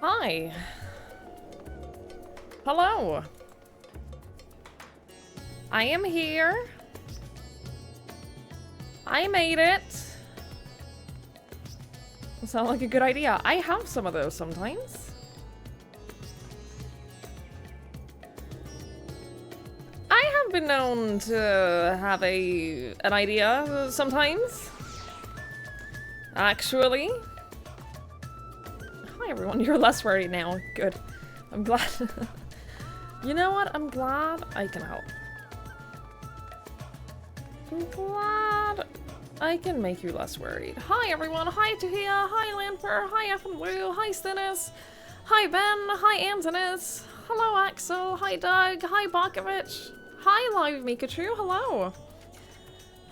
Hi. Hello. I am here. I made it. Sound like a good idea. I have some of those sometimes. I have been known to have an idea sometimes. Actually. Hi everyone, you're less worried now. Good. I'm glad. You know what? I'm glad I can help. I'm glad I can make you less worried. Hi everyone, hi Tahia, hi Lamper, hi Effin Woo, hi Stinnis, hi Ben, hi Antonis, hello Axel, hi Doug, hi Bakovich, hi Live Mikachu, hello.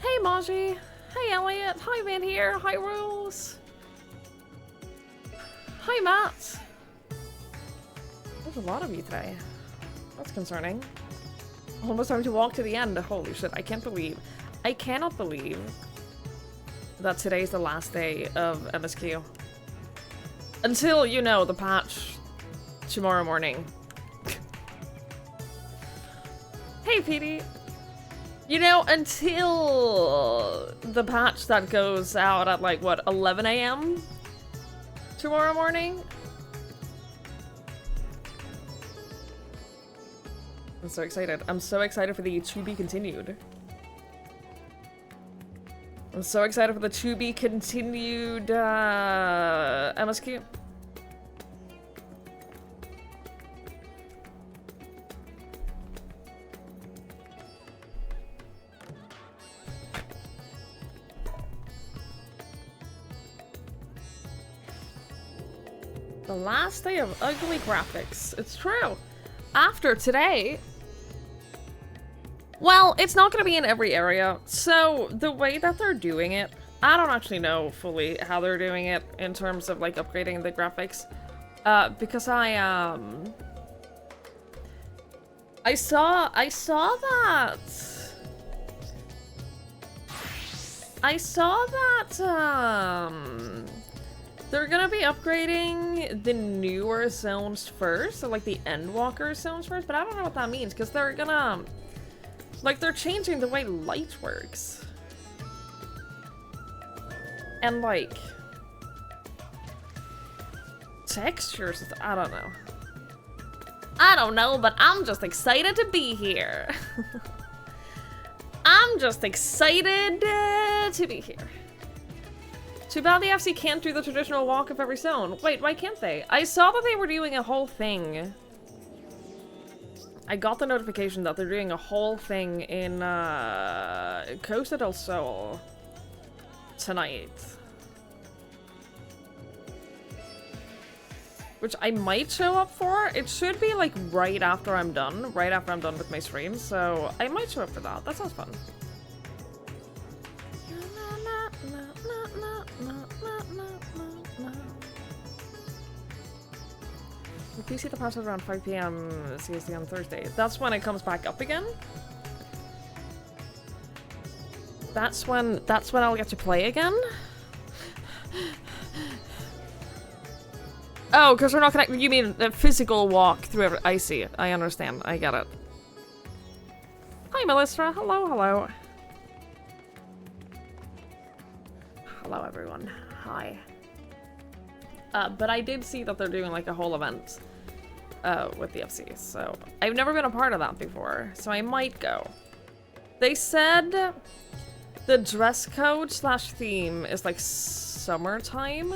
Hey Maji, hey Elliot, hi Van here, hi Rules. Hi Matt. There's a lot of you today. That's concerning. Almost time to walk to the end. Holy shit, I cannot believe that today's the last day of MSQ. Until, you know, the patch tomorrow morning. Hey, Petey. You know, until the patch that goes out at, like, what, 11 AM tomorrow morning? I'm so excited. I'm so excited for the to be continued. I'm so excited for the to be continued MSQ. The last day of ugly graphics. It's true. After today... Well, it's not going to be in every area, so the way that they're doing it, I don't actually know fully how they're doing it in terms of, like, upgrading the graphics, because I saw that, they're gonna be upgrading the newer zones first, so, like, the endwalker zones first, but I don't know what that means, because they're gonna... Like, they're changing the way light works. And, like... textures, I don't know. I don't know, but I'm just excited to be here. I'm just excited to be here. Too bad the FC can't do the traditional walk of every zone. Wait, why can't they? I saw that they were doing a whole thing. I got the notification that they're doing a whole thing in Costa del Sol tonight. Which I might show up for. It should be like right after I'm done with my stream, so I might show up for that. That sounds fun. The PC that passes around 5 PM CST on Thursday. That's when it comes back up again? That's when I'll get to play again? Oh, because we're not connected. You mean a physical walk through every... I see it. I understand. I get it. Hi, Melissa. Hello, hello. Hello, everyone. Hi. But I did see that they're doing, like, a whole event with the FC, so I've never been a part of that before, so I might go. They said the dress code / theme is, like, summertime.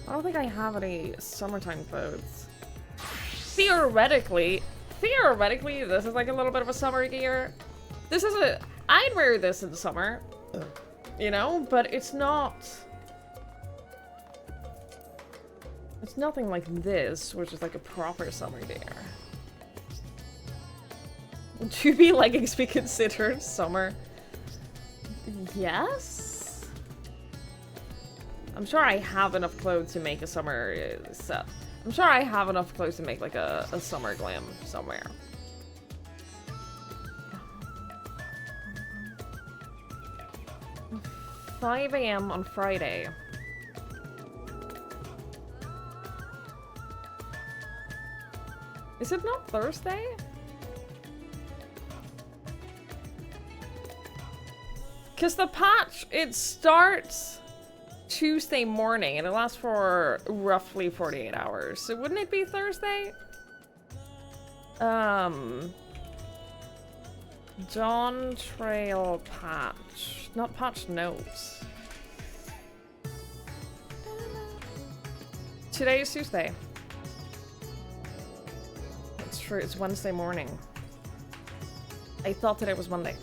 I don't think I have any summertime clothes. Theoretically, this is, like, a little bit of a summer gear. This is I'd wear this in the summer. You know, but it's not... It's nothing like this, which is like a proper summer gear. Would to be leggings be considered summer? Yes? I'm sure I have enough clothes to make a summer set. I'm sure I have enough clothes to make like a summer glam somewhere. 5 a.m. on Friday. Is it not Thursday? Because the patch, it starts Tuesday morning and it lasts for roughly 48 hours. So wouldn't it be Thursday? Dawn Trail patch. Not patch notes. Today is Tuesday. It's true, it's Wednesday morning. I thought today was Monday.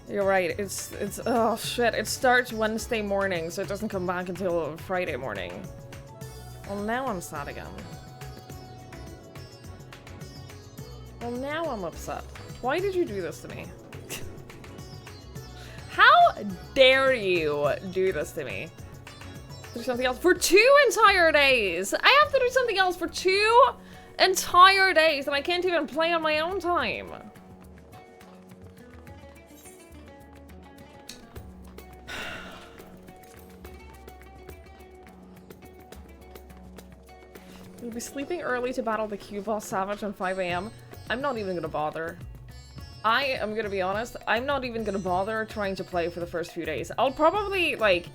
You're right, it's oh shit, it starts Wednesday morning, so it doesn't come back until Friday morning. Well, now I'm sad again. Well, now I'm upset. Why did you do this to me? How dare you do this to me? Do something else for 2 entire days! I have to do something else for 2 entire days, and I can't even play on my own time. We'll be sleeping early to battle the Q boss Savage on 5 a.m. I'm not even gonna bother. I am gonna be honest, I'm not even gonna bother trying to play for the first few days. I'll probably, like,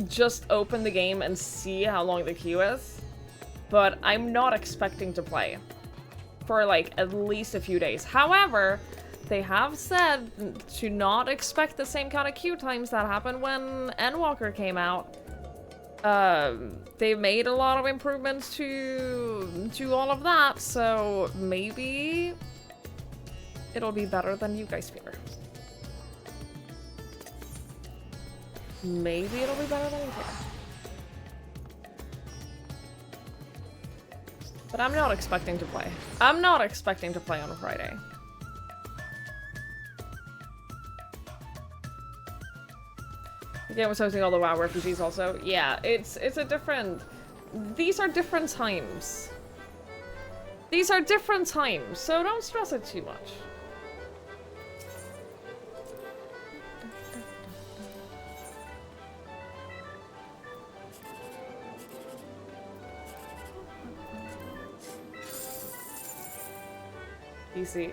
just open the game and see how long the queue is. But I'm not expecting to play for, like, at least a few days. However, they have said to not expect the same kind of queue times that happened when Endwalker came out. They've made a lot of improvements to all of that, so maybe it'll be better than you guys fear. Maybe it'll be better than you fear. But I'm not expecting to play. I'm not expecting to play on Friday. The game was hosting all the WoW refugees also. Yeah, it's a different... These are different times. These are different times, so don't stress it too much. Easy.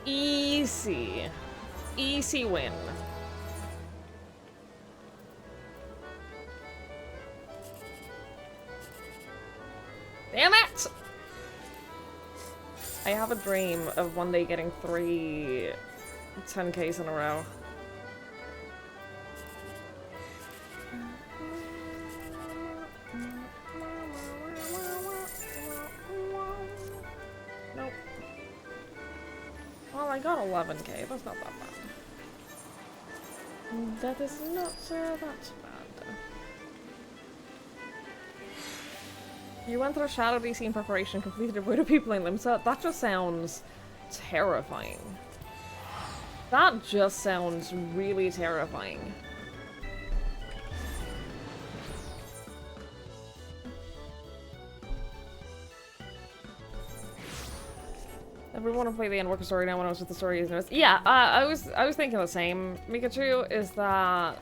Easy. Easy win. Damn it! I have a dream of one day getting 3 10Ks in a row. Nope. Well, I got 11K. That's not that bad. That is not that bad. You went through Shadow DC in preparation, completed a Void of People in Limsa. That just sounds terrifying. That just sounds really terrifying. Everyone to play the Endwalker story now when I was with the story. Yeah, I was thinking the same, Mikachu, is that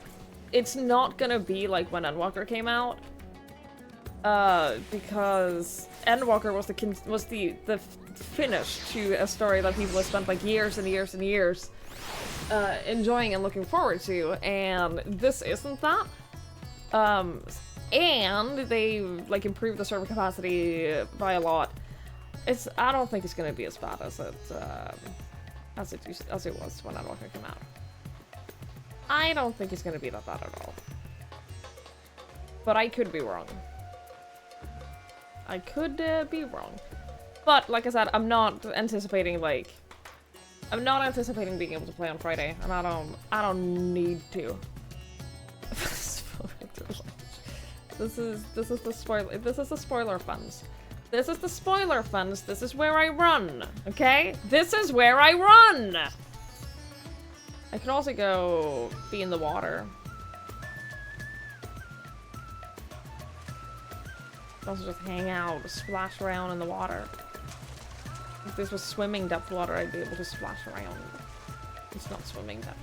it's not gonna be like when Endwalker came out. Because Endwalker was the finish to a story that people have spent like years and years and years enjoying and looking forward to, and this isn't that. And they like improved the server capacity by a lot. I don't think it's gonna be as bad as it was when Endwalker came out. I don't think it's gonna be that bad at all. But I could be wrong. I could be wrong. But, like I said, I'm not anticipating, being able to play on Friday, and I don't need to. This is the spoiler funds. This is the spoiler funds. This is where I run, okay? This is where I run! I could also go be in the water. Also just hang out, splash around in the water. If this was swimming depth water, I'd be able to splash around. It's not swimming then.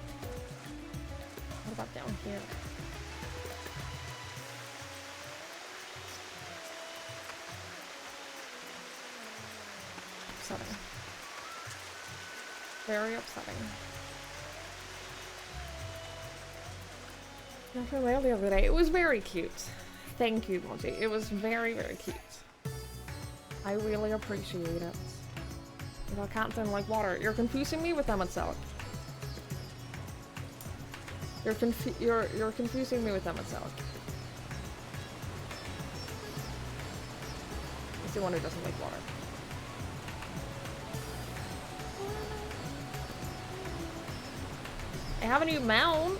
What about down here? Upsetting. Very upsetting. After whale the other day, it was very cute. Thank you, Monty. It was very, very cute. I really appreciate it. If I can't then like water. You're confusing me with them itself. You're confusing me with them itself. It's the one who doesn't like water. I have a new mount.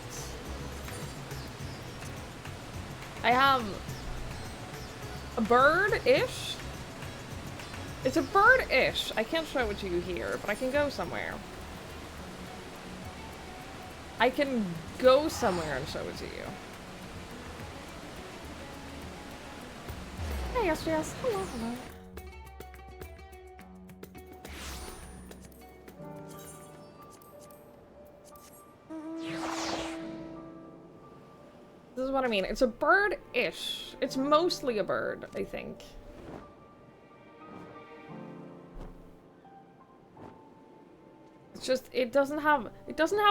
I have a bird-ish. It's a bird-ish. I can't show it to you here, but I can go somewhere. I can go somewhere and show it to you. Hey, yes. Hello, hello. This is what I mean. It's a bird-ish. It's mostly a bird, I think. It's just it doesn't have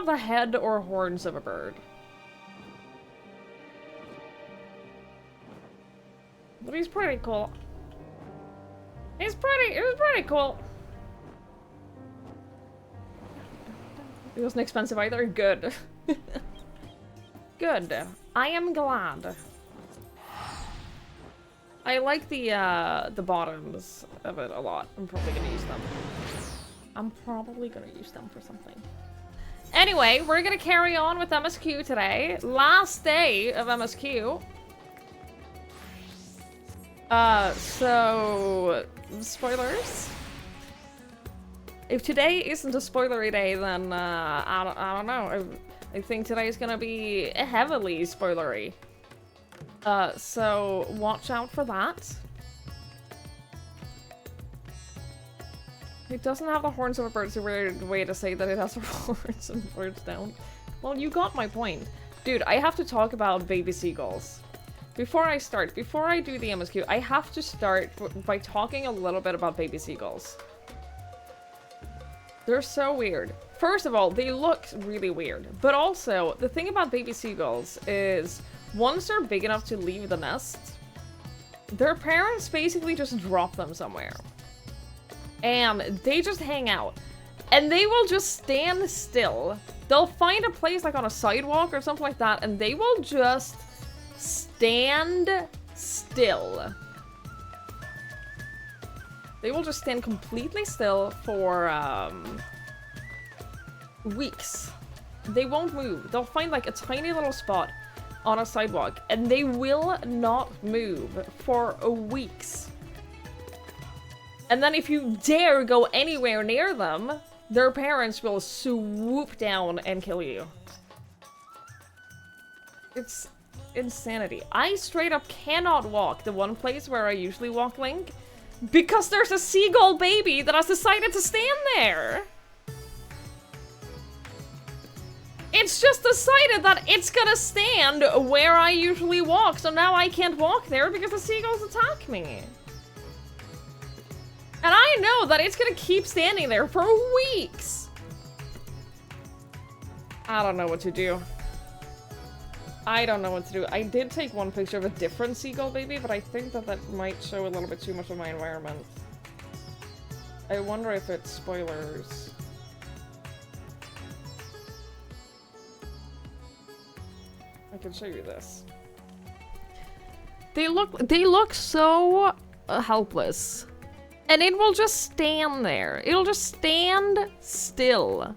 the head or horns of a bird. But he's pretty cool. It was pretty cool. It wasn't expensive either. Good. Good. I am glad. I like the bottoms of it a lot. I'm probably gonna use them. For something. Anyway, we're gonna carry on with MSQ today. Last day of MSQ. So spoilers. If today isn't a spoilery day, then I don't know. I think today is gonna be heavily spoilery. So watch out for that. It doesn't have the horns of a bird. It's a weird way to say that it has the horns and birds don't. Well, you got my point. Dude, I have to talk about baby seagulls. Before I do the MSQ, I have to start by talking a little bit about baby seagulls. They're so weird. First of all, they look really weird. But also, the thing about baby seagulls is, once they're big enough to leave the nest, their parents basically just drop them somewhere. And they just hang out. And they will just stand still. They'll find a place like on a sidewalk or something like that, and they will just stand still. They will just stand completely still for weeks. They won't move. They'll find like a tiny little spot on a sidewalk, and they will not move for weeks. And then if you dare go anywhere near them, their parents will swoop down and kill you. It's insanity. I straight up cannot walk the one place where I usually walk Link because there's a seagull baby that has decided to stand there. It's just decided that it's gonna stand where I usually walk, so now I can't walk there because the seagulls attack me. And I know that it's gonna keep standing there for weeks. I don't know what to do. I don't know what to do. I did take one picture of a different seagull baby, but I think that that might show a little bit too much of my environment. I wonder if it's spoilers. I can show you this. They look so helpless. And it will just stand there. It'll just stand still.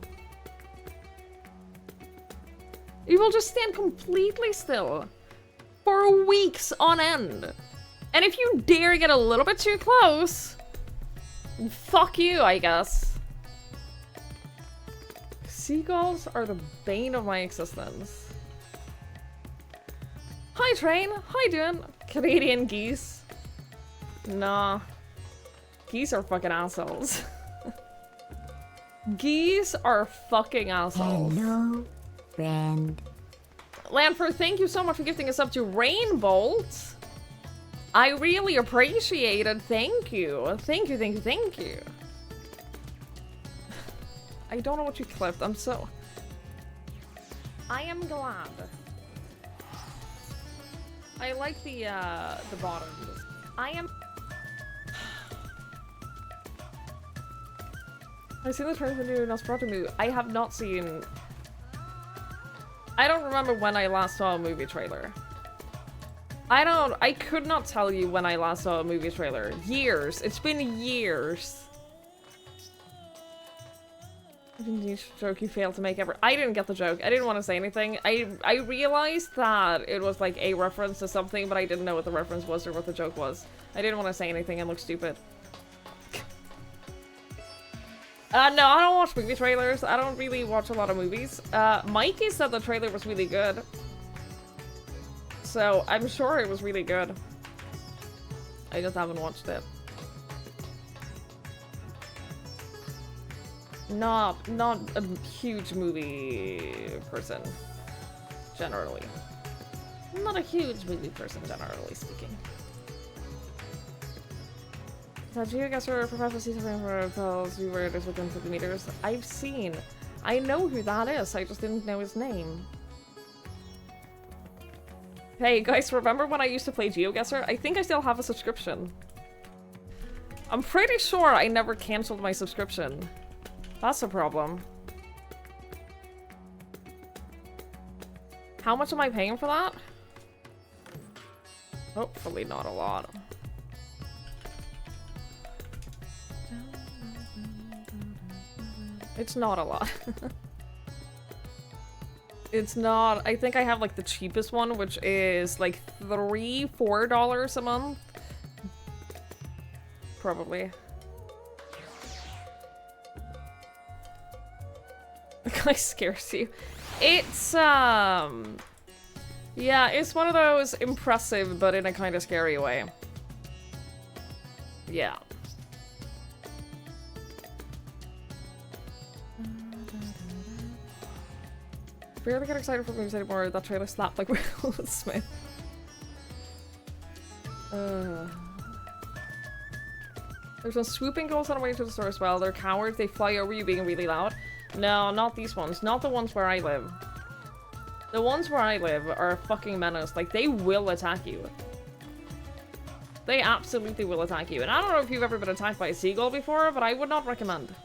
It will just stand completely still for weeks on end. And if you dare get a little bit too close, fuck you, I guess. Seagulls are the bane of my existence. Hi, Train. How you doing? Canadian geese. Nah. Geese are fucking assholes. Geese are fucking assholes. Hello, friend. Lanford, thank you so much for gifting us up to Rainbolt. I really appreciate it. Thank you. Thank you, thank you, thank you. I don't know what you clipped. I'm so... I am glad. I like the bottoms. I am... I've seen the trailer for the new Nosferatu movie. I have not seen... I don't remember when I last saw a movie trailer. I could not tell you when I last saw a movie trailer. Years. It's been years. Joke you failed to make ever. I didn't get the joke. I didn't want to say anything. I realized that it was like a reference to something, but I didn't know what the reference was or what the joke was. I didn't want to say anything and look stupid. No, I don't watch movie trailers. I don't really watch a lot of movies. Mikey said the trailer was really good. So, I'm sure it was really good. I just haven't watched it. Not a huge movie person, generally. Not a huge movie person, generally speaking. That GeoGuessr Professor sees for tells you where it is within 50 meters. I've seen. I know who that is, I just didn't know his name. Hey guys, remember when I used to play GeoGuessr? I think I still have a subscription. I'm pretty sure I never cancelled my subscription. That's a problem. How much am I paying for that? Hopefully not a lot. It's not a lot. It's not. I think I have like the cheapest one, which is like $3-4 a month. Probably. The guy scares you. It's yeah, it's one of those impressive but in a kind of scary way. Yeah. Barely get excited for movies anymore. That trailer slapped like Will Smith. There's some swooping ghosts on the way to the store as well. They're cowards. They fly over you being really loud. No, not these ones. Not the ones where I live. The ones where I live are a fucking menace. Like, they will attack you. They absolutely will attack you. And I don't know if you've ever been attacked by a seagull before, but I would not recommend.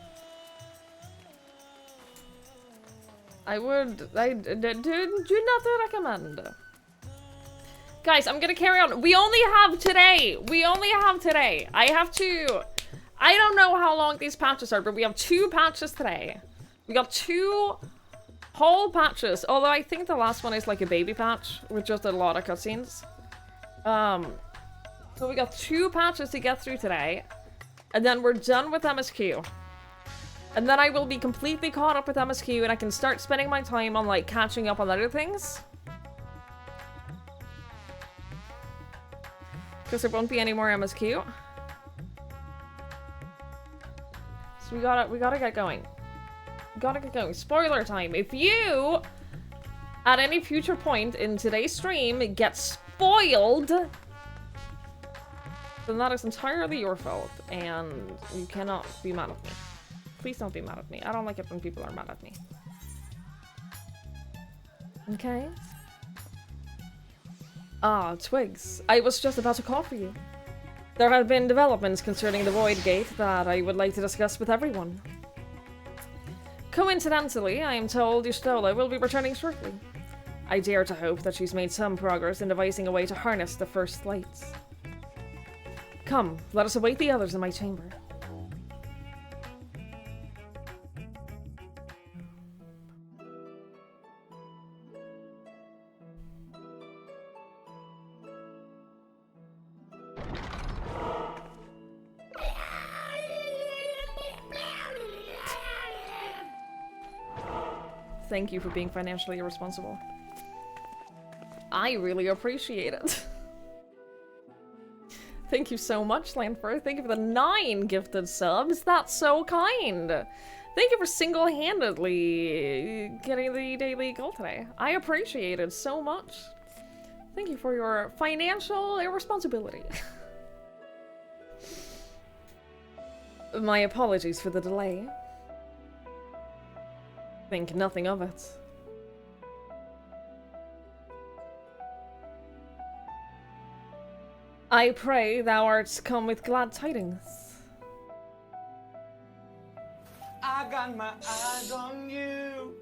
I do not recommend. Guys, I'm gonna carry on. We only have today. We only have today. I have to... I don't know how long these patches are, but we have 2 patches today. We got 2 whole patches. Although I think the last one is like a baby patch with just a lot of cutscenes. So we got 2 patches to get through today. And then we're done with MSQ. And then I will be completely caught up with MSQ and I can start spending my time on like catching up on other things. Because there won't be any more MSQ. So we gotta get going. We gotta get going. Spoiler time. If you, at any future point in today's stream, get spoiled, then that is entirely your fault. And you cannot be mad at me. Please don't be mad at me. I don't like it when people are mad at me. Okay. Ah, Twigs. I was just about to call for you. There have been developments concerning the Void Gate that I would like to discuss with everyone. Coincidentally, I am told Yustola will be returning shortly. I dare to hope that she's made some progress in devising a way to harness the first lights. Come, let us await the others in my chamber. Thank you for being financially irresponsible. I really appreciate it. Thank you so much, Lanford. Thank you for the 9 gifted subs. That's so kind. Thank you for single-handedly getting the daily goal today. I appreciate it so much. Thank you for your financial irresponsibility. My apologies for the delay. Think nothing of it. I pray thou art come with glad tidings. I got my eyes on you.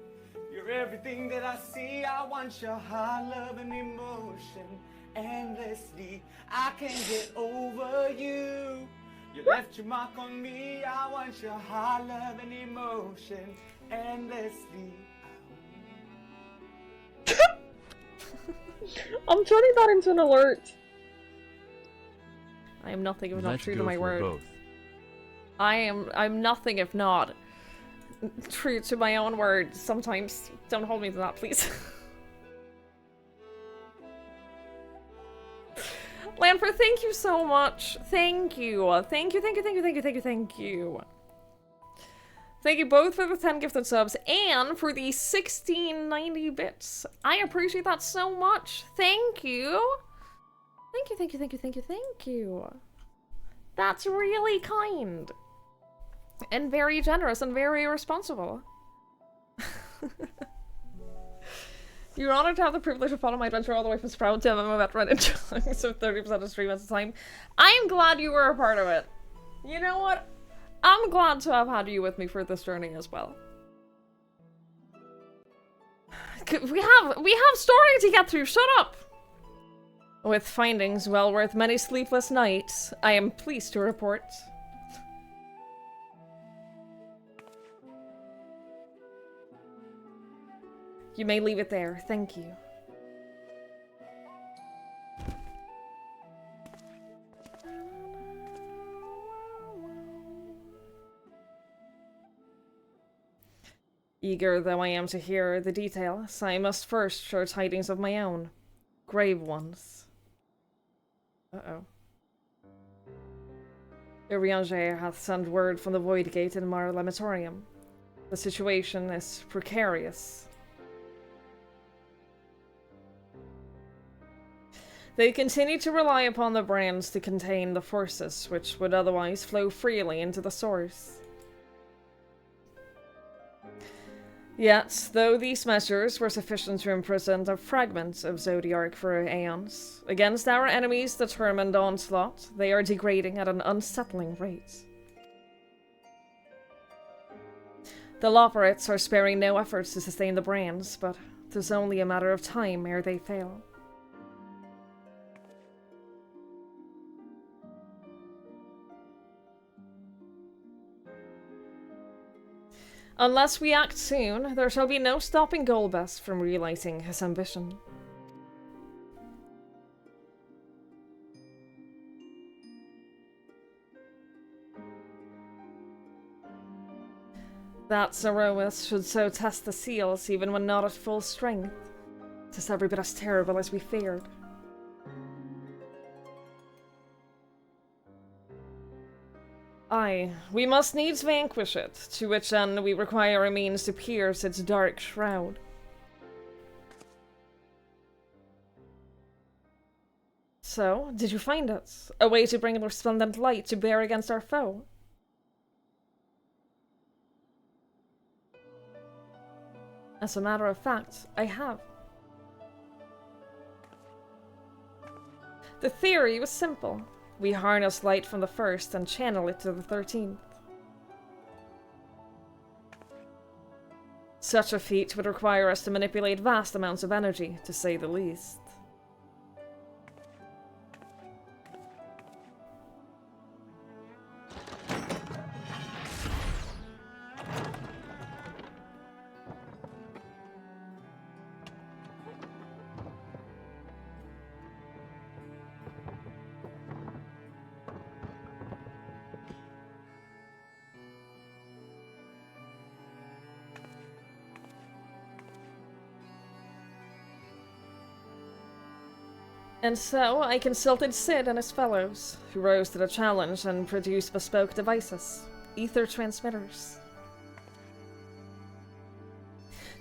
You're everything that I see. I want your heart, love, and emotion endlessly. I can't get over you. You left your mark on me. I want your heart, love, and emotion endlessly. I'm turning that into an alert. I am nothing if not Let's true to go my for word. both. I'm nothing if not true to my own word. Sometimes. Don't hold me to that, please. Lanford, thank you so much. Thank you. Thank you, thank you, thank you, thank you, thank you, thank you. Thank you both for the 10 gifted subs and for the 1690 bits. I appreciate that so much. Thank you. Thank you, thank you, thank you, thank you, thank you. That's really kind. And very generous and very responsible. You're honored to have the privilege of following my adventure all the way from Sprout to MMO veteran in chunks of 30% of stream at a time. I am glad you were a part of it. You know what? I'm glad to have had you with me for this journey as well. We have story to get through. Shut up! With findings well worth many sleepless nights, I am pleased to report. You may leave it there. Thank you. Eager though I am to hear the details, I must first share tidings of my own. Grave ones. Uh-oh. Urianger hath sent word from the Void Gate in Mar Lamatorium. The situation is precarious. They continue to rely upon the brands to contain the forces which would otherwise flow freely into the source. Yet, though these measures were sufficient to imprison the fragments of Zodiark for aeons, against our enemies' determined onslaught, they are degrading at an unsettling rate. The Loperates are sparing no efforts to sustain the brands, but 'tis only a matter of time ere they fail. Unless we act soon, there shall be no stopping Golbest from realizing his ambition. That Zerois should so test the seals even when not at full strength. 'Tis every bit as terrible as we feared. Aye, we must needs vanquish it, to which end we require a means to pierce its dark shroud. So, did you find it? A way to bring a resplendent light to bear against our foe? As a matter of fact, I have. The theory was simple. We harness light from the first and channel it to the 13th. Such a feat would require us to manipulate vast amounts of energy, to say the least. And so I consulted Sid and his fellows, who rose to the challenge and produced bespoke devices, ether transmitters.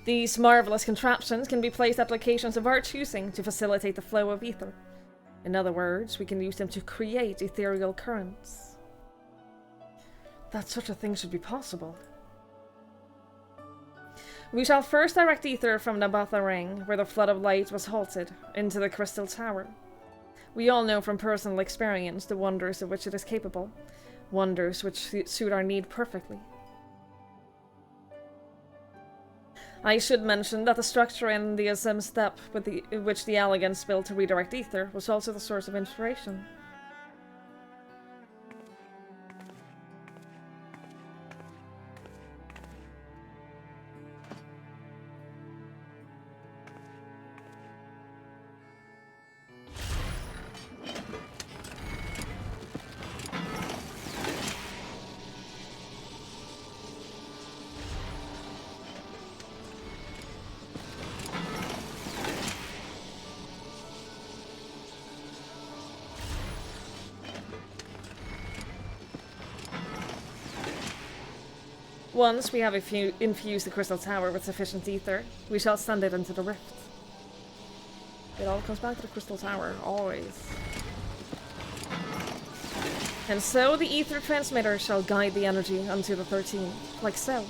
These marvelous contraptions can be placed applications of our choosing to facilitate the flow of ether. In other words, we can use them to create ethereal currents. That such a thing should be possible. We shall first direct ether from Nabatha Ring, where the flood of light was halted, into the Crystal Tower. We all know from personal experience the wonders of which it is capable, wonders which suit our need perfectly. I should mention that the structure in the Azim step which the Elegance built to redirect ether was also the source of inspiration. Once we have infused the Crystal Tower with sufficient ether, we shall send it into the rift. It all comes back to the Crystal Tower, always. And so the ether transmitter shall guide the energy unto the 13, like so.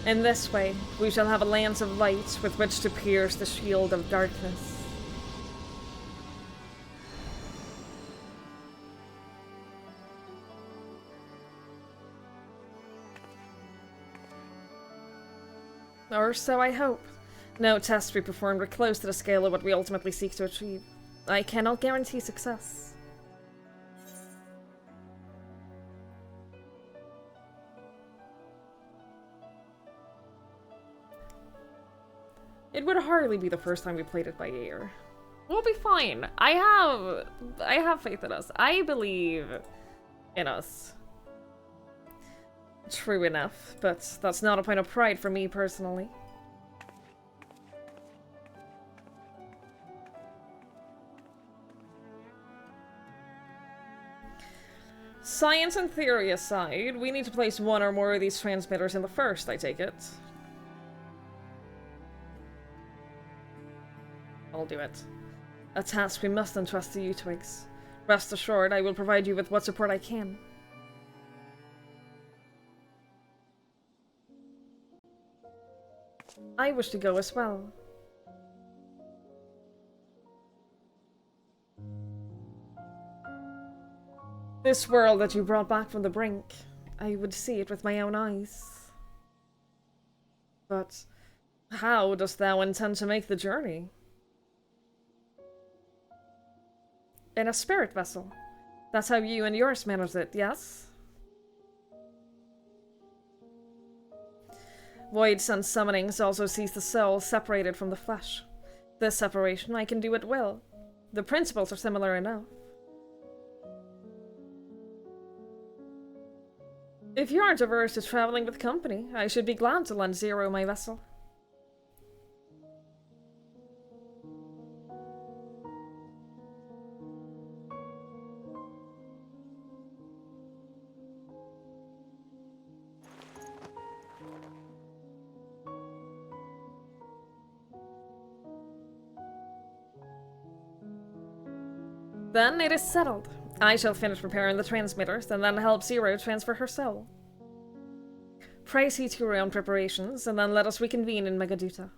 In this way, we shall have a lance of light with which to pierce the shield of darkness. Or so I hope. No tests we performed were close to the scale of what we ultimately seek to achieve. I cannot guarantee success. It would hardly be the first time we played it by ear. We'll be fine. I have faith in us. I believe in us. True enough, but that's not a point of pride for me personally. Science and theory aside, we need to place one or more of these transmitters in the first, I take it. I'll do it. A task we must entrust to you, Twigs. Rest assured, I will provide you with what support I can. I wish to go as well. This world that you brought back from the brink, I would see it with my own eyes. But how dost thou intend to make the journey? In a spirit vessel. That's how you and yours manage it, yes? Void Sense summonings also sees the soul separated from the flesh. This separation I can do at will. The principles are similar enough. If you aren't averse to traveling with company, I should be glad to lend Zero my vessel. Then it is settled. I shall finish preparing the transmitters, and then help Zero transfer her soul. Pray see to your own preparations, and then let us reconvene in Megaduta.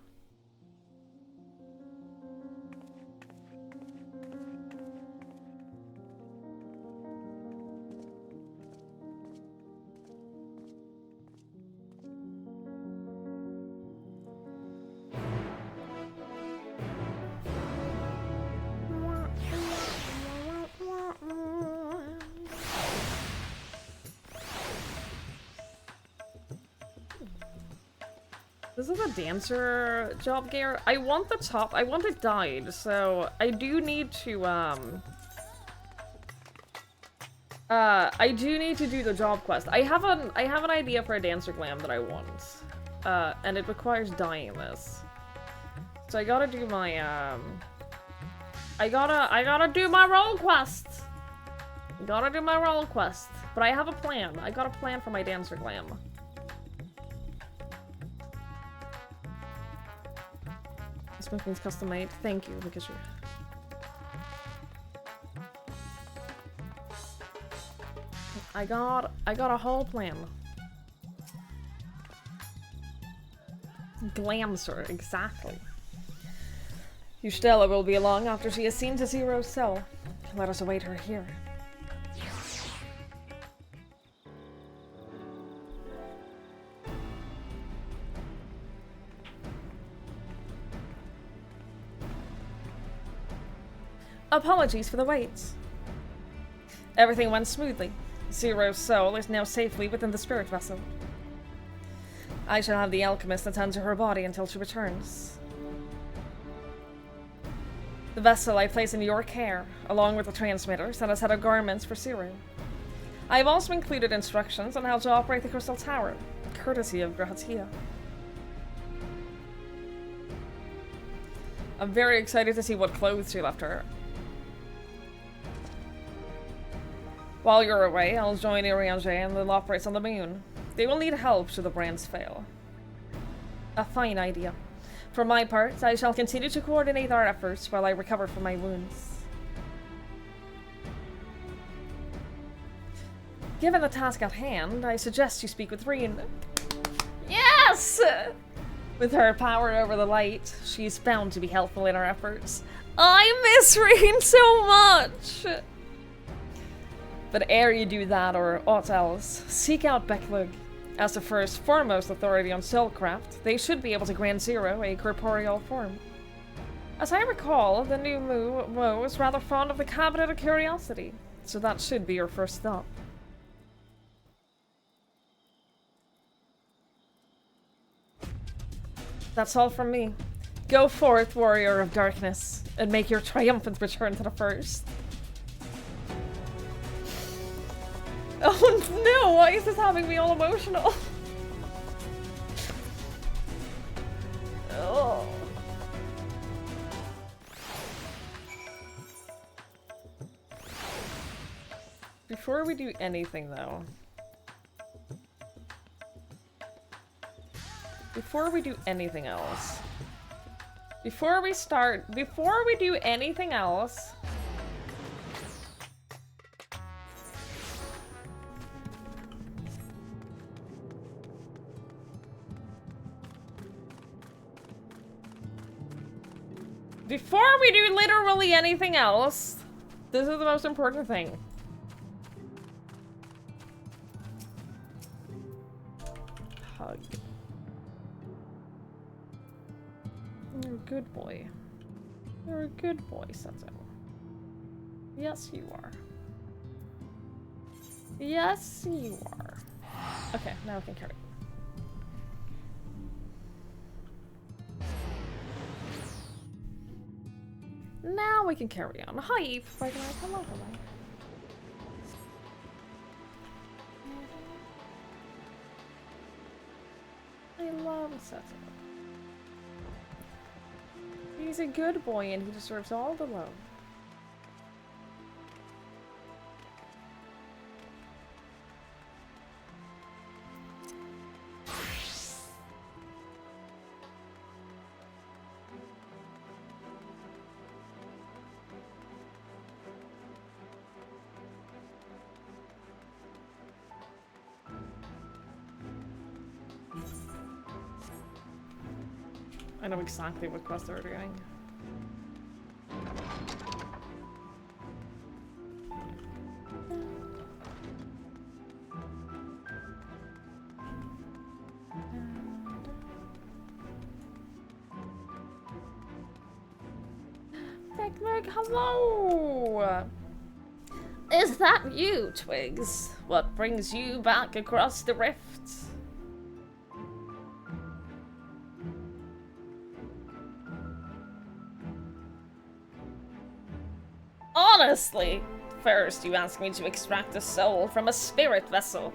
This is a dancer job gear. I want the top. I want it dyed, so I do need to, I do need to do the job quest. I have an idea for a dancer glam that I want. And it requires dyeing this. So I gotta do my, I gotta do my role quest! Gotta do my role quest. But I have a plan. I got a plan for my dancer glam. Smoking's custom made. Thank you, because you're... I got a whole plan. Glamster, exactly. Ustella will be along after she has seen to Zero's cell. Let us await her here. Apologies for the wait. Everything went smoothly. Zero's soul is now safely within the spirit vessel. I shall have the alchemist attend to her body until she returns. The vessel I place in your care, along with the transmitters and a set of garments for Zero. I have also included instructions on how to operate the Crystal Tower, courtesy of Gratia. I'm very excited to see what clothes you left her. While you're away, I'll join Iriange and the operates on the moon. They will need help should the brands fail. A fine idea. For my part, I shall continue to coordinate our efforts while I recover from my wounds. Given the task at hand, I suggest you speak with Reen. Yes! With her power over the light, she's bound to be helpful in our efforts. I miss Reen so much! But ere you do that or aught else, seek out Becklug. As the first foremost authority on cellcraft, they should be able to grant Zero a corporeal form. As I recall, the new Mo is rather fond of the Cabinet of Curiosity, so that should be your first stop. That's all from me. Go forth, Warrior of Darkness, and make your triumphant return to the First. Oh no, why is this having me all emotional? Oh. Before we do anything though. Before we do anything else. Before we do anything else. Before we do literally anything else, this is the most important thing. Hug. You're a good boy. You're a good boy, Seto. Yes, you are. Yes, you are. Okay, now we can carry. Now we can carry on. Hi, Eve. Hello. I love Seto. He's a good boy and he deserves all the love. I know exactly what quest they're doing. Beckmerg, hello! Is that you, Twigs? What brings you back across the rift? Honestly, first you ask me to extract a soul from a spirit vessel.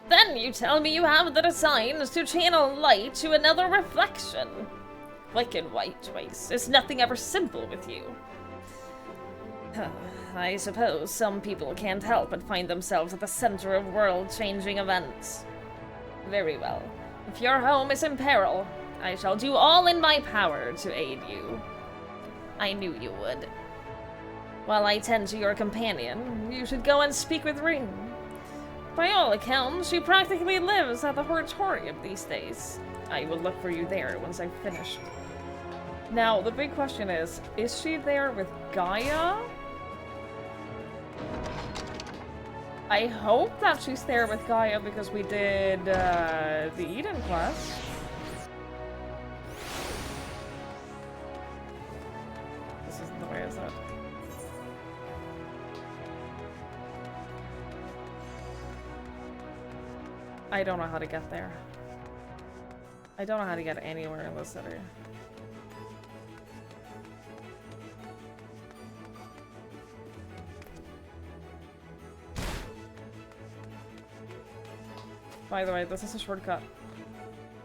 Then you tell me you have the designs to channel light to another reflection. Black and white choice. Is nothing ever simple with you? I suppose some people can't help but find themselves at the center of world-changing events. Very well. If your home is in peril, I shall do all in my power to aid you. I knew you would. While I tend to your companion, you should go and speak with Ring. By all accounts, she practically lives at the Hortorium these days. I will look for you there once I've finished. Now, the big question is she there with Gaia? I hope that she's there with Gaia because we did the Eden quest. This isn't the way, is it? I don't know how to get there. I don't know how to get anywhere in the city. By the way, this is a shortcut.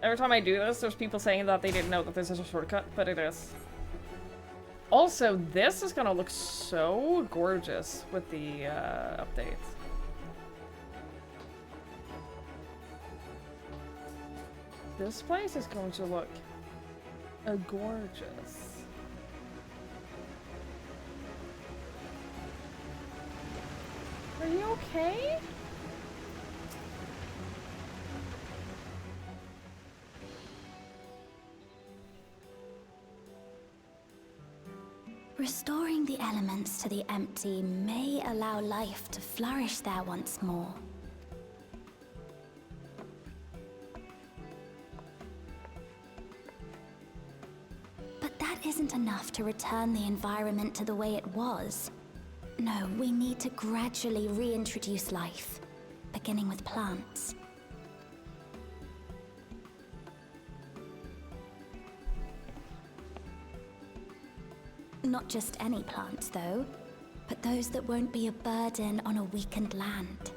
Every time I do this, there's people saying that they didn't know that this is a shortcut, but it is. Also, this is gonna look so gorgeous with the update. This place is going to look gorgeous. Are you okay? Restoring the elements to the empty may allow life to flourish there once more. But that isn't enough to return the environment to the way it was. No, we need to gradually reintroduce life, beginning with plants. Not just any plants, though, but those that won't be a burden on a weakened land.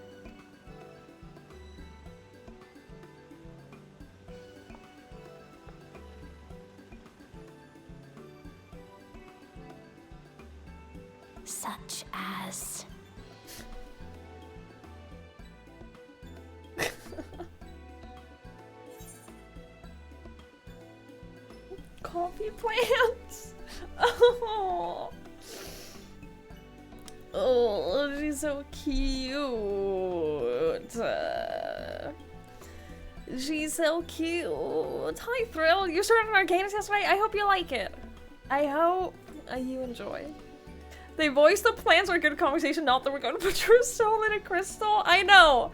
Such as... coffee plants. Oh. Oh, she's so cute. She's so cute. Hi, Thrill. You started an Arcanus yesterday. I hope you like it. I hope you enjoy. They voiced the plans are good conversation, not that we're going to put your soul in a crystal. I know.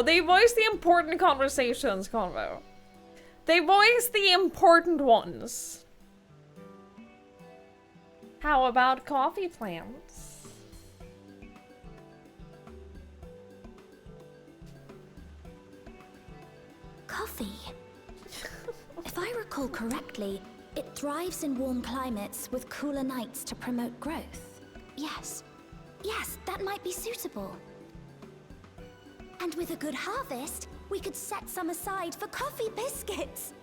They voiced the important conversations, Convo. They voiced the important ones. How about coffee plants? Coffee. If I recall correctly, it thrives in warm climates with cooler nights to promote growth. Yes, that might be suitable. And with a good harvest, we could set some aside for coffee biscuits.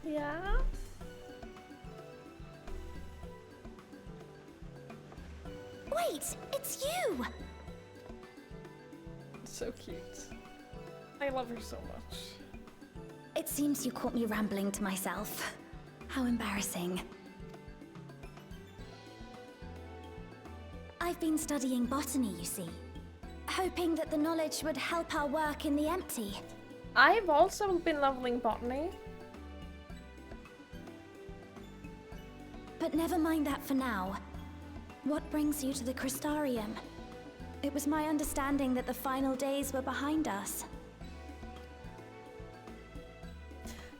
Yeah? Wait, it's you! So cute. I love her so much. It seems you caught me rambling to myself. How embarrassing. I've been studying botany, you see. Hoping that the knowledge would help our work in the empty. I've also been leveling botany. But never mind that for now. What brings you to the Crystarium? It was my understanding that the final days were behind us.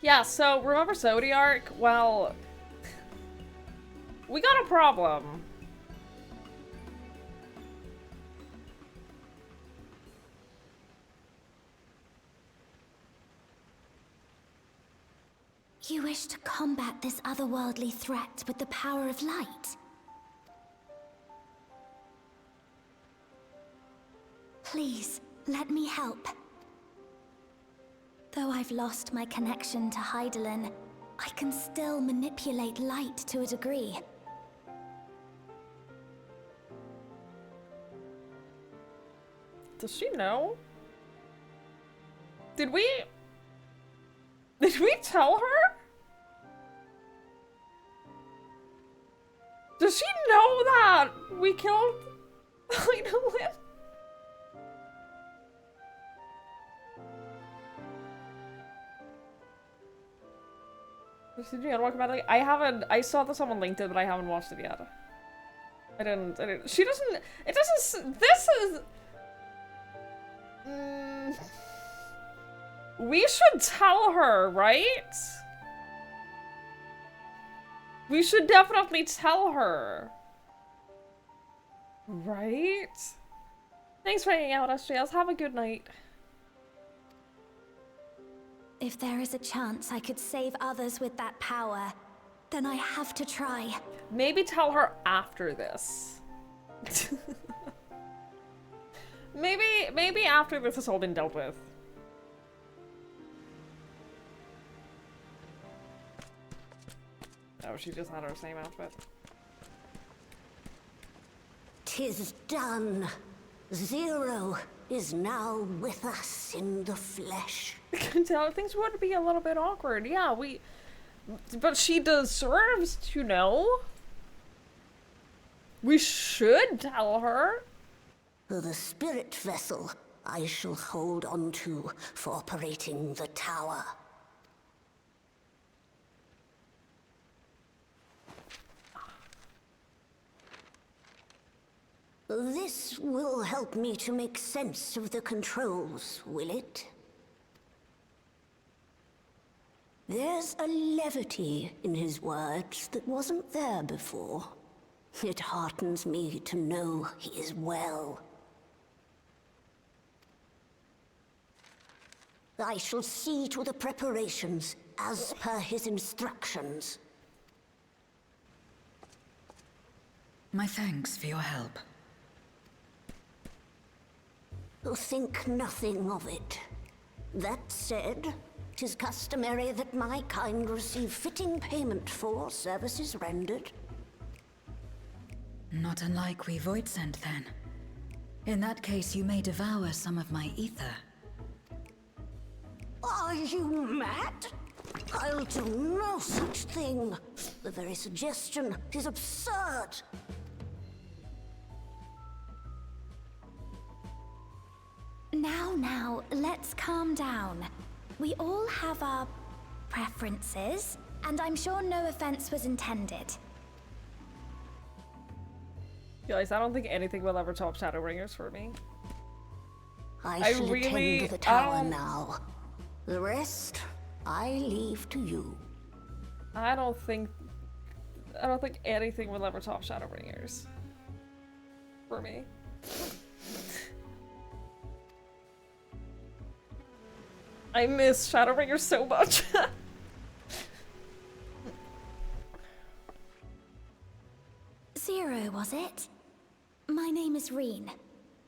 Yeah, so remember Zodiark? Well, we got a problem. You wish to combat this otherworldly threat with the power of light? Please, let me help. Though I've lost my connection to Hydaelyn, I can still manipulate light to a degree. Does she know? Did we tell her? Does she know that we killed Hydaelyn? Welcome back. Like, I saw this on LinkedIn, but I haven't watched it yet. I didn't. She doesn't, it doesn't, this is... we should tell her, right? We should definitely tell her. Right? Thanks for hanging out, SJS. Have a good night. If there is a chance I could save others with that power, then I have to try. Maybe tell her after this. maybe after this has all been dealt with. Oh, she just had her same outfit. 'Tis done. Zero is now with us in the flesh. I can tell things would be a little bit awkward. Yeah, but she deserves to know. We should tell her. The spirit vessel I shall hold on to for operating the tower. This will help me to make sense of the controls, will it? There's a levity in his words that wasn't there before. It heartens me to know he is well. I shall see to the preparations as per his instructions. My thanks for your help. Think nothing of it. That said, 'tis customary that my kind receive fitting payment for services rendered. Not unlike we Void sent, then. In that case, you may devour some of my ether. Are you mad? I'll do no such thing. The very suggestion is absurd. Now, let's calm down. We all have our preferences, and I'm sure no offense was intended. Guys, I don't think anything will ever top Shadowbringers for me. I shall attend to the tower now. The rest, I leave to you. I don't think anything will ever top Shadowbringers. For me. I miss Shadowbringers so much. Zero, was it? My name is Reen.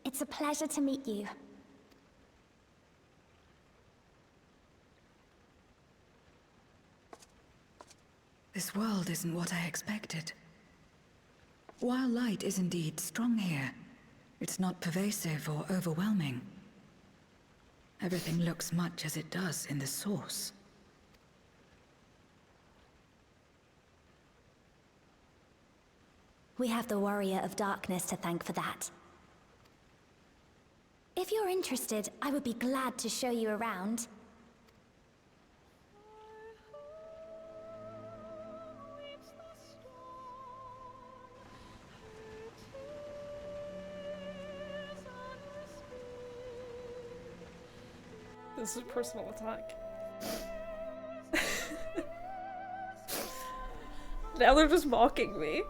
It's a pleasure to meet you. This world isn't what I expected. While light is indeed strong here, it's not pervasive or overwhelming. Everything looks much as it does in the source. We have the Warrior of Darkness to thank for that. If you're interested, I would be glad to show you around. This is a personal attack. Now they're just mocking me.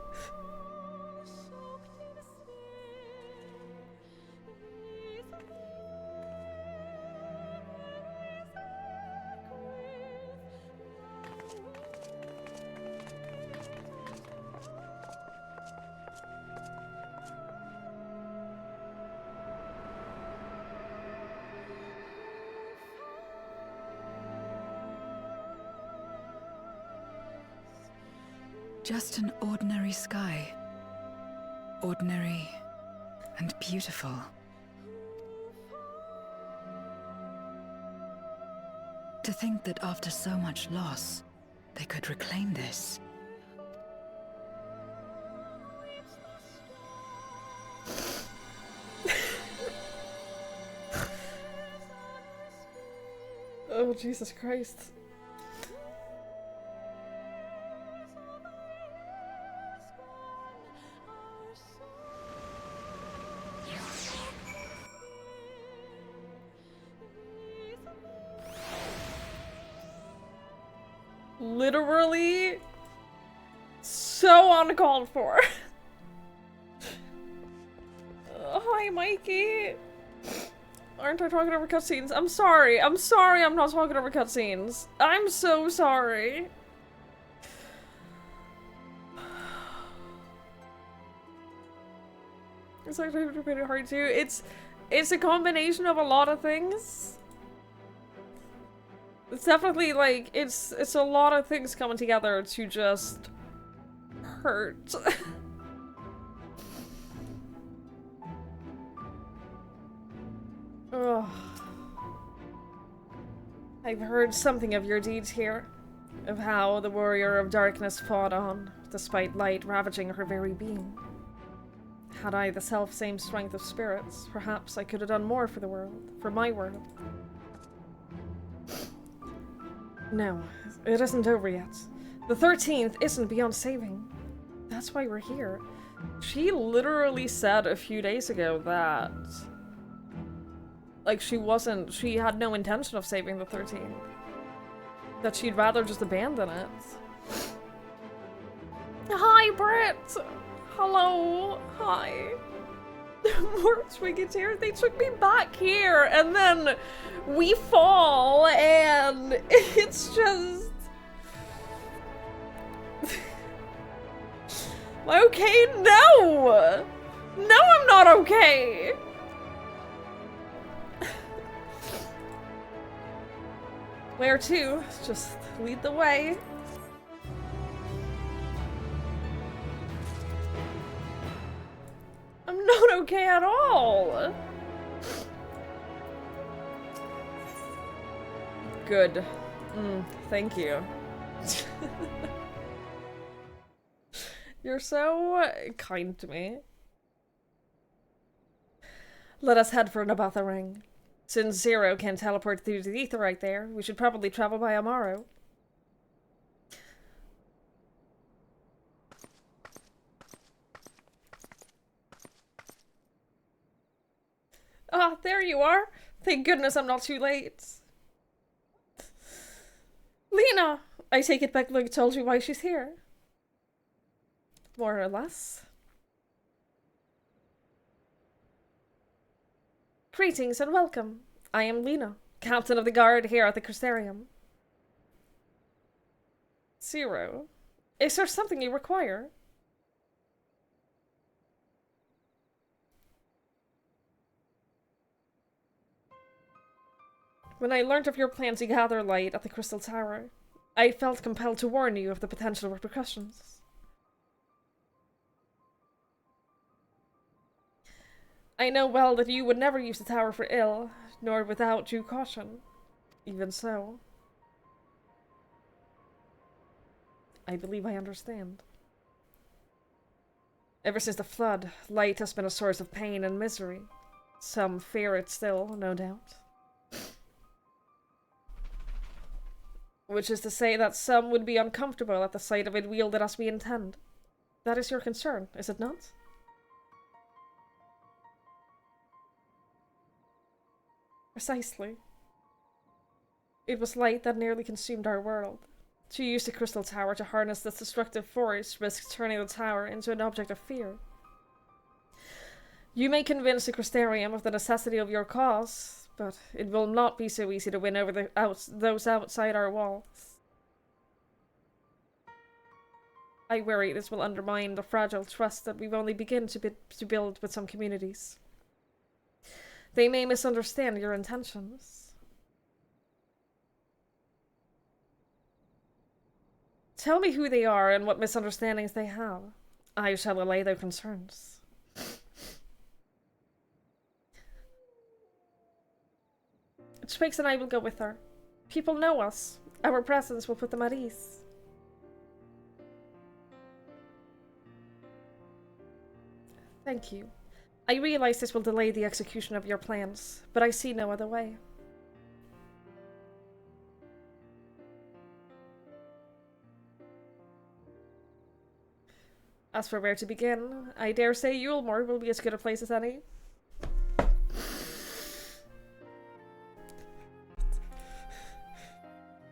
Just an ordinary sky. Ordinary and beautiful. To think that after so much loss, they could reclaim this. Oh, Jesus Christ. Literally so uncalled for. Hi, Mikey. Aren't I talking over cutscenes? I'm sorry. I'm sorry I'm not talking over cutscenes. I'm so sorry. It's actually pretty hard too. It's a combination of a lot of things. It's definitely like it's a lot of things coming together to just hurt. Ugh. I've heard something of your deeds here, of how the warrior of darkness fought on, despite light ravaging her very being. Had I the self-same strength of spirits, perhaps I could have done more for the world, for my world. No, it isn't over yet. The 13th isn't beyond saving. That's why we're here. She literally said a few days ago that like she had no intention of saving the 13th. That she'd rather just abandon it. Hi, Britt! Hello! Hi. More trinkets here. They took me back here, and then we fall, and it's just... Okay, no! No, I'm not okay! Where to? Just lead the way. I'm not okay at all! Good. Thank you. You're so kind to me. Let us head for Nabatha Ring. Since Zero can teleport through the ether right there, we should probably travel by Amaro. Ah, there you are! Thank goodness I'm not too late. Lena! I take it back Luke told you why she's here. More or less. Greetings and welcome. I am Lena, captain of the guard here at the Crystarium. Zero. Is there something you require? When I learned of your plan to gather light at the Crystal Tower, I felt compelled to warn you of the potential repercussions. I know well that you would never use the tower for ill, nor without due caution. Even so, I believe I understand. Ever since the flood, light has been a source of pain and misery. Some fear it still, no doubt. Which is to say that some would be uncomfortable at the sight of it wielded as we intend. That is your concern, is it not? Precisely. It was light that nearly consumed our world. To use the Crystal Tower to harness this destructive force risks turning the tower into an object of fear. You may convince the Crystarium of the necessity of your cause, but it will not be so easy to win over those outside our walls. I worry this will undermine the fragile trust that we've only begun to build with some communities. They may misunderstand your intentions. Tell me who they are and what misunderstandings they have. I shall allay their concerns. Twix and I will go with her. People know us. Our presence will put them at ease. Thank you. I realize this will delay the execution of your plans, but I see no other way. As for where to begin, I dare say Yulmore will be as good a place as any.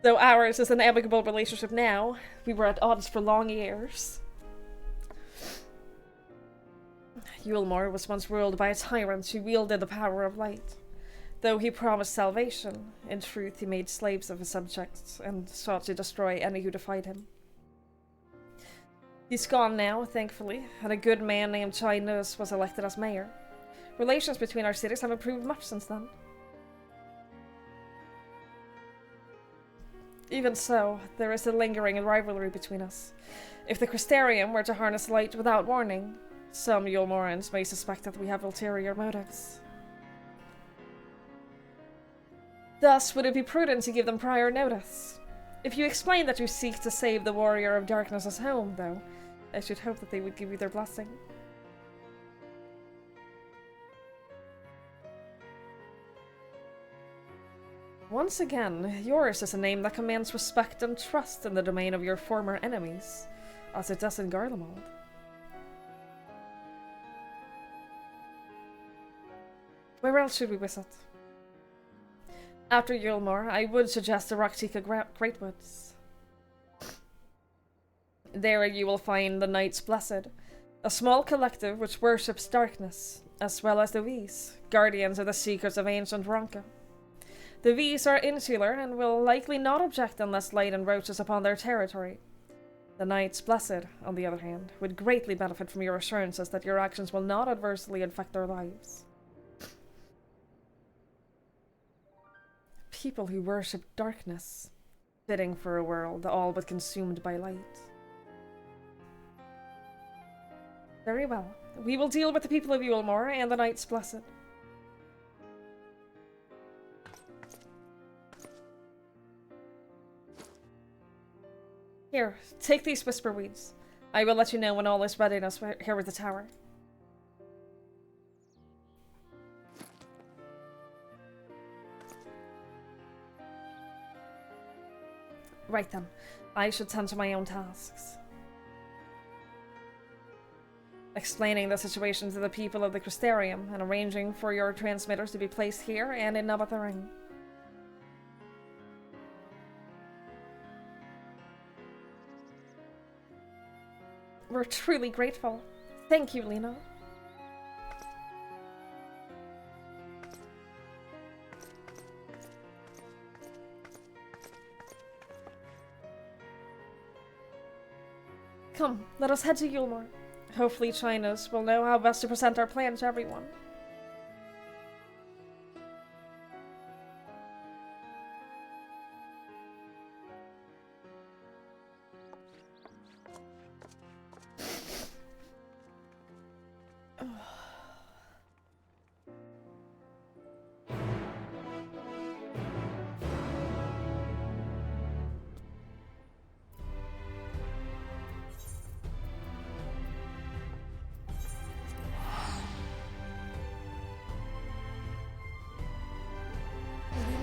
Though ours is an amicable relationship now, we were at odds for long years. Yulmore was once ruled by a tyrant who wielded the power of light. Though he promised salvation, in truth he made slaves of his subjects and sought to destroy any who defied him. He's gone now, thankfully, and a good man named Chai Nus was elected as mayor. Relations between our cities have improved much since then. Even so, there is a lingering rivalry between us. If the Crystarium were to harness light without warning, some Yulmorans may suspect that we have ulterior motives. Thus, would it be prudent to give them prior notice? If you explain that you seek to save the Warrior of Darkness's home, though, I should hope that they would give you their blessing. Once again, yours is a name that commands respect and trust in the domain of your former enemies, as it does in Garlemald. Where else should we visit? After Yulmore, I would suggest the Raktika Greatwoods. There you will find the Knights Blessed, a small collective which worships darkness, as well as the V's, guardians of the secrets of ancient Ronka. The V's are insular and will likely not object unless light encroaches upon their territory. The Knights Blessed, on the other hand, would greatly benefit from your assurances that your actions will not adversely affect their lives. People who worship darkness, fitting for a world all but consumed by light. Very well. We will deal with the people of Yulmore and the Knights Blessed. Here, take these whisper weeds. I will let you know when all is readiness here at the tower. Right then, I should tend to my own tasks. Explaining the situation to the people of the Crystarium and arranging for your transmitters to be placed here and in Nabatharing. We're truly grateful. Thank you, Lena. Come, let us head to Yulmore. Hopefully China's will know how best to present our plan to everyone.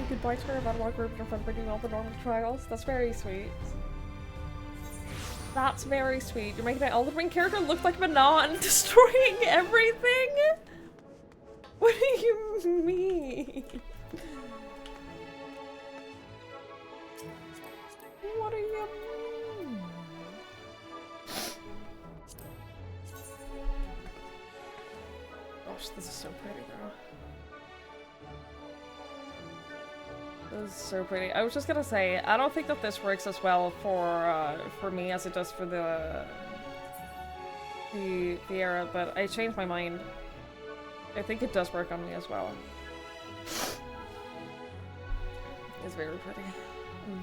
Goodbye to her about one group of friends bringing all the normal trials. That's very sweet. That's very sweet. You're making an Elden Ring character look like Manon and destroying everything? What do you mean? What do you mean? Gosh, this is so pretty, girl. This is so pretty. I was just gonna say, I don't think that this works as well for me as it does for the era, but I changed my mind. I think it does work on me as well. It's very pretty.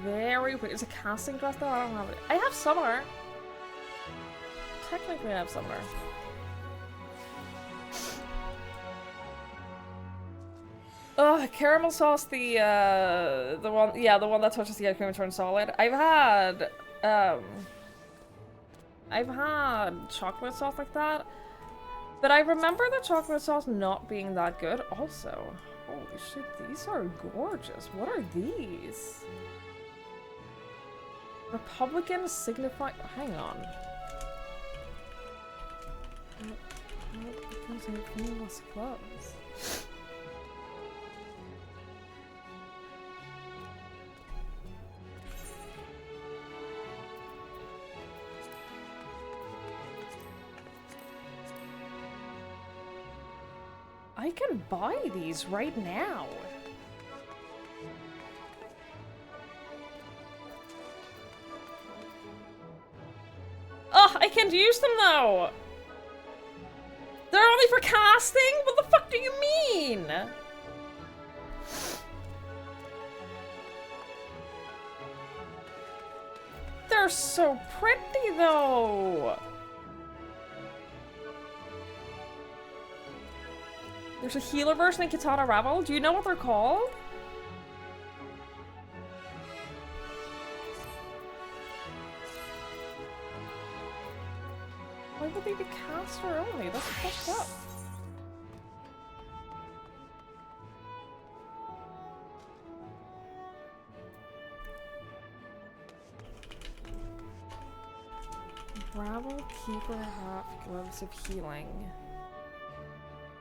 Very weird. Is a casting dress though? I don't have it. I have summer. Technically I have summer. Ugh, caramel sauce, the one, yeah, the one that touches the ice cream and turns solid. I've had chocolate sauce like that, but I remember the chocolate sauce not being that good. Also, holy shit, these are gorgeous. What are these? Republican signify. Hang on. Republicans have famous clubs. I can buy these right now. Ugh, I can't use them though! They're only for casting? What the fuck do you mean? They're so pretty though! There's a healer version in Katana Rebel. Do you know what they're called? Why would they be caster only? That's fucked up. Rabble Keeper Half Gloves of Healing.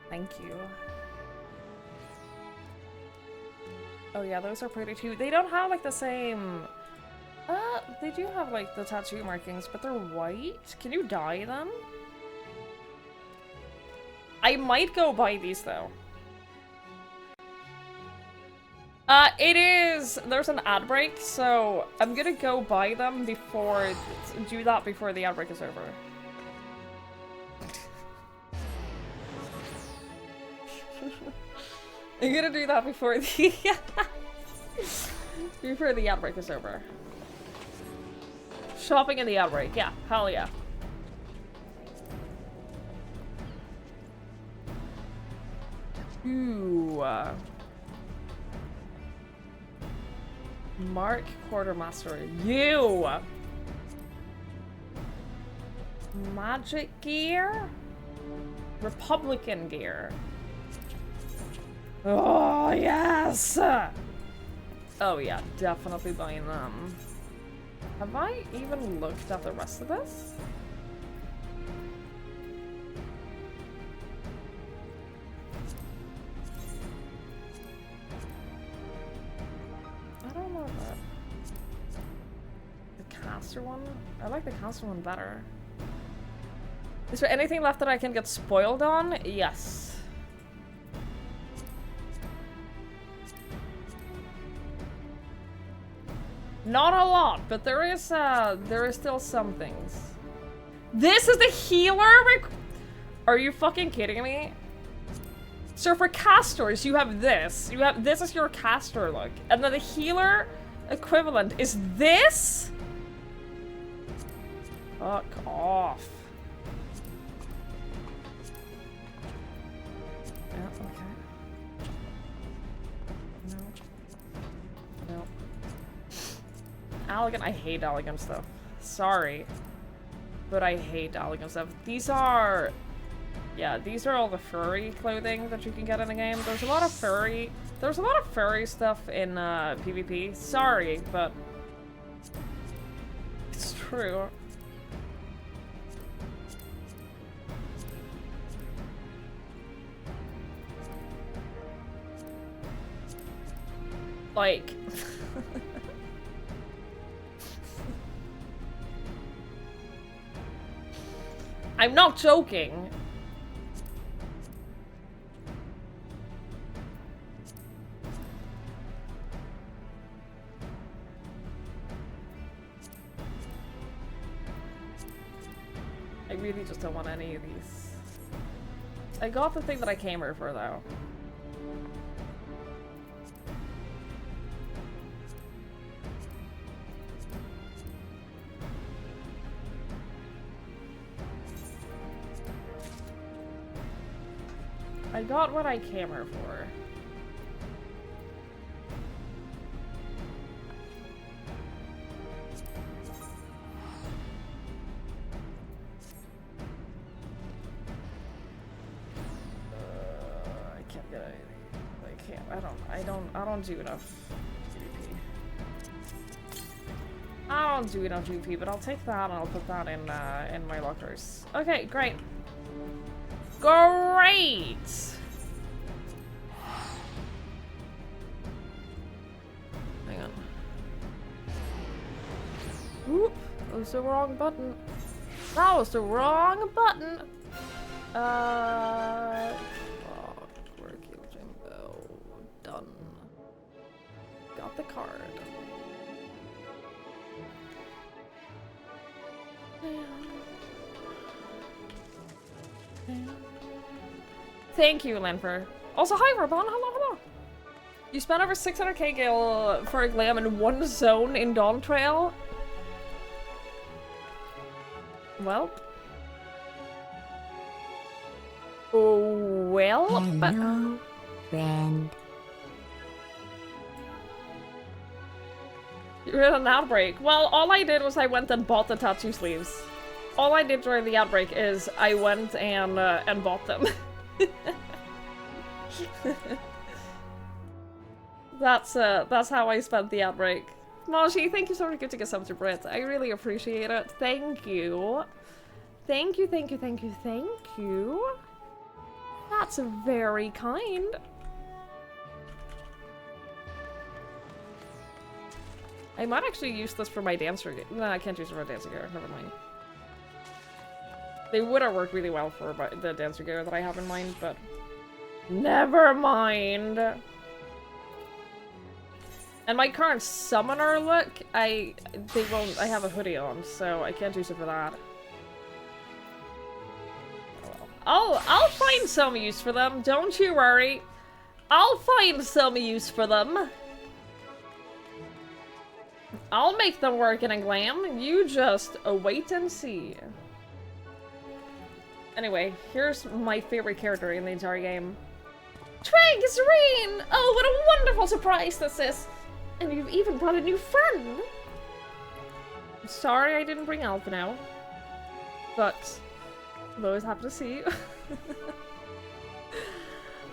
Thank you. Oh yeah, those are pretty too. They don't have like the same... they do have like the tattoo markings, but they're white. Can you dye them? I might go buy these though. It is... There's an ad break, so I'm gonna go buy them before... Do that before the ad break is over. I'm gonna do that before the before the outbreak is over. Shopping in the outbreak, yeah, hell yeah. Ooh. Mark Quartermaster, you. Magic gear? Republican gear. Oh, yes! Oh yeah, definitely buying them. Have I even looked at the rest of this? I don't know that. The caster one? I like the caster one better. Is there anything left that I can get spoiled on? Yes. Not a lot, but there is still some things. This is the healer Are you fucking kidding me? So for casters, you have this. This is your caster look. And then the healer equivalent is this? Fuck off. Yeah, okay. No. No. Elegant. I hate elegant stuff. Sorry. But I hate elegant stuff. These are... Yeah, these are all the furry clothing that you can get in the game. There's a lot of furry... There's a lot of furry stuff in PvP. Sorry, but... It's true. Like... I'm not joking. I really just don't want any of these. I got the thing that I came here for, though. I got what I came here for. I can't get anything. I can't. I don't do enough GP. I don't do enough GP, but I'll take that and I'll put that in my lockers. Okay, great. Great! Hang on. Oop, that was the wrong button. That was the wrong button! Quirky Jimbo. Done. Got the card. Thank you, Lenfer. Also, hi, Rabon. Hello, hello. You spent over 600k gil for a glam in one zone in Dawn Trail? Well. Well, but... Hello, friend. You're in an outbreak. Well, all I did was I went and bought the tattoo sleeves. All I did during the outbreak is I went and bought them. That's how I spent the outbreak. Maji, thank you so much for giving us some to Brit. I really appreciate it. Thank you. Thank you, thank you, thank you, thank you. That's very kind. I might actually use this for my dancer. No, I can't use it for my dancer gear. Never mind. They would have worked really well for the dancer gear that I have in mind, but never mind. And my current summoner look, I have a hoodie on, so I can't use it for that. I'll find some use for them, don't you worry. I'll find some use for them. I'll make them work in a glam. You just wait and see. Anyway, here's my favorite character in the entire game. Twigs, Rain! Oh, what a wonderful surprise this is! And you've even brought a new friend! I'm sorry I didn't bring Alpha now. But I'm always happy to see you.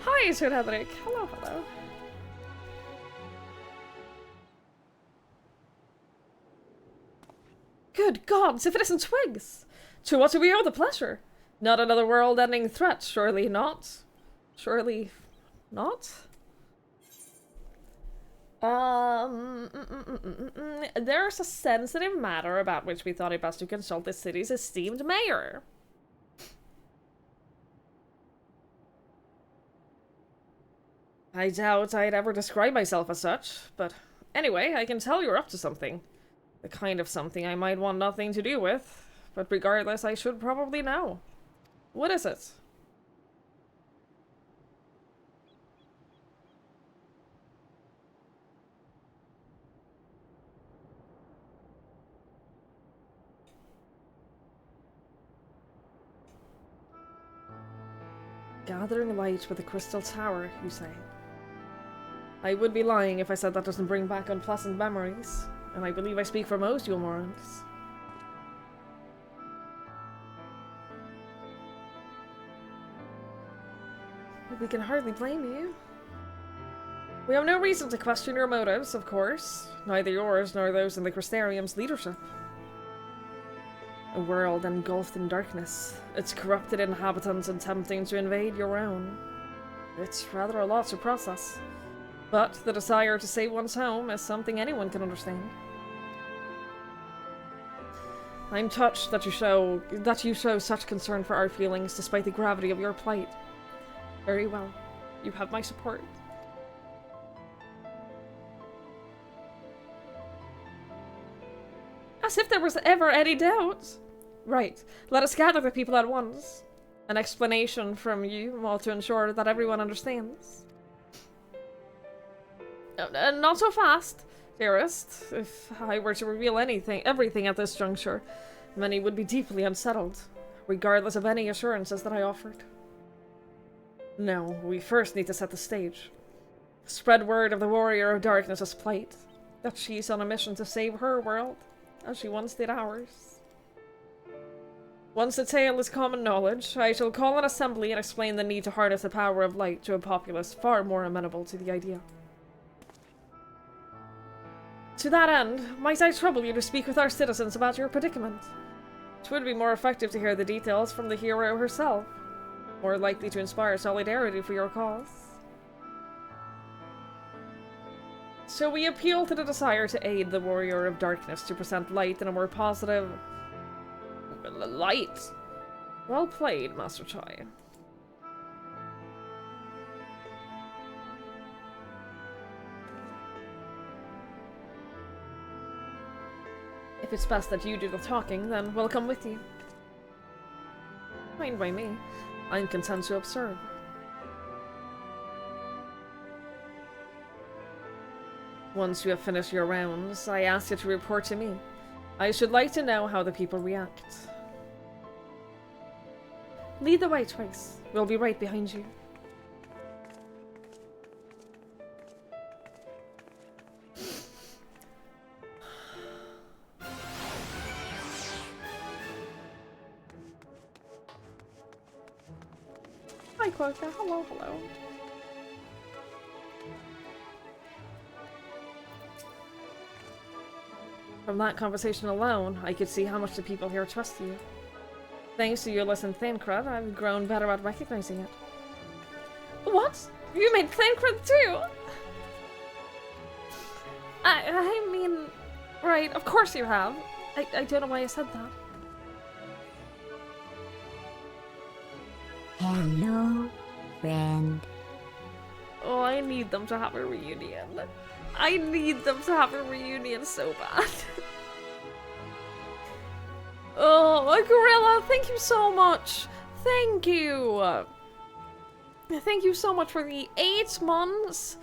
Hi, Sir Hedrick. Hello, hello. Good gods, if it isn't Twigs! To what do we owe the pleasure? Not another world-ending threat, surely not? Surely not? There's a sensitive matter about which we thought it best to consult the city's esteemed mayor. I doubt I'd ever describe myself as such, but anyway, I can tell you're up to something. The kind of something I might want nothing to do with, but regardless, I should probably know. What is it? Gathering light with a crystal tower, you say? I would be lying if I said that doesn't bring back unpleasant memories, and I believe I speak for most Yulmorans. We can hardly blame you. We have no reason to question your motives, of course. Neither yours nor those in the Crystarium's leadership. A world engulfed in darkness, its corrupted inhabitants attempting to invade your own. It's rather a lot to process. But the desire to save one's home is something anyone can understand. I'm touched that you show such concern for our feelings despite the gravity of your plight. Very well. You have my support. As if there was ever any doubt. Right. Let us gather the people at once. An explanation from you, all to ensure that everyone understands. Not so fast, dearest. If I were to reveal everything at this juncture, many would be deeply unsettled, regardless of any assurances that I offered. No, we first need to set the stage. Spread word of the Warrior of Darkness's plight, that she's on a mission to save her world, as she once did ours. Once the tale is common knowledge, I shall call an assembly and explain the need to harness the power of light to a populace far more amenable to the idea. To that end, might I trouble you to speak with our citizens about your predicament? It would be more effective to hear the details from the hero herself, more likely to inspire solidarity for your cause. So we appeal to the desire to aid the Warrior of Darkness to present light in a more positive... light? Well played, Master Chai. If it's best that you do the talking, then we'll come with you. Fine by me. I'm content to observe. Once you have finished your rounds, I ask you to report to me. I should like to know how the people react. Lead the way, Trace. We'll be right behind you. Hi, Quokka. Hello, hello. From that conversation alone, I could see how much the people here trust you. Thanks to your lesson Thancred, I've grown better at recognizing it. What? You made Thancred too? I mean... Right, of course you have. I don't know why I said that. Hello, friend. Oh, I need them to have a reunion. I need them to have a reunion so bad. Oh, Gorilla, thank you so much. Thank you. Thank you so much for the 8 months.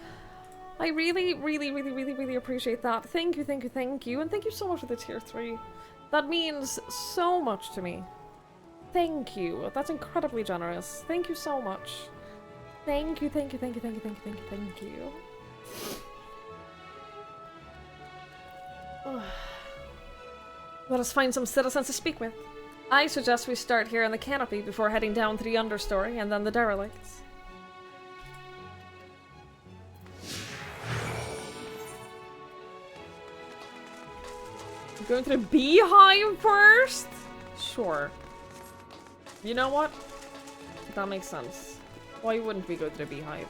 I really appreciate that. Thank you, thank you, thank you. And thank you so much for the tier 3. That means so much to me. Thank you. That's incredibly generous. Thank you so much. Thank you, thank you, thank you, thank you, thank you, thank you, thank you. Let us find some citizens to speak with. I suggest we start here in the canopy before heading down to the understory and then the derelicts. Going to the beehive first? Sure. You know what? That makes sense. Why wouldn't we go to the beehive?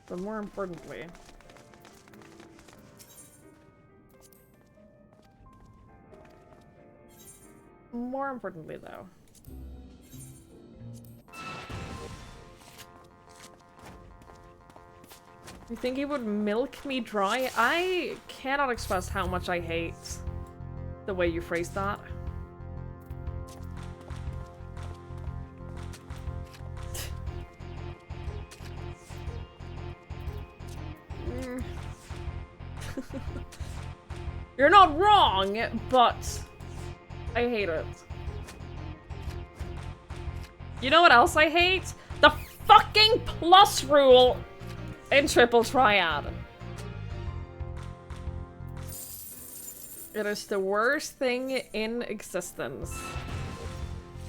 But more importantly... More importantly, though... You think he would milk me dry? I cannot express how much I hate the way you phrased that. You're not wrong, but I hate it. You know what else I hate? The fucking plus rule in Triple Triad. It is the worst thing in existence.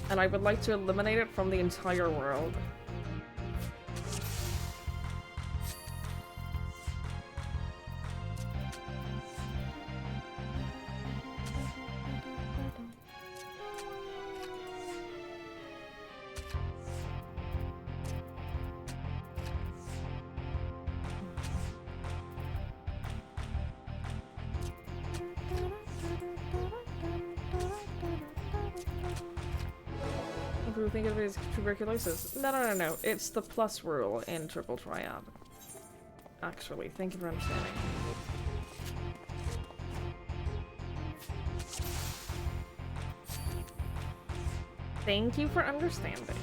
And I would like to eliminate it from the entire world. People think of it as tuberculosis. No. It's the plus rule in Triple Triad. Actually, thank you for understanding. Thank you for understanding.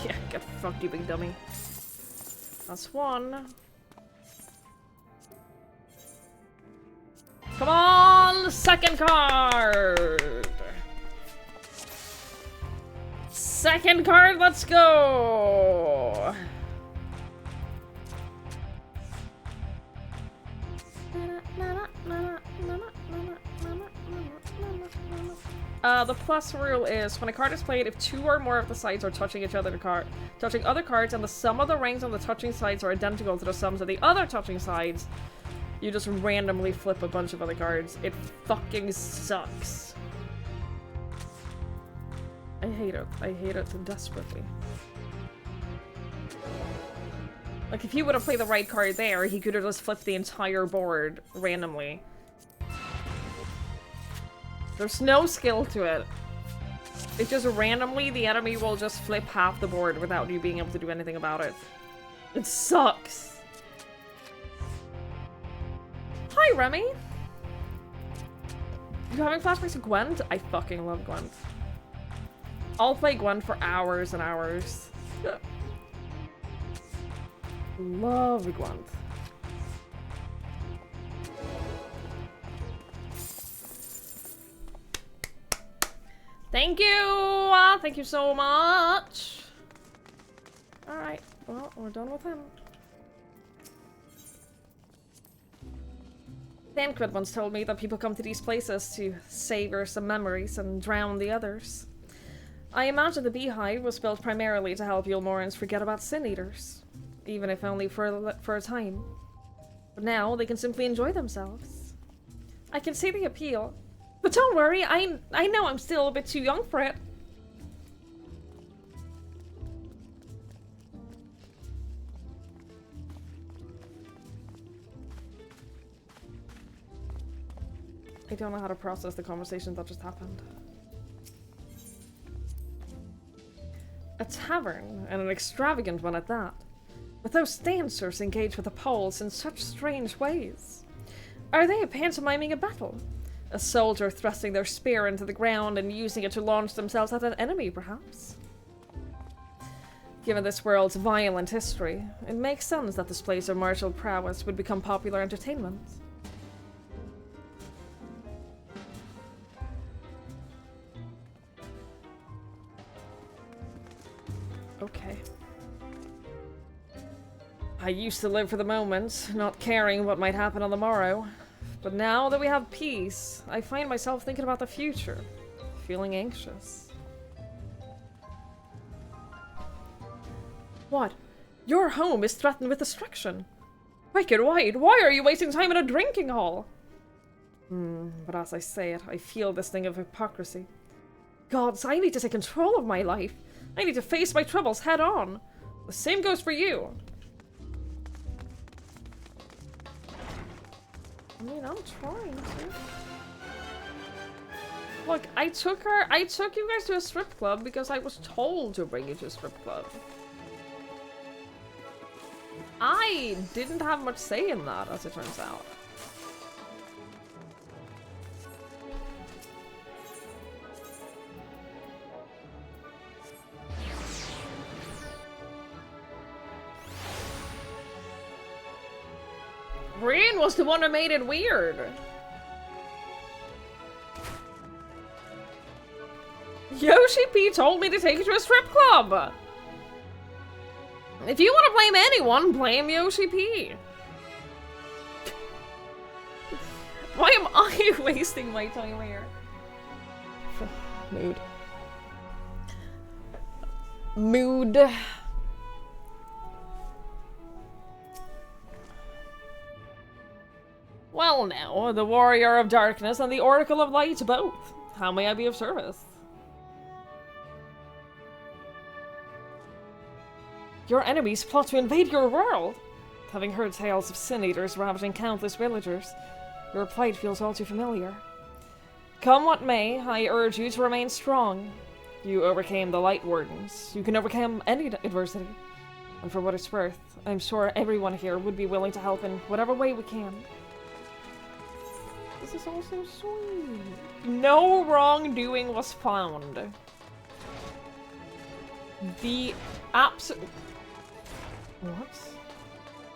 Yeah, get fucked, you big dummy. That's one. Come on! Second card! Second card, let's go! The plus rule is when a card is played, if two or more of the sides are touching each other, touching other cards, and the sum of the rings on the touching sides are identical to the sums of the other touching sides, you just randomly flip a bunch of other cards. It fucking sucks. I hate it. I hate it desperately. Like, if he would have played the right card there, he could have just flipped the entire board randomly. There's no skill to it. It's just randomly, the enemy will just flip half the board without you being able to do anything about it. It sucks. Hi, Remy! You having flashbacks to Gwent? I fucking love Gwent. I'll play Gwent for hours and hours. Love Gwent. Thank you! Thank you so much! Alright, well, we're done with him. Thancred once told me that people come to these places to savor some memories and drown the others. I imagine the Beehive was built primarily to help Yulmorans forget about Sin Eaters, even if only for a time. But now they can simply enjoy themselves. I can see the appeal. But don't worry, I know I'm still a bit too young for it. I don't know how to process the conversation that just happened. A tavern, and an extravagant one at that. But those dancers engage with the poles in such strange ways. Are they pantomiming a battle? A soldier thrusting their spear into the ground and using it to launch themselves at an enemy, perhaps? Given this world's violent history, it makes sense that displays of martial prowess would become popular entertainment. Okay. I used to live for the moment, not caring what might happen on the morrow. But now that we have peace, I find myself thinking about the future, feeling anxious. What? Your home is threatened with destruction? Wicked White, why are you wasting time in a drinking hall? But as I say it, I feel this thing of hypocrisy. Gods, I need to take control of my life. I need to face my troubles head on. The same goes for you. I mean, I'm trying to. Look, I took you guys to a strip club because I was told to bring you to a strip club. I didn't have much say in that, as it turns out. Brian was the one who made it weird. Yoshi P told me to take you to a strip club. If you want to blame anyone, blame Yoshi P. Why am I wasting my time here? Mood. Well now, the Warrior of Darkness and the Oracle of Light both. How may I be of service? Your enemies plot to invade your world. Having heard tales of Sin Eaters ravaging countless villagers, your plight feels all too familiar. Come what may, I urge you to remain strong. You overcame the Light Wardens. You can overcome any adversity. And for what it's worth, I'm sure everyone here would be willing to help in whatever way we can. This is all so sweet. No wrongdoing was found. The what?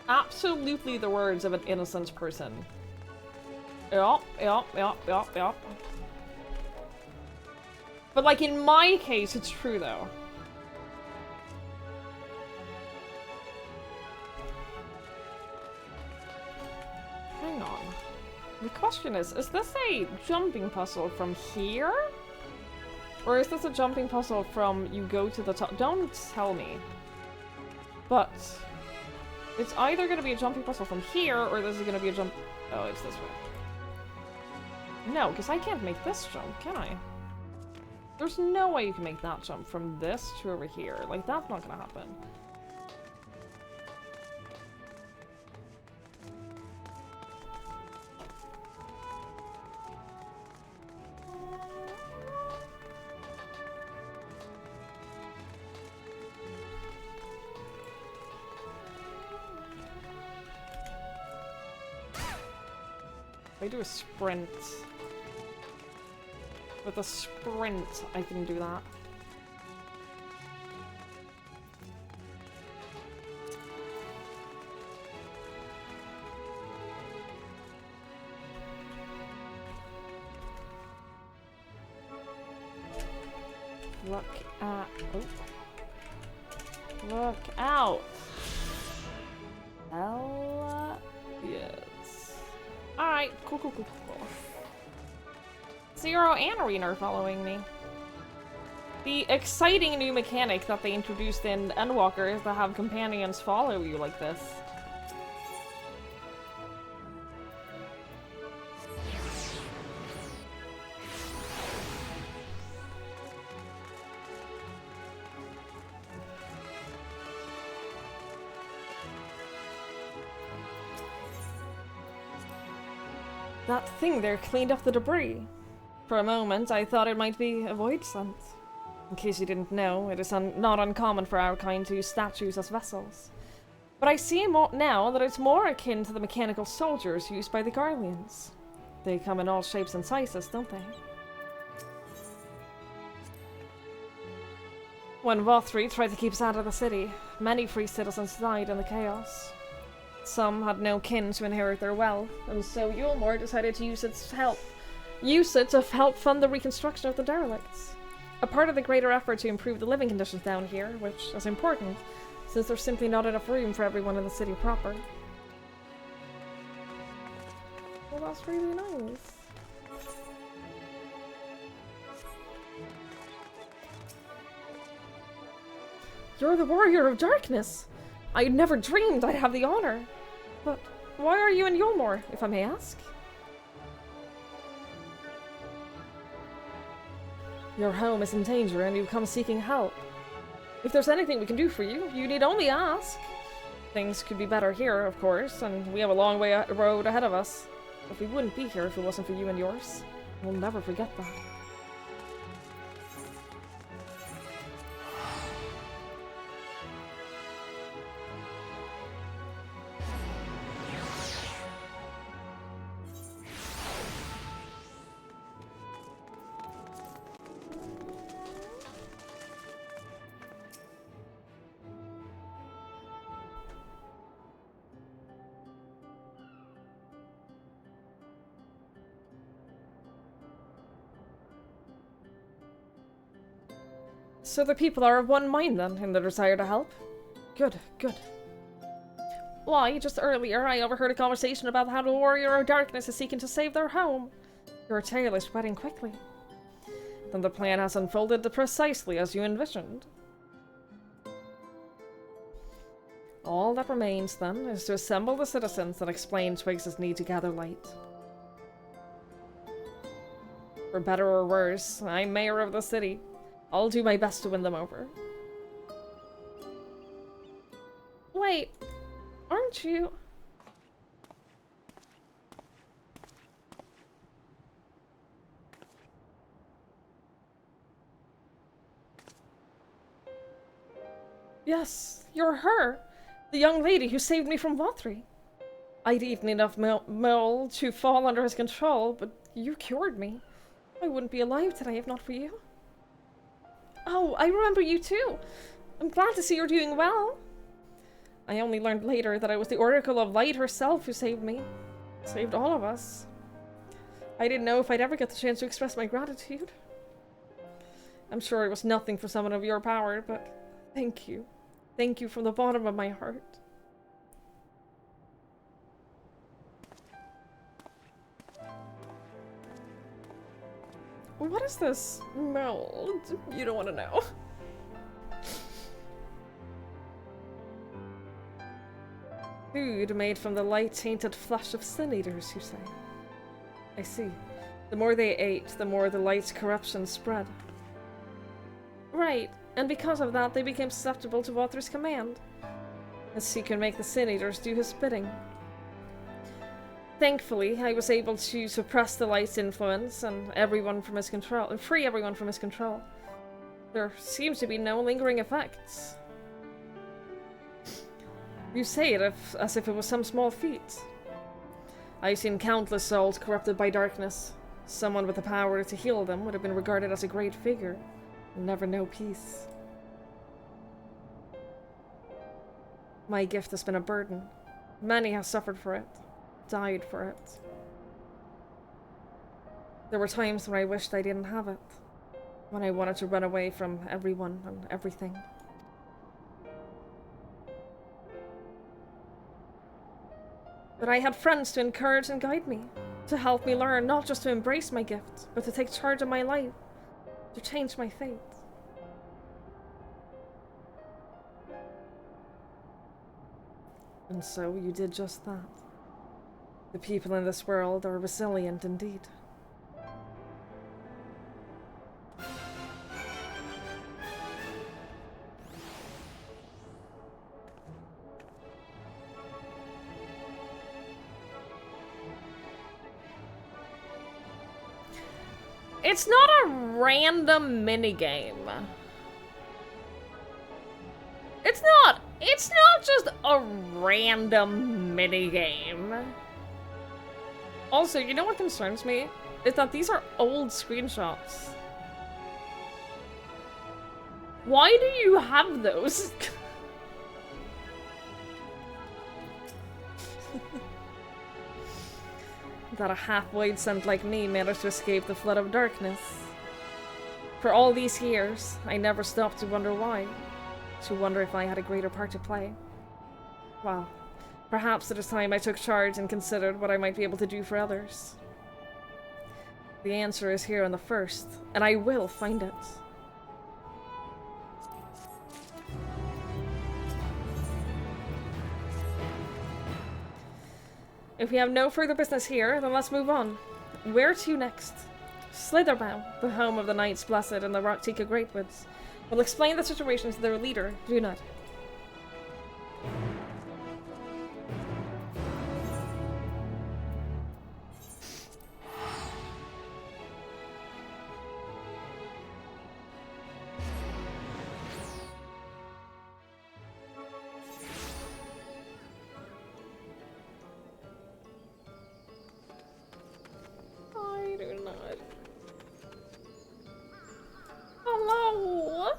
Absolutely the words of an innocent person. Yup. But like in my case, it's true though. Hang on. The question is this a jumping puzzle from here? Or is this a jumping puzzle from you go to the top? Don't tell me. But it's either going to be a jumping puzzle from here, or this is going to be a jump... Oh, it's this way. No, because I can't make this jump, can I? There's no way you can make that jump from this to over here. Like, that's not going to happen. I do a sprint. With a sprint, I can do that. Look at... Oh. Look out! Hell yes. Alright, cool. Zero and Arena are following me. The exciting new mechanic that they introduced in Endwalker is to have companions follow you like this. That thing there cleaned up the debris. For a moment, I thought it might be a void scent. In case you didn't know, it is not uncommon for our kind to use statues as vessels. But I see now that it's more akin to the mechanical soldiers used by the Garleans. They come in all shapes and sizes, don't they? When Vothri tried to keep us out of the city, many free citizens died in the chaos. Some had no kin to inherit their wealth, and so Yulmore decided to use it to help fund the reconstruction of the derelicts. A part of the greater effort to improve the living conditions down here, which is important, since there's simply not enough room for everyone in the city proper. Well, that's really nice. You're the Warrior of Darkness! I never dreamed I'd have the honor. But why are you in Yulmore, if I may ask? Your home is in danger and you've come seeking help. If there's anything we can do for you, you need only ask. Things could be better here, of course, and we have a long road ahead of us. But we wouldn't be here if it wasn't for you and yours. We'll never forget that. So the people are of one mind, then, in their desire to help? Good. Why, just earlier I overheard a conversation about how the Warrior of Darkness is seeking to save their home. Your tale is spreading quickly. Then the plan has unfolded precisely as you envisioned. All that remains, then, is to assemble the citizens and explain Twiggs' need to gather light. For better or worse, I'm mayor of the city. I'll do my best to win them over. Wait, aren't you? Yes, you're her. The young lady who saved me from Vatri. I'd eaten enough mole to fall under his control, but you cured me. I wouldn't be alive today if not for you. Oh, I remember you too. I'm glad to see you're doing well. I only learned later that it was the Oracle of Light herself who saved me. Saved all of us. I didn't know if I'd ever get the chance to express my gratitude. I'm sure it was nothing for someone of your power, but thank you. Thank you from the bottom of my heart. What is this mold? You don't want to know. Food made from the light-tainted flesh of sin eaters, you say? I see. The more they ate, the more the light's corruption spread. Right, and because of that, they became susceptible to Wathra's command. As he could make the sin eaters do his bidding. Thankfully, I was able to suppress the light's influence and everyone from his control, and free everyone from his control. There seems to be no lingering effects. You say it as if it was some small feat. I've seen countless souls corrupted by darkness. Someone with the power to heal them would have been regarded as a great figure, and never know peace. My gift has been a burden. Many have suffered for it, died for it. There were times when I wished I didn't have it, when I wanted to run away from everyone and everything. But I had friends to encourage and guide me, to help me learn not just to embrace my gift, but to take charge of my life, to change my fate. And so you did just that. The people in this world are resilient indeed. It's not a random minigame. It's not just a random minigame. Also, you know what concerns me? Is that these are old screenshots. Why do you have those? That a half-wide scent like me managed to escape the flood of darkness. For all these years, I never stopped to wonder why. To wonder if I had a greater part to play. Well, perhaps it is time I took charge and considered what I might be able to do for others. The answer is here in the first, and I will find it. If we have no further business here, then let's move on. Where to next? Slitherbow, the home of the Knights Blessed and the Rocktika Greatwoods, will explain the situation to their leader, Runut. I do not. Hello?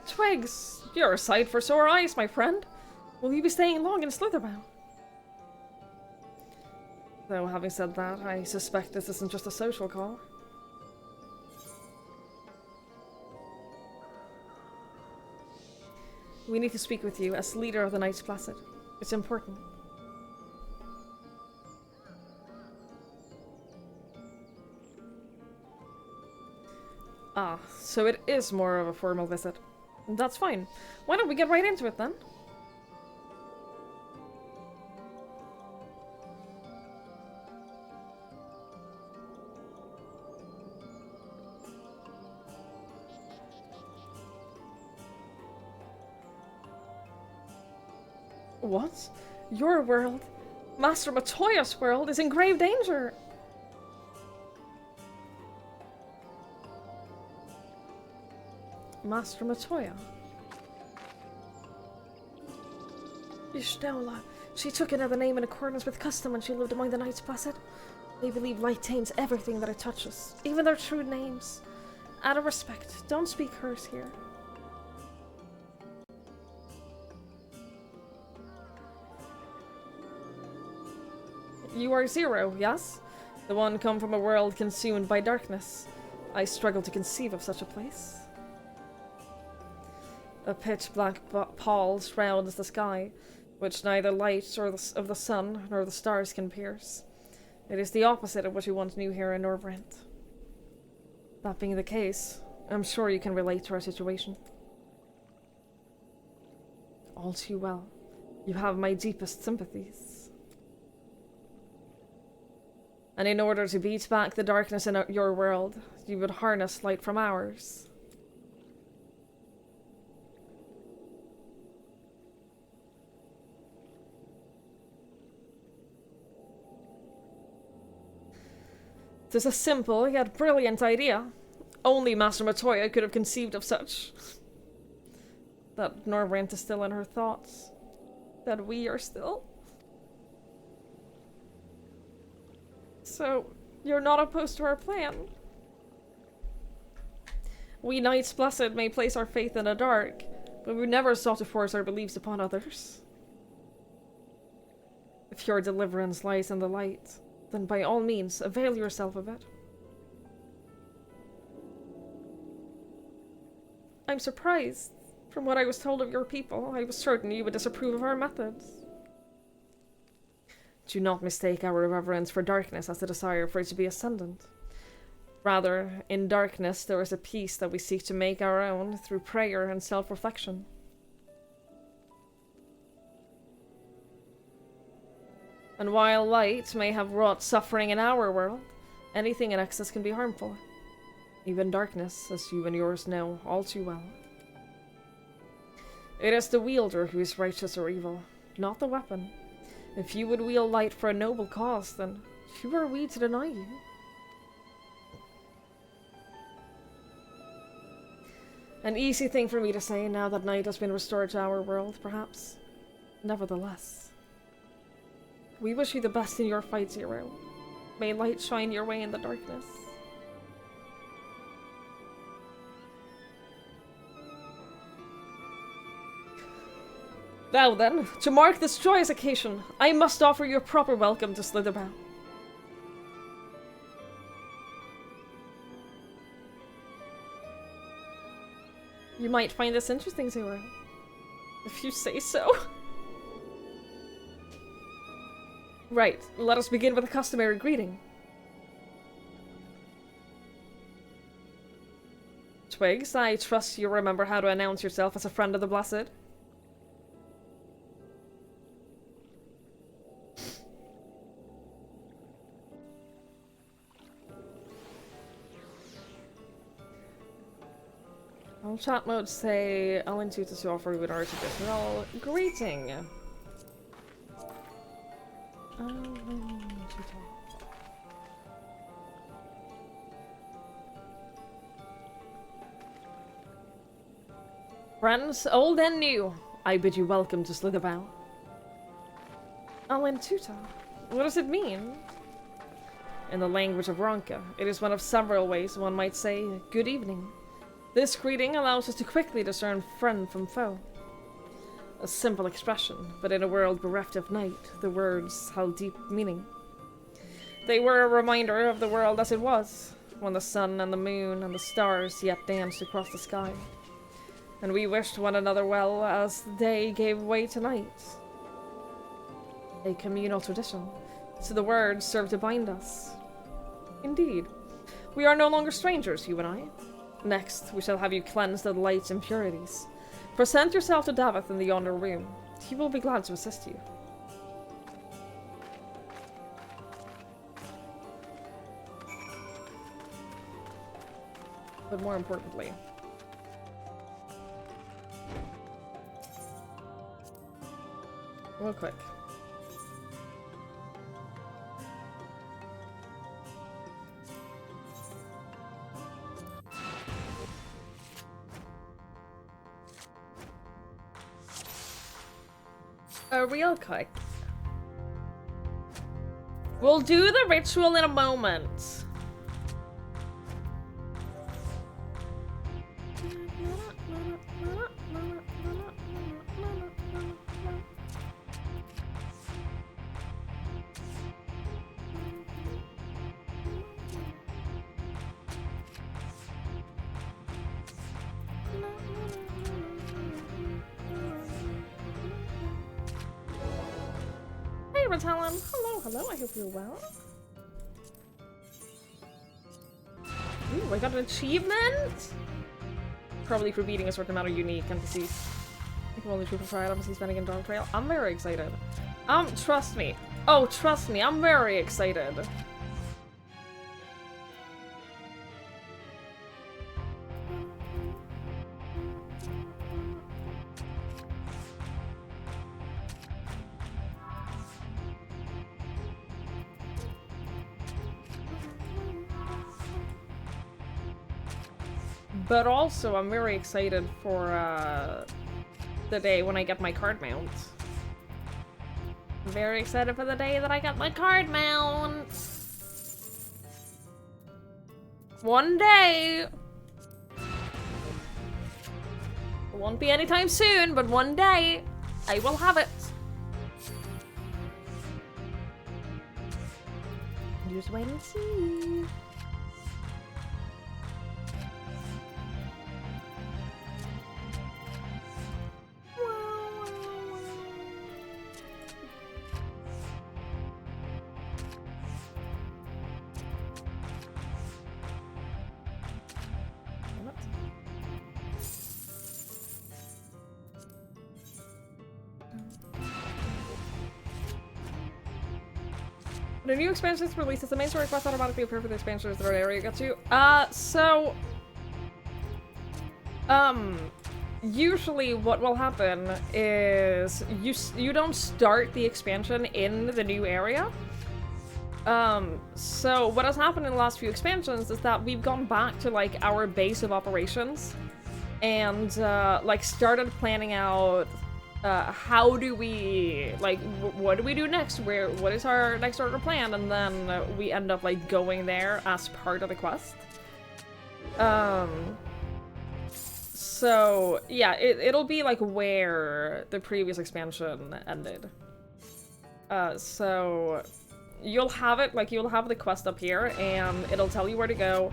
Twigs, you're a sight for sore eyes, my friend. Will you be staying long in Slitherbow? Though, having said that, I suspect this isn't just a social call. We need to speak with you as leader of the Knights Placid. It's important. Ah, so it is more of a formal visit. That's fine. Why don't we get right into it then? What? Your world? Master Matoya's world is in grave danger. Master Matoya. Ishnola. She took another name in accordance with custom when she lived among the Knights Blessed. They believe light taints everything that it touches, even their true names. Out of respect, don't speak hers here. You are Zero, yes? The one come from a world consumed by darkness. I struggle to conceive of such a place. A pitch-black pall shrouds the sky, which neither light of the sun nor the stars can pierce. It is the opposite of what you once knew here in Norvrent. That being the case, I'm sure you can relate to our situation. All too well. You have my deepest sympathies. And in order to beat back the darkness in your world, you would harness light from ours. It is a simple yet brilliant idea. Only Master Matoya could have conceived of such. That Norvrent is still in her thoughts. That we are still. So, you're not opposed to our plan? We Knights Blessed may place our faith in the dark, but we never sought to force our beliefs upon others. If your deliverance lies in the light, then by all means, avail yourself of it. I'm surprised. From what I was told of your people, I was certain you would disapprove of our methods. Do not mistake our reverence for darkness as a desire for it to be ascendant. Rather, in darkness there is a peace that we seek to make our own through prayer and self-reflection. And while light may have wrought suffering in our world, anything in excess can be harmful. Even darkness, as you and yours know all too well. It is the wielder who is righteous or evil, not the weapon. If you would wield light for a noble cause, then who are we to deny you? An easy thing for me to say now that night has been restored to our world, perhaps. Nevertheless. We wish you the best in your fight, Zero. May light shine your way in the darkness. Now then, to mark this joyous occasion, I must offer you a proper welcome to Slitherbound. You might find this interesting, Zero. If you say so. Right, let us begin with a customary greeting. Twigs, I trust you remember how to announce yourself as a friend of the Blessed. On chat mode say, I'll intuit to offer you an artificial greeting. Friends, old and new, I bid you welcome to Slitherbound. Alentuta. What does it mean? In the language of Ronka, it is one of several ways one might say, good evening. This greeting allows us to quickly discern friend from foe. A simple expression, but in a world bereft of night, the words held deep meaning. They were a reminder of the world as it was, when the sun and the moon and the stars yet danced across the sky. And we wished one another well as the day gave way to night. A communal tradition, so the words serve to bind us. Indeed, we are no longer strangers, you and I. Next, we shall have you cleansed of light's impurities. Present yourself to Davith in the yonder room. He will be glad to assist you. But more importantly, real quick. real quick. We'll do the ritual in a moment. Hey, Ratalon. Hello, hello. I hope you're well. Ooh, I got an achievement? Probably for beating a certain amount of unique NPCs. I can only true for Pride, obviously spending in Dog Trail. I'm very excited. Trust me. Oh, trust me, I'm very excited. But also, I'm very excited for, the day when I get my card mount. I'm very excited for the day that I get my card mount! One day! It won't be anytime soon, but one day, I will have it. Just wait and see. The new expansions releases the main story quest automatically appear for the expansions that area gets you. Usually what will happen is you don't start the expansion in the new area. So what has happened in the last few expansions is that we've gone back to like our base of operations and like started planning out how do we, like, what do we do next? What is our next order plan? And then we end up, like, going there as part of the quest. So, yeah, it'll be, like, where the previous expansion ended. So, you'll have it, like, you'll have the quest up here, and it'll tell you where to go.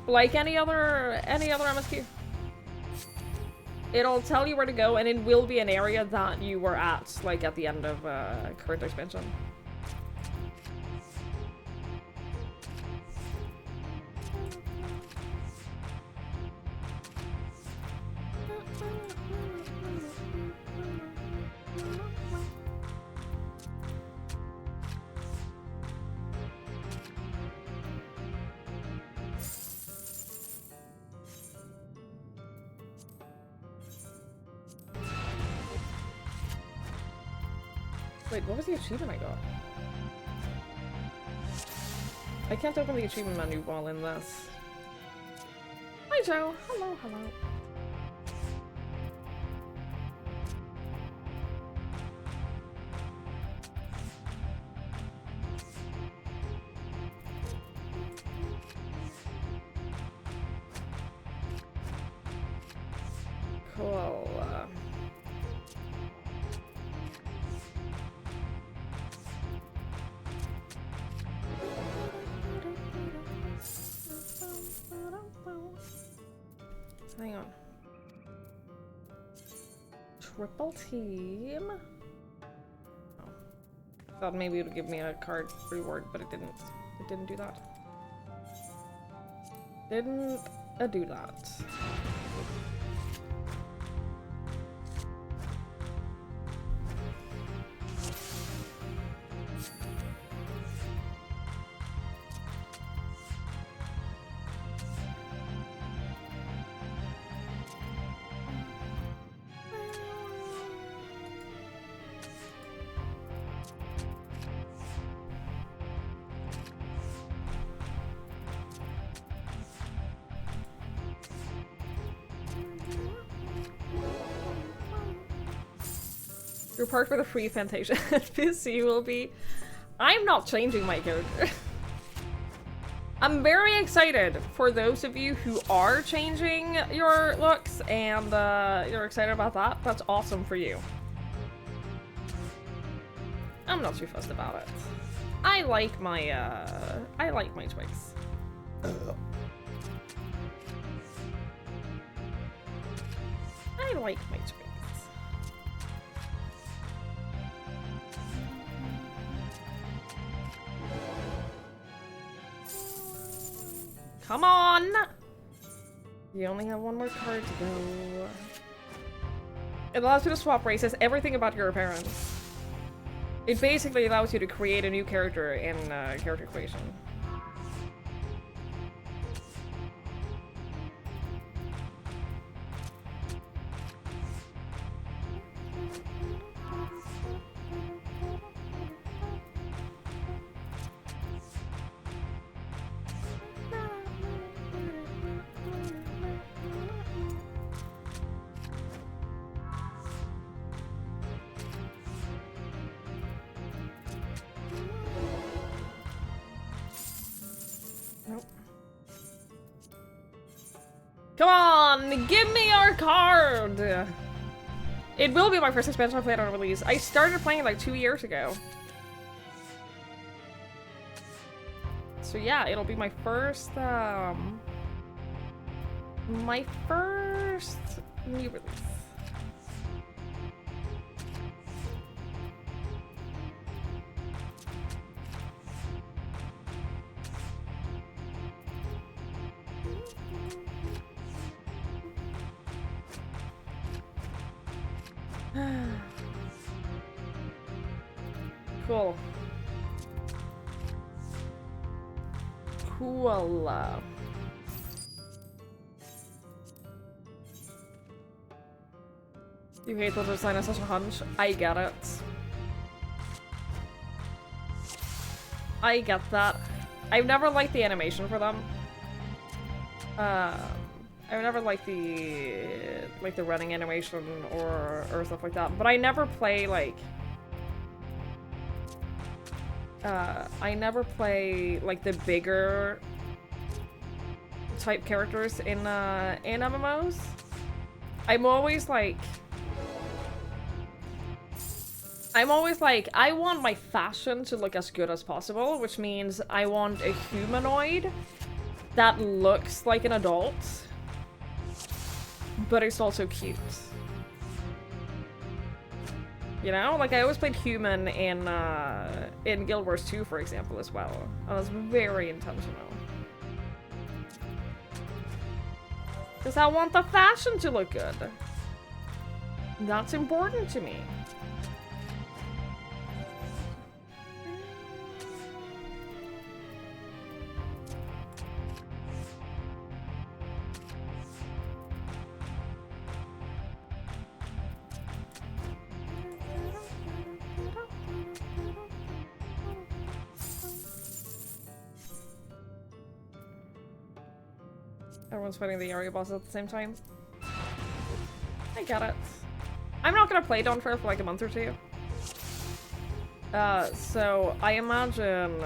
Like any other MSQ. It'll tell you where to go, and it will be an area that you were at, like, at the end of current expansion. Wait, what was the achievement I got? I can't open the achievement menu while in this. Hi, Joe. Hello, hello. Cool. Hang on. Triple team? Oh. Thought maybe it would give me a card reward, but it didn't. It didn't do that. Didn't do that. You're parked with a free Fantasia NPC will be. I'm not changing my character. I'm very excited for those of you who are changing your looks and you're excited about that. That's awesome for you. I'm not too fussed about it. I like my twigs. I like my twigs. Come on! You only have one more card to go. It allows you to swap races, everything about your appearance. It basically allows you to create a new character in character equation. Come on, give me your card! It will be my first expansion I played on release. I started playing it like 2 years ago. So yeah, it'll be my first new release. Cool. Cool. You hate the design as such a hunch. I get it. I get that. I've never liked the animation for them. I've never liked the running animation or stuff like that. But I never play like the bigger type characters in MMOs. I'm always like, I want my fashion to look as good as possible, which means I want a humanoid that looks like an adult, but it's also cute. You know? Like, I always played human in Guild Wars 2, for example, as well. And I was very intentional. Because I want the fashion to look good. That's important to me. Everyone's fighting the area boss at the same time. I get it. I'm not gonna play Dawnfire for like a month or two. So I imagine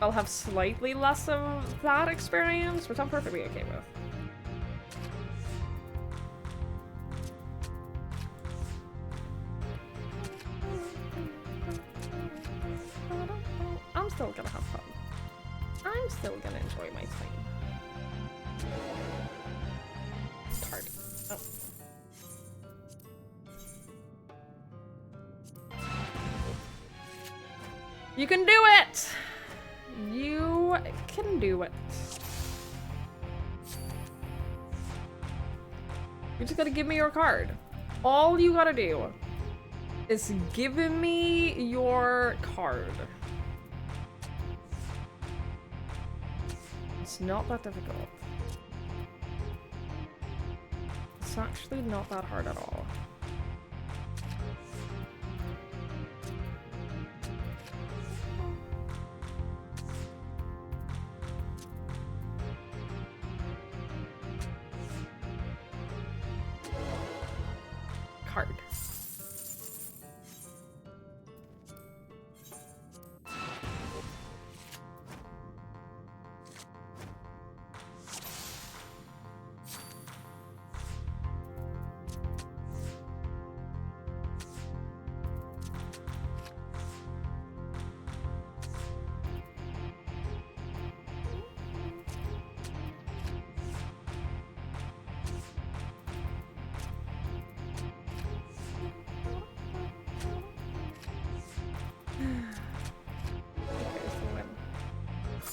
I'll have slightly less of that experience, which I'm perfectly okay with. I'm still gonna have fun. I'm still gonna enjoy my time. It's hard. Oh. You can do it! You can do it. You just gotta give me your card. All you gotta do is give me your card. It's not that difficult. It's actually not that hard at all. Card.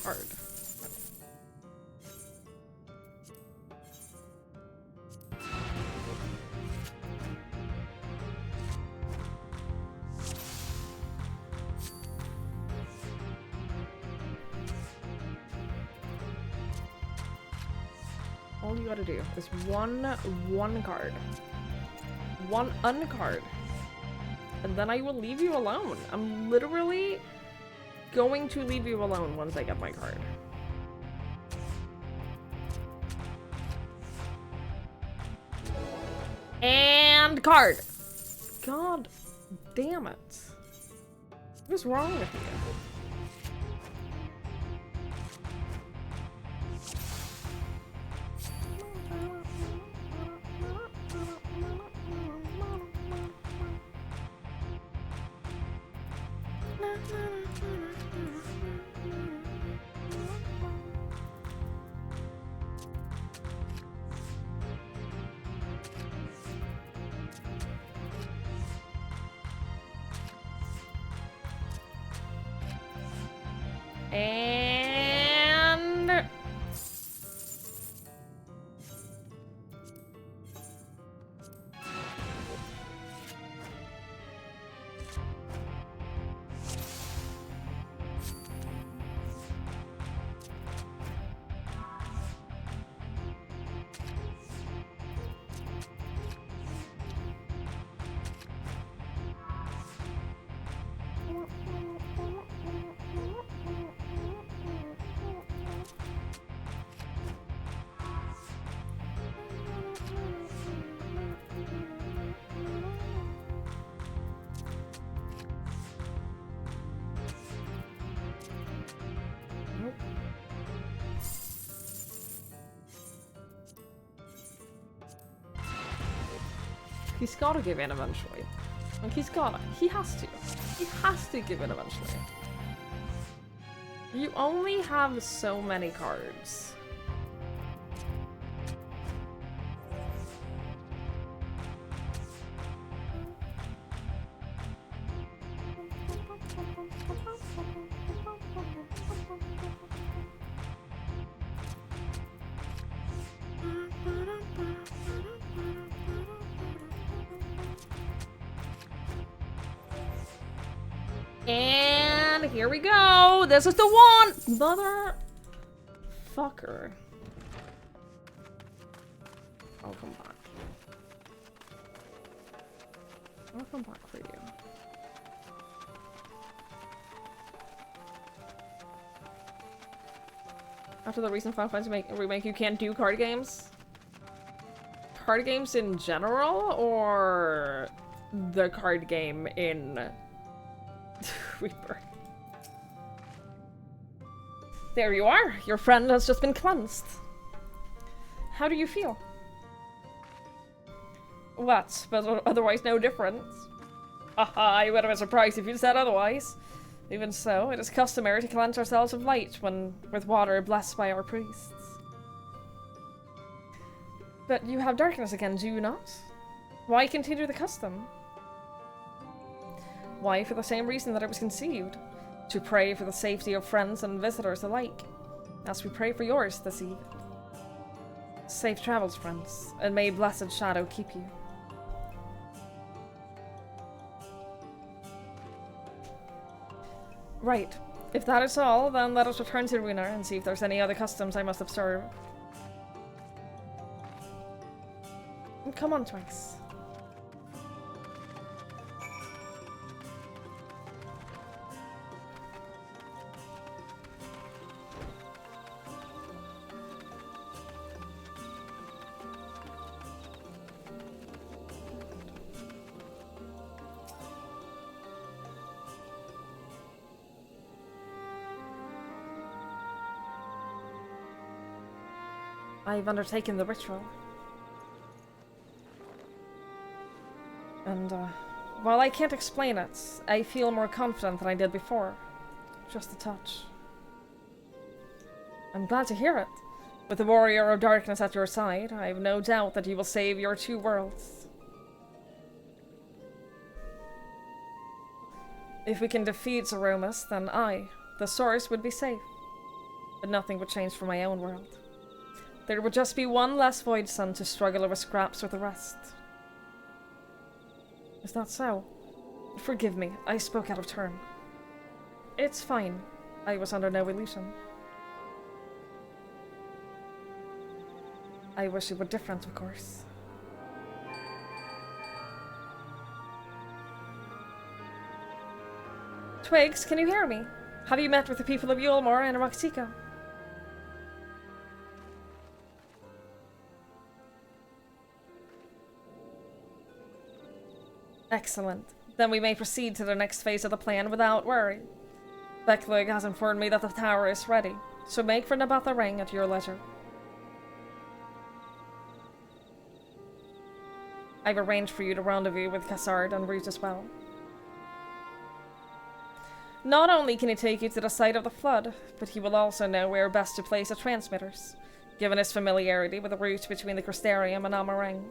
card. All you gotta do is one card. One uncard. And then I will leave you alone. I'm literally going to leave you alone once I get my card. And card! God damn it. What's wrong with you? And he's gotta give in eventually. Like, he has to. He has to give in eventually. You only have so many cards. And here we go. This is the one. Motherfucker. I'll come back. I'll come back for you. After the recent Final Fantasy remake, you can't do card games? Card games in general, or the card game in Reaper? There you are! Your friend has just been cleansed. How do you feel? What? But otherwise no difference. Haha, I would have been surprised if you said otherwise. Even so, it is customary to cleanse ourselves of light with water blessed by our priests. But you have darkness again, do you not? Why continue the custom? Why, for the same reason that it was conceived. To pray for the safety of friends and visitors alike. As we pray for yours this eve. Safe travels, friends, and may blessed shadow keep you. Right. If that is all, then let us return to Ruiner and see if there's any other customs I must observe. Come on, Twice. I've undertaken the ritual. And, while I can't explain it, I feel more confident than I did before. Just a touch. I'm glad to hear it. With the warrior of darkness at your side, I have no doubt that you will save your two worlds. If we can defeat Zeromus, then I, the source, would be safe. But nothing would change for my own world. There would just be one less Void Sun to struggle over scraps with the rest. Is that so? Forgive me, I spoke out of turn. It's fine. I was under no illusion. I wish it were different, of course. Twigs, can you hear me? Have you met with the people of Yulmore and Roxika? Excellent. Then we may proceed to the next phase of the plan without worry. Beklig has informed me that the tower is ready, so make for Nabatha Ring at your leisure. I've arranged for you to rendezvous with Cassard en route as well. Not only can he take you to the site of the flood, but he will also know where best to place the transmitters, given his familiarity with the route between the Crystarium and Amarang.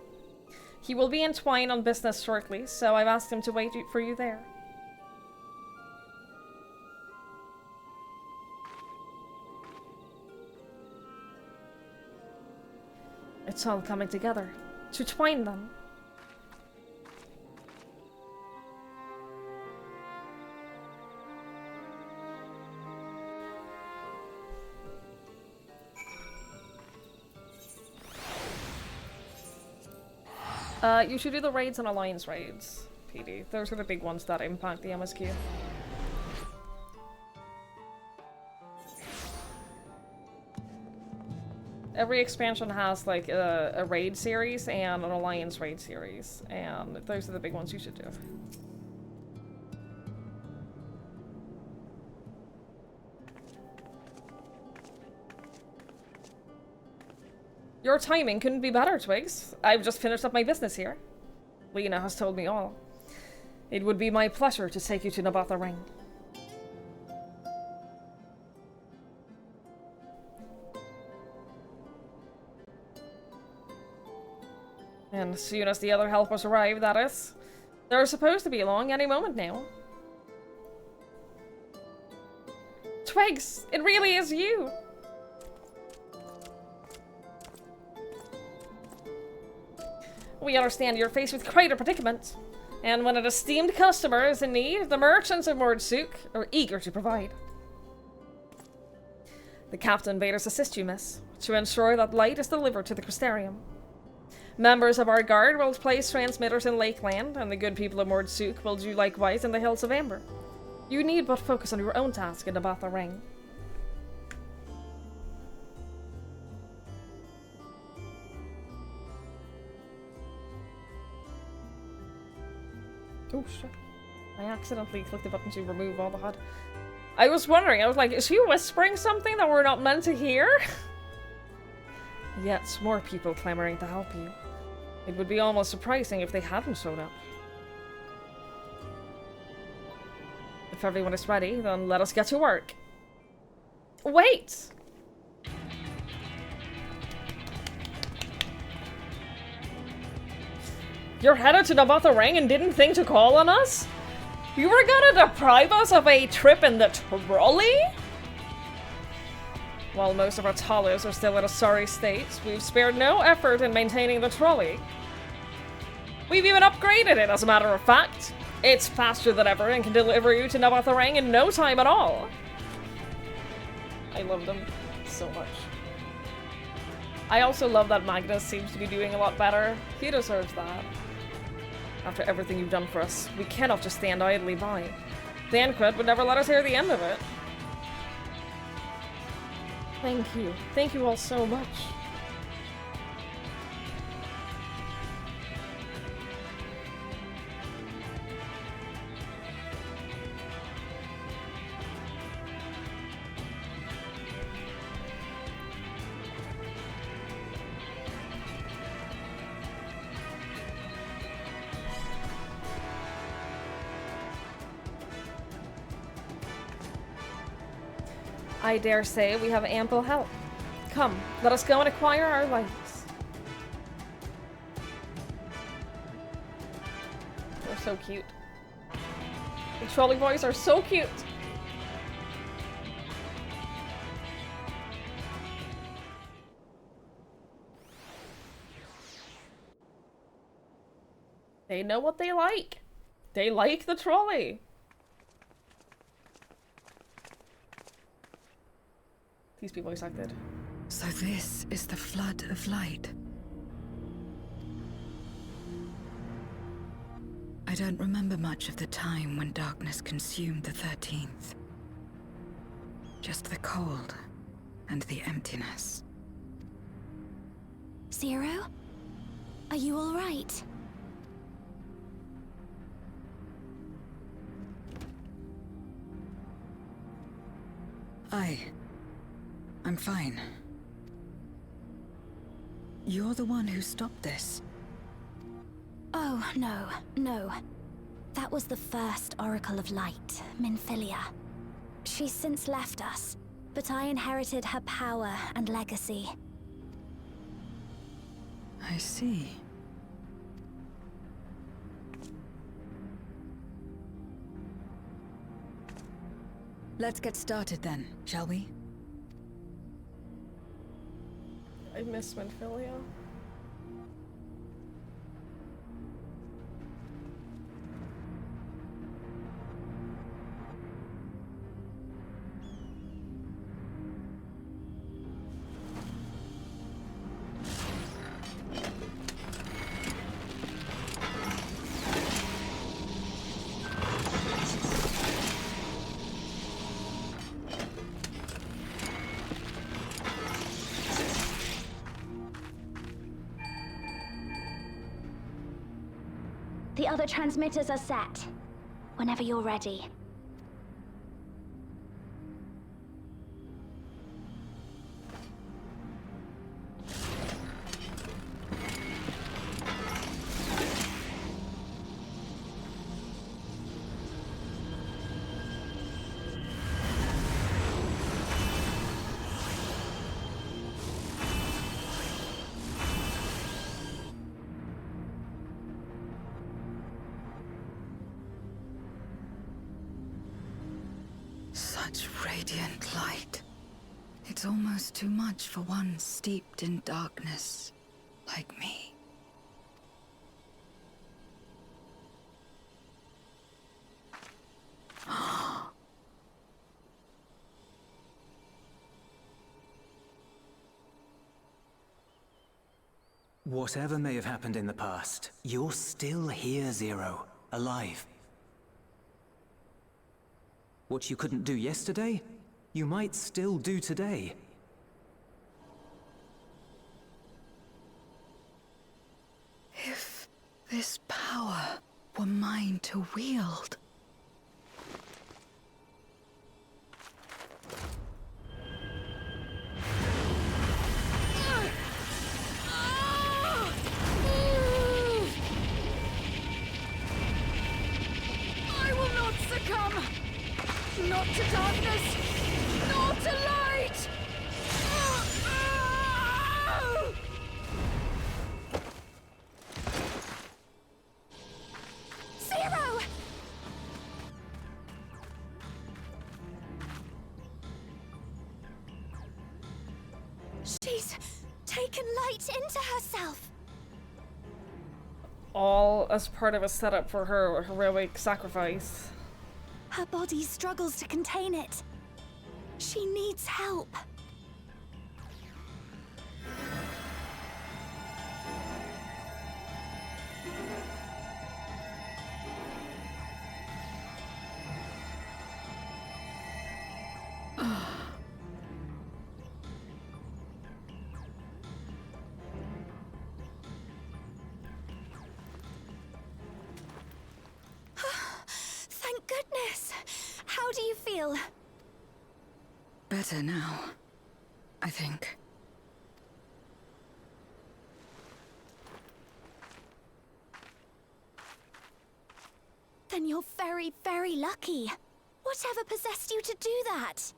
He will be entwined on business shortly, so I've asked him to wait for you there. It's all coming together. To twine them. You should do the raids and alliance raids, PD. Those are the big ones that impact the MSQ. Every expansion has like a raid series and an alliance raid series, and those are the big ones you should do. Your timing couldn't be better, Twigs. I've just finished up my business here. Lena has told me all. It would be my pleasure to take you to Nabatha Ring. And as soon as the other helpers arrive, that is. They're supposed to be along any moment now. Twigs, it really is you! We understand you're faced with quite a predicament. And when an esteemed customer is in need, the merchants of Mordsuk are eager to provide. The captain bade us assist you, miss, to ensure that light is delivered to the Crystarium. Members of our guard will place transmitters in Lakeland, and the good people of Mordsuk will do likewise in the Hills of Amber. You need but focus on your own task in Nabatha Ring. Oh shit. I accidentally clicked the button to remove all the HUD. I was wondering, I was like, is she whispering something that we're not meant to hear? Yet more people clamoring to help you. It would be almost surprising if they hadn't showed up. If everyone is ready, then let us get to work. Wait! You're headed to Nabatha Ring and didn't think to call on us? You were gonna deprive us of a trip in the trolley? While most of our Talos are still in a sorry state, we've spared no effort in maintaining the trolley. We've even upgraded it, as a matter of fact. It's faster than ever and can deliver you to Nabatha Ring in no time at all. I love them so much. I also love that Magnus seems to be doing a lot better. He deserves that. After everything you've done for us, we cannot just stand idly by. Thancred would never let us hear the end of it. Thank you. Thank you all so much. I dare say we have ample help. Come, let us go and acquire our lights. They're so cute. The trolley boys are so cute. They know what they like. They like the trolley. These people voice acted. So this is the flood of light. I don't remember much of the time when darkness consumed the 13th. Just the cold and the emptiness. Zero? Are you all right? I'm fine. You're the one who stopped this. Oh, no. That was the first Oracle of Light, Minfilia. She's since left us, but I inherited her power and legacy. I see. Let's get started then, shall we? I miss Minfilia. The other transmitters are set. Whenever you're ready. Such radiant light. It's almost too much for one steeped in darkness, like me. Whatever may have happened in the past, you're still here, Zero. Alive. What you couldn't do yesterday, you might still do today. If this power were mine to wield. I will not succumb! Not to darkness! Not to light! Zero! She's taken light into herself! All as part of a setup for her heroic sacrifice. Her body struggles to contain it. She needs help. Thank goodness. How do you feel? Better now, I think. Then you're very, very lucky. Whatever possessed you to do that?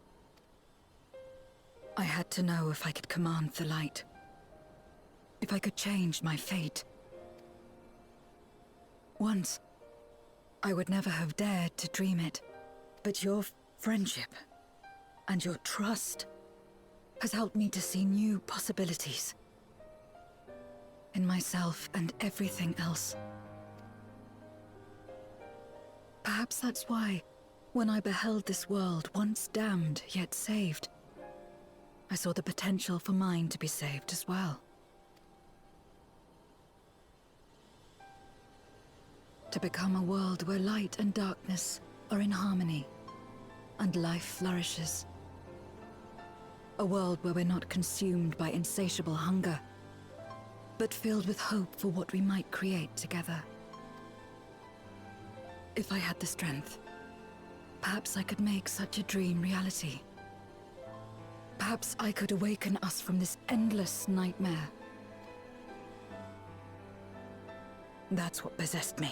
I had to know if I could command the light. If I could change my fate. Once, I would never have dared to dream it. But your friendship and your trust has helped me to see new possibilities. In myself and everything else. Perhaps that's why, when I beheld this world once damned yet saved, I saw the potential for mine to be saved as well. To become a world where light and darkness are in harmony, and life flourishes. A world where we're not consumed by insatiable hunger, but filled with hope for what we might create together. If I had the strength, perhaps I could make such a dream reality. Perhaps I could awaken us from this endless nightmare. That's what possessed me.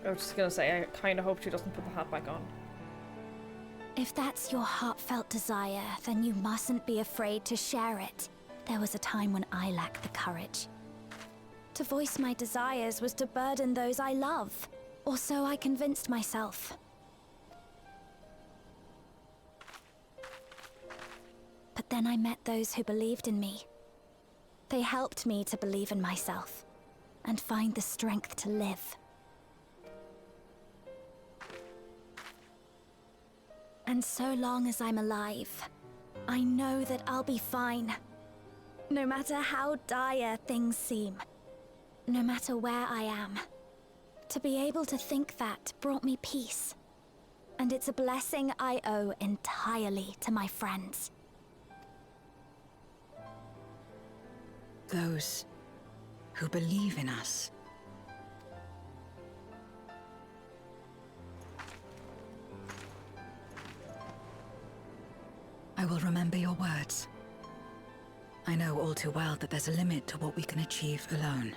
I was just gonna say, I kind of hope she doesn't put the hat back on. If that's your heartfelt desire, then you mustn't be afraid to share it. There was a time when I lacked the courage. To voice my desires was to burden those I love, or so I convinced myself. But then I met those who believed in me. They helped me to believe in myself, and find the strength to live. And so long as I'm alive, I know that I'll be fine. No matter how dire things seem, no matter where I am. To be able to think that brought me peace. And it's a blessing I owe entirely to my friends. Those who believe in us. I will remember your words. I know all too well that there's a limit to what we can achieve alone.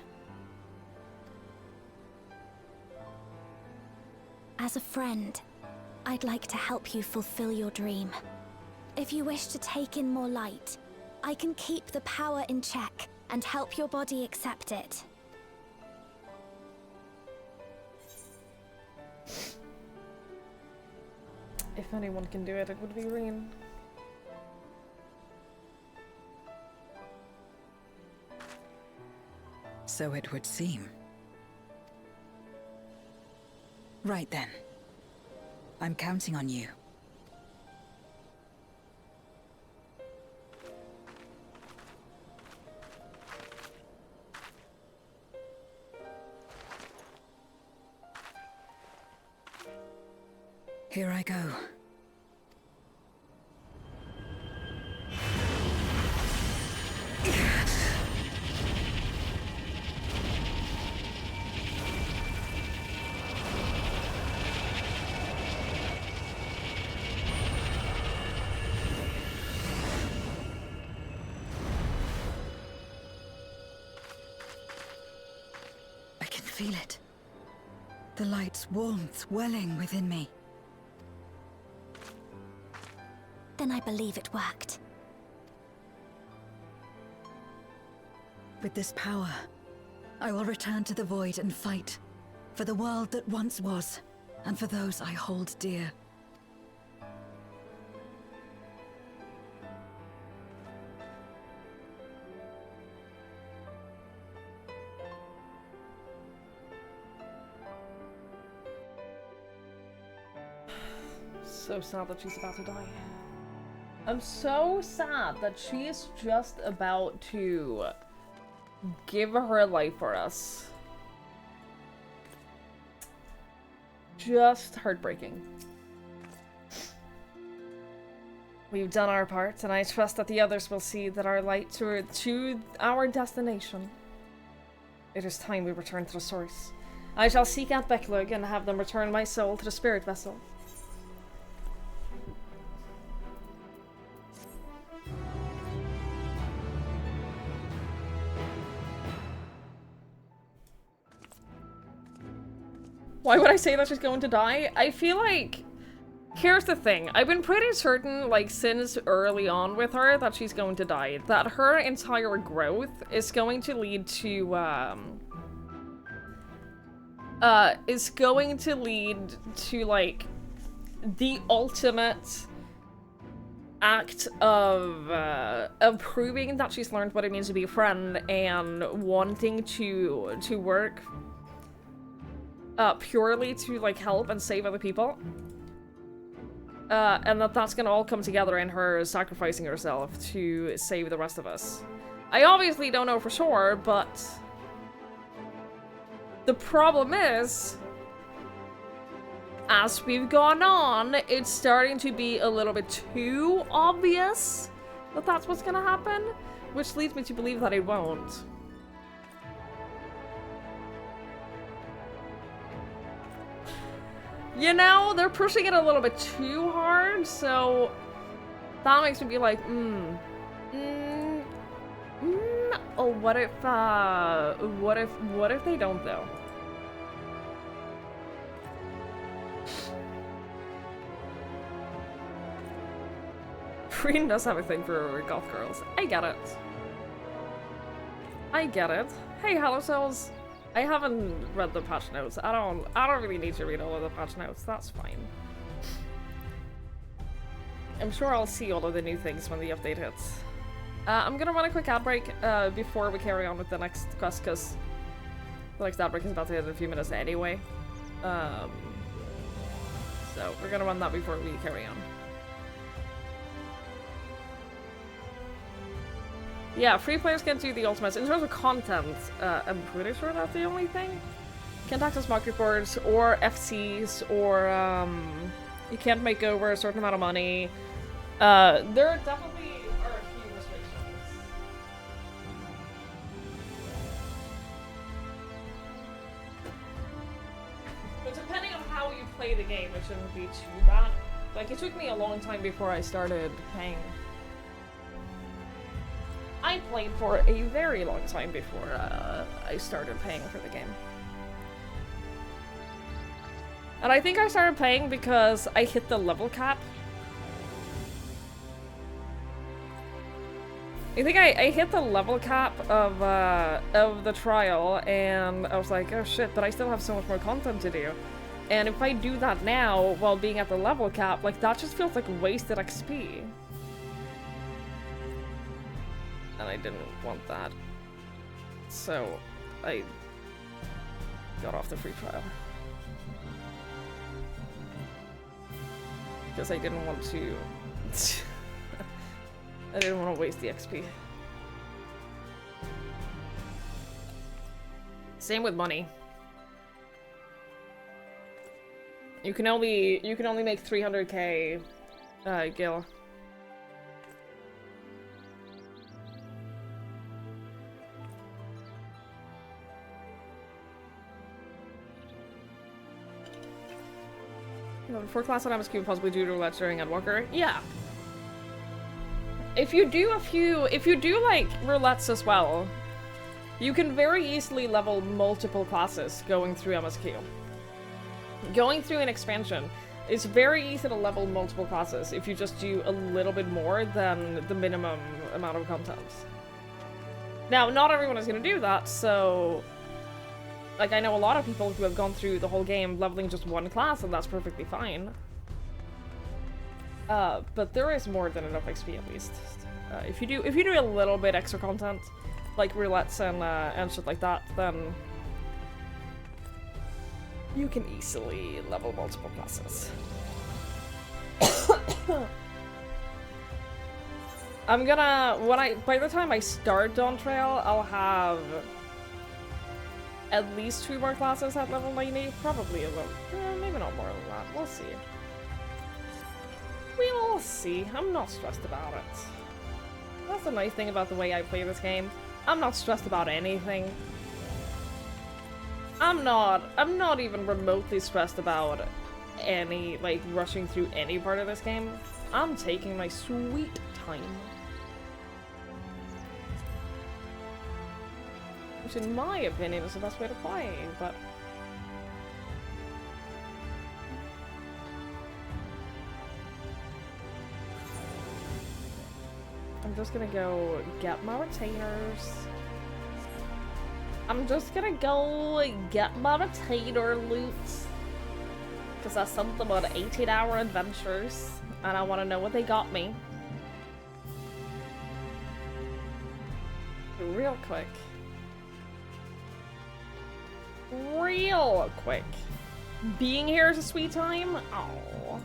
As a friend, I'd like to help you fulfill your dream. If you wish to take in more light, I can keep the power in check and help your body accept it. If anyone can do it, it would be Reen. So it would seem. Right then. I'm counting on you. Here I go. I can feel it. The light's warmth welling within me. Then I believe it worked. With this power, I will return to the Void and fight for the world that once was, and for those I hold dear. So sad that she's about to die. I'm so sad that she is just about to give her life for us. Just heartbreaking. We've done our part, and I trust that the others will see that our light to our destination. It is time we return to the source. I shall seek out Becklug and have them return my soul to the spirit vessel. Why would I say that she's going to die? I feel like... Here's the thing. I've been pretty certain, like, since early on with her that she's going to die. That her entire growth is going to lead to, like, the ultimate, act of proving that she's learned what it means to be a friend and wanting to work purely to like help and save other people. And that's gonna all come together in her sacrificing herself to save the rest of us. I obviously don't know for sure, but the problem is, as we've gone on, it's starting to be a little bit too obvious that that's what's gonna happen, which leads me to believe that it won't. You know, they're pushing it a little bit too hard, so that makes me be like, oh, what if they don't, though? Green does have a thing for goth girls. I get it. I get it. Hey, Hello Souls. I haven't read the patch notes. I don't really need to read all of the patch notes. That's fine. I'm sure I'll see all of the new things when the update hits. I'm gonna run a quick ad break before we carry on with the next quest, because the next ad break is about to hit in a few minutes anyway. So we're gonna run that before we carry on. Yeah, free players can do the ultimates. In terms of content, I'm pretty sure that's the only thing. Can't access market boards or FCs, or you can't make over a certain amount of money. There definitely are a few restrictions. But depending on how you play the game, it shouldn't be too bad. Like, it took me a long time before I started paying. I played for a very long time before I started paying for the game. And I think I started paying because I hit the level cap. I think I hit the level cap of the trial, and I was like, oh shit, but I still have so much more content to do. And if I do that now while being at the level cap, like, that just feels like wasted XP. And I didn't want that. So I got off the free trial. Because I didn't want to... I didn't want to waste the XP. Same with money. You can only make 300k gil. For class on MSQ, possibly due to roulette during Endwalker. Yeah. If you do like roulettes as well, you can very easily level multiple classes going through MSQ. Going through an expansion, it's very easy to level multiple classes if you just do a little bit more than the minimum amount of content. Now, not everyone is going to do that, so... Like, I know a lot of people who have gone through the whole game leveling just one class, and that's perfectly fine. But there is more than enough XP at least. If you do a little bit extra content, like roulettes and shit like that, then you can easily level multiple classes. I'm gonna by the time I start Dawn Trail, I'll have at least 2 more classes at level 90, probably a little, maybe not more than that. We'll see. We'll see. I'm not stressed about it. That's the nice thing about the way I play this game. I'm not stressed about anything. I'm not even remotely stressed about any, like, rushing through any part of this game. I'm taking my sweet time. Which, in my opinion, is the best way to play, but... I'm just gonna go get my retainers. I'm just gonna go get my retainer loot. Because I sent them on 18-hour adventures, and I want to know what they got me. Real quick. Real quick. Being here is a sweet time? Oh.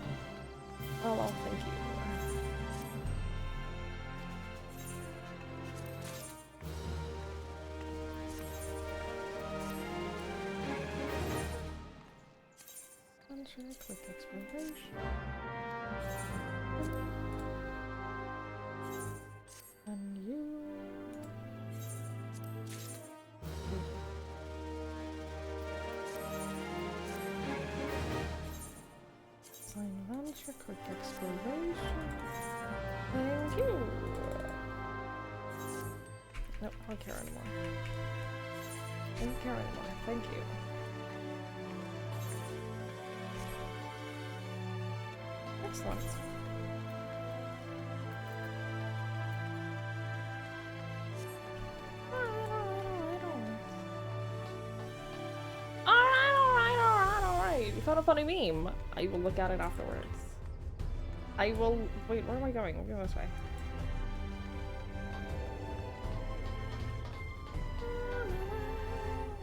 Oh, well, thank you. Quick exploration. And you. Sign adventure, quick exploration. Thank you. Nope, I don't care anymore. I don't care anymore. Thank you. Excellent. Alright. You found a funny meme. I will look at it afterwards. I will... Wait, where am I going? I'm going this way.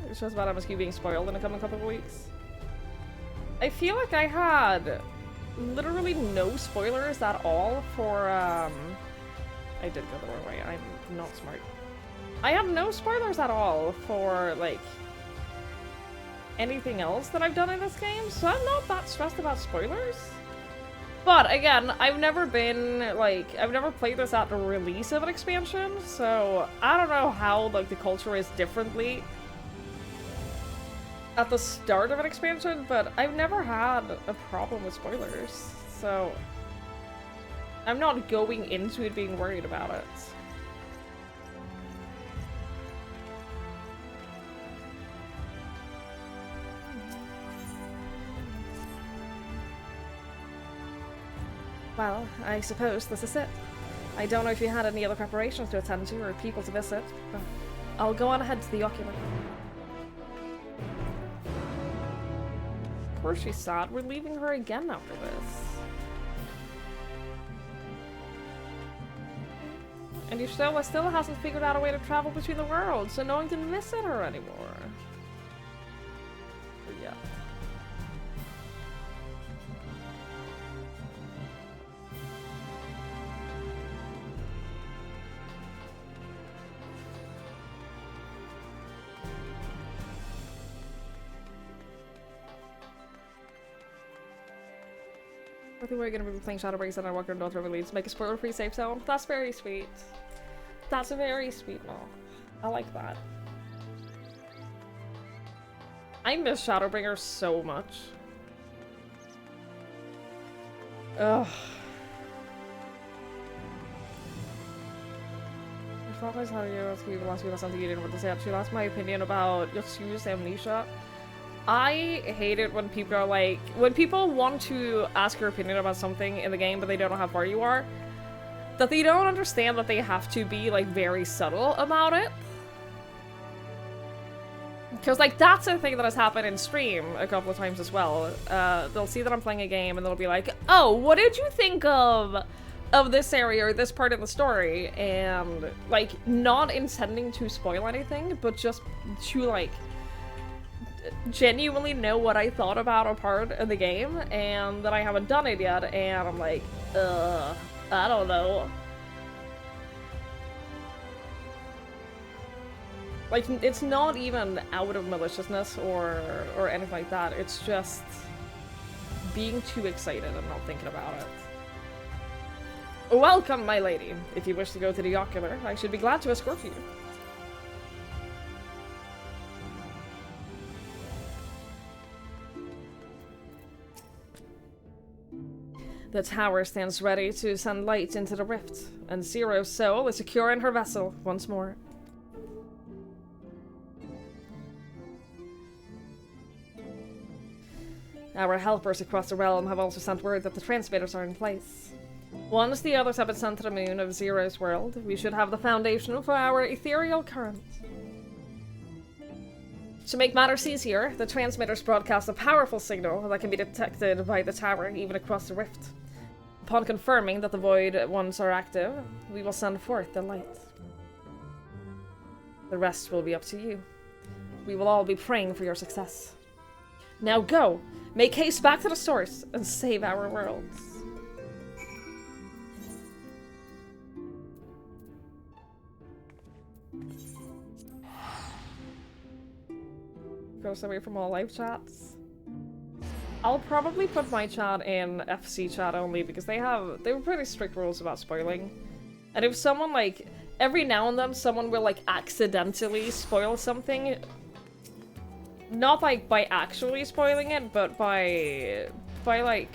It's just about MSQ being spoiled in a couple of weeks. I feel like I had literally no spoilers at all for, I did go the wrong way. I'm not smart. I have no spoilers at all for, like, anything else that I've done in this game, so I'm not that stressed about spoilers. But, again, I've never been, like, I've never played this at the release of an expansion, so I don't know how, like, the culture is differently at the start of an expansion, but I've never had a problem with spoilers, so I'm not going into it being worried about it. Well, I suppose this is it. I don't know if you had any other preparations to attend to or people to visit, but I'll go on ahead to the ocular. Of course she's sad. We're leaving her again after this. And Yustela still hasn't figured out a way to travel between the worlds, so no one can visit her anymore. But yeah. I think we're gonna be playing Shadowbring's and I Walker and Daughter release. Make a spoiler-free safe zone. That's very sweet. That's a very sweet note. I like that. I miss Shadowbringer so much. Ugh. I thought I saw you ask you the last week or something you didn't want to say. Actually, that's my opinion about Yotsu's Amnesia. I hate it when people are like, when people want to ask your opinion about something in the game but they don't know how far you are, that they don't understand that they have to be like very subtle about it. Because like that's a thing that has happened in stream a couple of times as well. They'll see that I'm playing a game and they'll be like, oh, what did you think of this area or this part of the story? And like not intending to spoil anything, but just to like genuinely know what I thought about a part of the game and that I haven't done it yet, and I'm like, I don't know. Like, it's not even out of maliciousness or anything like that, it's just being too excited and not thinking about it. Welcome, my lady. If you wish to go to the ocular, I should be glad to escort you. The tower stands ready to send light into the rift, and Zero's soul is secure in her vessel once more. Our helpers across the realm have also sent word that the transmitters are in place. Once the others have been sent to the moon of Zero's world, we should have the foundation for our ethereal current. To make matters easier, the transmitters broadcast a powerful signal that can be detected by the tower even across the rift. Upon confirming that the Void ones are active, we will send forth the light. The rest will be up to you. We will all be praying for your success. Now go! Make haste back to the source and save our worlds. Goes away from all live chats. I'll probably put my chat in FC chat only because they have pretty strict rules about spoiling. And if someone like every now and then someone will like accidentally spoil something, not like by actually spoiling it, but by like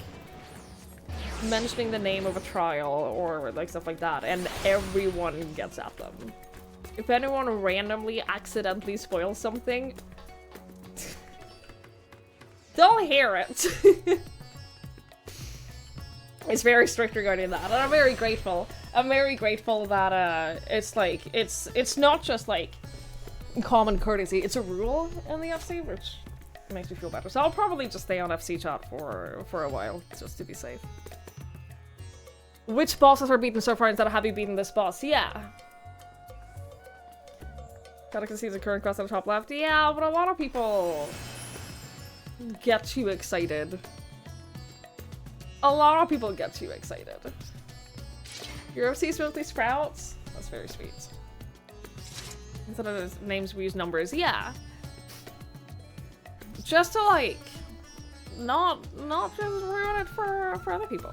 mentioning the name of a trial or like stuff like that, and everyone gets at them. If anyone randomly accidentally spoils something, they'll hear it. It's very strict regarding that, and I'm very grateful. I'm very grateful that it's like it's not just like common courtesy, it's a rule in the FC, which makes me feel better. So I'll probably just stay on FC chat for a while, just to be safe. Which bosses are beaten so far instead of have you beaten this boss? Yeah. Gotta concede the current quest on the top left. Yeah, but a lot of people get too excited. A lot of people get too excited. Your FC Smoothly Sprouts? That's very sweet. Instead of names, we use numbers. Yeah. Just to, like, not just ruin it for other people.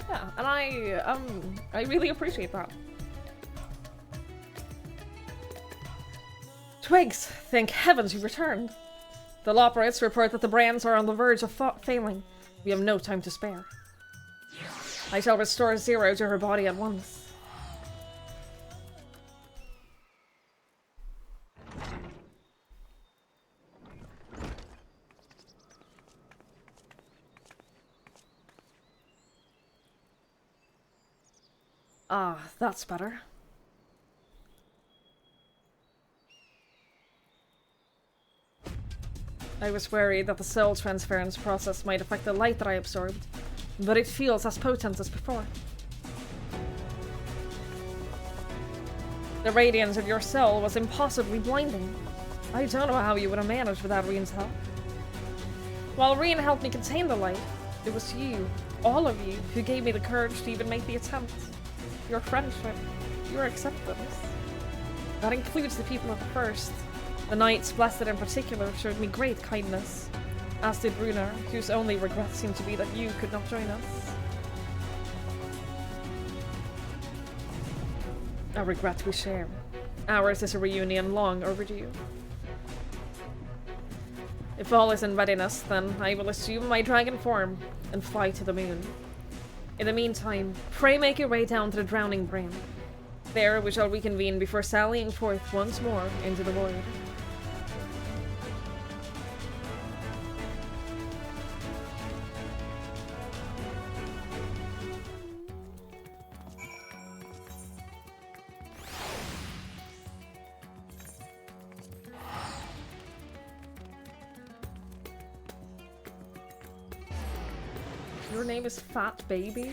Yeah, and I really appreciate that. Twigs, thank heavens you returned. The Loperates report that the brands are on the verge of failing. We have no time to spare. I shall restore Zero to her body at once. Ah, that's better. I was worried that the soul transference process might affect the light that I absorbed, but it feels as potent as before. The radiance of your soul was impossibly blinding. I don't know how you would have managed without Reen's help. While Reen helped me contain the light, it was you, all of you, who gave me the courage to even make the attempt. Your friendship, your acceptance. That includes the people of the First. The Knights, Blessed in particular, showed me great kindness, as did Brunner, whose only regret seemed to be that you could not join us. A regret we share. Ours is a reunion long overdue. If all is in readiness, then I will assume my dragon form and fly to the moon. In the meantime, pray make your way down to the Drowning Brain. There we shall reconvene before sallying forth once more into the void. Your name is Fat Baby?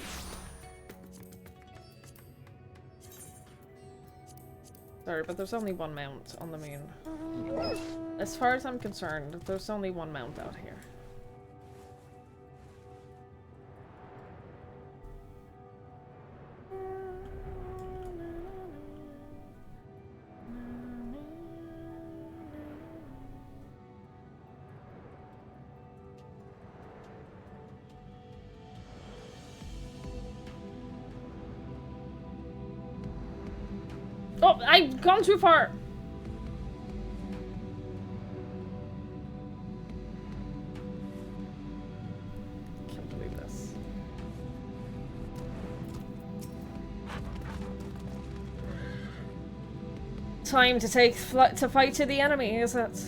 Sorry, but there's only one mount on the moon. As far as I'm concerned, there's only one mount out here. Oh, I've gone too far! Can't believe this. Time to fight to the enemy, is it?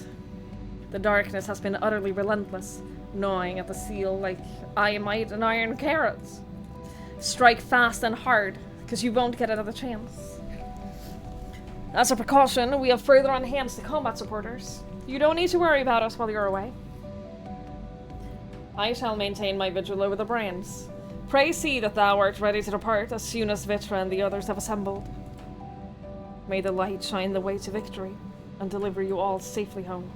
The darkness has been utterly relentless, gnawing at the seal like I might an iron carrot. Strike fast and hard, because you won't get another chance. As a precaution, we have further enhanced the combat supporters. You don't need to worry about us while you're away. I shall maintain my vigil over the brains. Pray see that thou art ready to depart as soon as Vitra and the others have assembled. May the light shine the way to victory and deliver you all safely home.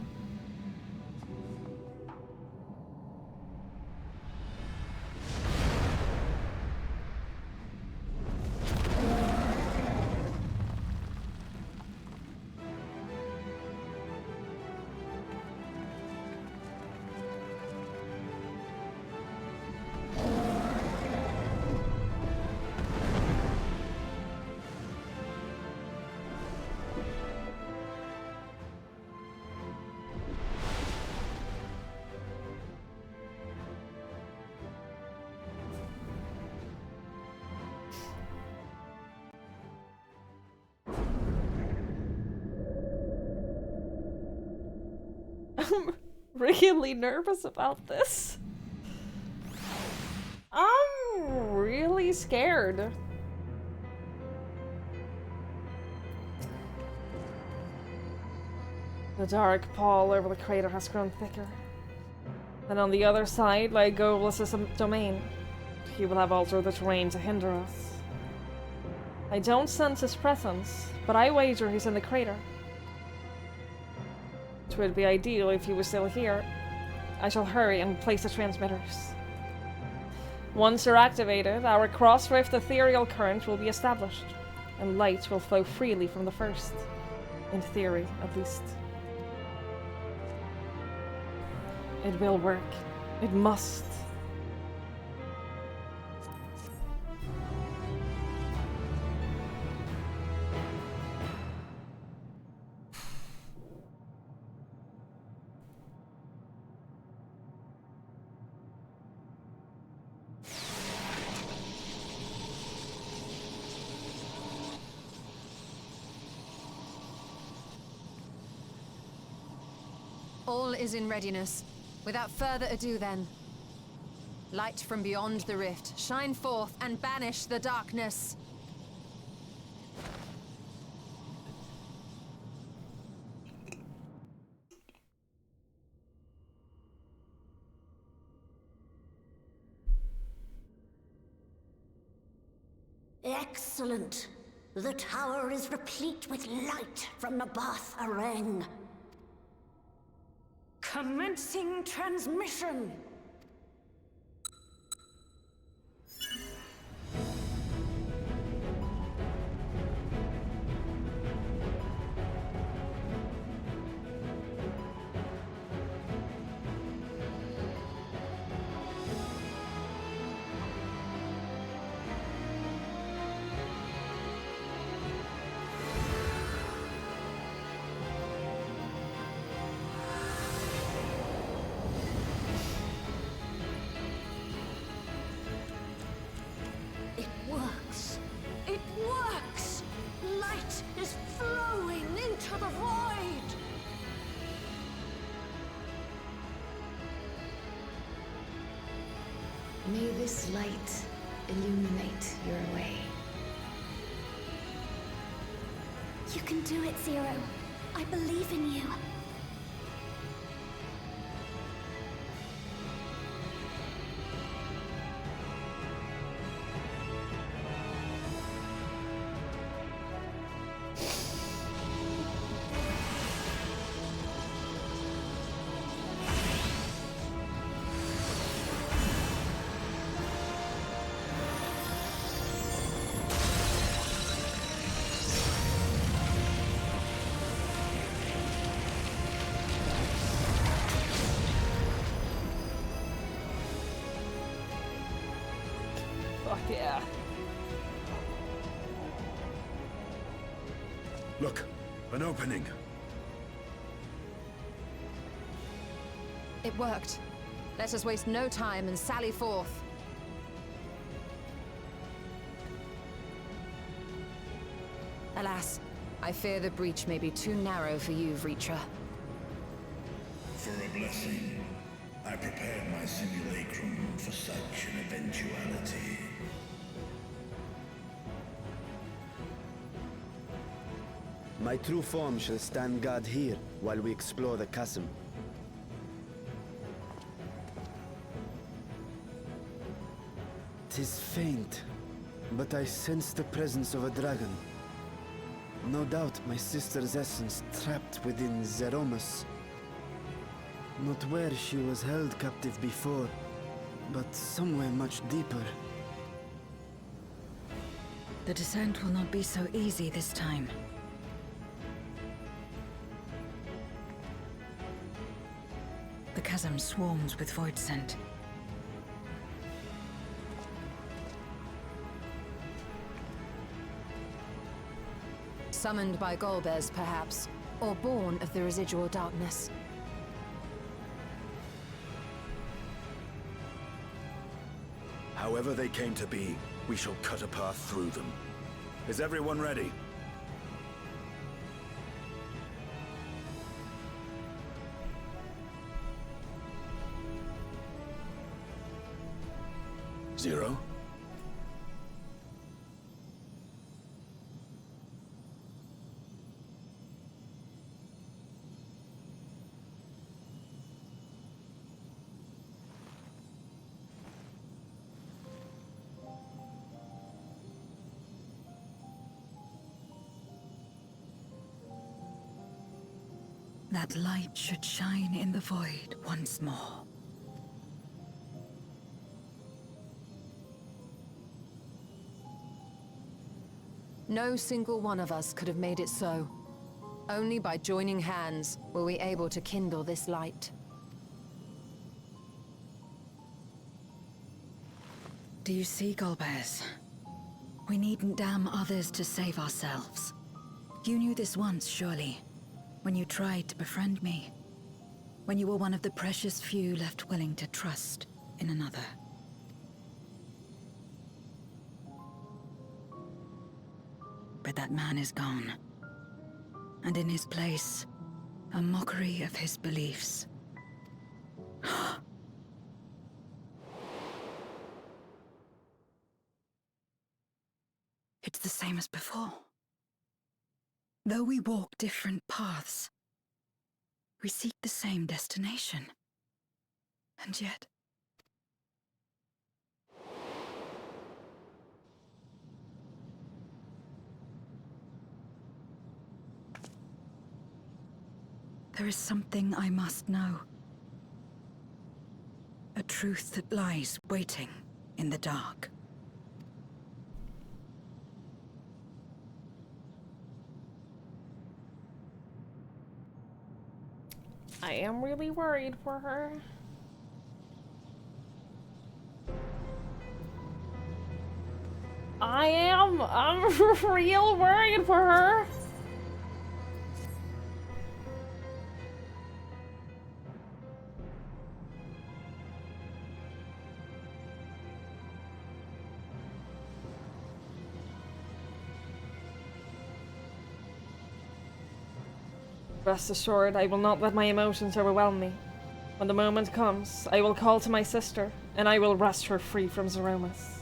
I'm really nervous about this. I'm really scared. The dark pall over the crater has grown thicker. And on the other side lay Goeblis' domain. He will have altered the terrain to hinder us. I don't sense his presence, but I wager he's in the crater. It would be ideal if he was still here. I shall hurry and place the transmitters. Once they're activated, our cross-rift ethereal current will be established, and light will flow freely from the first. In theory, at least. It will work. It must. All is in readiness. Without further ado then. Light from beyond the rift, shine forth and banish the darkness. Excellent. The tower is replete with light from the Bath Arang. Commencing transmission! It works! Light is flowing into the void! May this light illuminate your way. You can do it, Zero. I believe in you. Fuck yeah. Look, an opening. It worked. Let us waste no time and sally forth. Alas, I fear the breach may be too narrow for you, Vritra. For a blessing, I prepared my simulacrum for such an eventuality. My true form shall stand guard here while we explore the chasm. faint, but I sense the presence of a dragon. No doubt my sister's essence trapped within Zeromus. Not where she was held captive before, but somewhere much deeper. The descent will not be so easy this time. The chasm swarms with void scent. Summoned by Golbez, perhaps, or born of the residual darkness. However they came to be, we shall cut a path through them. Is everyone ready? Zero? That light should shine in the void once more. No single one of us could have made it so. Only by joining hands were we able to kindle this light. Do you see, Golbez? We needn't damn others to save ourselves. You knew this once, surely, when you tried to befriend me. When you were one of the precious few left willing to trust in another. But that man is gone. And in his place, a mockery of his beliefs. It's the same as before. Though we walk different paths, we seek the same destination. And yet... there is something I must know. A truth that lies waiting in the dark. I am really worried for her. I'm real worried for her. Rest assured, I will not let my emotions overwhelm me. When the moment comes, I will call to my sister, and I will wrest her free from Zeromus.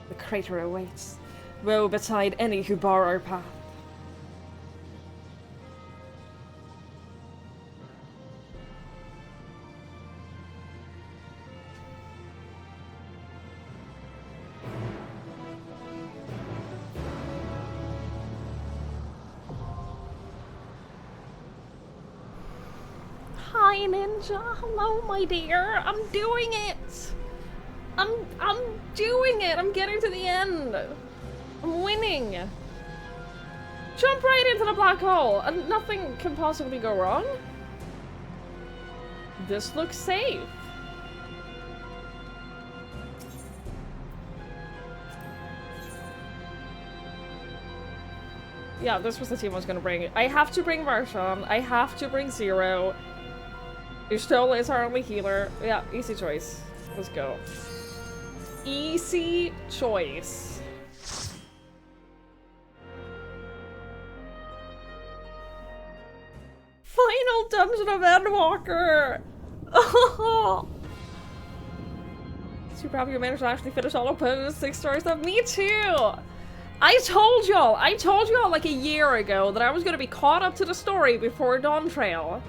The crater awaits. Woe betide any who bar our path. Hi, Ninja. Hello, my dear. I'm doing it. I'm doing it. I'm getting to the end. I'm winning. Jump right into the black hole, and nothing can possibly go wrong. This looks safe. Yeah, this was the team I was gonna bring. I have to bring Marshawn. I have to bring Zero. Ustola is our only healer. Yeah, easy choice. Let's go. Easy choice. Final dungeon of Endwalker! Oh! Super happy you managed to actually finish all of those 6 stories up. Me too! I told y'all like a year ago that I was gonna be caught up to the story before Dawn Trail.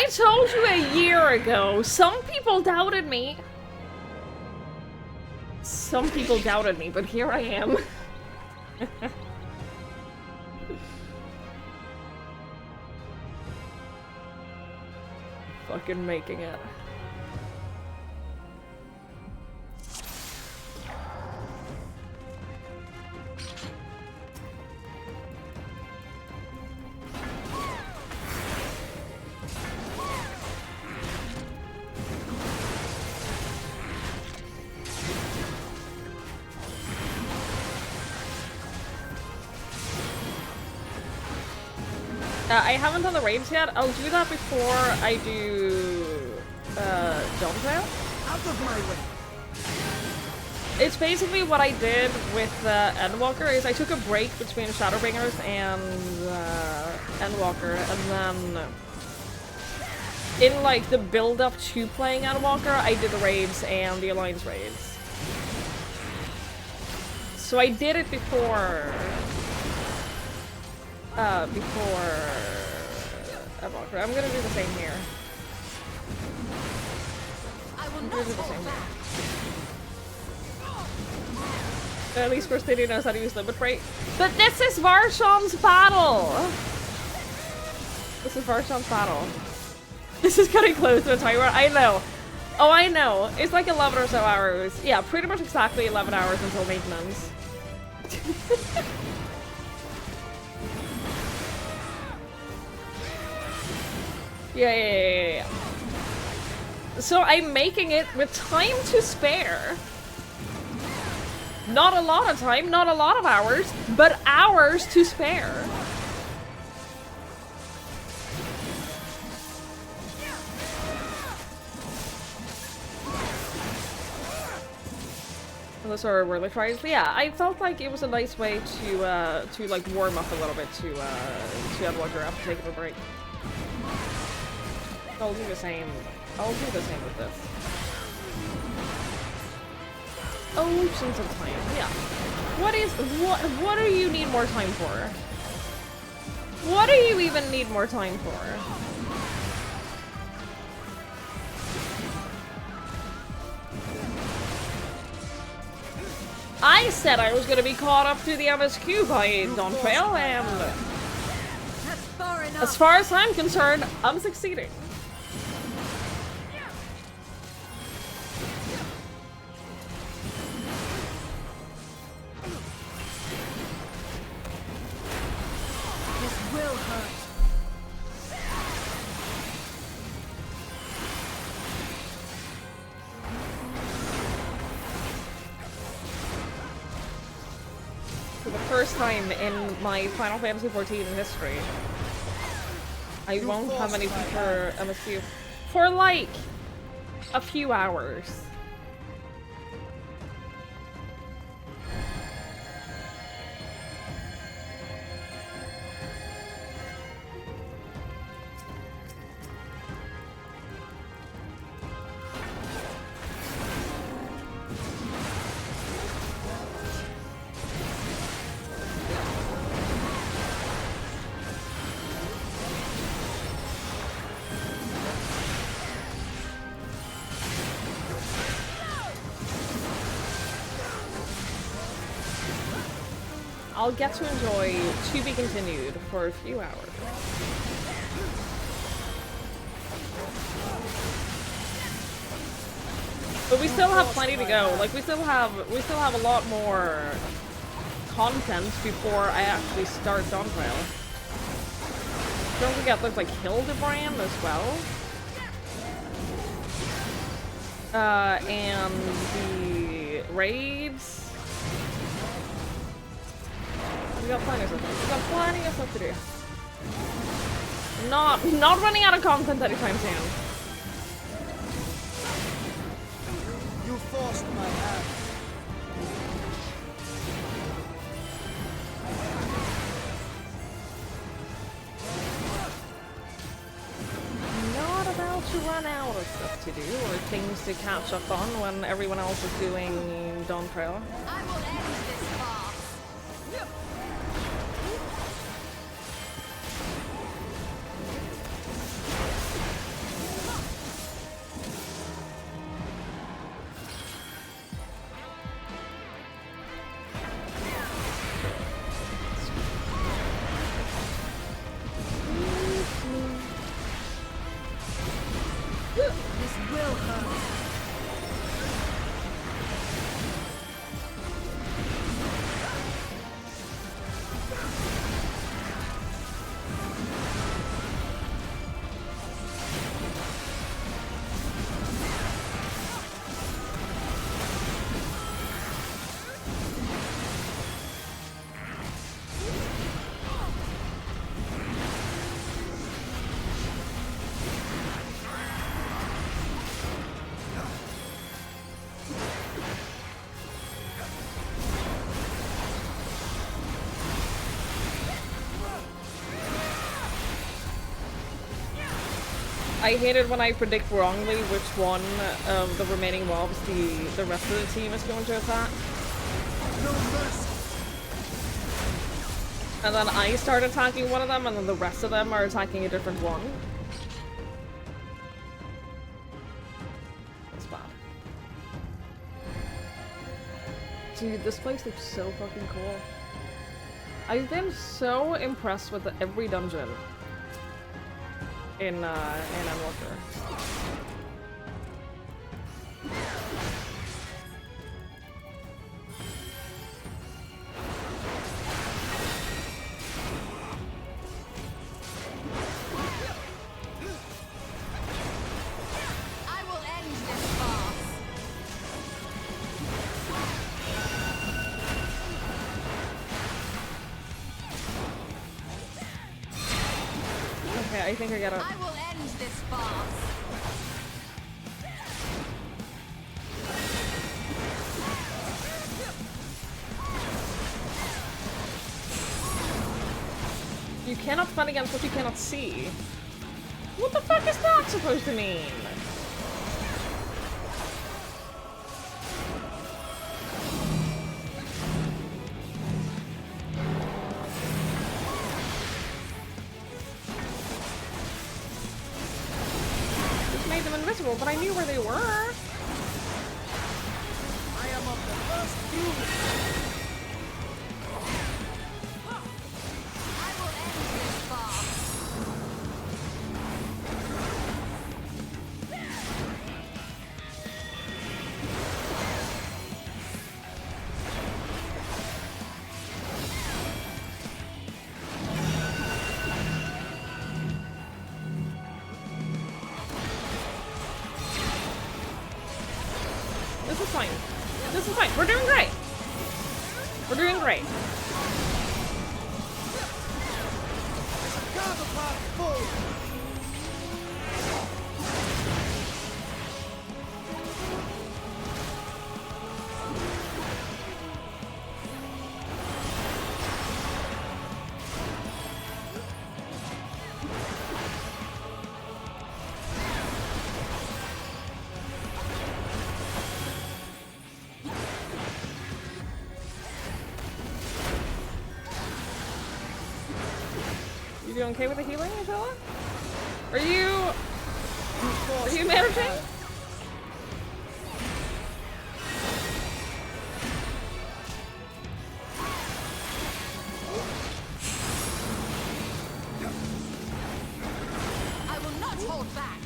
I told you a year ago. Some people doubted me. Some people doubted me, but here I am. Fucking making it. I haven't done the raids yet. I'll do that before I do Dawntrail. Out of my way. It's basically what I did with Endwalker is I took a break between Shadowbringers and Endwalker, and then in like the build-up to playing Endwalker, I did the raids and the Alliance raids. So I did it before Endwalker. I'm gonna do the same here. I'm gonna do the same here. At least First Lady knows how to use Limit Break. But this is Varsham's battle! This is Varsham's battle. This is getting close to a timer. I know. Oh, I know. It's like 11 or so hours. Yeah, pretty much exactly 11 hours until maintenance. Yeah. So I'm making it with time to spare. Not a lot of time, not a lot of hours, but hours to spare. Those are really tries. Yeah, I felt like it was a nice way to like warm up a little bit to Endwalker after taking a break. I'll do the same. I'll do the same with this. Oceans of time. Yeah. What do you need more time for? What do you even need more time for? I said I was gonna be caught up to the MSQ by Dawntrail, and as far as I'm concerned, I'm succeeding. Will hurt. For the first time in my Final Fantasy XIV history, I won't have any for MSQ for like a few hours. I'll get to enjoy To Be Continued for a few hours. But we still have plenty to go. Like we still have a lot more content before I actually start Dawntrail. Don't forget there's like Hildebrand as well. And the raids. We got plenty of stuff. We got plenty of stuff to do. Not running out of content anytime soon. You forced my hand. Not about to run out of stuff to do or things to catch up on when everyone else is doing Dawntrail. I will end this farce. will hurt. I hate it when I predict wrongly which one of the remaining mobs the rest of the team is going to attack. And then I start attacking one of them, and then the rest of them are attacking a different one. That's bad. Dude, this place looks so fucking cool. I've been so impressed with every dungeon in Endwalker. I will end this farce. Okay, I think I got it. I will end this farce. You cannot fight against what you cannot see. What the fuck is that supposed to mean? Just made them invisible, but I knew where they were. I am of the first few. I will end this farce. This is fine. This is fine. We're doing great. We're doing great. Counterpart full. You doing okay with the healing, Angela? Are you managing? I will not hold back.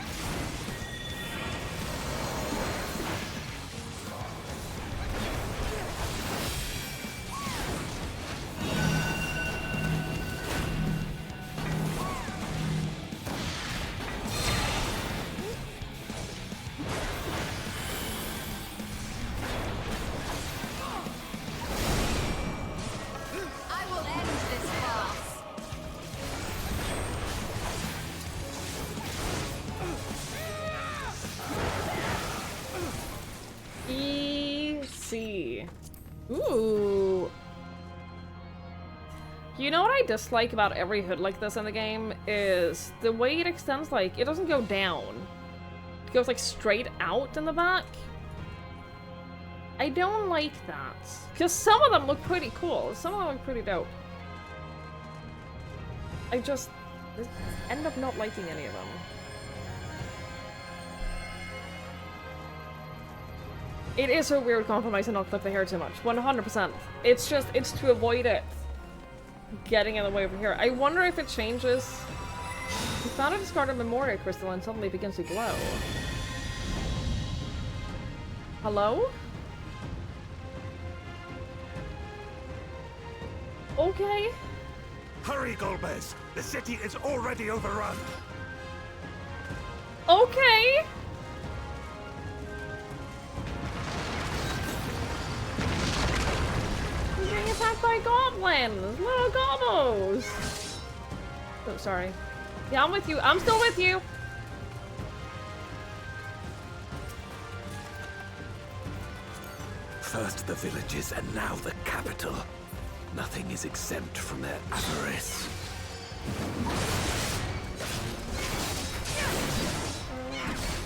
I will end this farce. Easy. Ooh. You know what I dislike about every hood like this in the game is the way it extends, like, it doesn't go down. It goes, like, straight out in the back. I don't like that. Because some of them look pretty cool. Some of them look pretty dope. I just end up not liking any of them. It is a weird compromise to not clip the hair too much. 100%. It's just, it's to avoid it getting in the way over here. I wonder if it changes. You found a discarded Memoria crystal and suddenly begins to glow. Hello? Okay. Hurry, Golbez! The city is already overrun! Okay! He's being attacked by goblins! Little gobos! Oh, sorry. Yeah, I'm with you. I'm still with you! First the villages and now the capital. Nothing is exempt from their avarice.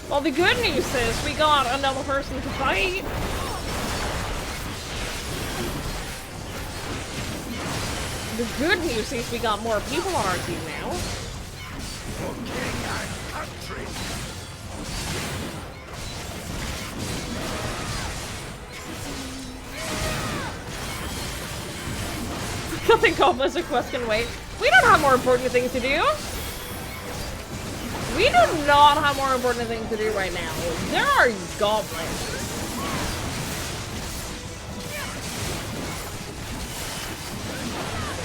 Well, the good news is we got another person to fight. The good news is we got more people on our team now. For king and country! Nothing goblins a question wait. We don't have more important things to do. We do not have more important things to do right now. There are goblins.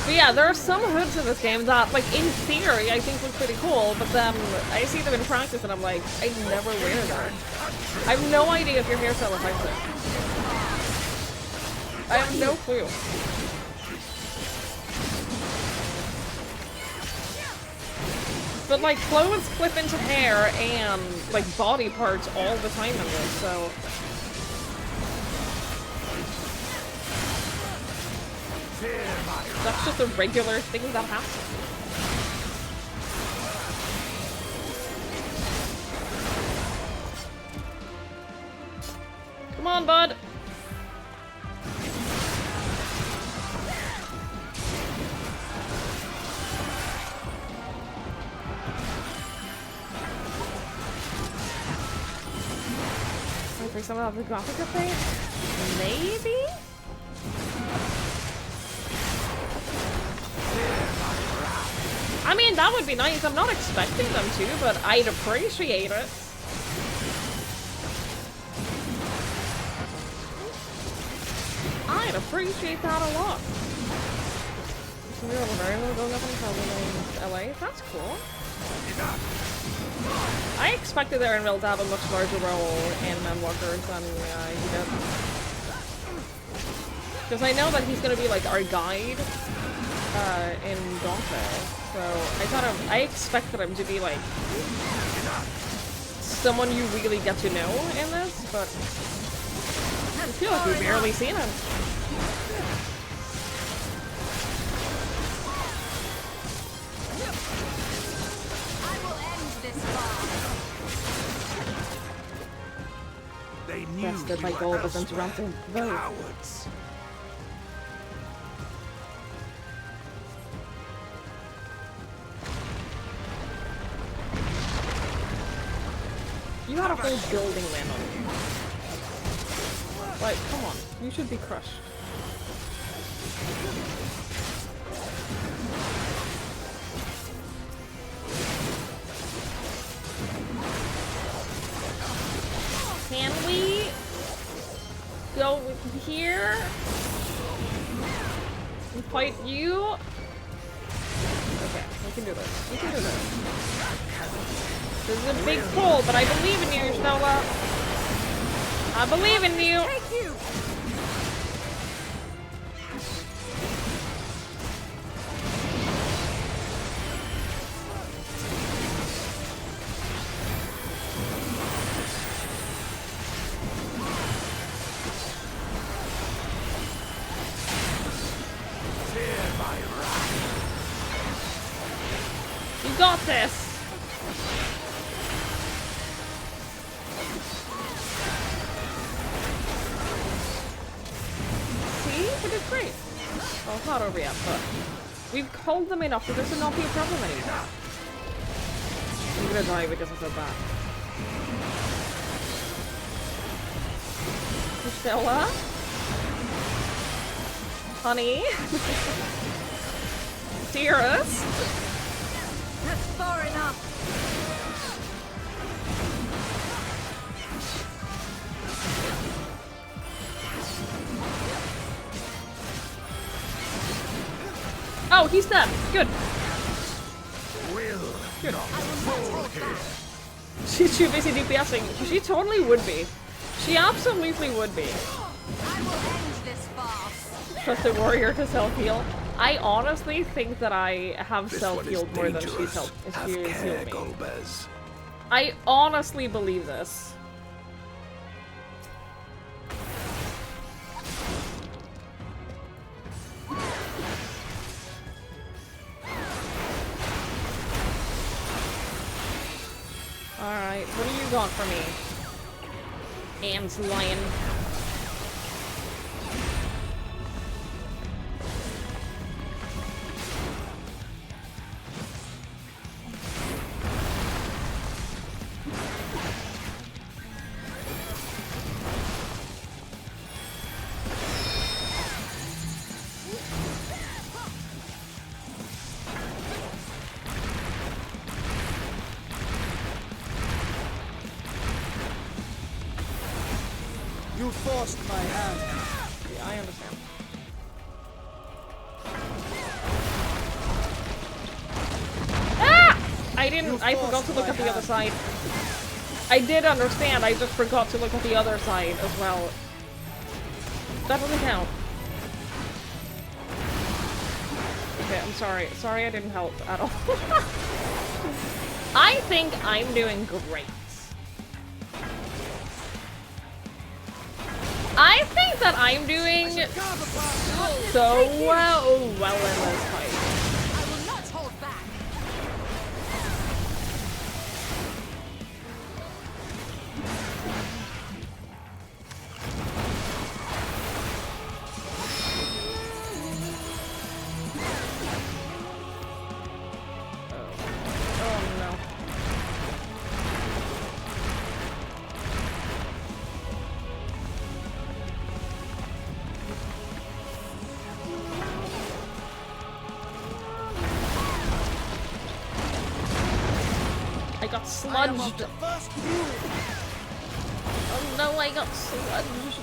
But yeah, there are some hoods in this game that, like, in theory, I think look pretty cool, but then I see them in practice and I'm like, I never wear that. I have no idea if your hairstyle affects it. I have no clue. But like clothes clip into hair and like body parts all the time in this, so that's just a regular thing that happens. Come on, bud. For some of the graphic update? Maybe? I mean, that would be nice. I'm not expecting them to, but I'd appreciate it. I'd appreciate that a lot. So we're very well going up in LA. That's cool. I expected Aaron Will to have a much larger role in Endwalker than he did. Because I know that he's going to be like our guide in Dante. So I expected him to be like someone you really get to know in this, but I feel like we've barely seen him. Bested by gold, but then surrounded both. Cowards. You had a whole building land on you. Like, come on. You should be crushed. Can we go here and fight you? Okay, we can do this. We can do this. This is a big pull, but I believe in you, Stella. I believe in you. You got this. See? We did great. Well, it's not over yet, but we've called them enough for this to not be a problem anymore. I'm gonna die because I said that. Stella? Honey? Dearest? That's far enough. Oh, he's dead. Good. Good. She's too busy DPSing. She totally would be. She absolutely would be. I will end this farce. Trust the warrior to self-heal. I honestly think that I have self-healed more than she's healed me. Golbez. I honestly believe this. Alright, what do you got for me? Ants lion. You forced my hand. Yeah, I understand. Ah! I forgot to look at the other side. I did understand, I just forgot to look at the other side as well. That doesn't count. Okay, I'm sorry. Sorry I didn't help at all. I think I'm doing great. I think that I'm doing so well in this fight. I will not hold back. Oh no. I got sludged. Oh no, I got sludged.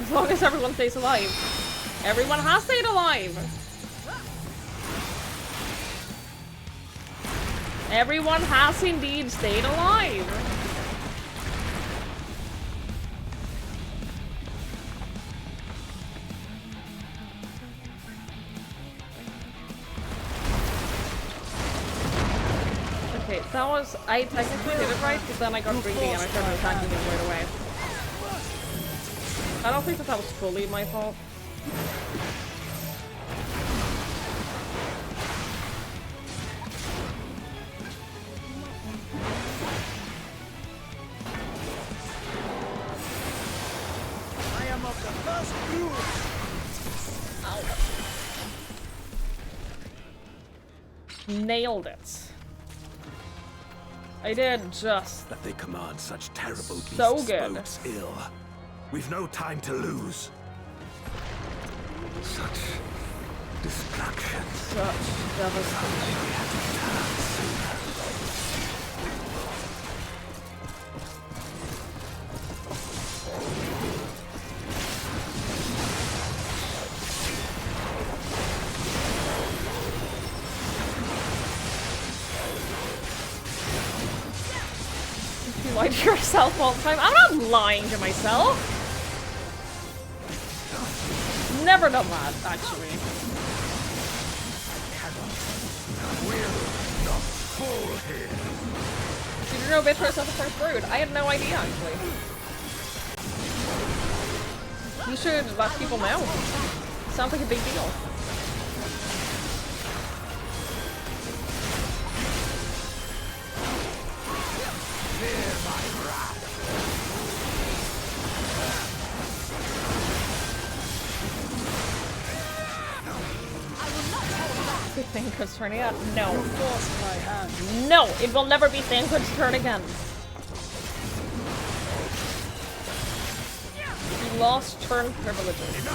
As long as everyone stays alive. Everyone has stayed alive. Everyone has indeed stayed alive. Okay, that was... I technically did it right, but then I got greedy and I started attacking him right away. I don't think that was fully my fault. I am of the first brood. Ow. Nailed it. I did just That they command such terrible beasts so good. bodes ill. We've no time to lose. Such destruction. Such devastation. We have to return sooner. You lie to yourself all the time. I'm not lying to myself. Never done that, actually. Did you know Beatrice was the first brood? I had no idea, actually. You should let people know. Sounds like a big deal. be Thancred's turn yet? No. You forced my hand. No! It will never be Thancred's turn again. He lost turn privileges.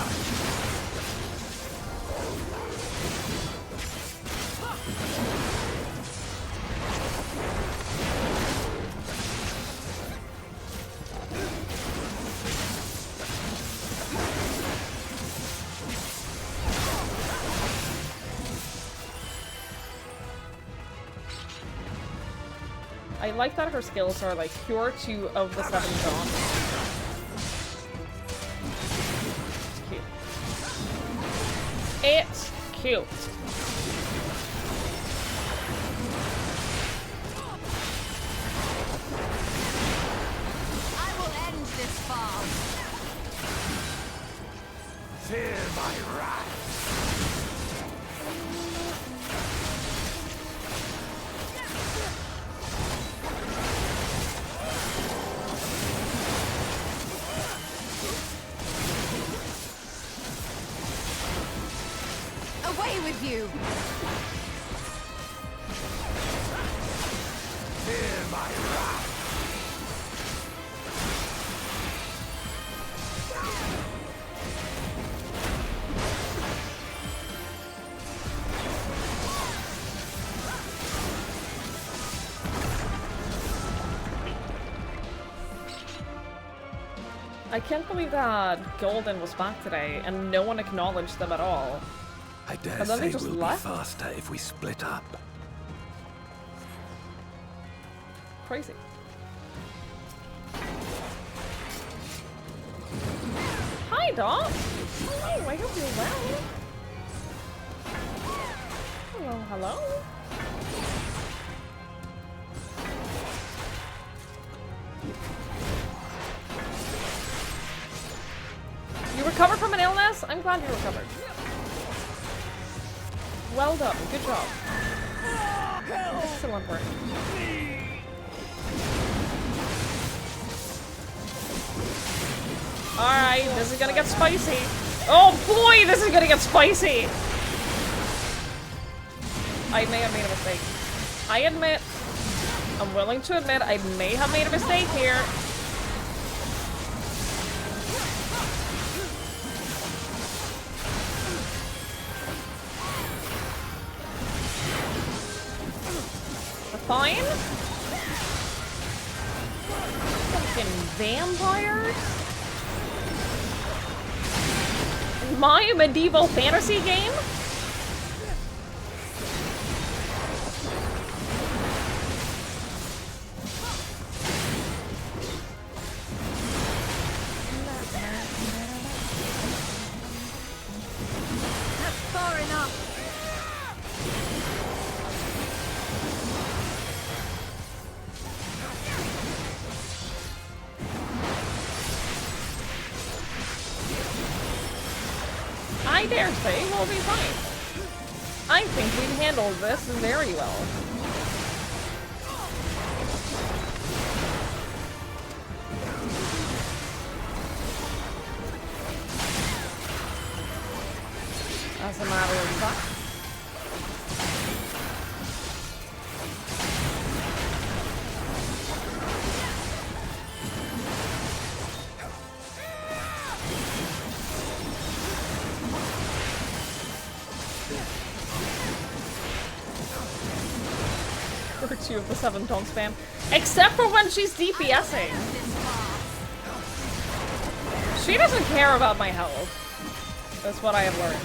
I like that her skills are like cure 2 of the 7 dawn. It's cute. It's cute. I will end this farm. Fear my wrath. Away with you! Fear my wrath. I can't believe that Golden was back today and no one acknowledged them at all. I dare And then they say just we'll left? be faster if we split up. Crazy. Hi, Doc. Hello, I hope you're well. Hello, hello. You recovered from an illness? I'm glad you recovered. Well done. Good job. Excellent work. Alright, this is gonna get spicy. Oh boy, this is gonna get spicy! I may have made a mistake. I admit, I'm willing to admit I may have made a mistake here. Fine. Fucking vampires? My medieval fantasy game? That's far enough. I dare say we'll be fine. I think we've handled this very well. As a matter of fact. Virtue of the 7 tone spam. Except for when she's DPSing. She doesn't care about my health. That's what I have learned.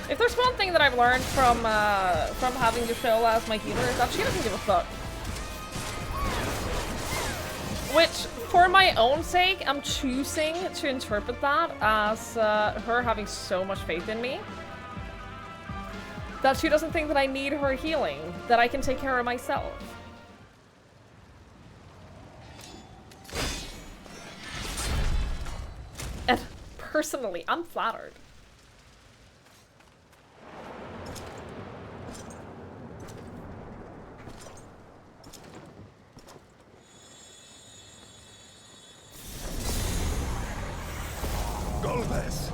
If there's one thing that I've learned from having Yashil as my healer, is that she doesn't give a fuck. Which, for my own sake, I'm choosing to interpret that as her having so much faith in me. That she doesn't think that I need her healing, that I can take care of myself. And personally, I'm flattered. Golbez!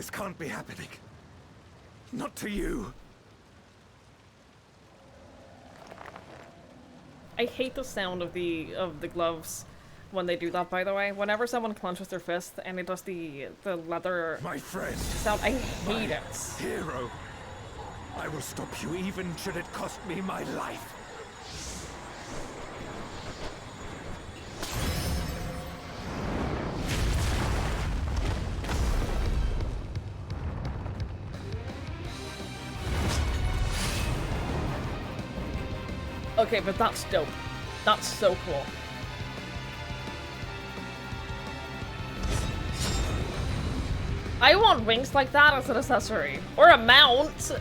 This can't be happening. Not to you. I hate the sound of the gloves when they do that, by the way. Whenever someone clenches their fist and it does the leather My friend. sound, I hate it. Hero. I will stop you even should it cost me my life. Okay, but that's dope. That's so cool. I want wings like that as an accessory. Or a mount.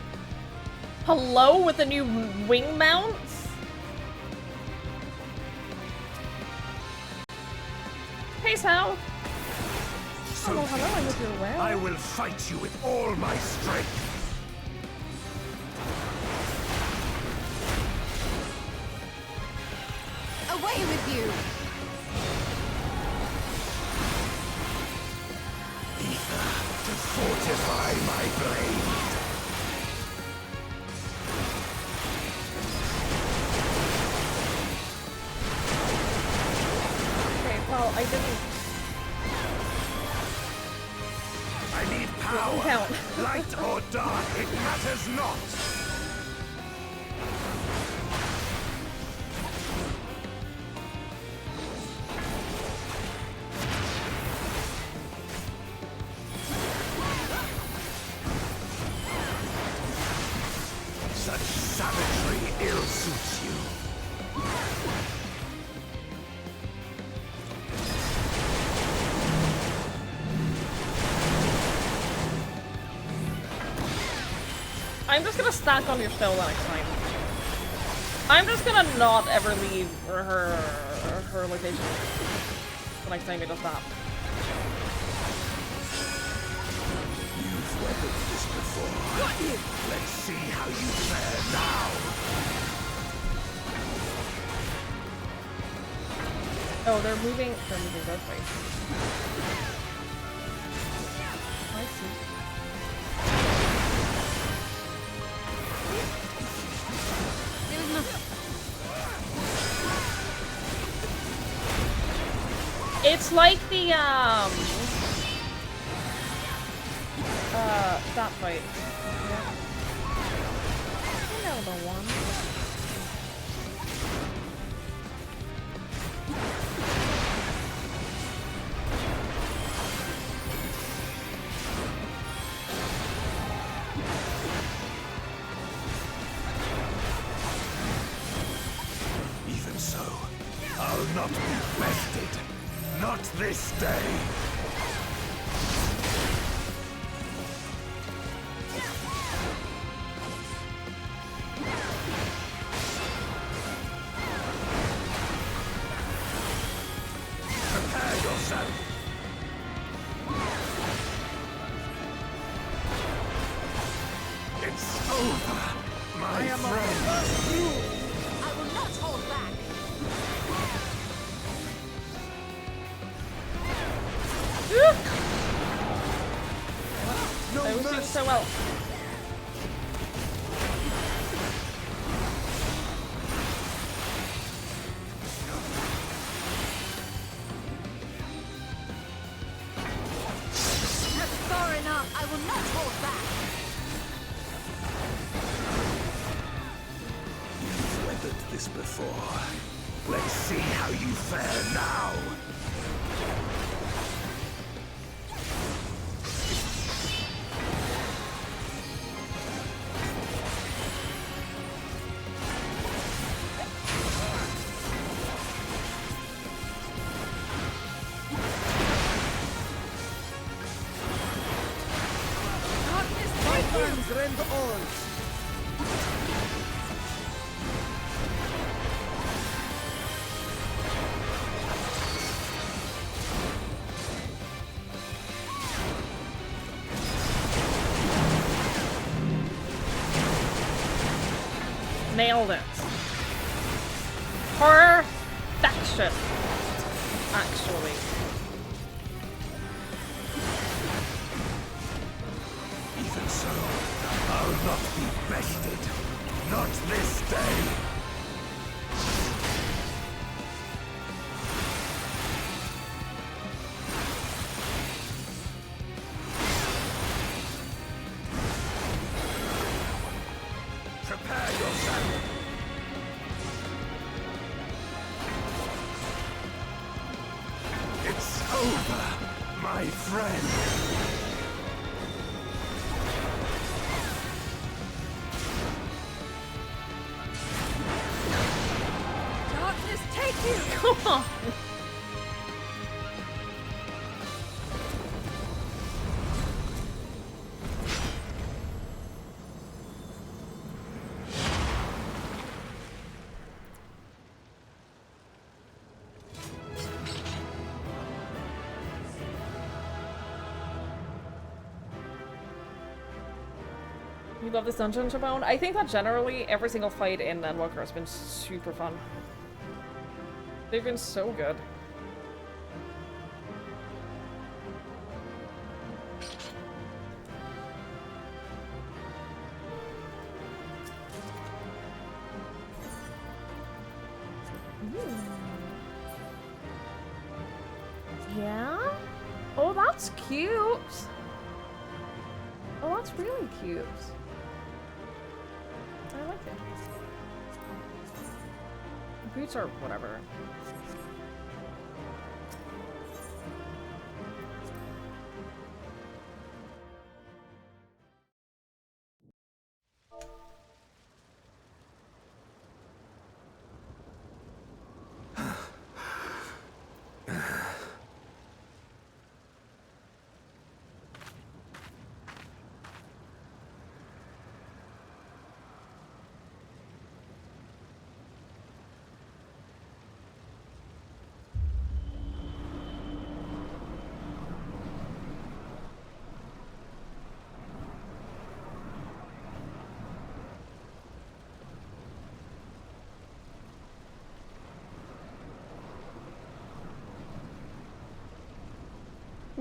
Hello with the new wing mounts? Hey, Sal. So Hello, hello, I hope you're well. I will fight you with all my strength. Away with you! Ether to fortify my blade. Okay, well, I didn't... I need power. Count. Light or dark, it matters not. Such savagery ill suits you. I'm just gonna stack on your spell next time. I'm just gonna not ever leave her location the next time he does that. You've weathered this before. Let's see how you fare now. Oh, they're moving both ways. I see. It's like the that fight. Yeah. You know the one. Even so, I'll not be bested. Not this day. Prepare yourself. It's over, my friend. I will not hold back! I was doing so well. That's far enough! I will not hold back! You've weathered this before. Let's see how you fare now. Rend all. Nailed it. Perfection. Actually. so. I'll not be bested. Not this day. Prepare yourself. It's over, my friend. Come on! You love this dungeon, Chabone? I think that generally every single fight in Endwalker has been super fun. They've been so good. Yeah? Oh, that's cute. Oh, that's really cute. I like it. Boots are whatever.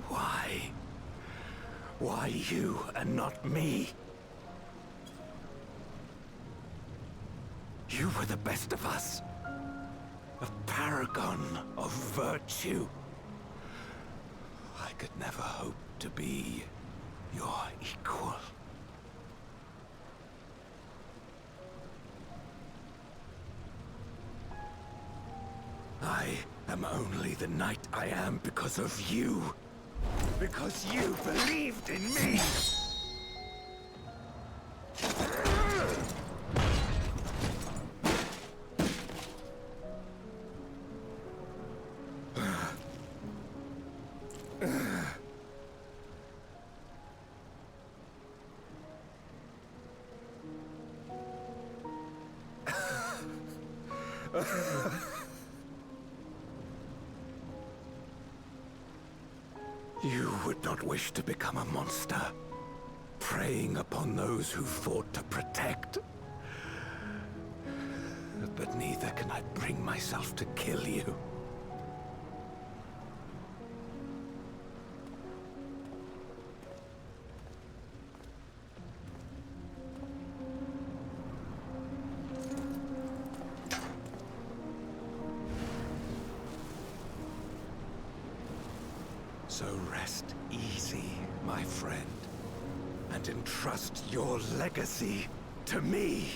Why? Why you and not me? You were the best of us. A paragon of virtue. I could never hope to be your equal. I am only the knight I am because of you. Because you believed in me! You would not wish to become a monster, preying upon those who fought to protect. But neither can I bring myself to kill you. So rest easy, my friend, and entrust your legacy to me.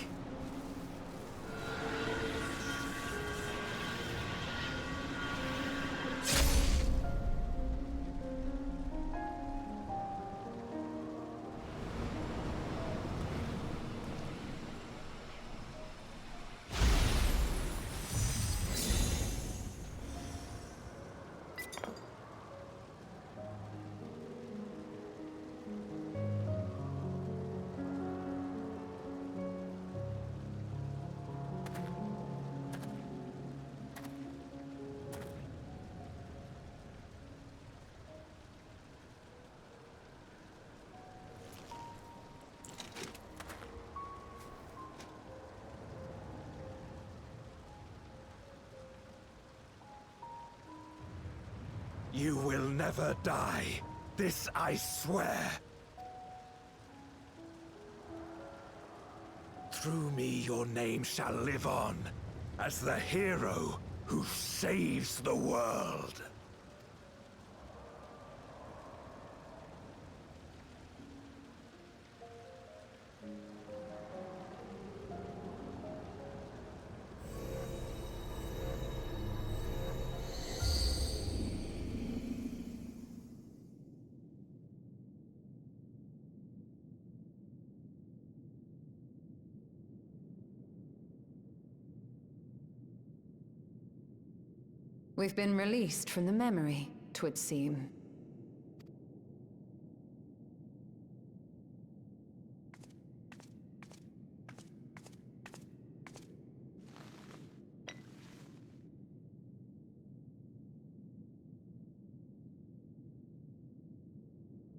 You will never die. This I swear. through me your name shall live on as the hero who saves the world. We've been released from the memory, 'twould seem.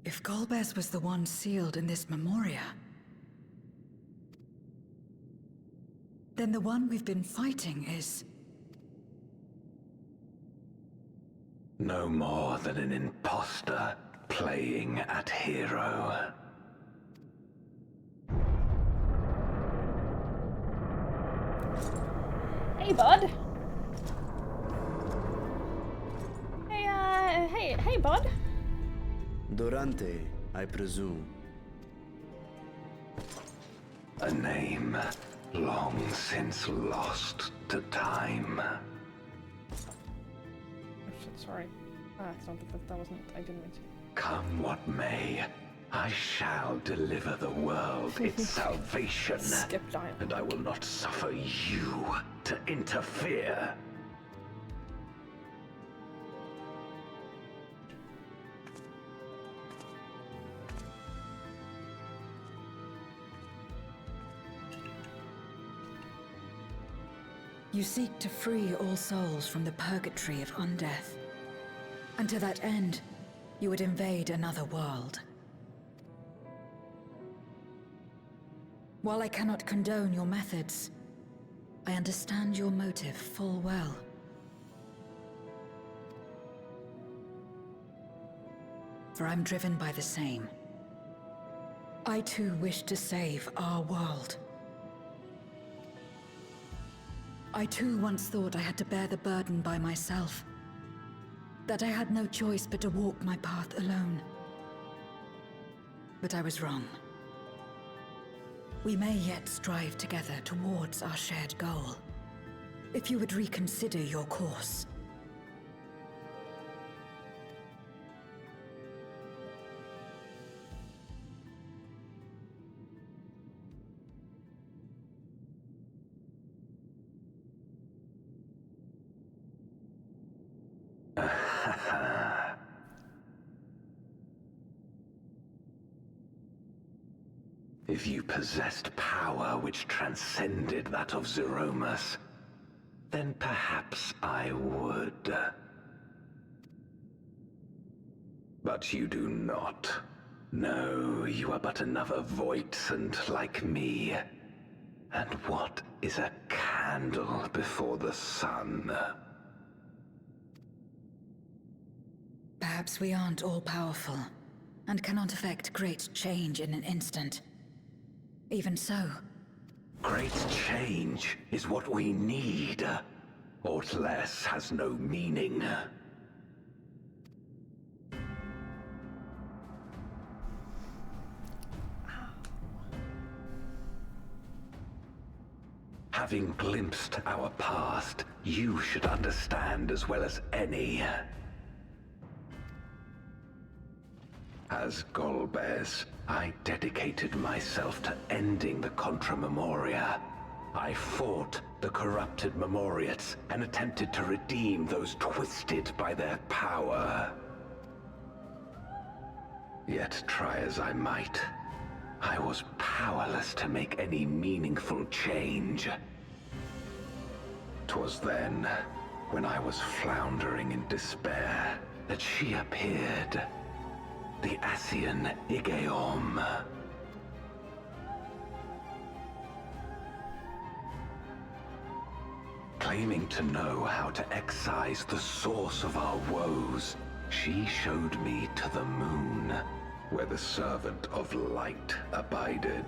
If Golbez was the one sealed in this memoria, then the one we've been fighting is... No more than an imposter playing at hero. Hey, bud. Hey, bud. Durante, I presume. A name long since lost to time. Oh shit, sorry. It's not that wasn't, I didn't mean to. Come what may, I shall deliver the world its salvation. Skip dial. And I will not suffer you to interfere. You seek to free all souls from the purgatory of undeath. And to that end, you would invade another world. While I cannot condone your methods, I understand your motive full well. For I'm driven by the same. I too wish to save our world. I too once thought I had to bear the burden by myself. That I had no choice but to walk my path alone. But I was wrong. We may yet strive together towards our shared goal. If you would reconsider your course. If you possessed power which transcended that of Zeromus, then perhaps I would. But you do not. No, you are but another Voidsent like me. And what is a candle before the sun? Perhaps we aren't all-powerful, and cannot effect great change in an instant. Even so... Great change is what we need. Aught less has no meaning. Having glimpsed our past, you should understand as well as any. As Golbez, I dedicated myself to ending the Contra Memoria. I fought the corrupted Memoriates and attempted to redeem those twisted by their power. Yet try as I might, I was powerless to make any meaningful change. 'Twas then, when I was floundering in despair, that she appeared. The Ascian Igeom. Claiming to know how to excise the source of our woes, she showed me to the moon, where the servant of light abided.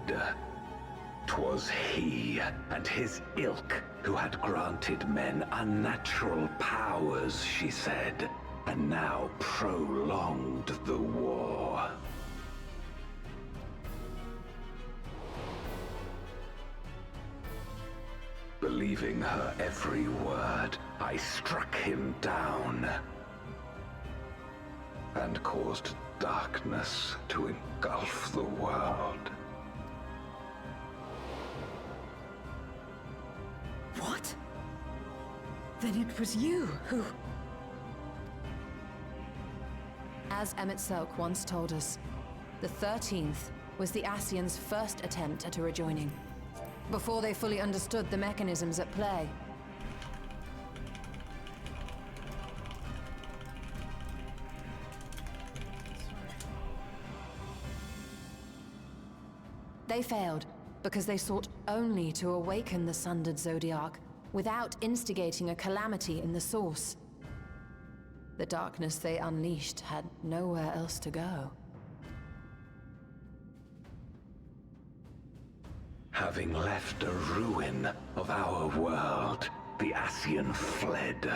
'Twas he and his ilk who had granted men unnatural powers, she said, and now prolonged the war. Believing her every word, I struck him down and caused darkness to engulf the world. What? Then it was you who... As Emmett Selk once told us, the 13th was the Ascians' first attempt at a rejoining, before they fully understood the mechanisms at play. They failed because they sought only to awaken the sundered Zodiac without instigating a calamity in the source. The darkness they unleashed had nowhere else to go. Having left a ruin of our world, the Ascian fled.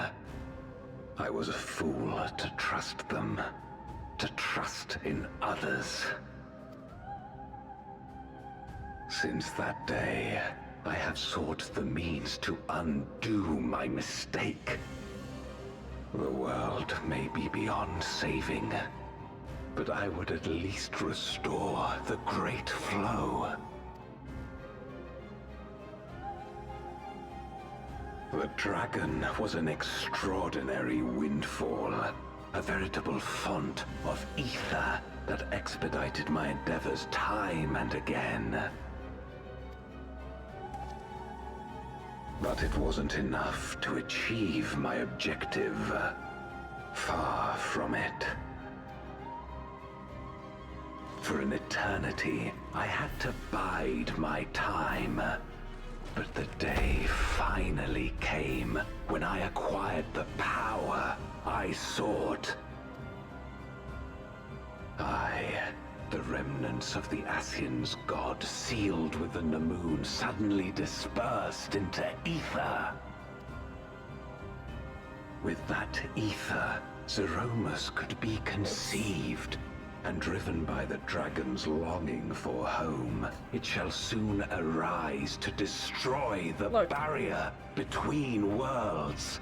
I was a fool to trust them, to trust in others. Since that day, I have sought the means to undo my mistake. The world may be beyond saving, but I would at least restore the Great Flow. The dragon was an extraordinary windfall, a veritable font of ether that expedited my endeavors time and again. But it wasn't enough to achieve my objective. Far from it. For an eternity, I had to bide my time. But the day finally came when I acquired the power I sought. The remnants of the Ascians' god sealed with the Namoon suddenly dispersed into ether. With that ether, Zeromus could be conceived, and driven by the dragon's longing for home, it shall soon arise to destroy the barrier between worlds.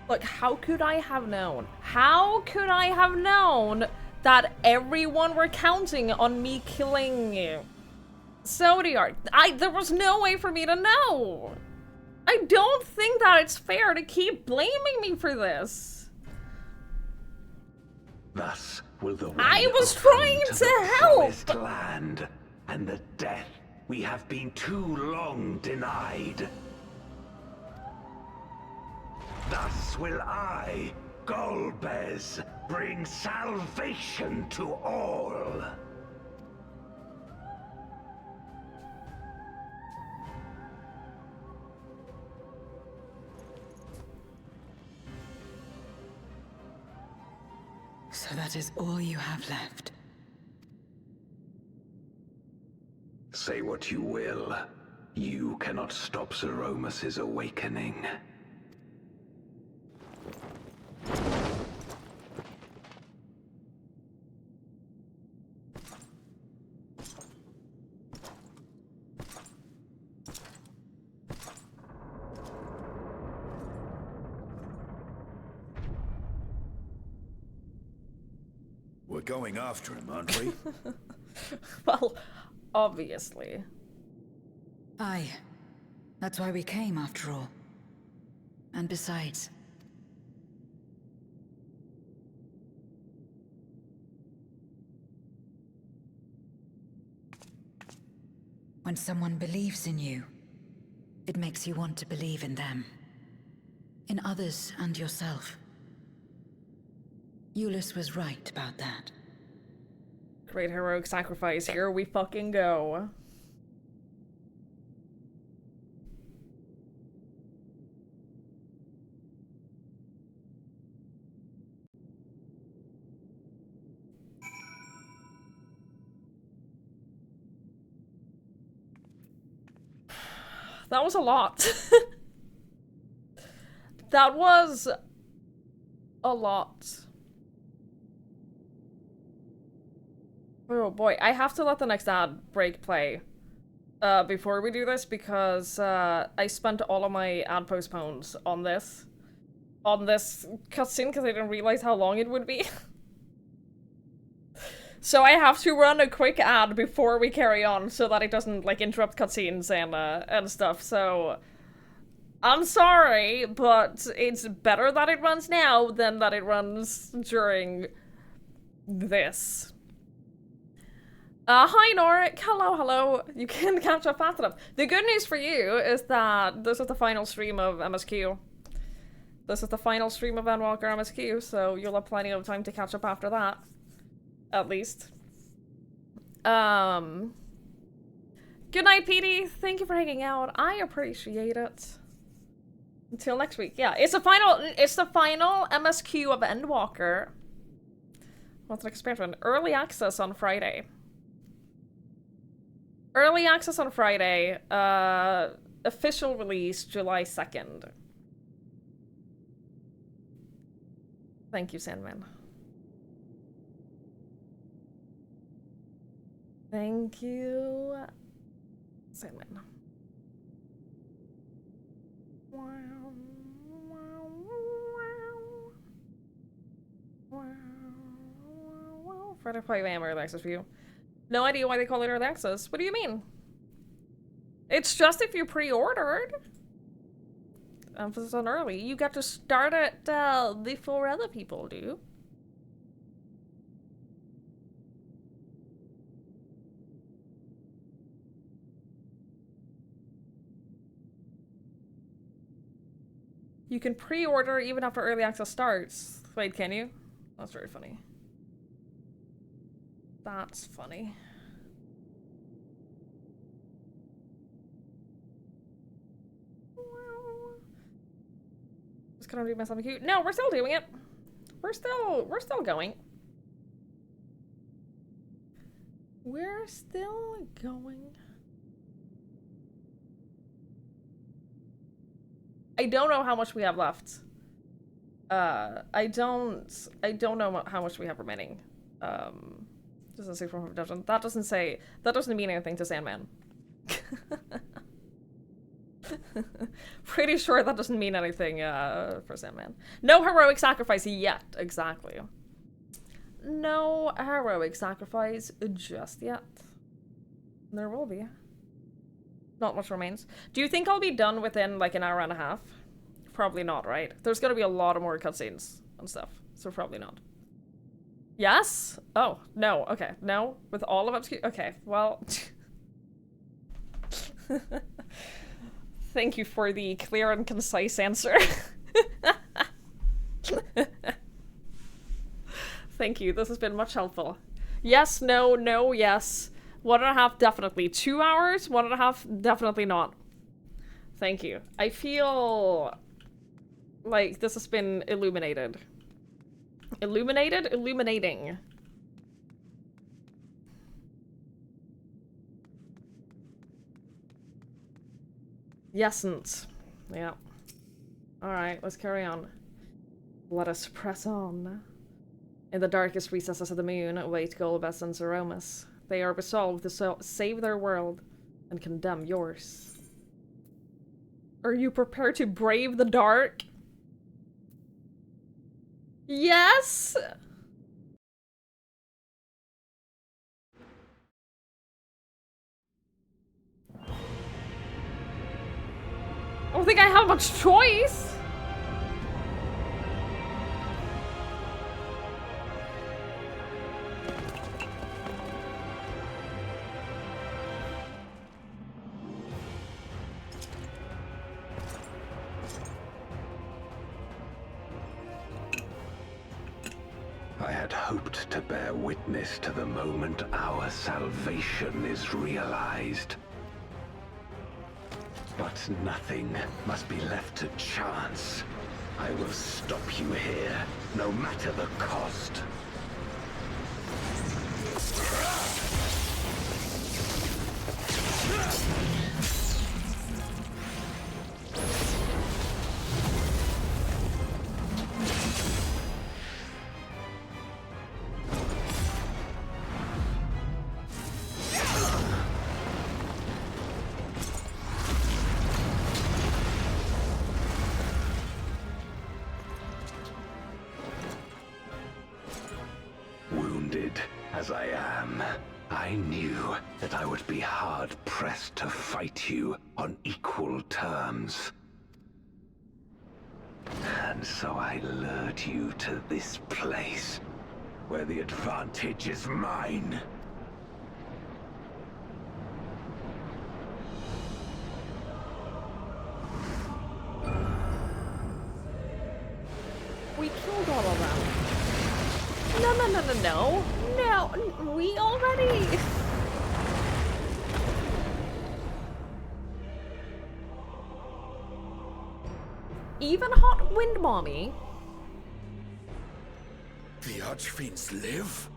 Look, how could I have known? How could I have known that everyone were counting on me killing Zodiac? There was no way for me to know. I don't think that it's fair to keep blaming me for this. Thus will the way I was open trying to to the help. promised land, and the death we have been too long denied. Thus will I, Golbez, bring salvation to all. So that is all you have left. Say what you will. You cannot stop Zeromus's awakening. We're going after him, aren't we? Well, obviously. Aye. That's why we came, after all. And besides... when someone believes in you, it makes you want to believe in them. In others and yourself. Euless was right about that. Great heroic sacrifice. Here we fucking go. That was a lot. That was a lot. Oh boy, I have to let the next ad break play before we do this because I spent all of my ad postpones on this cutscene because I didn't realize how long it would be. So I have to run a quick ad before we carry on so that it doesn't like interrupt cutscenes and stuff. So I'm sorry, but it's better that it runs now than that it runs during this. Hi Norik, hello, hello. You can catch up fast enough. The good news for you is that this is the final stream of MSQ. This is the final stream of Endwalker MSQ, so you'll have plenty of time to catch up after that. At least. Good night, Petey. Thank you for hanging out. I appreciate it. Until next week. Yeah, it's the final MSQ of Endwalker. What's an expansion? Early access on Friday. Early access on Friday. Official release July 2nd. Thank you, Sandman. Thank you, Sandman. Wow, wow, wow, wow, wow. Friday 5 AM early access for you. No idea why they call it early access. What do you mean? It's just if you pre-ordered. Emphasis on early. You got to start it before other people do. You can pre-order even after early access starts. Wait, can you? That's very funny. That's funny. Just gonna do my something cute. No, we're still doing it. We're still going. We're still going. I don't know how much we have left. I don't know how much we have remaining. Doesn't say from redemption. That doesn't mean anything to Sandman. Pretty sure that doesn't mean anything for Sandman. No heroic sacrifice yet, exactly. No heroic sacrifice just yet. There will be. Not much remains. Do you think I'll be done within like an hour and a half? Probably not, right? There's gonna be a lot of more cutscenes and stuff, so probably not. Yes? Oh, no. Okay, no. With all of it? Okay, well. Thank you for the clear and concise answer. Thank you. This has been much helpful. Yes, no, no, yes. 1.5, definitely. 2 hours? 1.5, definitely not. Thank you. I feel like this has been illuminated. Illuminated? Illuminating. Yesn't. Yeah. Alright, let's carry on. Let us press on. In the darkest recesses of the moon await Golbez and Zeromus. They are resolved to save their world and condemn yours. Are you prepared to brave the dark? Yes! I don't think I have much choice. I had hoped to bear witness to the moment our salvation is realized. But nothing must be left to chance. I will stop you here, no matter the cost. as I am, I knew that I would be hard-pressed to fight you on equal terms. And so I lured you to this place, where the advantage is mine. We killed all of them. No, no, no, no, no. No, we already. Even Hot Wind Mommy. The Archfiends live?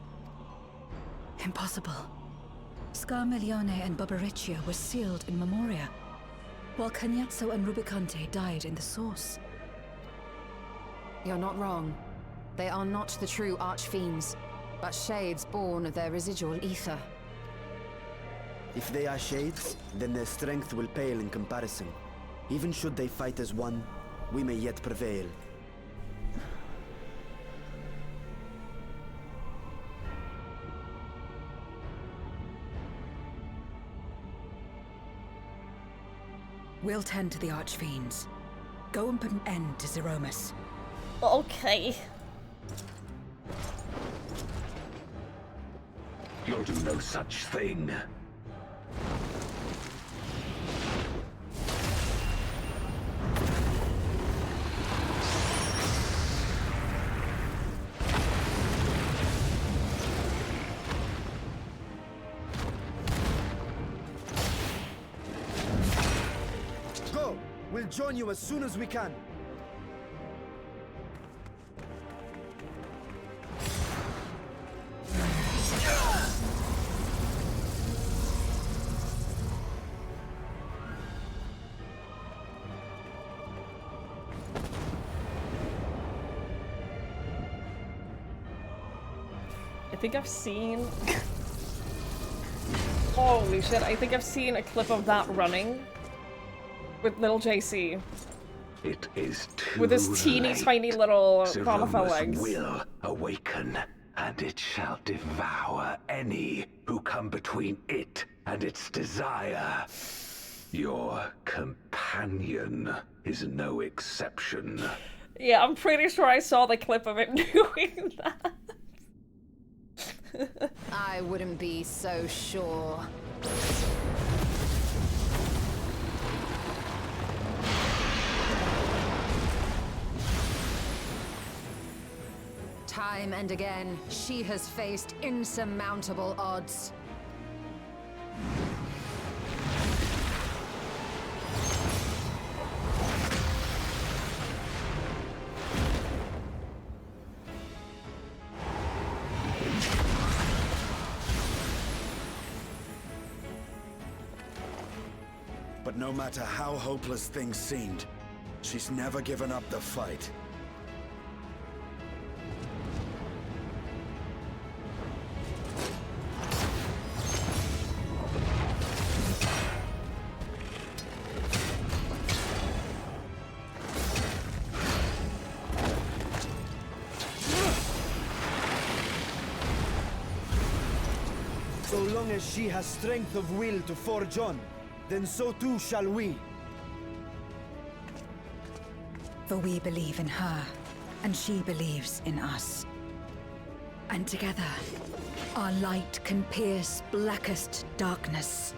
Impossible. Scarmiglione and Barbariccia were sealed in Memoria, while Cagnazzo and Rubicante died in the Source. You're not wrong. They are not the true Archfiends, but shades born of their residual ether. If they are shades, then their strength will pale in comparison. Even should they fight as one, we may yet prevail. We'll tend to the Archfiends. Go and put an end to Zeromus. Okay. You'll do no such thing. Go! We'll join you as soon as we can. I think I've seen... Holy shit, I think I've seen a clip of that running with little JC. It is too with his teeny late. tiny little Zeromus Chronophel legs. will awaken, and it shall devour any who come between it and its desire. Your companion is no exception. Yeah, I'm pretty sure I saw the clip of it doing that. I wouldn't be so sure. Time and again, she has faced insurmountable odds. But no matter how hopeless things seemed, she's never given up the fight. So long as she has strength of will to forge on, then so too shall we. For we believe in her, and she believes in us. And together, our light can pierce blackest darkness.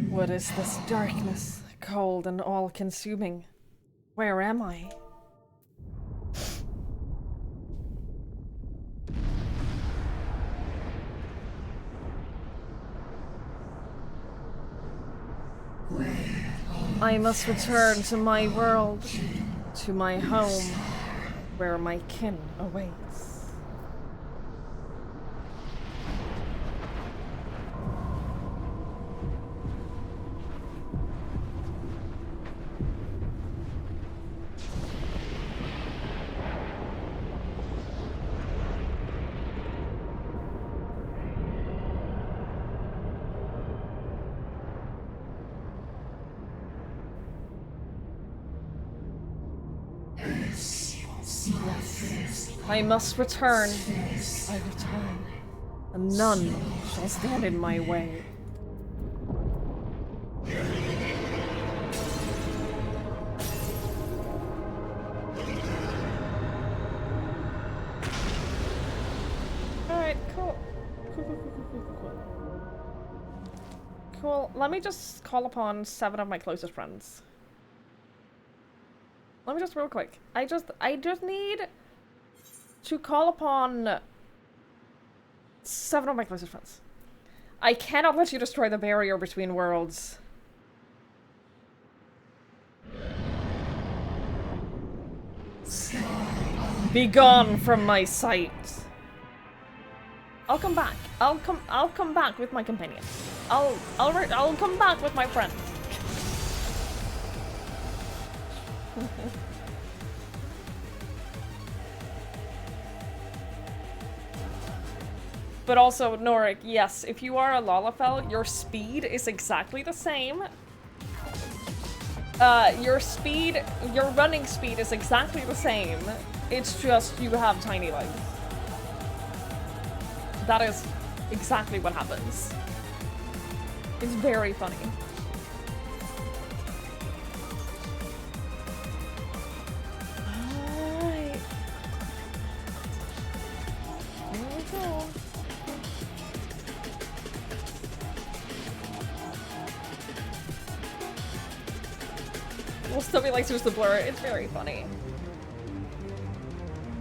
What is this darkness, cold and all-consuming? Where am I? Where I must return to my world, to my home, where my kin awaits. I must return. I return. And none shall stand in my way. Alright, cool. Cool. Let me just call upon 7 of my closest friends. Let me just real quick. I just need to call upon 7 of my closest friends. I cannot let you destroy the barrier between worlds. Be gone from my sight. I'll come back. I'll come back with my companion. I'll come back with my friend. But also, Norik, yes, if you are a Lalafell, your speed is exactly the same. Your running speed is exactly the same. It's just you have tiny legs. That is exactly what happens. It's very funny. Alright. Here we go. Well, Stubby likes to use the blur. It's very funny.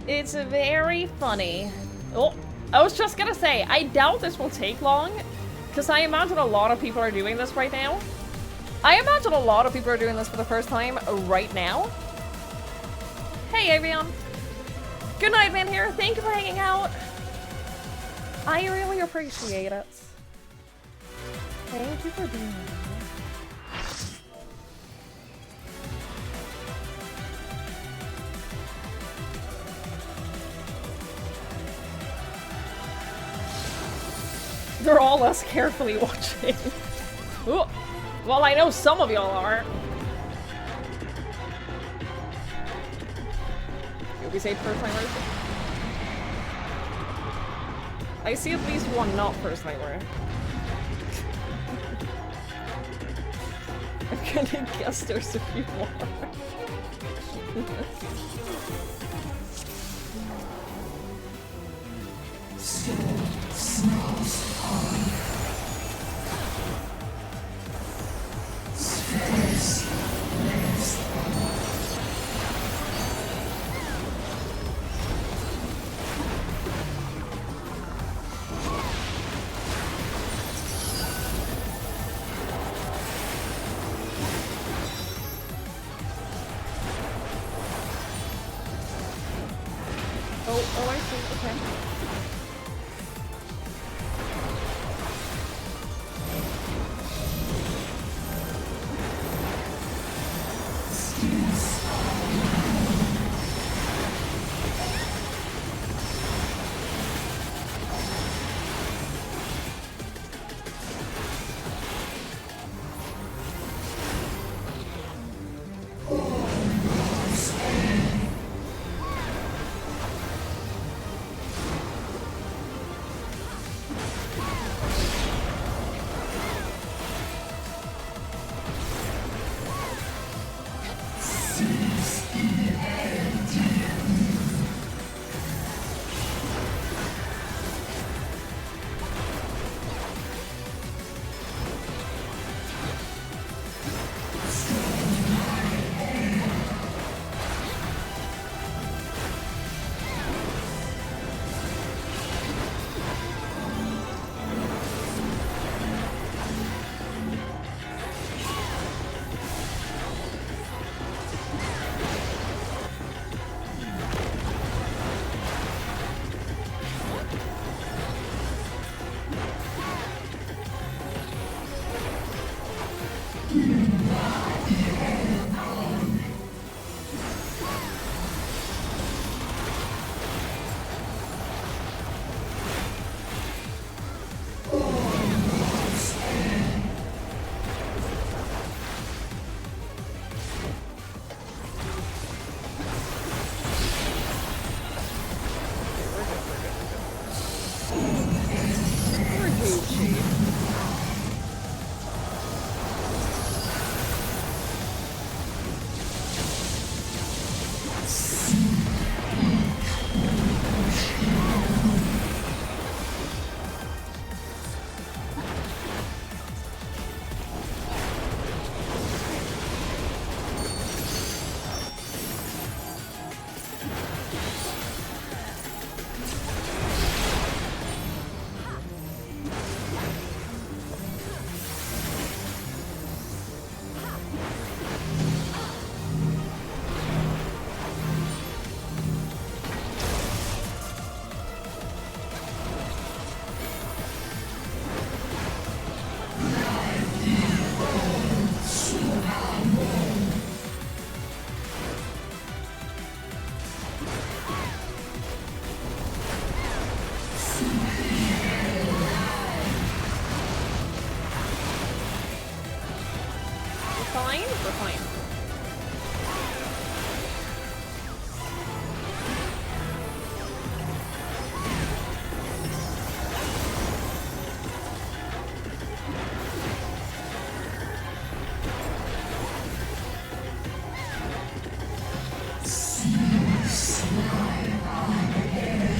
It's very funny. Oh, I was just gonna say, I doubt this will take long, because I imagine a lot of people are doing this right now. I imagine a lot of people are doing this for the first time right now. Hey, Avion. Good night, man here. Thank you for hanging out. I really appreciate it. Thank you for being here. They're all less carefully watching. Ooh. Well, I know some of y'all are. Did we say first timer? I see at least one not first timer. I'm gonna guess there's a few more. Oh, I see. Okay.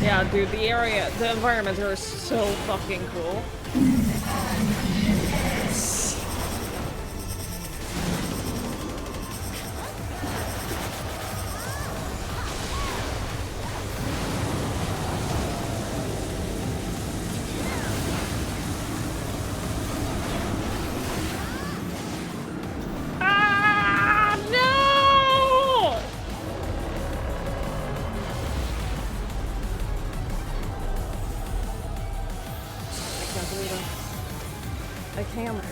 Yeah, dude, the environments are so fucking cool.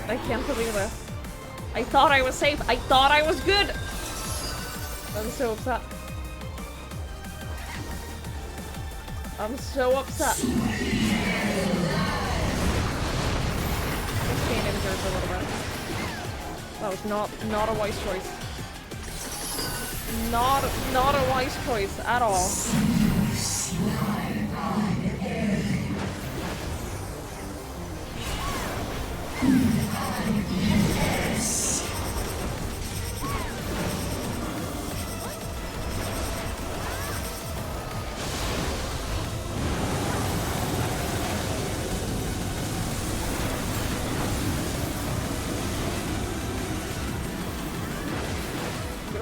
I can't believe this. I thought I was safe. I thought I was good. I'm so upset. I'm so upset. This game injured a little bit. That was not a wise choice. Not a wise choice at all.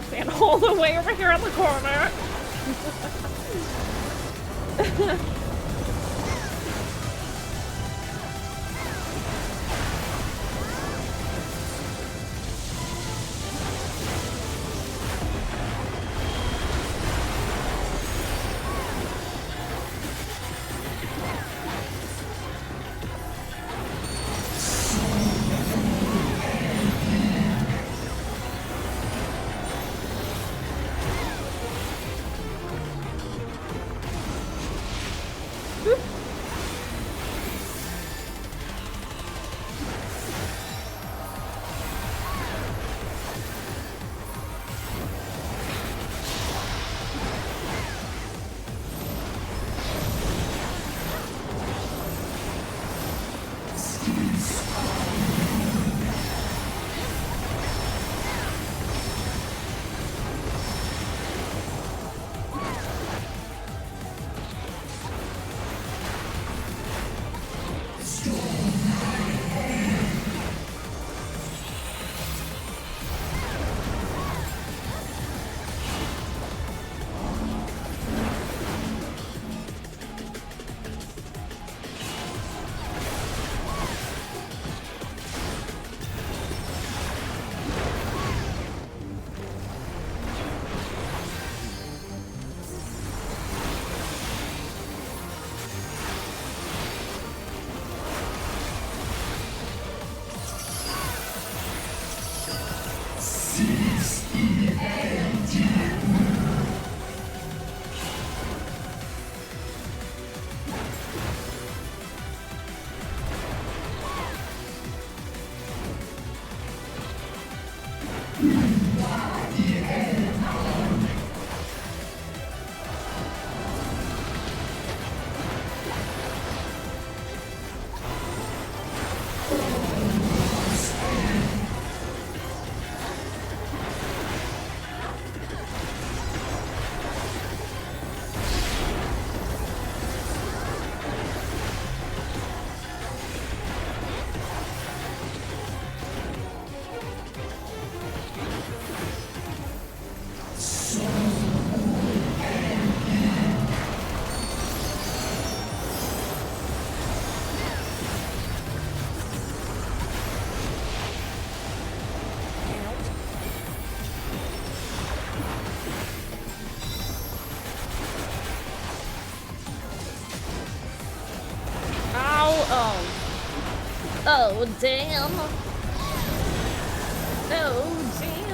Stand all the way over here in the corner. Oh, damn. Oh, damn.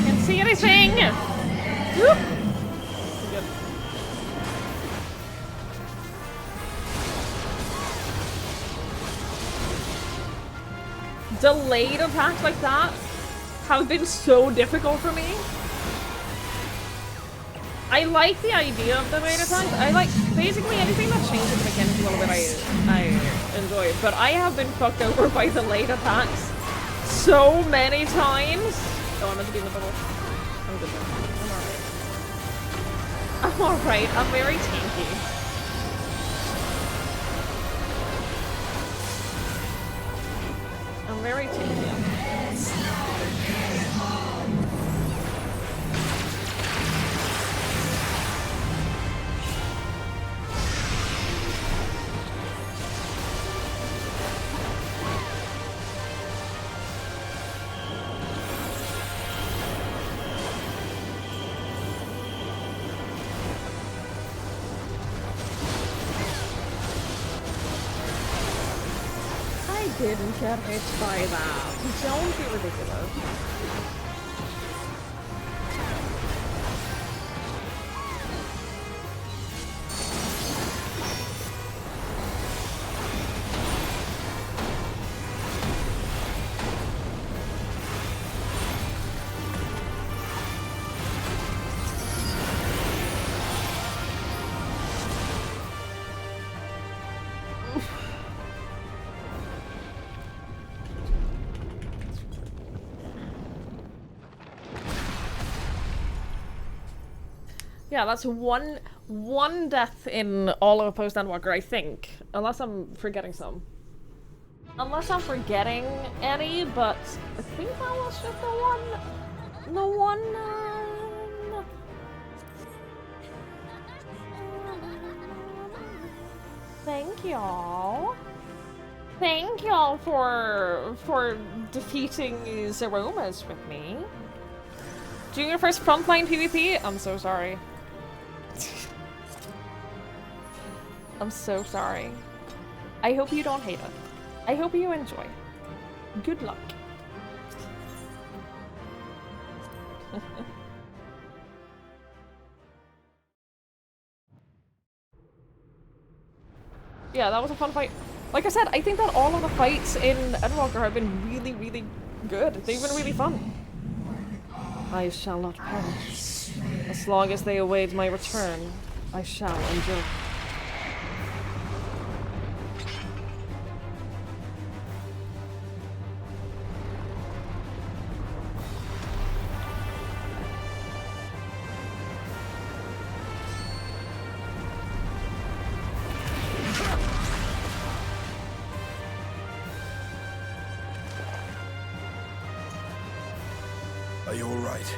Can't see anything! Whoop. Good. Delayed attacks like that have been so difficult for me. I like the idea of delayed attacks. I like basically anything that changes the mechanics a little bit I enjoy. But I have been fucked over by delayed attacks so many times. Oh, I'm meant to be in the bubble. I'm good though. I'm alright. I'm very tanky. I'm very tanky. Didn't get hit by that. Don't be ridiculous. Yeah, that's one death in all of post-endwalker, I think. Unless I'm forgetting some. Unless I'm forgetting any, but I think that was just the one, Thank y'all. Thank y'all for defeating Zeromas with me. Doing your first frontline PvP? I'm so sorry. I'm so sorry. I hope you don't hate it. I hope you enjoy. Good luck. Yeah, that was a fun fight. Like I said, I think that all of the fights in Endwalker have been really, really good. They've been really fun. I shall not perish. As long as they await my return, I shall endure. Are you all right?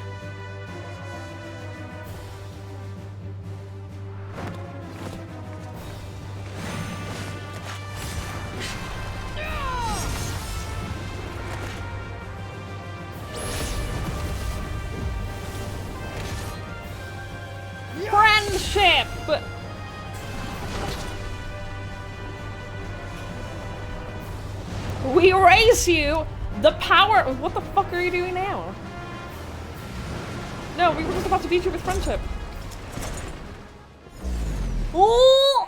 Friendship! We raise you the power. What the fuck are you doing now? No, we were just about to beat you with friendship. Ooh!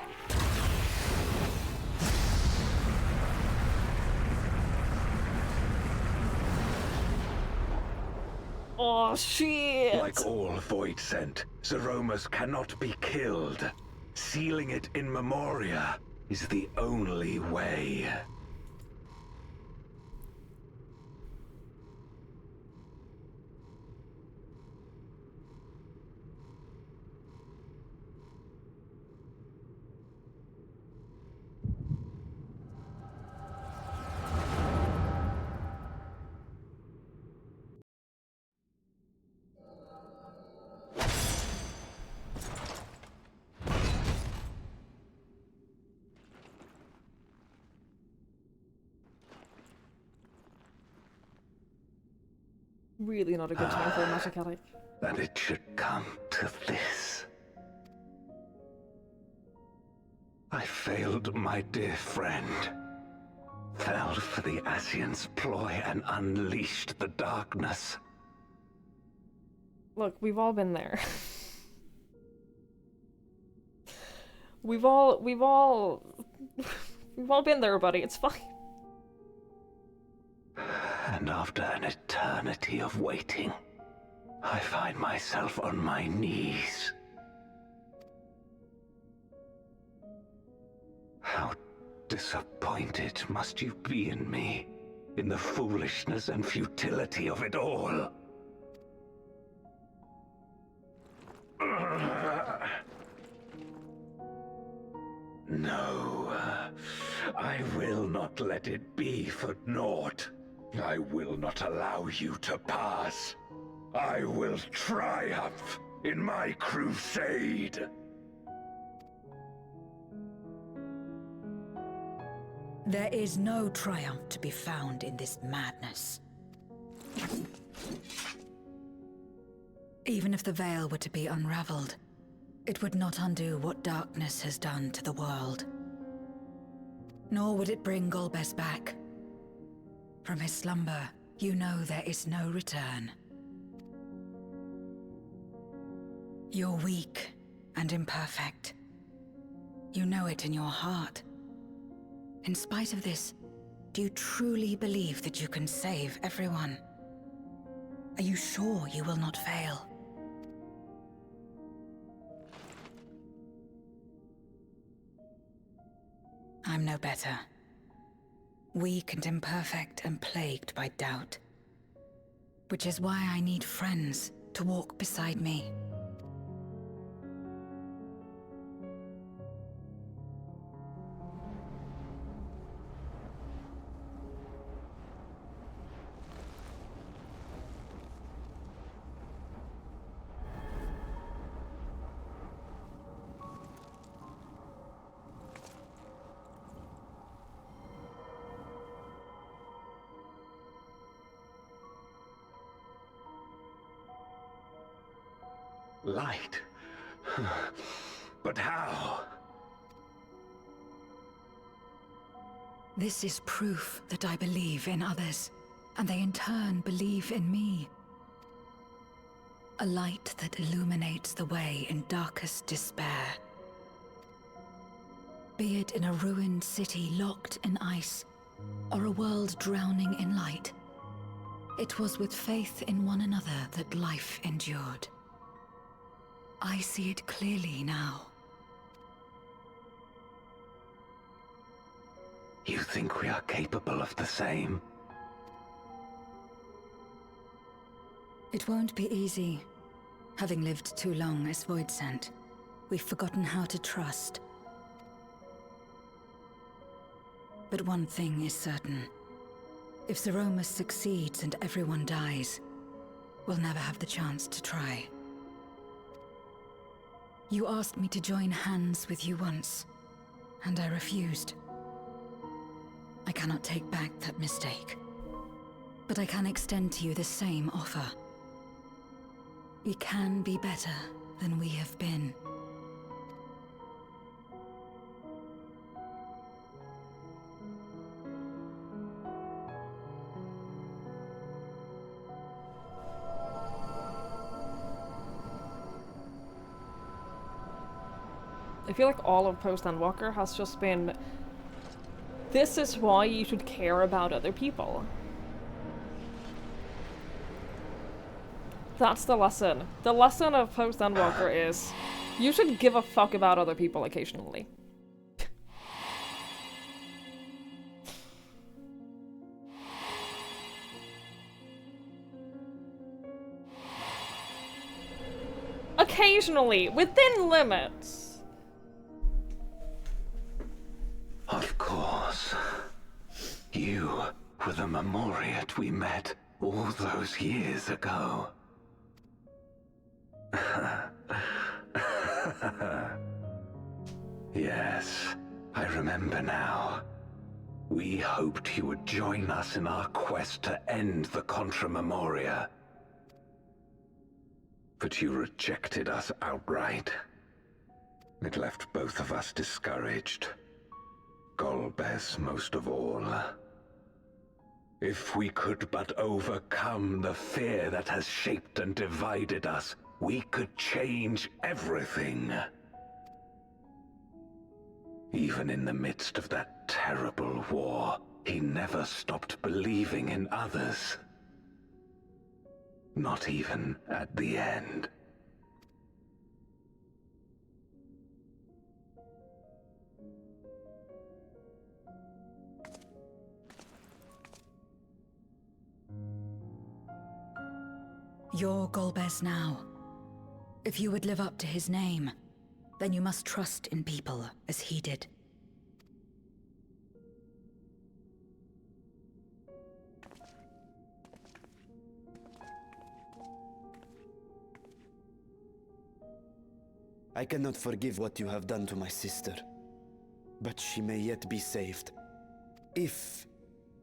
Oh shit! Like all Void Sent, Zeromus cannot be killed. Sealing it in Memoria is the only way. Really not a good time for a magic addict. That it should come to this. I failed my dear friend. Fell for the Asian's ploy and unleashed the darkness. Look, we've all been there. we've all been there, buddy. It's fine. And after an eternity of waiting, I find myself on my knees. How disappointed must you be in me, in the foolishness and futility of it all. No, I will not let it be for naught. I will not allow you to pass. I will triumph in my crusade. There is no triumph to be found in this madness. Even if the veil were to be unraveled, it would not undo what darkness has done to the world. Nor would it bring Golbez back. From his slumber, you know there is no return. You're weak and imperfect. You know it in your heart. In spite of this, do you truly believe that you can save everyone? Are you sure you will not fail? I'm no better. Weak and imperfect and plagued by doubt. Which is why I need friends to walk beside me. Light? But how? This is proof that I believe in others, and they in turn believe in me. A light that illuminates the way in darkest despair. Be it in a ruined city locked in ice, or a world drowning in light, it was with faith in one another that life endured. I see it clearly now. You think we are capable of the same? It won't be easy. Having lived too long as Voidsent, we've forgotten how to trust. But one thing is certain. If Zeromus succeeds and everyone dies, we'll never have the chance to try. You asked me to join hands with you once, and I refused. I cannot take back that mistake. But I can extend to you the same offer. We can be better than we have been. I feel like all of post-endwalker has just been, this is why you should care about other people. That's the lesson. The lesson of post-endwalker is, you should give a fuck about other people occasionally. Occasionally, within limits. Of course. You were the Memoriat we met all those years ago. Yes, I remember now. We hoped you would join us in our quest to end the Contra Memoria. But you rejected us outright. It left both of us discouraged. Golbez most of all. If we could but overcome the fear that has shaped and divided us, we could change everything. Even in the midst of that terrible war, he never stopped believing in others. Not even at the end. You're Golbez now. If you would live up to his name, then you must trust in people as he did. I cannot forgive what you have done to my sister, but she may yet be saved. If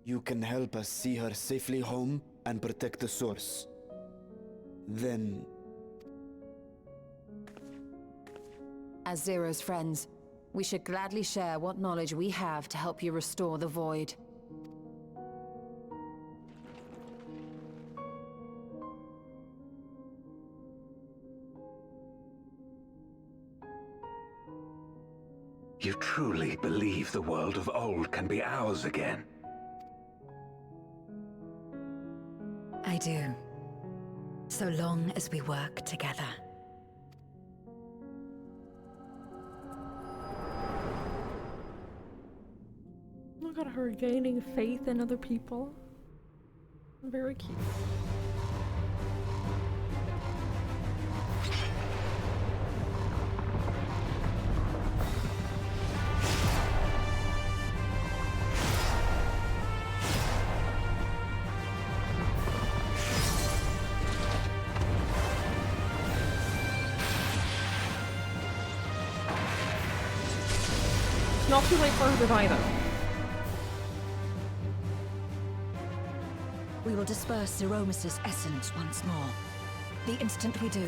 you can help us see her safely home and protect the source, then... As Zero's friends, we should gladly share what knowledge we have to help you restore the Void. You truly believe the world of old can be ours again? I do. So long as we work together. Look at her gaining faith in other people. Very cute. Not too late for her to die, though. We will disperse Zeromus' essence once more. The instant we do,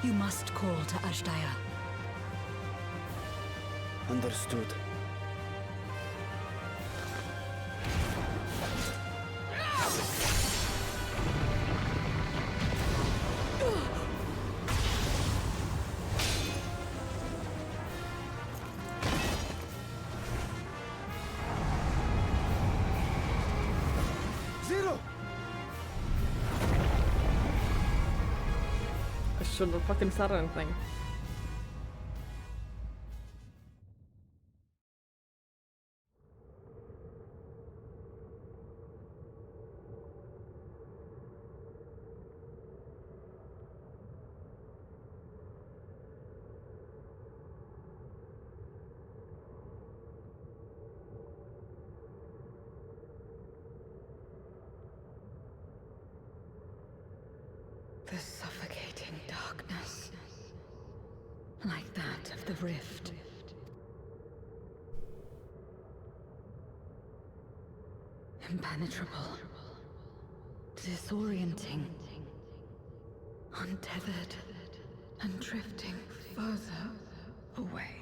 you must call to Ajdaya. Understood. Shouldn't have fucking said anything. The suffocating darkness, like that of the rift. Impenetrable, disorienting, untethered, and drifting further away.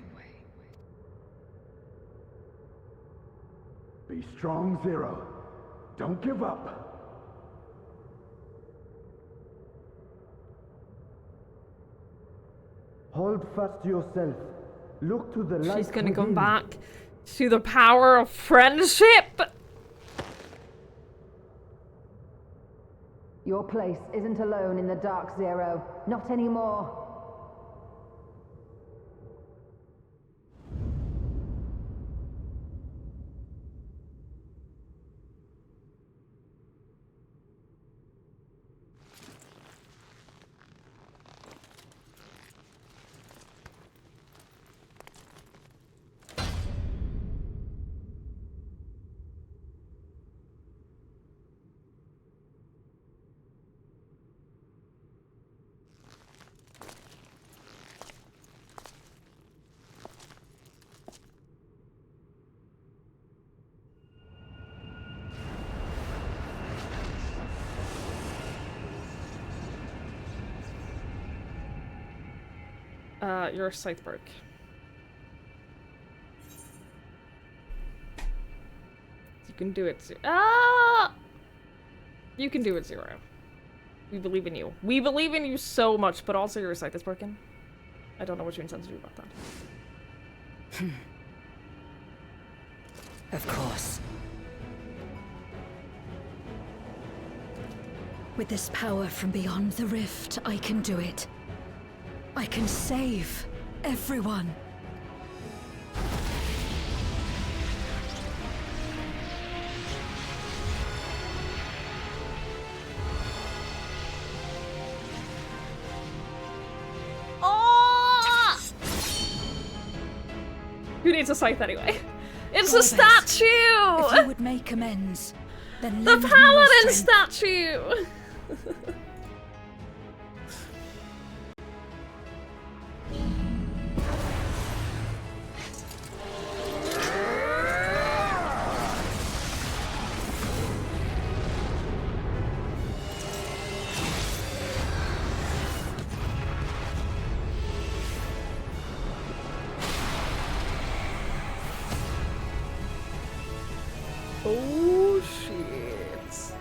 Be strong, Zero. Don't give up. Hold fast to yourself. Look to the light. She's gonna within. come back to the power of friendship. Your place isn't alone in the dark, Zero. Not anymore. Your sight broke. You can do it, you can do it, Zero. We believe in you. We believe in you so much, but also your sight is broken. I don't know what you intend to do about that. Of course. With this power from beyond the rift, I can do it. I can save everyone. Oh! Who needs a scythe anyway? It's a Gorbez, statue! If you would make amends, then The lend me your paladin strength. statue! Oh shit.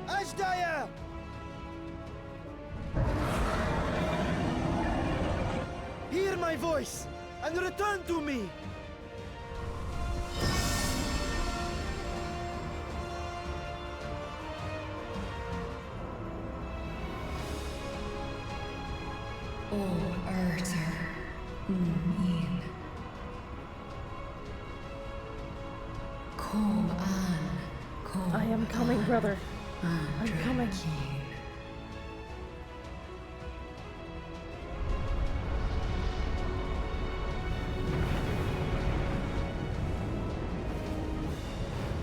Ashdaya! Hear my voice and return to me! I am coming, brother. I'm coming.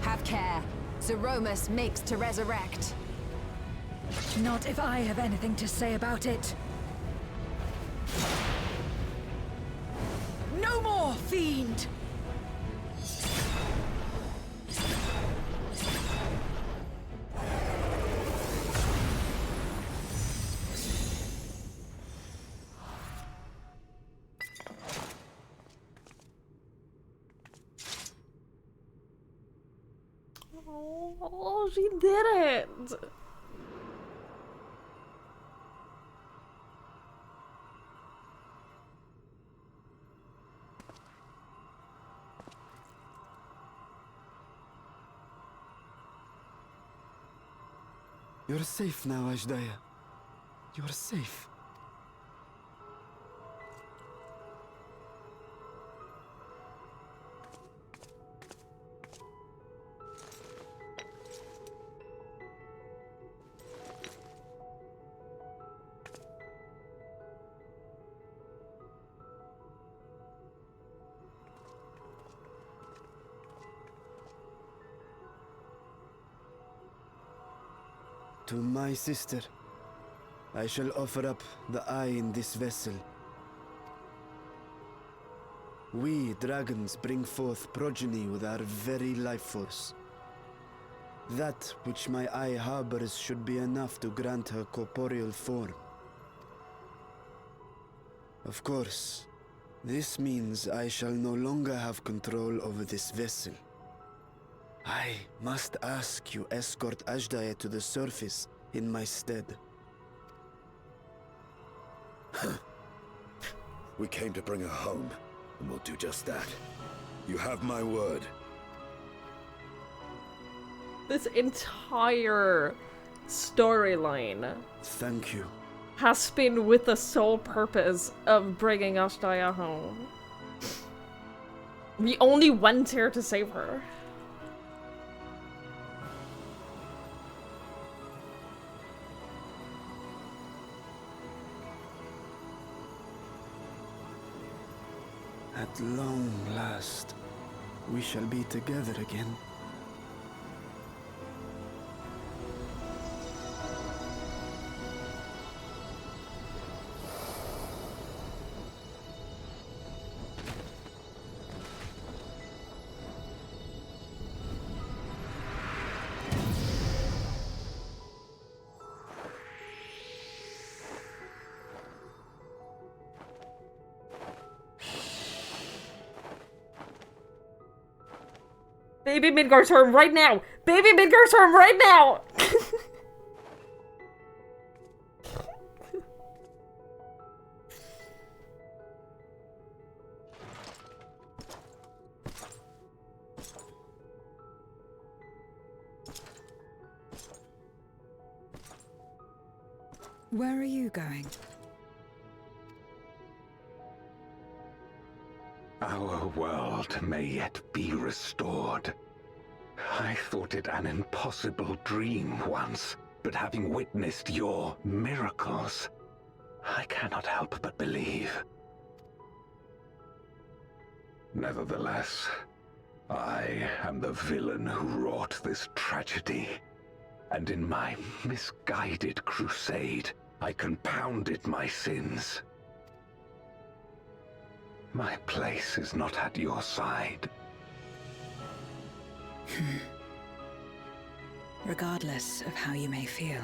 Have care. Zeromus makes to resurrect. Not if I have anything to say about it. No more, fiend! Oh, she did it! You're safe now, Ashdaya. You're safe. To my sister, I shall offer up the eye in this vessel. We, dragons, bring forth progeny with our very life force. That which my eye harbors should be enough to grant her corporeal form. Of course, this means I shall no longer have control over this vessel. I must ask you escort Ashdaya to the surface in my stead. We came to bring her home, and we'll do just that. You have my word. This entire storyline Thank you. has been with the sole purpose of bringing Ashdaya home. We only went here to save her. At long last, we shall be together again. Baby Midgard's home right now! Baby Midgard's home right now! Where are you going? Our world may yet be restored. I thought it an impossible dream once, but having witnessed your miracles, I cannot help but believe. Nevertheless, I am the villain who wrought this tragedy, and in my misguided crusade, I compounded my sins. My place is not at your side. Regardless of how you may feel,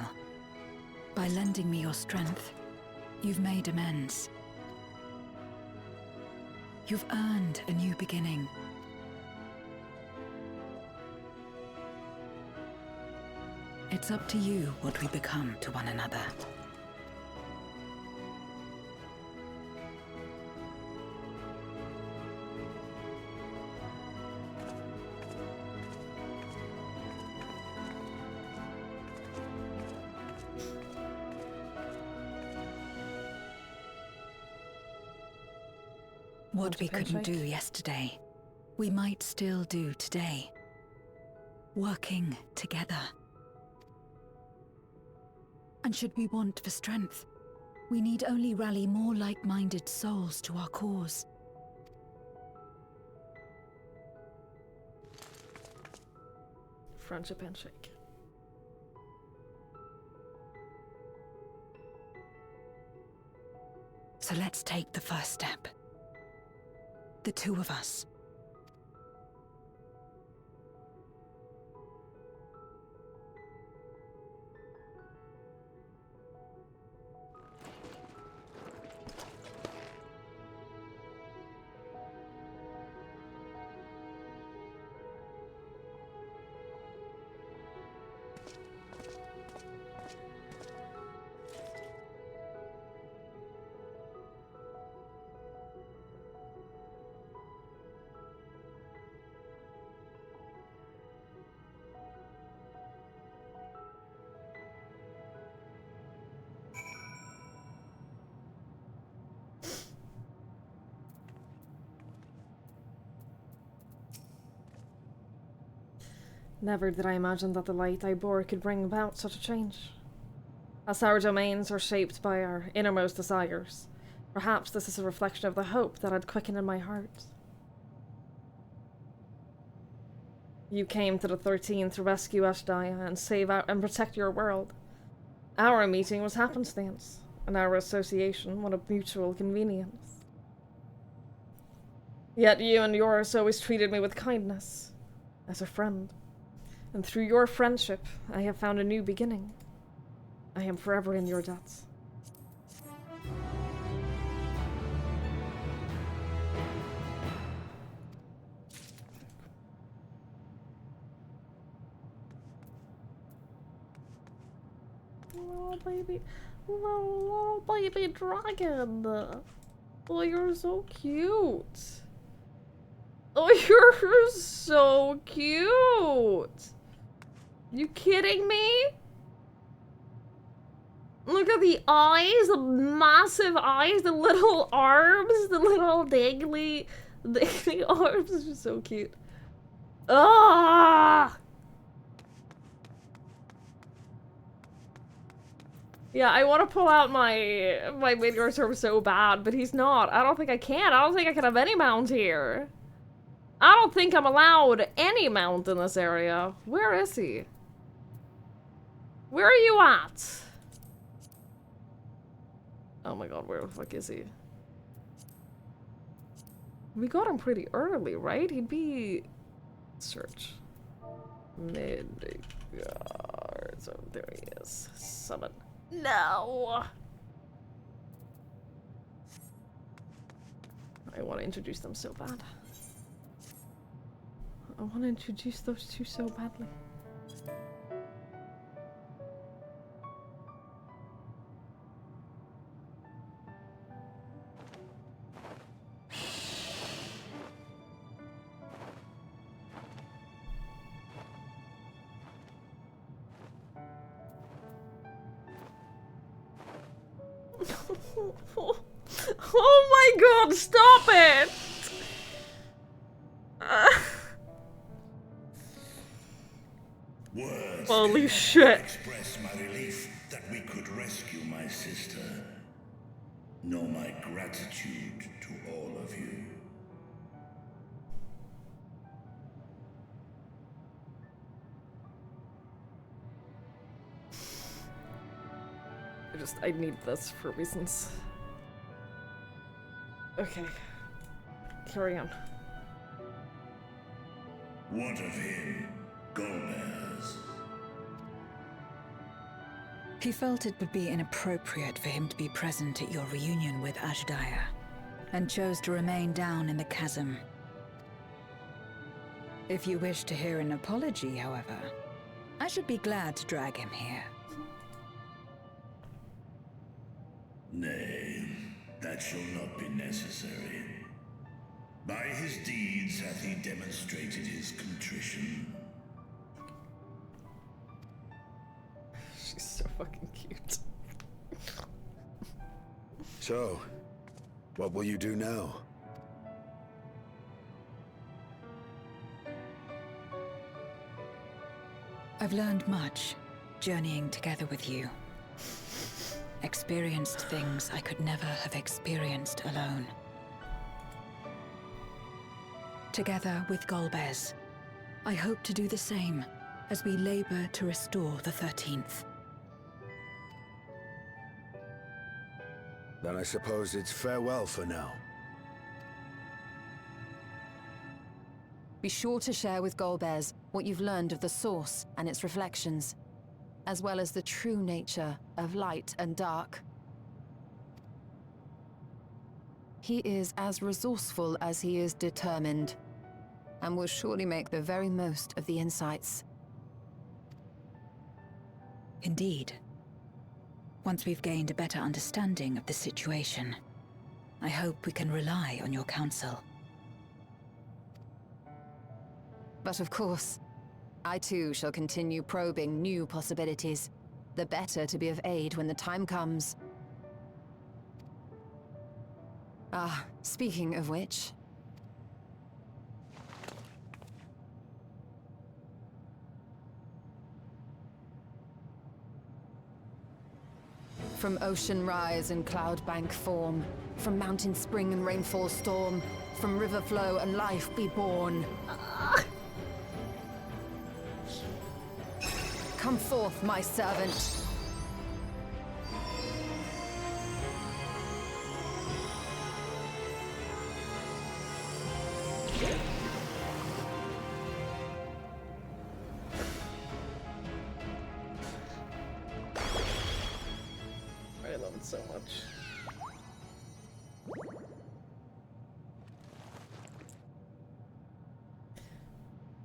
by lending me your strength, you've made amends. You've earned a new beginning. It's up to you what we become to one another. What we couldn't do yesterday, we might still do today. Working together. And should we want for strength, we need only rally more like-minded souls to our cause. Friendship handshake. So let's take the first step. The two of us. Never did I imagine that the light I bore could bring about such a change. As our domains are shaped by our innermost desires, perhaps this is a reflection of the hope that had quickened in my heart. You came to the 13th to rescue Ashdaya and save out and protect your world. Our meeting was happenstance, and our association one of mutual convenience. Yet you and yours always treated me with kindness, as a friend. And through your friendship, I have found a new beginning. I am forever in your debt. Little baby dragon. Oh, you're so cute. Oh, you're so cute. You kidding me? Look at the eyes, the massive eyes, the little arms, the little dangly arms. It's just so cute. Ah! Yeah, I want to pull out my Midgard server so bad, but he's not. I don't think I can. I don't think I can have any mount here. I don't think I'm allowed any mount in this area. Where is he? Where are you at? Oh my god, where the fuck is he? We got him pretty early, right? He'd be... Search. Midgard. So there he is. Summon. No! I want to introduce them so bad. I want to introduce those two so badly. Oh my god, stop it! Words Holy shit. express my relief that we could rescue my sister. Know my gratitude to all of you. I need this for reasons. Okay. Carry on. What of him, Golbez? He felt it would be inappropriate for him to be present at your reunion with Ashdaya, and chose to remain down in the chasm. If you wish to hear an apology, however, I should be glad to drag him here. Nay, that shall not be necessary. By his deeds hath he demonstrated his contrition. She's so fucking cute. So, what will you do now? I've learned much, journeying together with you. Experienced things I could never have experienced alone. Together with Golbez, I hope to do the same as we labor to restore the 13th. Then I suppose it's farewell for now. Be sure to share with Golbez what you've learned of the Source and its reflections, as well as the true nature of light and dark. He is as resourceful as he is determined, and will surely make the very most of the insights. Indeed. Once we've gained a better understanding of the situation, I hope we can rely on your counsel. But of course, I too shall continue probing new possibilities, the better to be of aid when the time comes. Ah, speaking of which... From ocean rise and cloud bank form, from mountain spring and rainfall storm, from river flow and life be born. Come forth, my servant. I love it so much.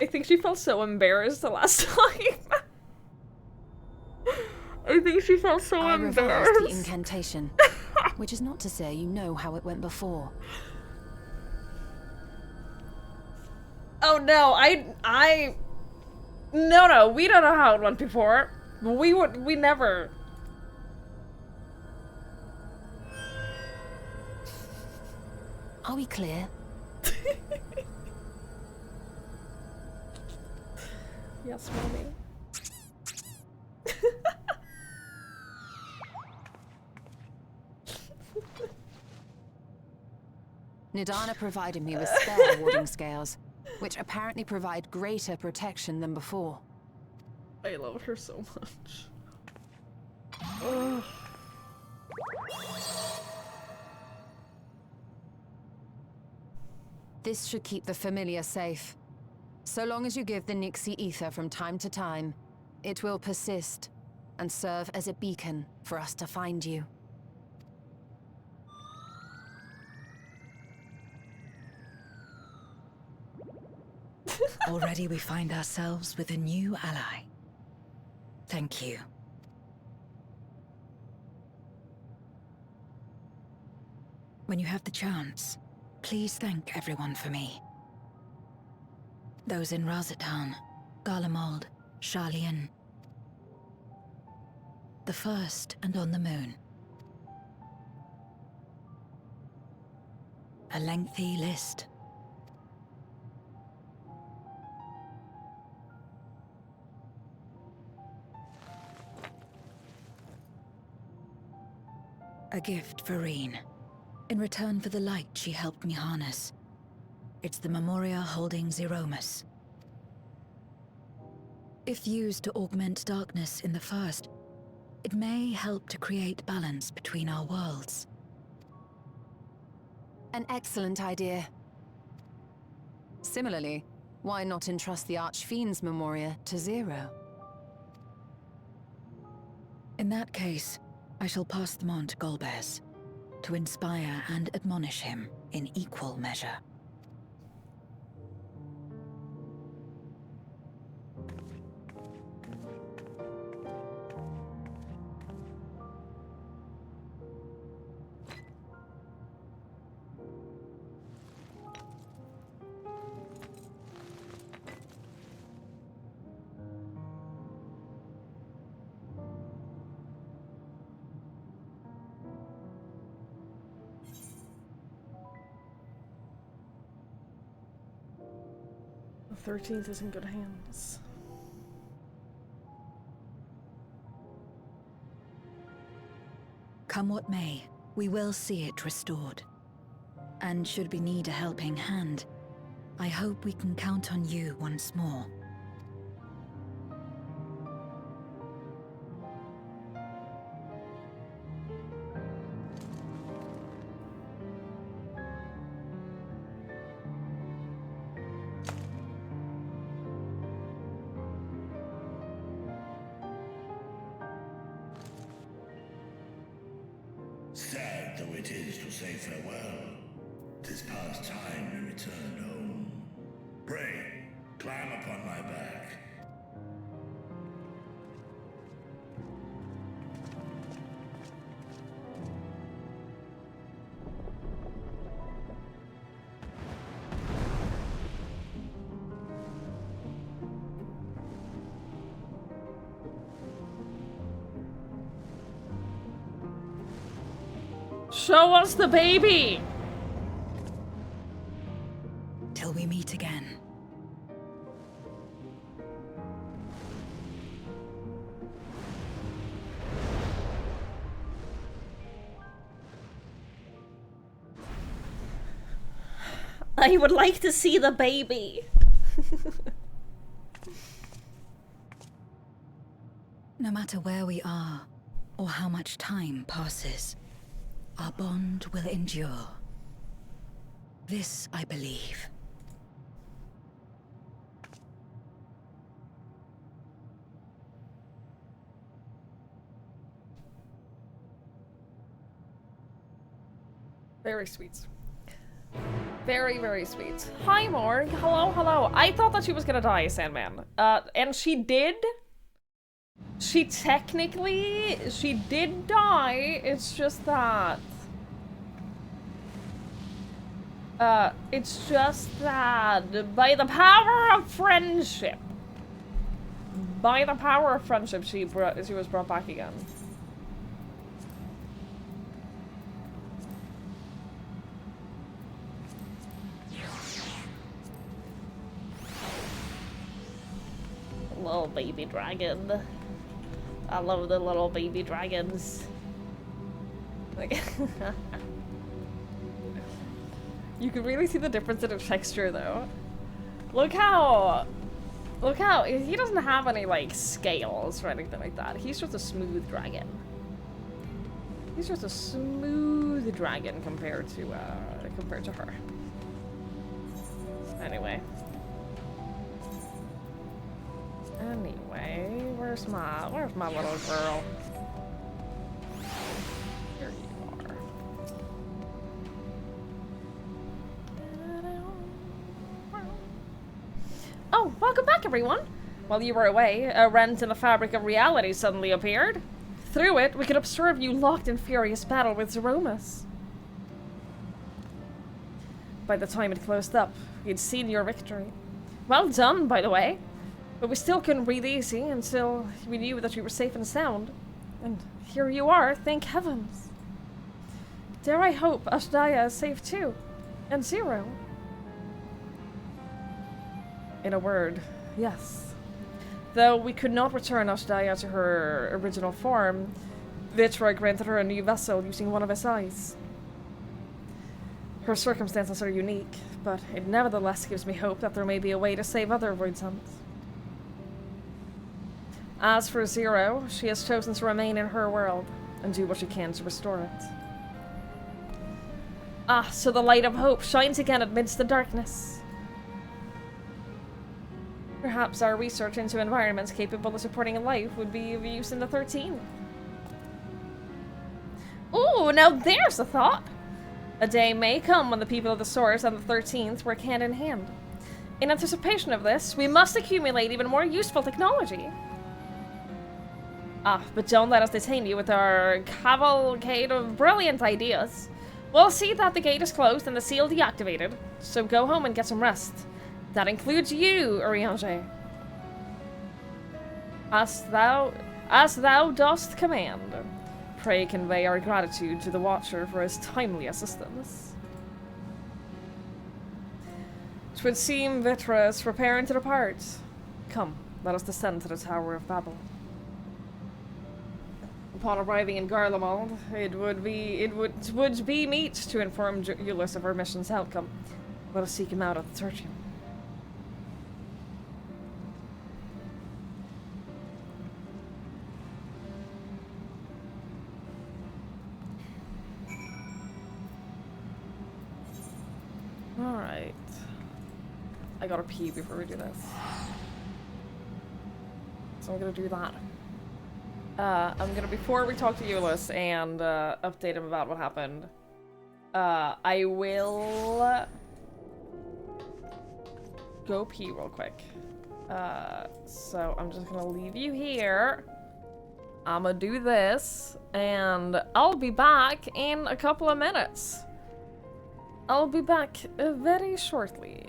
I think she felt so embarrassed the last time. I think she felt so embarrassed. I reversed the incantation, which is not to say you know how it went before. Oh no, no, we don't know how it went before. We never. Are we clear? Yes, mommy. Nidana provided me with spare warding scales, which apparently provide greater protection than before. I love her so much. Ugh. This should keep the familiar safe. So long as you give the Nixie ether from time to time, it will persist and serve as a beacon for us to find you. Already we find ourselves with a new ally. Thank you. When you have the chance, please thank everyone for me. Those in Razatown, Garlemald, Sharlayan. The First and on the Moon. A lengthy list. A gift for Reen, in return for the light she helped me harness. It's the Memoria holding Zeromus. If used to augment darkness in the First, it may help to create balance between our worlds. An excellent idea. Similarly, why not entrust the Archfiend's Memoria to Zero? In that case, I shall pass them on to Golbez, to inspire and admonish him in equal measure. The 13th is in good hands. Come what may, we will see it restored. And should we need a helping hand, I hope we can count on you once more. Sad though it is to say farewell, 'tis past time we return home. Pray, climb upon my back. Show us the baby! Till we meet again. I would like to see the baby. No matter where we are, or how much time passes, our bond will endure. This I believe. Very sweet. Very, very sweet. Hi, Morg. Hello, hello. I thought that she was gonna die, Sandman. And she did. She did die. It's just that... it's just that by the power of friendship. By the power of friendship, she was brought back again. Little baby dragon. I love the little baby dragons. Like you can really see the difference in the texture though. Look how he doesn't have any like scales or anything like that. He's just a smooth dragon. He's just a smooth dragon compared to her. Anyway, where's my little girl? Here you are. Oh, welcome back, everyone! While you were away, a rent in the fabric of reality suddenly appeared. Through it, we could observe you locked in furious battle with Zeromus. By the time it closed up, we'd seen your victory. Well done, by the way. But we still couldn't breathe easy until we knew that you were safe and sound. And here you are, thank heavens. Dare I hope Ashdaya is safe too. And Zero. In a word, yes. Though we could not return Ashdaya to her original form, Vitra granted her a new vessel using one of his eyes. Her circumstances are unique, but it nevertheless gives me hope that there may be a way to save other Void Suns. As for Zero, she has chosen to remain in her world and do what she can to restore it. Ah, so the light of hope shines again amidst the darkness. Perhaps our research into environments capable of supporting life would be of use in the 13th. Ooh, now there's a thought! A day may come when the people of the Source and the 13th work hand in hand. In anticipation of this, we must accumulate even more useful technology. Ah, but don't let us detain you with our cavalcade of brilliant ideas. We'll see that the gate is closed and the seal deactivated, so go home and get some rest. That includes you, Urianger. As thou dost command, pray convey our gratitude to the Watcher for his timely assistance. 'Twould seem Vitra is preparing to depart. Come, let us descend to the Tower of Babel. Upon arriving in Garlemald, it would be meet to inform Julius of our mission's outcome. Let us seek him out and search him. Alright. I gotta pee before we do this. So I'm gonna do that. Before we talk to Euless and update him about what happened, I will go pee real quick. So I'm just gonna leave you here. I'm gonna do this, and I'll be back in a couple of minutes. I'll be back very shortly.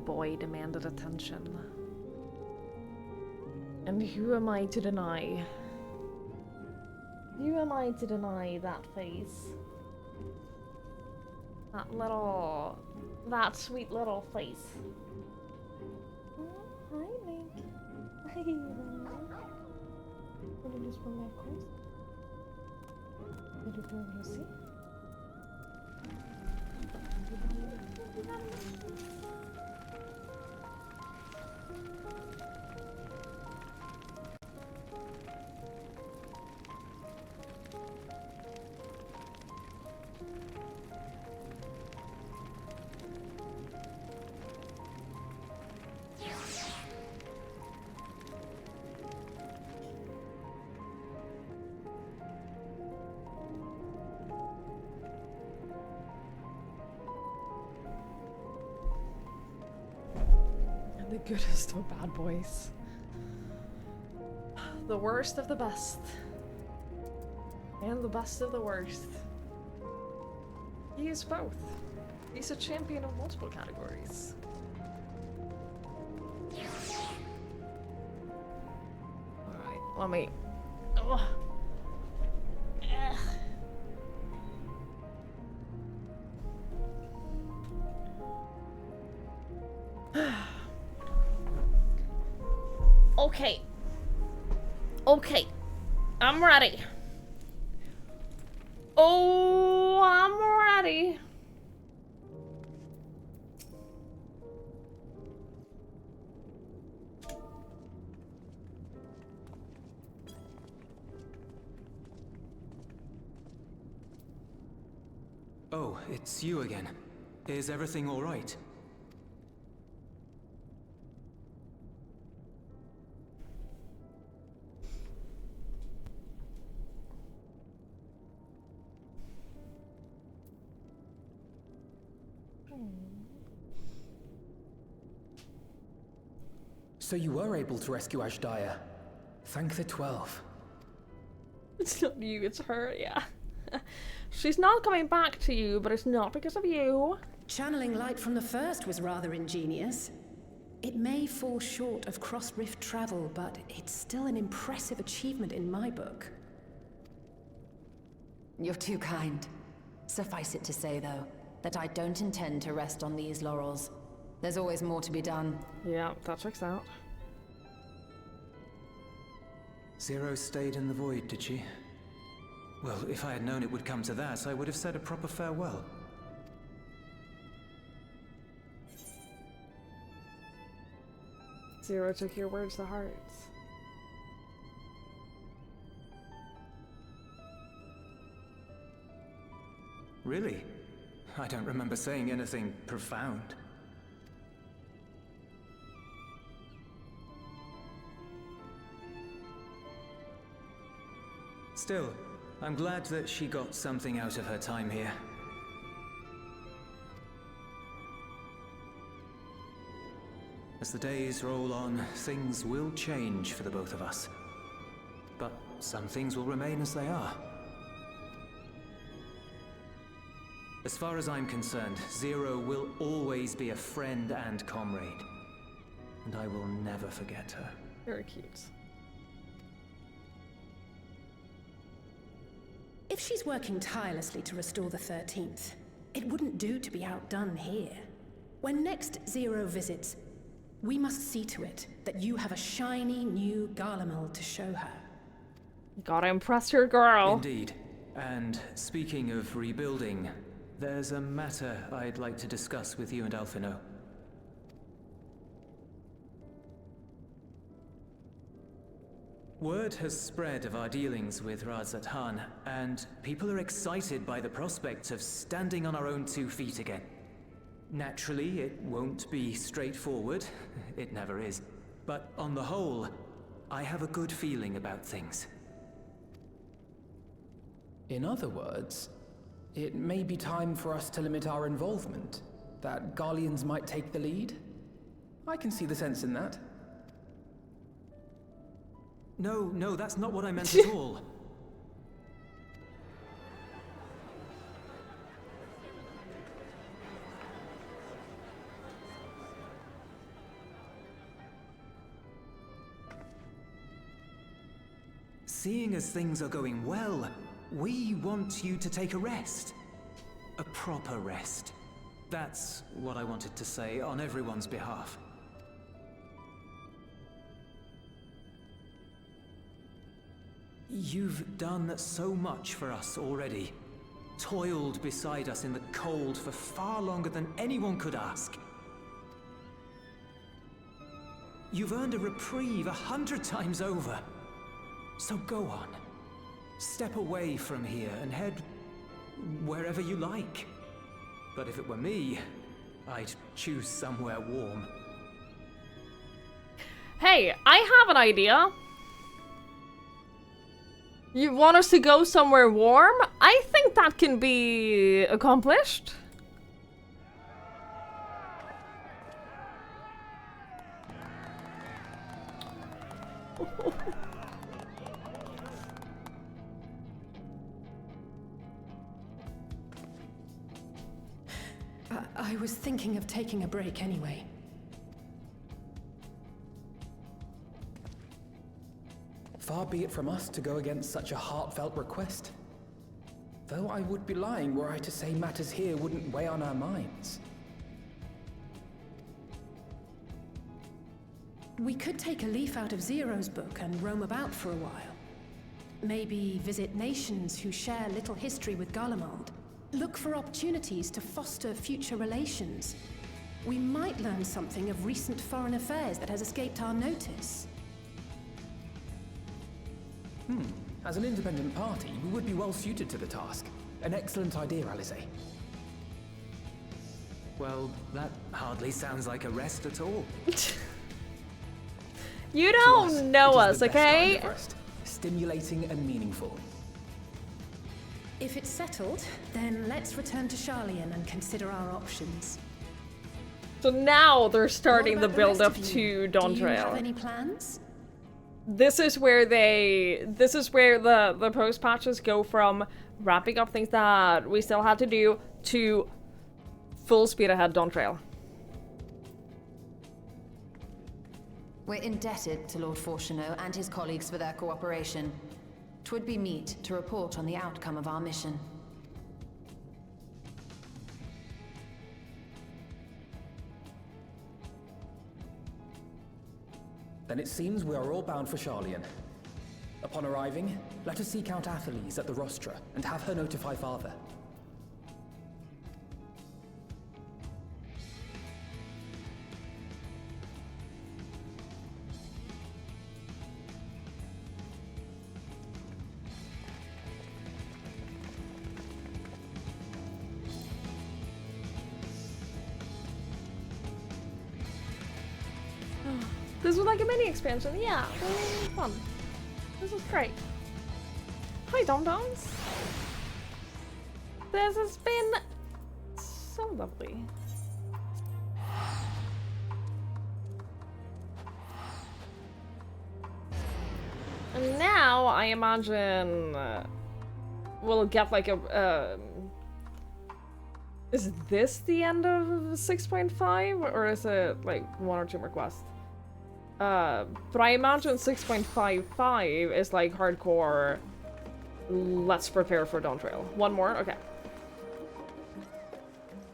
bad boy demanded attention. And who am I to deny? Who am I to deny that face? That sweet little face. Oh, hi, Link. Hi, What did you just bring back close? Did you go over to see? The goodest of bad boys. The worst of the best. And the best of the worst. He is both. He's a champion of multiple categories. Alright, let me... Ugh. Okay. Okay. I'm ready. Oh, I'm ready. Oh, it's you again. Is everything all right? So you were able to rescue Ashdaya. Thank the 12. It's not you, it's her, yeah. She's not coming back to you, but it's not because of you. Channeling light from the first was rather ingenious. It may fall short of cross-rift travel, but it's still an impressive achievement in my book. You're too kind. Suffice it to say, though, that I don't intend to rest on these laurels. There's always more to be done. Yeah, that checks out. Zero stayed in the void, did she? Well, if I had known it would come to that, I would have said a proper farewell. Zero took your words to heart. Really? I don't remember saying anything profound. Still, I'm glad that she got something out of her time here. As the days roll on, things will change for the both of us. But some things will remain as they are. As far as I'm concerned, Zero will always be a friend and comrade. And I will never forget her. Very cute. If she's working tirelessly to restore the 13th, it wouldn't do to be outdone here. When next Zero visits, we must see to it that you have a shiny new Garlemald to show her. Gotta impress your girl. Indeed. And speaking of rebuilding, there's a matter I'd like to discuss with you and Alphino. Word has spread of our dealings with Razat Han, and people are excited by the prospect of standing on our own 2 feet again. Naturally, it won't be straightforward. It never is. But on the whole, I have a good feeling about things. In other words, it may be time for us to limit our involvement. That Garleans might take the lead. I can see the sense in that. No, that's not what I meant at all. seeing as things are going well, we want you to take a rest. A proper rest. That's what I wanted to say on everyone's behalf. You've done so much for us already. Toiled beside us in the cold for far longer than anyone could ask. You've earned a reprieve 100 times over. So go on. Step away from here and head wherever you like. But if it were me, I'd choose somewhere warm. Hey, I have an idea. You want us to go somewhere warm? I think that can be accomplished. I was thinking of taking a break anyway. Far be it from us to go against such a heartfelt request. Though I would be lying were I to say matters here wouldn't weigh on our minds. We could take a leaf out of Zero's book and roam about for a while. Maybe visit nations who share little history with Garlemald. Look for opportunities to foster future relations. We might learn something of recent foreign affairs that has escaped our notice. As an independent party, we would be well suited to the task. An excellent idea, Alice. Well, that hardly sounds like a rest at all. You don't know us, okay? Stimulating and meaningful. If it's settled, then let's return to Sharlayan and consider our options. So now they're starting the What about build the up rest of to you? Dawn Do you have Trail. any plans? This is where the post patches go from wrapping up things that we still had to do to full speed ahead Dawn Trail. We're indebted to Lord Fortuneau and his colleagues for their cooperation. 'Twould be meet to report on the outcome of our mission. Then it seems we are all bound for Sharlayan. Upon arriving, let us seek out Atheles at the rostra and have her notify Father. This was like a mini expansion, yeah. Really fun. This was great. Hi, Dom Doms. This has been so lovely. And now I imagine we'll get like a. Is this the end of 6.5 or is it like one or two more quests? But I imagine 6.55 is like hardcore. Let's prepare for Dawn Trail. One more? Okay.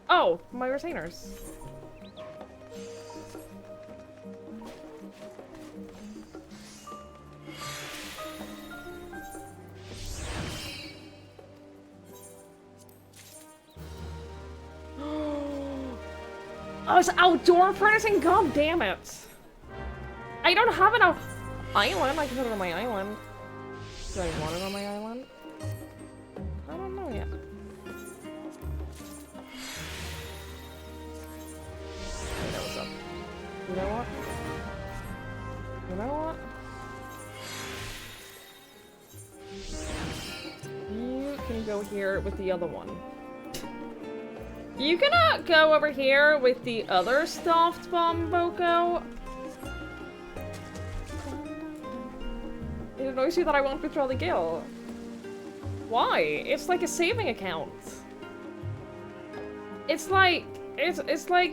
Oh, my retainers. Oh, it's outdoor furnishing? God damn it. I don't have an island. I can put it on my island. Do I want it on my island? I don't know yet. I know what's up. You know what? You know what? You can go here with the other one. You cannot go over here with the other stuffed Bomboko. It annoys you that I won't withdraw the guild. Why? It's like a saving account. It's like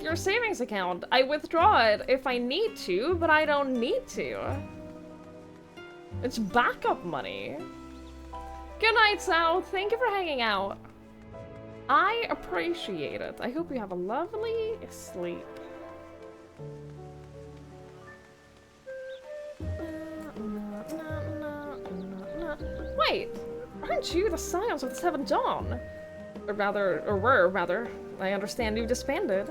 your savings account. I withdraw it if I need to, but I don't need to. It's backup money. Good night, Sal. Thank you for hanging out. I appreciate it. I hope you have a lovely sleep. Wait, aren't you the Scions of the Seventh Dawn? Or were, rather. I understand you disbanded.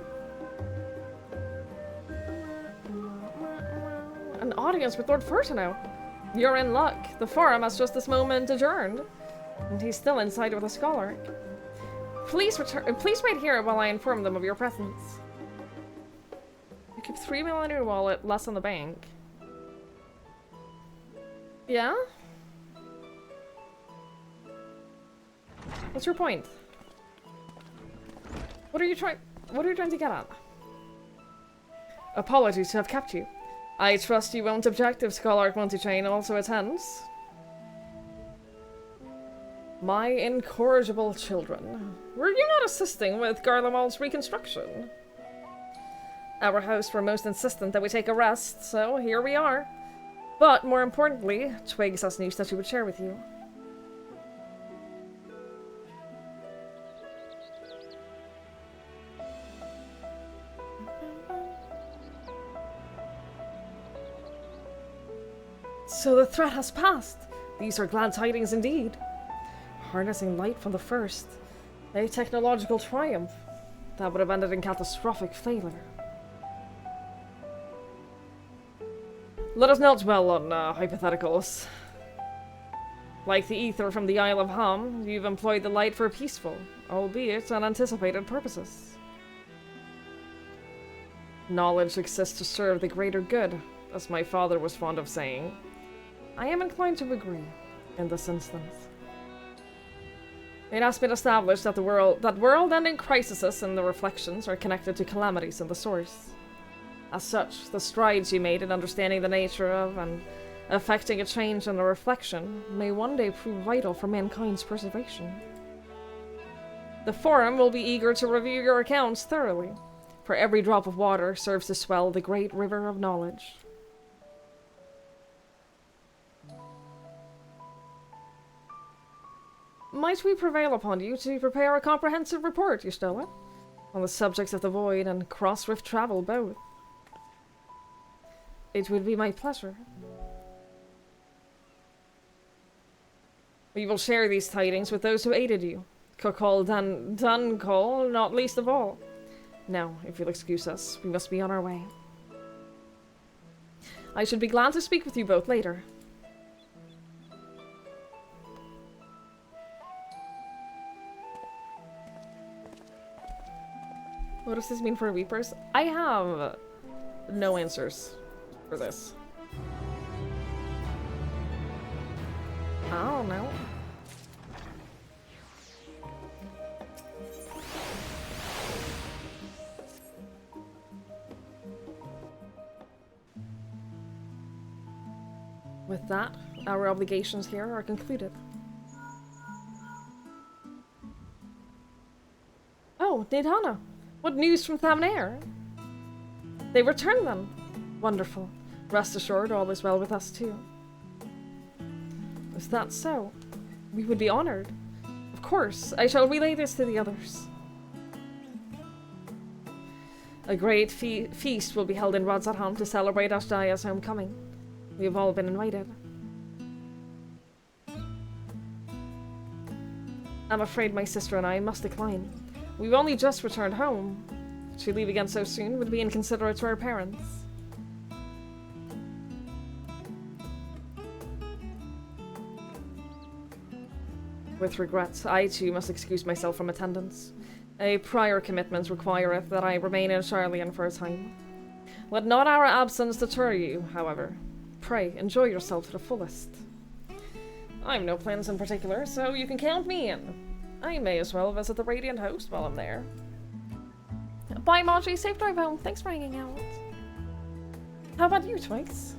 An audience with Lord Furtino. You're in luck. The forum has just this moment adjourned. And he's still inside with a scholar. Please wait here while I inform them of your presence. You keep 3 million in your wallet, less in the bank. Yeah? What's your point? What are you trying to get at? Apologies to have kept you. I trust you won't object if Scholar Montitrain also attends. My incorrigible children. Were you not assisting with Garlemald's reconstruction? Our hosts were most insistent that we take a rest, so here we are. But more importantly, Twigs has news that she would share with you. So the threat has passed. These are glad tidings indeed. Harnessing light from the first. A technological triumph that would have ended in catastrophic failure. Let us not dwell on hypotheticals. Like the ether from the Isle of Ham, you've employed the light for peaceful, albeit unanticipated purposes. Knowledge exists to serve the greater good, as my father was fond of saying. I am inclined to agree in this instance. It has been established that world-ending crises and the reflections are connected to calamities in the source. As such, the strides you made in understanding the nature of and affecting a change in the reflection may one day prove vital for mankind's preservation. The Forum will be eager to review your accounts thoroughly, for every drop of water serves to swell the great river of knowledge. Might we prevail upon you to prepare a comprehensive report, Y'shtoa, on the subjects of the Void and cross-rift travel both? It would be my pleasure. We will share these tidings with those who aided you. Kokol Dunkol, not least of all. Now, if you'll excuse us, we must be on our way. I should be glad to speak with you both later. What does this mean for Reapers? I have no answers for this. I don't know. With that, our obligations here are concluded. Oh, Nidhana! What news from Thamnair? They returned them. Wonderful. Rest assured, all is well with us too. Is that so? We would be honored. Of course, I shall relay this to the others. A great feast will be held in Radzarhan to celebrate Ashdaya's homecoming. We have all been invited. I'm afraid my sister and I must decline. We've only just returned home. To leave again so soon would be inconsiderate to our parents. With regret, I too must excuse myself from attendance. A prior commitment requireth that I remain in Charlian for a time. Let not our absence deter you, however. Pray, enjoy yourself to the fullest. I've no plans in particular, so you can count me in. I may as well visit the Radiant Host while I'm there. Bye, Margie. Safe drive home. Thanks for hanging out. How about you, Twigs?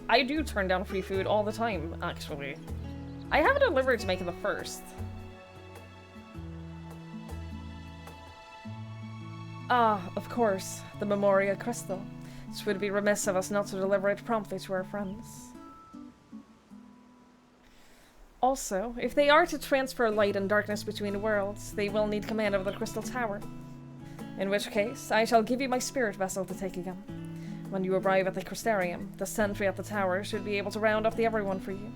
I do turn down free food all the time, actually. I have a delivery to make in the first. Ah, of course, the Memoria Crystal. It would be remiss of us not to deliver it promptly to our friends. Also, if they are to transfer light and darkness between worlds, they will need command of the Crystal Tower. In which case, I shall give you my spirit vessel to take again. When you arrive at the Crystarium, the sentry at the tower should be able to round up the everyone for you.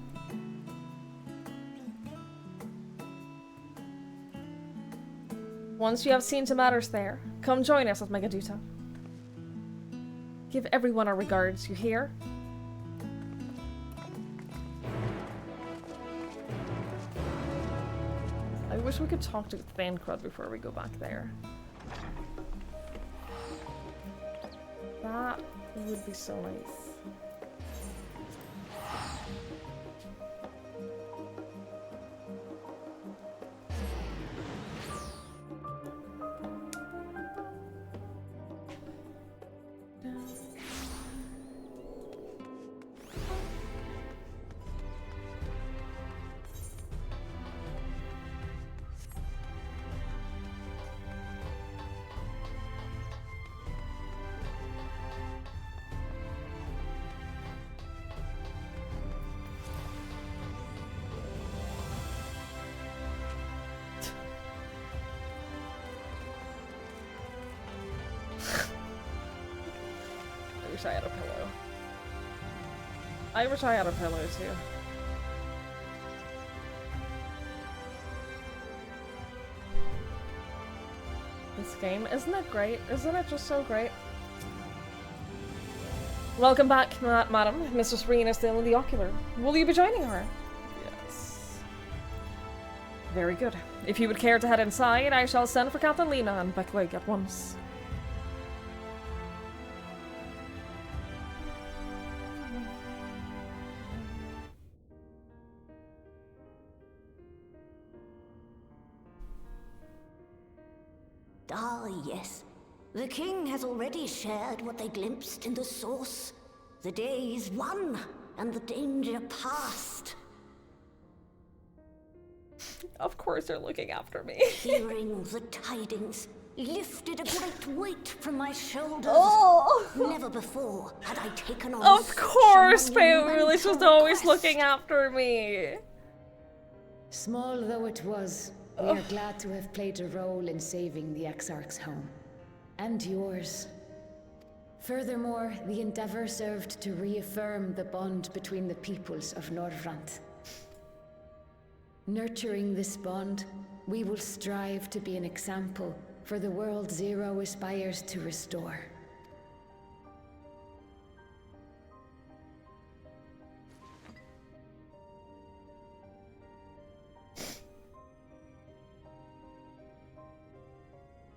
Once you have seen to matters there, come join us at Megaduta. Give everyone our regards, you hear? I wish we could talk to Thancred before we go back there. That would be so nice. I wish I had a pillow. I wish I had a pillow too. This game, isn't it great? Isn't it just so great? Welcome back, madam. Mistress Reen is still in the ocular. Will you be joining her? Yes. Very good. If you would care to head inside, I shall send for Captain Lena and Beckleg at once. Ah, yes. The king has already shared what they glimpsed in the source. The day is won, and the danger past. Of course they're looking after me. Hearing the tidings lifted a great weight from my shoulders. Oh! Never before had I taken on Of such course, a Faye's just monumental always quest. looking after me. Small though it was, we are glad to have played a role in saving the Exarch's home. And yours. Furthermore, the endeavor served to reaffirm the bond between the peoples of Norvrant. Nurturing this bond, we will strive to be an example for the world Zero aspires to restore.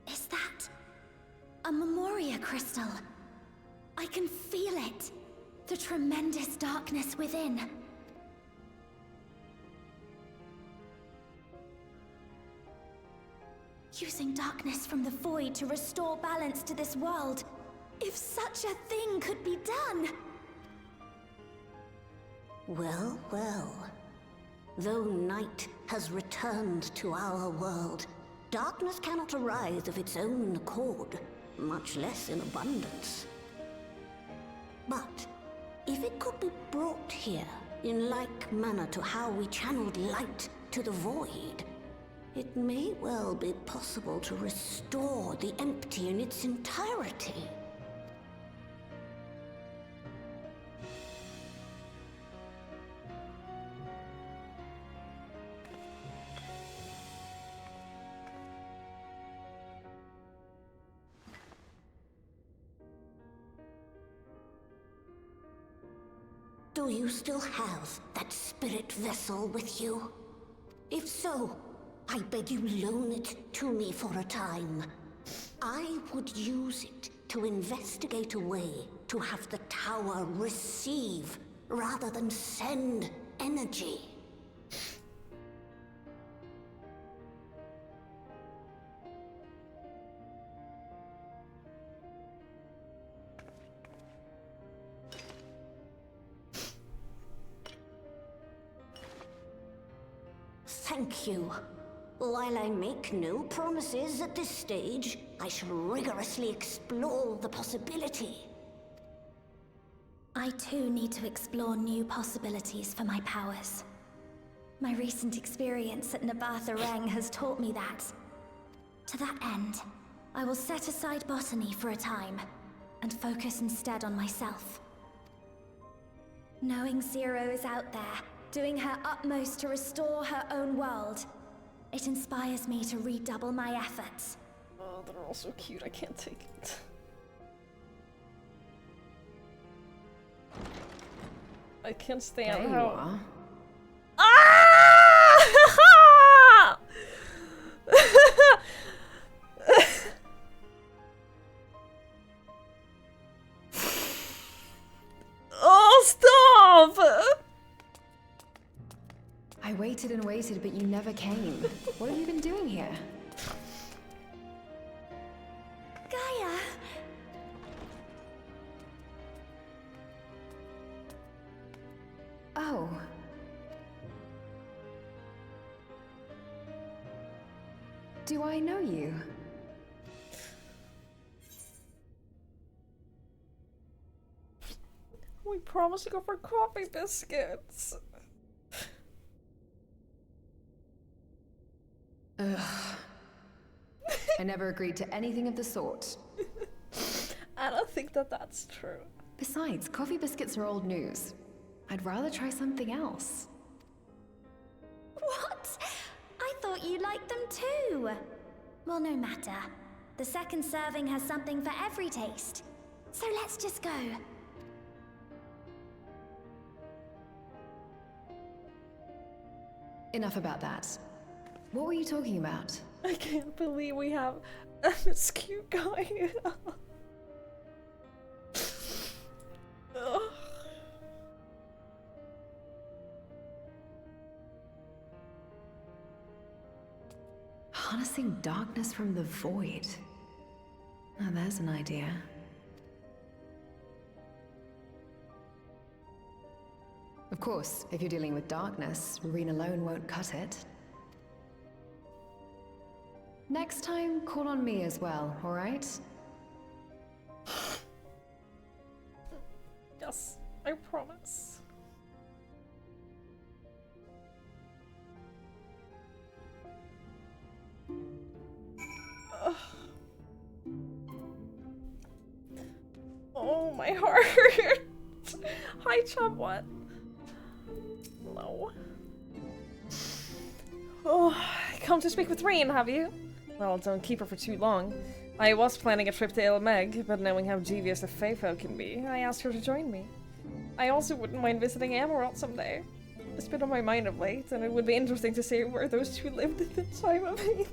Is that a Memoria crystal? I can feel it. The tremendous darkness within. Using darkness from the void to restore balance to this world. If such a thing could be done! Well, well. Though night has returned to our world, darkness cannot arise of its own accord, much less in abundance. But if it could be brought here, in like manner to how we channeled light to the void, it may well be possible to restore the empty in its entirety. Do you still have that spirit vessel with you? If so, I beg you loan it to me for a time. I would use it to investigate a way to have the tower receive rather than send energy. Thank you. While I make no promises at this stage, I shall rigorously explore the possibility. I too need to explore new possibilities for my powers. My recent experience at Nabatha Reng has taught me that. To that end, I will set aside botany for a time, and focus instead on myself. Knowing Zero is out there, doing her utmost to restore her own world, it inspires me to redouble my efforts. Oh, they're all so cute, I can't take it. I can't stand there how... you are. Ah! Oh, stop! I waited and waited, but you never came. What have you been doing here? Gaia! Oh. Do I know you? We promised to go for coffee biscuits. Ugh. I never agreed to anything of the sort. I don't think that that's true. Besides, coffee biscuits are old news. I'd rather try something else. What? I thought you liked them too. Well, no matter. The second serving has something for every taste. So let's just go. Enough about that. What were you talking about? I can't believe we have this cute guy. Ugh. Harnessing darkness from the void. Now there's an idea. Of course, if you're dealing with darkness, Reen alone won't cut it. Next time, call on me as well, alright? Yes, I promise. Ugh. Oh, my heart. Hi, Chub, what? No. Oh, come to speak with Reen, have you? Well, don't keep her for too long. I was planning a trip to Il Meg, but knowing how devious the Faefo can be, I asked her to join me. I also wouldn't mind visiting Emerald someday. It's been on my mind of late, and it would be interesting to see where those two lived at the time of age.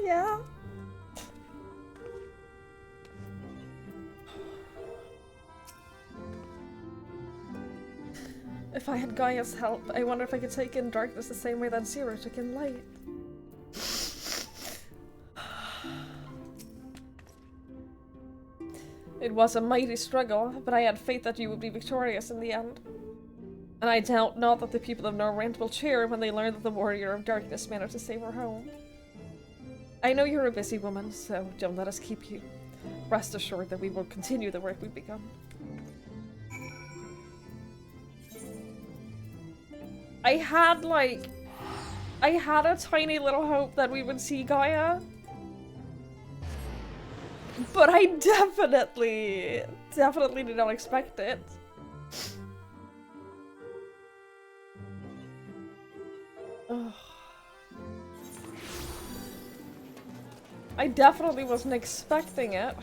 Yeah. If I had Gaia's help, I wonder if I could take in darkness the same way that Zero took in light. It was a mighty struggle, but I had faith that you would be victorious in the end. And I doubt not that the people of Norrent will cheer when they learn that the Warrior of Darkness managed to save her home. I know you're a busy woman, so don't let us keep you. Rest assured that we will continue the work we've begun. I had a tiny little hope that we would see Gaia. But I definitely did not expect it. Ugh. I definitely wasn't expecting it.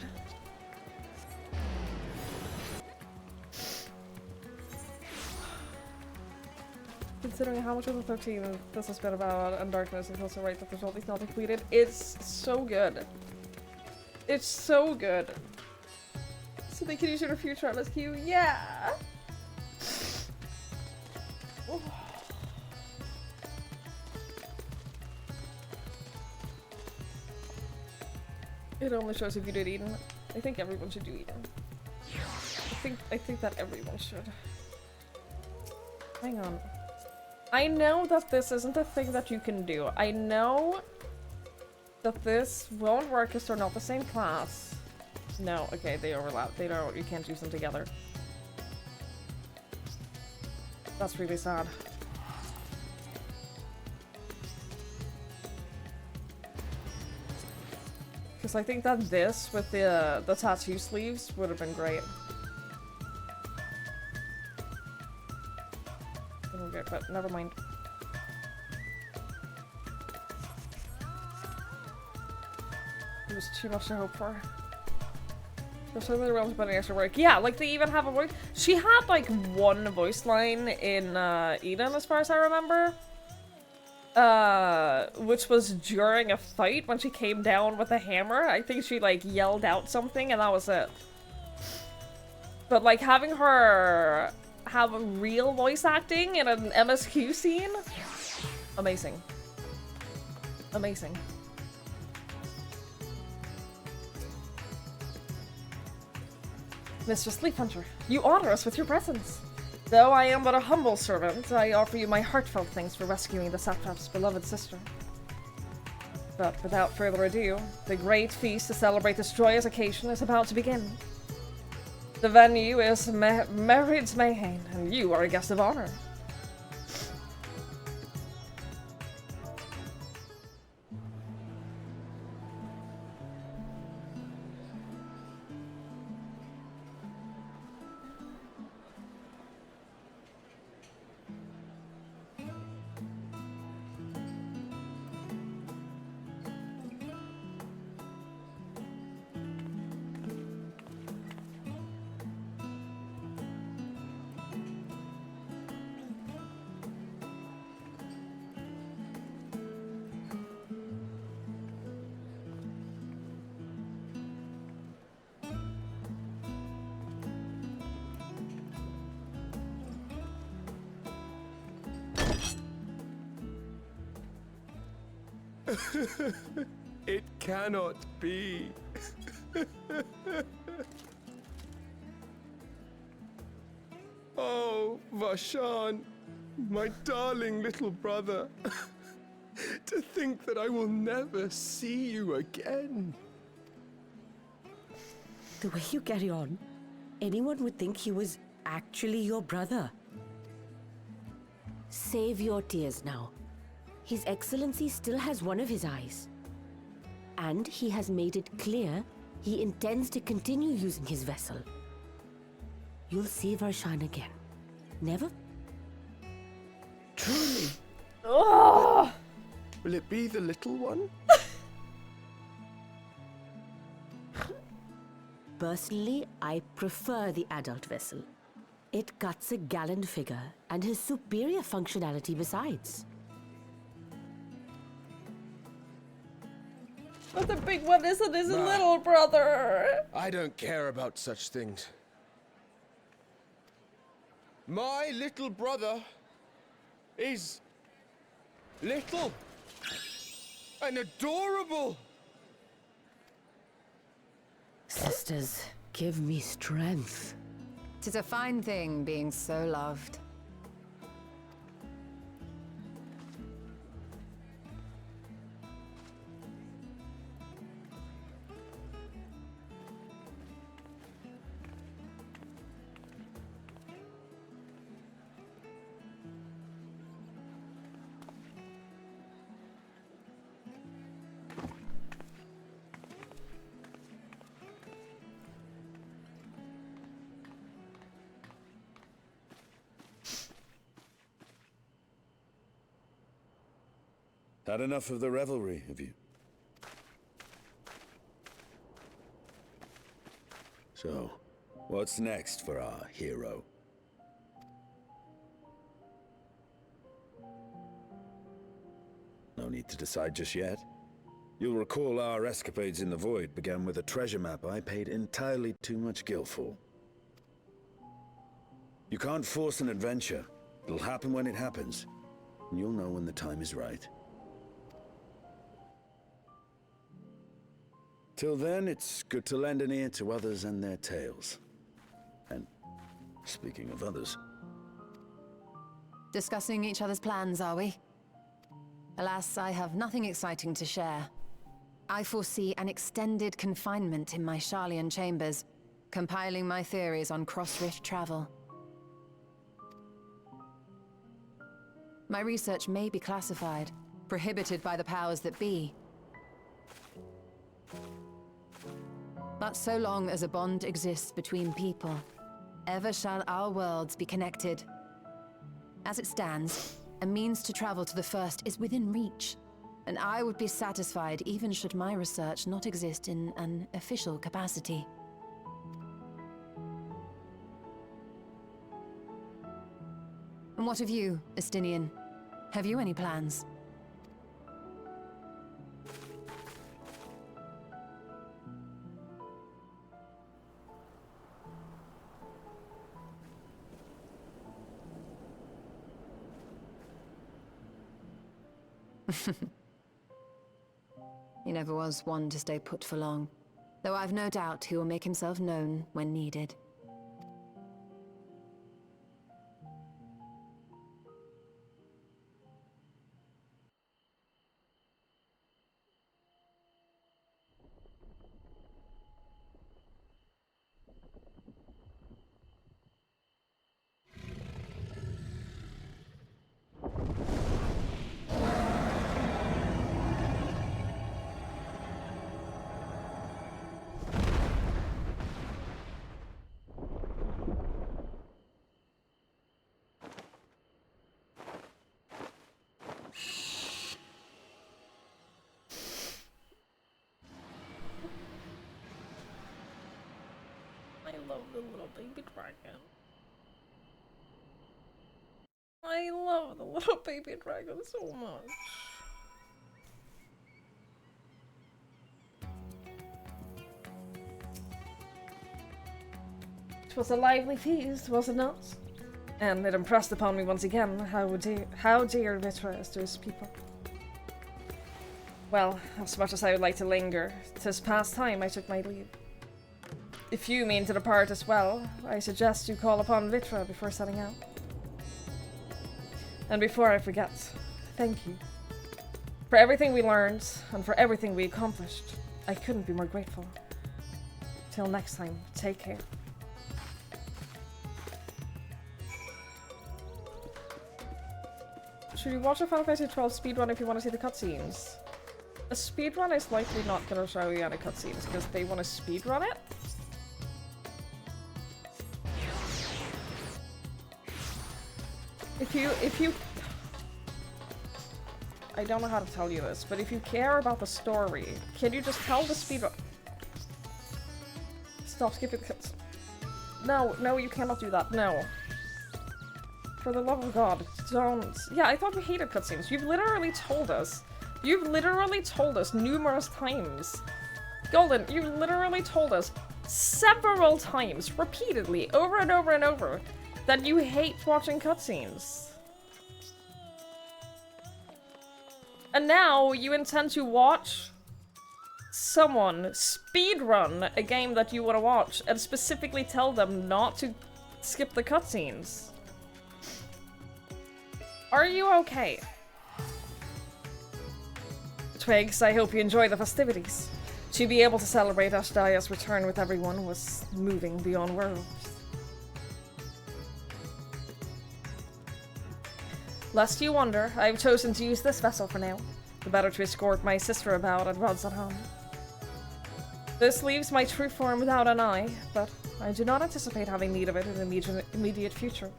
Considering how much of the 13 this has been about and darkness, it's also right that the result is not completed. It's so good. It's so good. So they can use it in a future rescue. Yeah! Oh. It only shows if you did Eden. I think everyone should do Eden. I think that everyone should. Hang on. I know that this isn't a thing that you can do. I know that this won't work because they're not the same class. No, okay, they overlap. They don't. You can't use them together. That's really sad. Because I think that this with the tattoo sleeves would have been great. Okay, but never mind. It was too much to hope for. There's so many realms putting extra work. Yeah, like they even have a voice. She had like one voice line in Eden, as far as I remember. Which was during a fight when she came down with a hammer. I think she like yelled out something and that was it. But like having her have a real voice acting in an MSQ scene, amazing. Amazing. Mr. Sleep Hunter, you honor us with your presence. Though I am but a humble servant, I offer you my heartfelt thanks for rescuing the satrap's beloved sister. But without further ado, the great feast to celebrate this joyous occasion is about to begin. The venue is Merid's Mayhain, and you are a guest of honor. It cannot be. Oh, Vashan, my darling little brother. To think that I will never see you again. The way you carry on, anyone would think he was actually your brother. Save your tears now. His Excellency still has one of his eyes. And he has made it clear he intends to continue using his vessel. You'll see Varshan again. Never? Truly? Oh! Will it be the little one? Personally, I prefer the adult vessel. It cuts a gallant figure and has superior functionality besides. But the big one isn't his little brother. I don't care about such things. My little brother is little and adorable. Sisters, give me strength. 'Tis a fine thing being so loved. Had enough of the revelry, have you? So, what's next for our hero? No need to decide just yet. You'll recall our escapades in the Void began with a treasure map I paid entirely too much gil for. You can't force an adventure. It'll happen when it happens, and you'll know when the time is right. Till then, it's good to lend an ear to others and their tales. And Speaking of others. Discussing each other's plans, are we? Alas, I have nothing exciting to share. I foresee an extended confinement in my Sharlayan chambers, compiling my theories on cross-rift travel. My research may be classified, prohibited by the powers that be. But so long as a bond exists between people, ever shall our worlds be connected. As it stands, a means to travel to the First is within reach, and I would be satisfied even should my research not exist in an official capacity. And what of you, Estinian? Have you any plans? He never was one to stay put for long, though I've no doubt he will make himself known when needed. I love the little baby dragon. I love the little baby dragon so much. It was a lively feast, was it not? And it impressed upon me once again how dear Vitra is to his people. Well, as much as I would like to linger, 'tis past time I took my leave. If you mean to depart as well, I suggest you call upon Vitra before setting out. And before I forget, thank you. For everything we learned, and for everything we accomplished, I couldn't be more grateful. Till next time, take care. Should you watch a Final Fantasy XII speedrun if you want to see the cutscenes? A speedrun is likely not going to show you any cutscenes because they want to speedrun it. If you I don't know how to tell you this, but if you care about the story, can you just tell the speedrun? Stop skipping the cuts. No, you cannot do that. No. For the love of God, don't. Yeah, I thought you hated cutscenes. You've literally told us. You've literally told us numerous times. Golden, you literally told us several times, repeatedly, over and over and over, that you hate watching cutscenes. And now you intend to watch someone speedrun a game that you want to watch and specifically tell them not to skip the cutscenes. Are you okay? Twigs, I hope you enjoy the festivities. To be able to celebrate Ashdaya's return with everyone was moving beyond words. Lest you wonder, I have chosen to use this vessel for now, the better to escort my sister about at Radzahan. This leaves my true form without an eye, but I do not anticipate having need of it in the immediate future.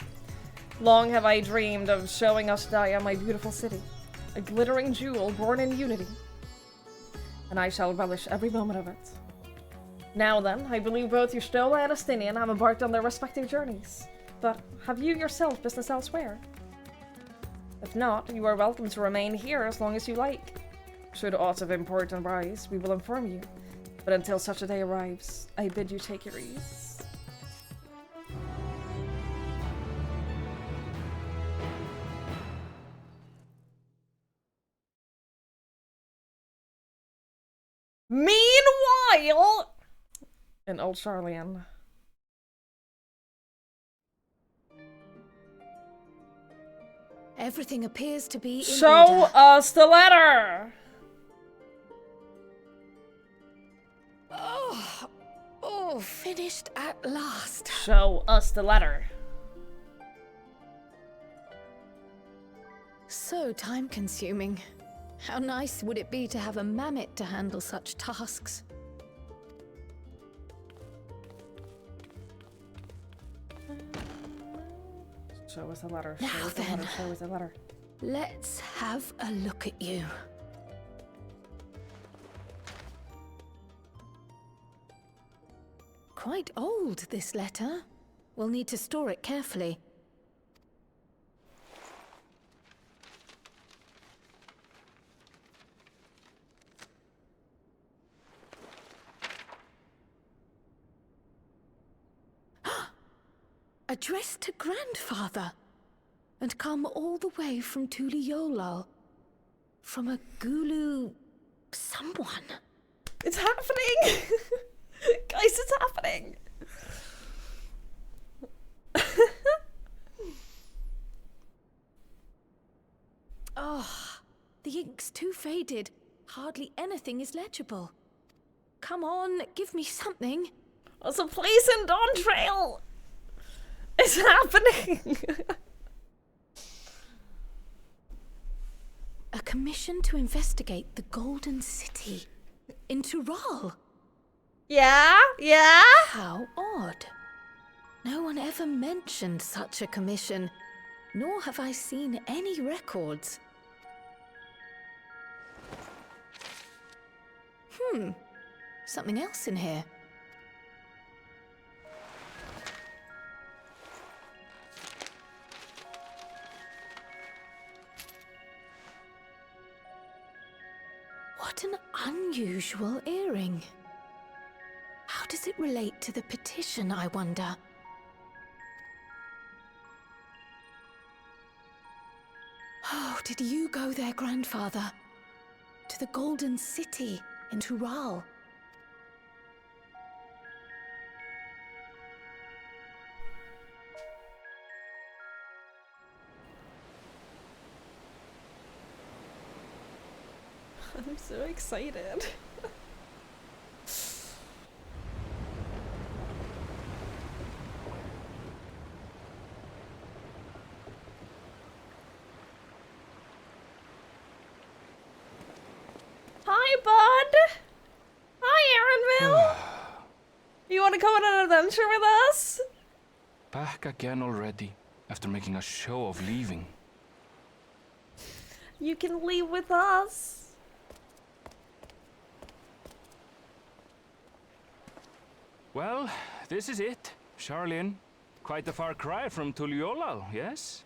Long have I dreamed of showing Ashdaya my beautiful city, a glittering jewel born in unity, and I shall relish every moment of it. Now then, I believe both Y'shtola and Estinian have embarked on their respective journeys, but have you yourself business elsewhere? If not, you are welcome to remain here as long as you like. Should aught of import arise, we will inform you, but until such a day arrives, I bid you take your ease. Meanwhile, in Old Sharlayan. Everything appears to be in Show order. us the letter! Oh, finished at last. Show us the letter. So time-consuming. How nice would it be to have a mammoth to handle such tasks? Show us the letter. Now Show us the then. letter. Show us the letter. Let's have a look at you. Quite old, this letter. We'll need to store it carefully. Addressed to Grandfather, and come all the way from Tuliolal. From a Gulu... someone. It's happening! Guys, it's happening! Oh, the ink's too faded. Hardly anything is legible. Come on, give me something. There's a place in Dawn Trail! It's happening! A commission to investigate the Golden City. In Tural. Yeah? Yeah? How odd. No one ever mentioned such a commission, nor have I seen any records. Something else in here. What an unusual earring. How does it relate to the petition, I wonder? Oh, did you go there, Grandfather? To the Golden City in Tural? I'm so excited. Hi, bud! Hi, Aaronville! You want to go on an adventure with us? Back again already, after making a show of leaving. You can leave with us. Well, this is it, Charlene. Quite a far cry from Tuliolal, yes?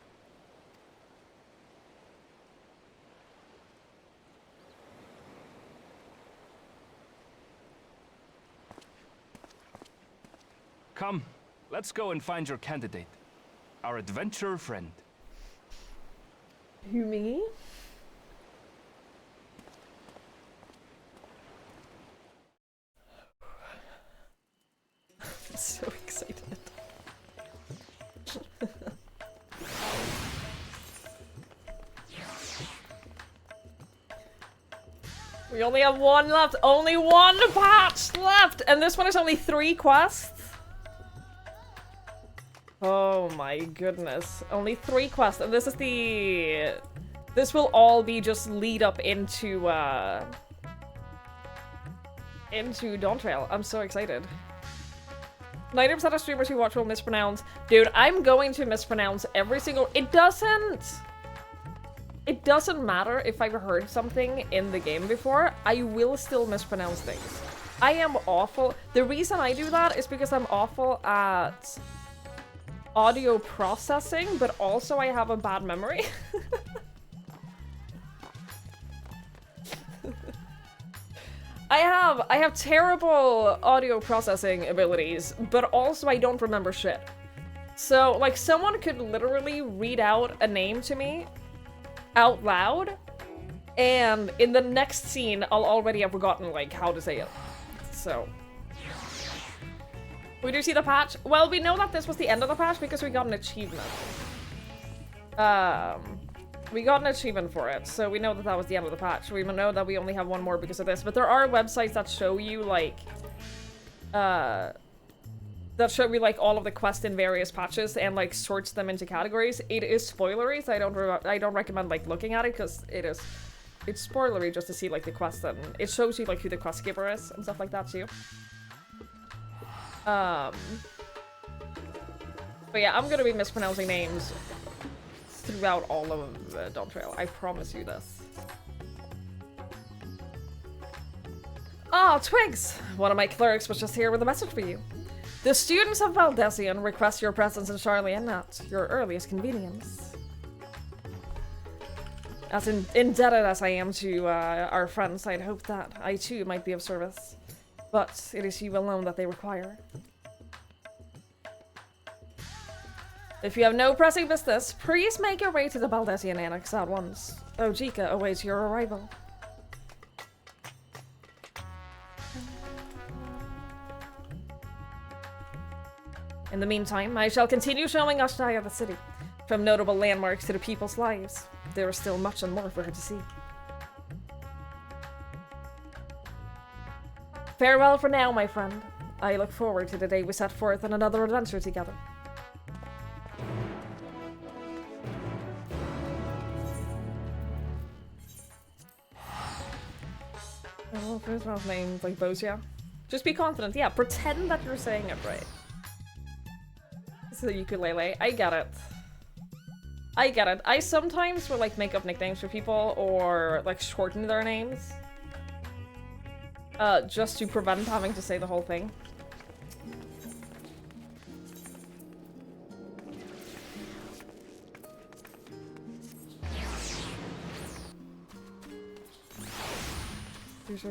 Come, let's go and find your candidate. Our adventurer friend. You, me? I'm so excited. We only have one left. Only one patch left! And this one is only 3 quests. Oh my goodness. Only 3 quests. And this is the... This will all be just lead up into Dawn Trail. I'm so excited. 90% of streamers who watch will mispronounce. Dude, I'm going to mispronounce every single... It doesn't matter if I've heard something in the game before. I will still mispronounce things. I am awful. The reason I do that is because I'm awful at audio processing, but also I have a bad memory. I have terrible audio processing abilities, but also I don't remember shit. So, like, someone could literally read out a name to me out loud, and in the next scene, I'll already have forgotten, like, how to say it. So. We do see the patch. Well, we know that this was the end of the patch because we got an achievement. We got an achievement for it, so we know that that was the end of the patch. We know that we only have one more because of this, but there are websites that show you, like, that show you, like, all of the quests in various patches and, like, sorts them into categories. It is spoilery, so I don't recommend, like, looking at it, because it's spoilery just to see, like, the quest, and it shows you, like, who the quest giver is and stuff like that, too. But yeah, I'm gonna be mispronouncing names throughout all of Dawn Trail. I promise you this. Ah, Twigs! One of my clerics was just here with a message for you. The students of Valdesian request your presence in Charlian at your earliest convenience. As indebted as I am to our friends, I'd hope that I too might be of service. But it is you alone that they require. If you have no pressing business, please make your way to the Valdesian Annex at once. Ojika awaits your arrival. In the meantime, I shall continue showing Ashtaya the city. From notable landmarks to the people's lives, there is still much and more for her to see. Farewell for now, my friend. I look forward to the day we set forth on another adventure together. Oh, first one's named like Bosia. Just be confident, yeah. Pretend that you're saying it right. So ukulele, I get it. I get it. I sometimes will like make up nicknames for people or like shorten their names. Just to prevent having to say the whole thing.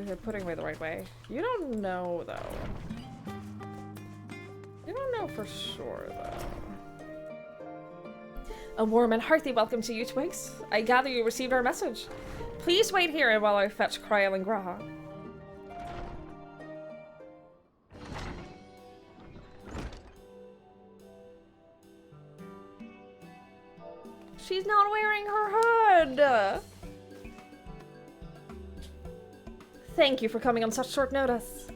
You're putting me the right way. You don't know, though. You don't know for sure, though. A warm and hearty welcome to you, Twigs. I gather you received our message. Please wait here while I fetch Kryl and Graha. She's not wearing her hood! Thank you for coming on such short notice.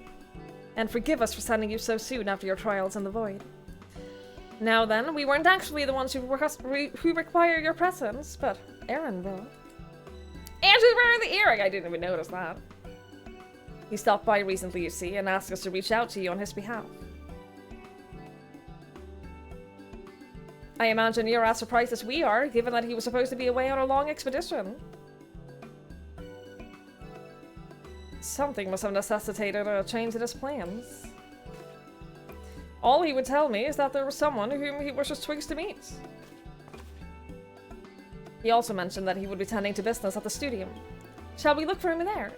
And forgive us for sending you so soon after your trials in the void. Now then, we weren't actually the ones who require your presence, but Aaron will. And she's wearing the earring! I didn't even notice that. He stopped by recently, you see, and asked us to reach out to you on his behalf. I imagine you're as surprised as we are, given that he was supposed to be away on a long expedition. Something must have necessitated a change in his plans. All he would tell me is that there was someone whom he wishes Twigs to meet. He also mentioned that he would be tending to business at the studio. Shall we look for him there?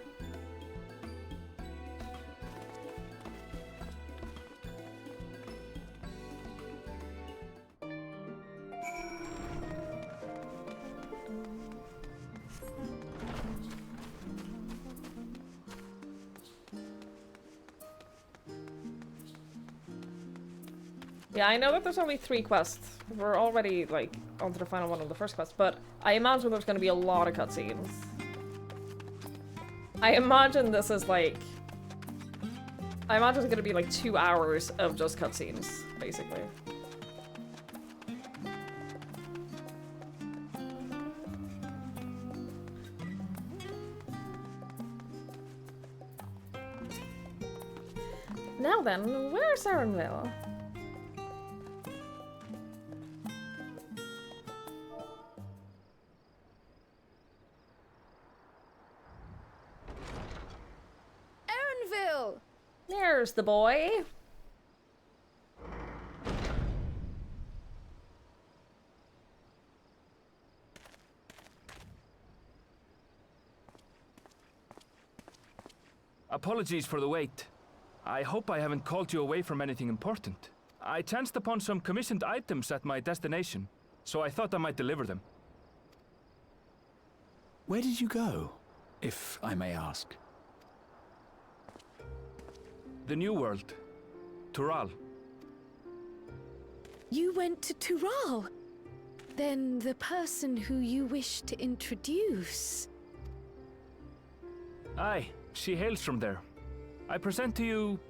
Yeah, I know that there's only 3 quests. We're already, like, onto the final one of the first quest, but I imagine there's gonna be a lot of cutscenes. I imagine this is, like... I imagine it's gonna be, like, 2 hours of just cutscenes, basically. Now then, where's Sarenville? There's the boy. Apologies for the wait. I hope I haven't called you away from anything important. I chanced upon some commissioned items at my destination, so I thought I might deliver them. Where did you go, if I may ask? The New World. Tural. You went to Tural? Then the person who you wish to introduce. Aye, she hails from there. I present to you...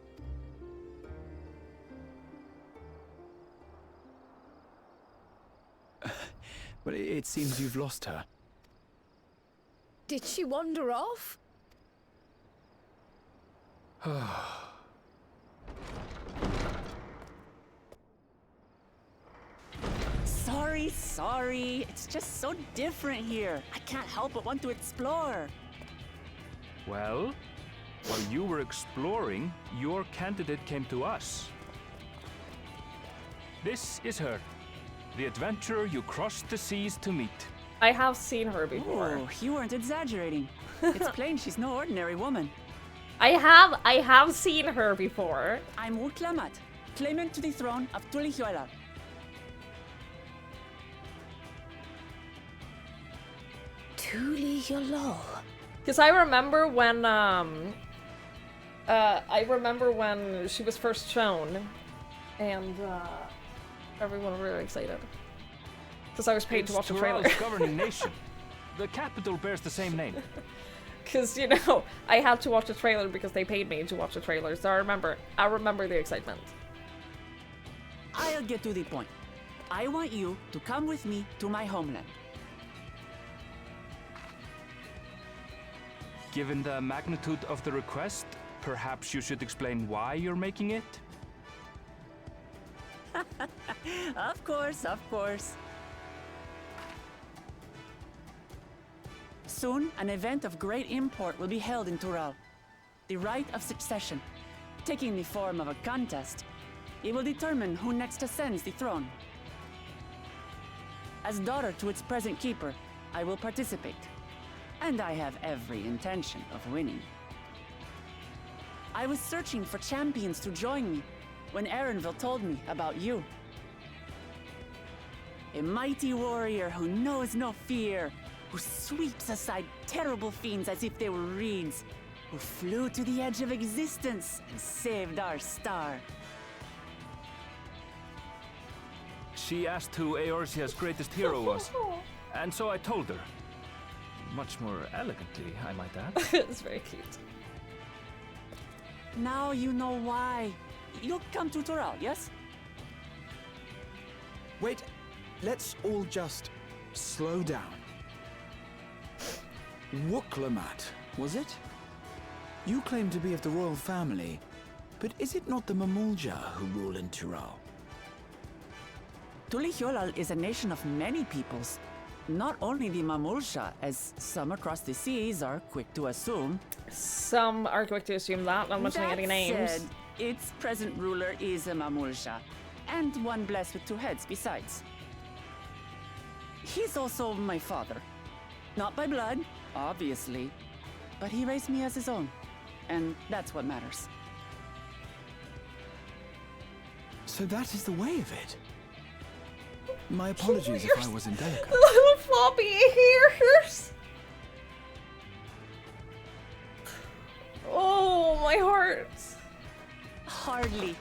But it seems you've lost her. Did she wander off? Sorry. It's just so different here. I can't help but want to explore. Well, while you were exploring, your candidate came to us. This is her, the adventurer you crossed the seas to meet. I have seen her before. Oh, you weren't exaggerating. It's plain she's no ordinary woman. I have seen her before. I'm Uklamat, claimant to the throne of Tulihuela. Tulihuela. Because I remember when she was first shown, and everyone was really excited. Because I was paid to watch the trailer. It's Tural's governing nation. The capital bears the same name. Because, you know, I had to watch the trailer because they paid me to watch the trailer, so I remember the excitement. I'll get to the point. I want you to come with me to my homeland. Given the magnitude of the request, perhaps you should explain why you're making it? Of course. Soon, an event of great import will be held in Tural. The Rite of Succession, taking the form of a contest. It will determine who next ascends the throne. As daughter to its present keeper, I will participate. And I have every intention of winning. I was searching for champions to join me when Erenville told me about you. A mighty warrior who knows no fear, who sweeps aside terrible fiends as if they were reeds, who flew to the edge of existence and saved our star. She asked who Eorzea's greatest hero was, and so I told her. Much more elegantly, I might add. It's very cute. Now you know why. You'll come to Tural, yes? Wait, let's all just slow down. Wuklamat, was it? You claim to be of the royal family, but is it not the Mamulja who rule in Tural? Tulihuela is a nation of many peoples. Not only the Mamulja, as some across the seas are quick to assume. Some are quick to assume that, not mentioning any names. Said, its present ruler is a Mamulja, and one blessed with two heads besides. He's also my father. Not by blood, obviously, but he raised me as his own, and that's what matters. So that is the way of it. My apologies if I was indelicate. Little floppy ears. Oh, my heart. Hardly.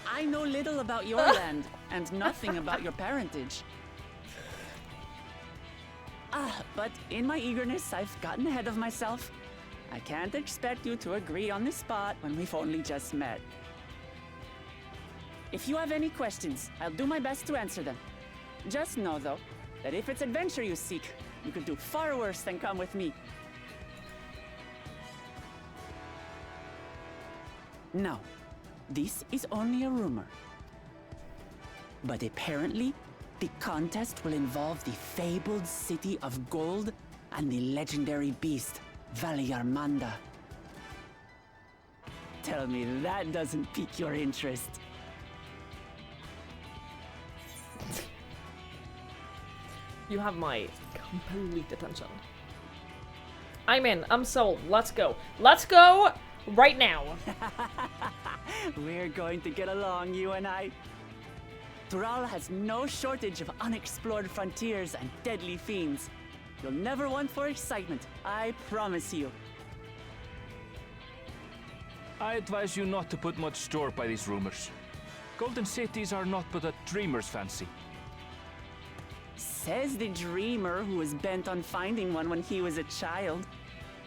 I know little about your land, and nothing about your parentage. But in my eagerness, I've gotten ahead of myself. I can't expect you to agree on the spot when we've only just met. If you have any questions, I'll do my best to answer them. Just know, though, that if it's adventure you seek, you could do far worse than come with me. Now, this is only a rumor. But apparently, the contest will involve the fabled city of gold and the legendary beast, Valyarmanda. Tell me that doesn't pique your interest. You have my complete attention. I'm in. I'm sold. Let's go. Let's go right now. We're going to get along, you and I. Tural has no shortage of unexplored frontiers and deadly fiends. You'll never want for excitement, I promise you. I advise you not to put much store by these rumors. Golden cities are not but a dreamer's fancy. Says the dreamer who was bent on finding one when he was a child.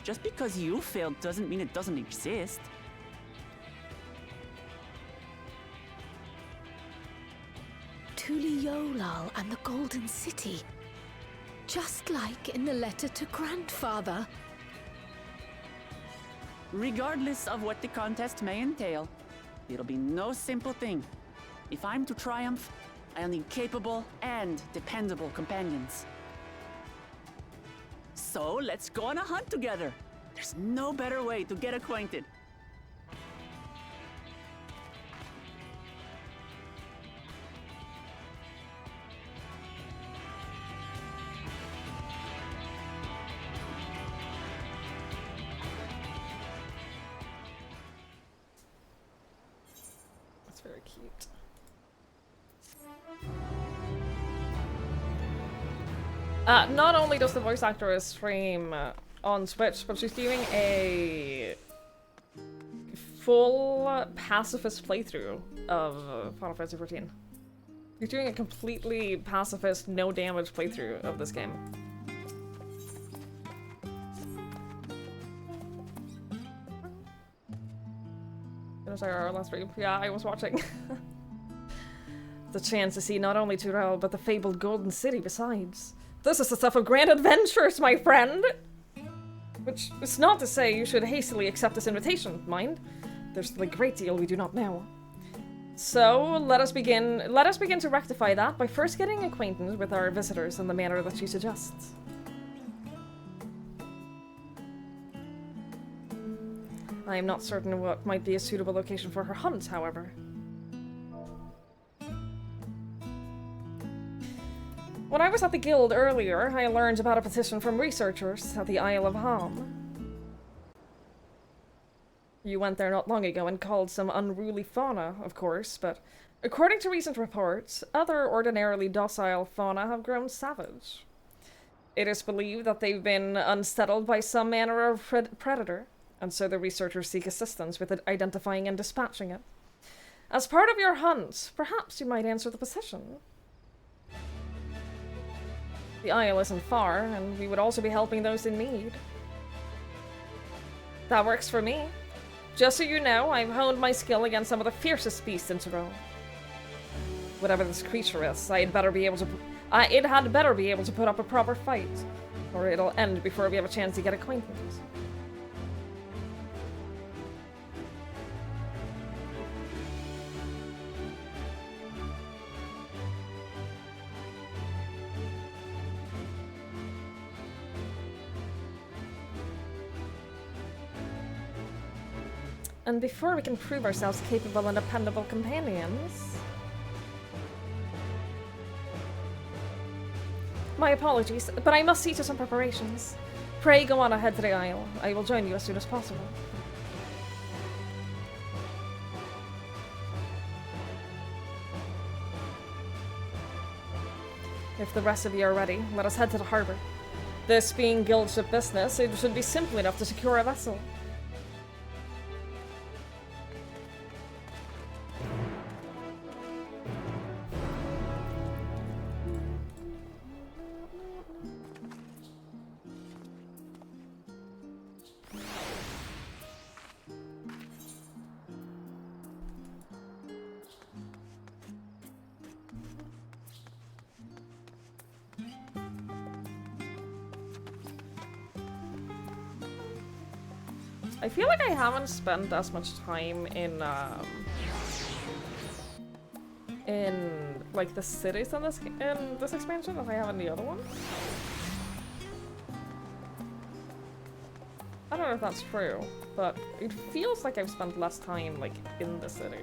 Just because you failed doesn't mean it doesn't exist. Tuliolal and the Golden City. Just like in the letter to Grandfather. Regardless of what the contest may entail, it'll be no simple thing. If I'm to triumph, I'll need capable and dependable companions. So let's go on a hunt together. There's no better way to get acquainted. That's very cute. Not only does the voice actor stream on Twitch, but she's doing a full pacifist playthrough of Final Fantasy XIV. She's doing a completely pacifist, no damage playthrough of this game. It was our last stream. Yeah, I was watching. The chance to see not only Turel, but the fabled Golden City besides. This is the stuff of grand adventures, my friend! Which is not to say you should hastily accept this invitation, mind. There's still a great deal we do not know. So, let us begin to rectify that by first getting acquainted with our visitors in the manner that she suggests. I am not certain what might be a suitable location for her hunt, however. When I was at the guild earlier, I learned about a petition from researchers at the Isle of Ham. You went there not long ago and called some unruly fauna, of course, but according to recent reports, other ordinarily docile fauna have grown savage. It is believed that they've been unsettled by some manner of predator, and so the researchers seek assistance with identifying and dispatching it. As part of your hunt, perhaps you might answer the petition. The Isle isn't far, and we would also be helping those in need. That works for me. Just so you know, I've honed my skill against some of the fiercest beasts in Tyrone. Whatever this creature is, it had better be able to put up a proper fight, or it'll end before we have a chance to get acquainted. And before we can prove ourselves capable and dependable companions... My apologies, but I must see to some preparations. Pray go on ahead to the Isle. I will join you as soon as possible. If the rest of you are ready, let us head to the harbor. This being guildship business, it should be simple enough to secure a vessel. I feel like I haven't spent as much time in like the cities in this expansion as I have in the other one. I don't know if that's true, but it feels like I've spent less time like in the city.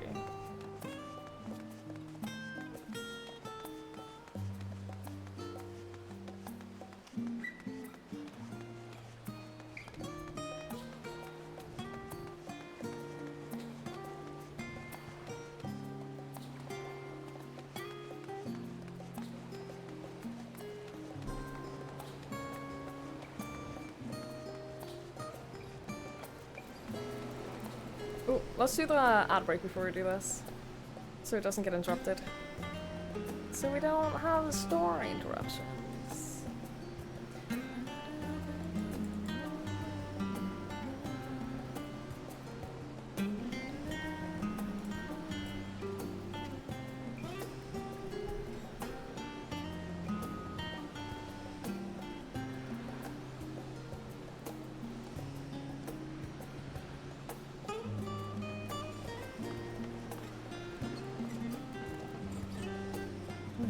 Ooh, let's do the ad break before we do this, so it doesn't get interrupted. So we don't have a story interruption.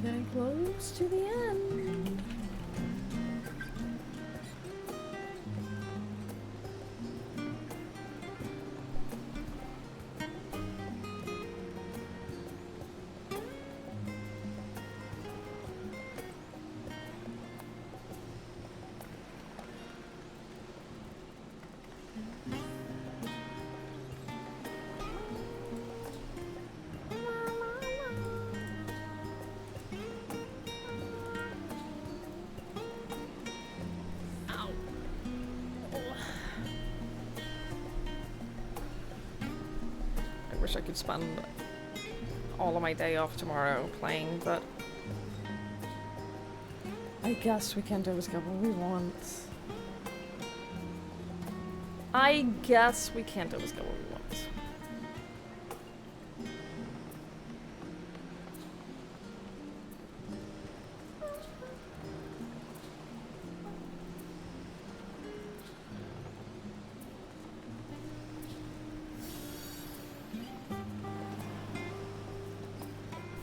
We're getting close to the end. I wish I could spend all of my day off tomorrow playing, but I guess we can't always get what we want. I guess we can't always get what we want.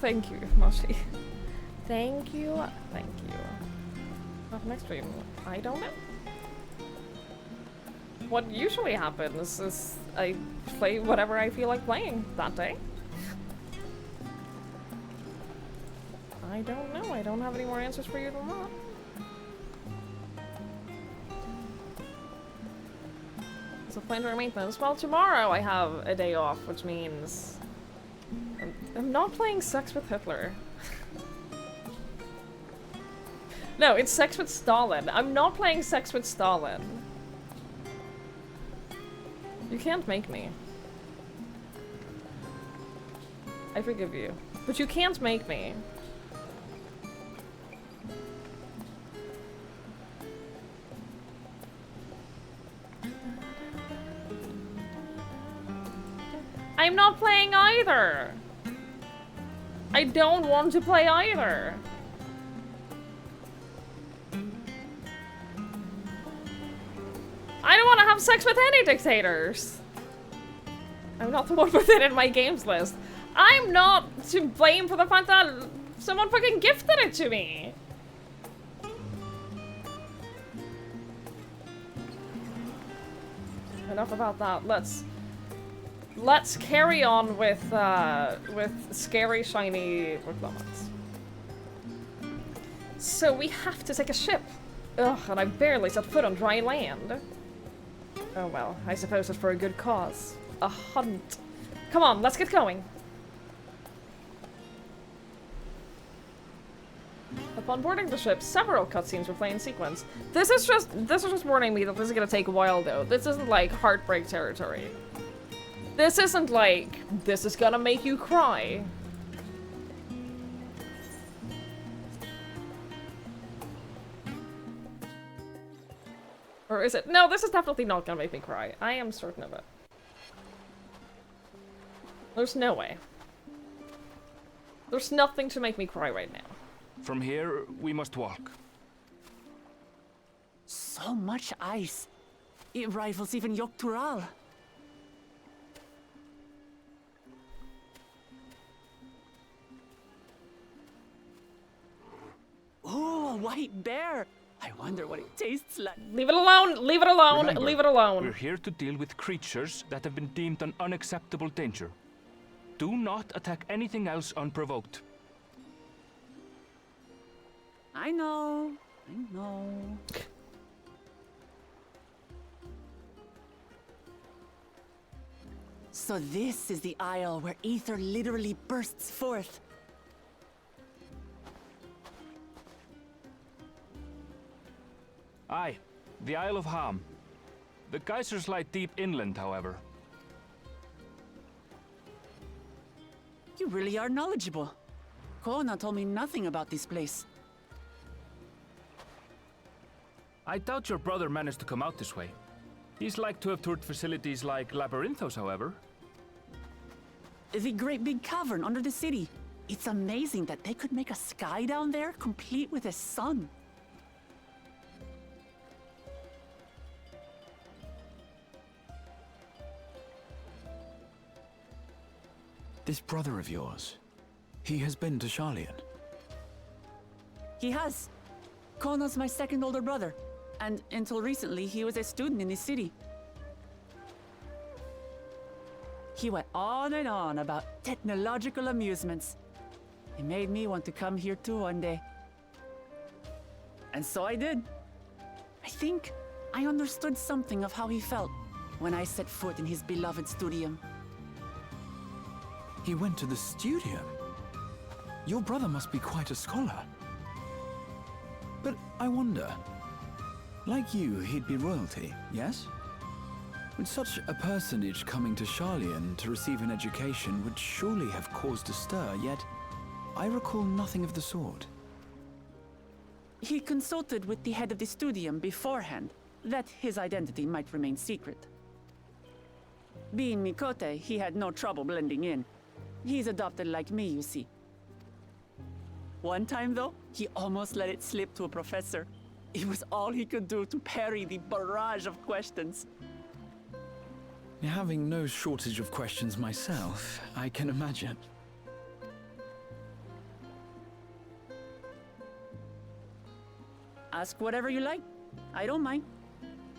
Thank you, Moshi. Thank you. Thank you. What next stream? I don't know. What usually happens is I play whatever I feel like playing that day. I don't know. I don't have any more answers for you than that. So planetary maintenance. Well, tomorrow I have a day off, which means I'm not playing Sex with Hitler. No, it's Sex with Stalin. I'm not playing Sex with Stalin. You can't make me. I forgive you. But you can't make me. I'm not playing either! I don't want to play either! I don't want to have sex with any dictators! I'm not the one with it in my games list. I'm not to blame for the fact that someone fucking gifted it to me! Enough about that. Let's carry on with scary, shiny diplomats. So we have to take a ship. Ugh, and I barely set foot on dry land. Oh well, I suppose it's for a good cause. A hunt. Come on, let's get going. Upon boarding the ship, several cutscenes were playing in sequence. This is just warning me that this is gonna take a while though. This isn't like heartbreak territory. This isn't like, this is gonna make you cry. Or is it? No, this is definitely not gonna make me cry. I am certain of it. There's no way. There's nothing to make me cry right now. From here, we must walk. So much ice. It rivals even Yogg-Tural. Oh, a white bear! I wonder what it tastes like. Leave it alone! Leave it alone! Remember, leave it alone! We're here to deal with creatures that have been deemed an unacceptable danger. Do not attack anything else unprovoked. I know. So this is the isle where ether literally bursts forth. Aye, the Isle of Ham. The geysers lie deep inland, however. You really are knowledgeable. Kona told me nothing about this place. I doubt your brother managed to come out this way. He's like to have toured facilities like Labyrinthos, however. The great big cavern under the city. It's amazing that they could make a sky down there complete with a sun. This brother of yours, he has been to Sharlayan. He has. Kono's my second older brother, and until recently, he was a student in the city. He went on and on about technological amusements. It made me want to come here too one day. And so I did. I think I understood something of how he felt when I set foot in his beloved studium. He went to the studium? Your brother must be quite a scholar. But I wonder, like you, he'd be royalty, yes? With such a personage coming to Sharlayan to receive an education would surely have caused a stir, yet I recall nothing of the sort. He consulted with the head of the studium beforehand, that his identity might remain secret. Being Mikote, he had no trouble blending in. He's adopted like me, you see. One time, though, he almost let it slip to a professor. It was all he could do to parry the barrage of questions. Having no shortage of questions myself, I can imagine. Ask whatever you like. I don't mind.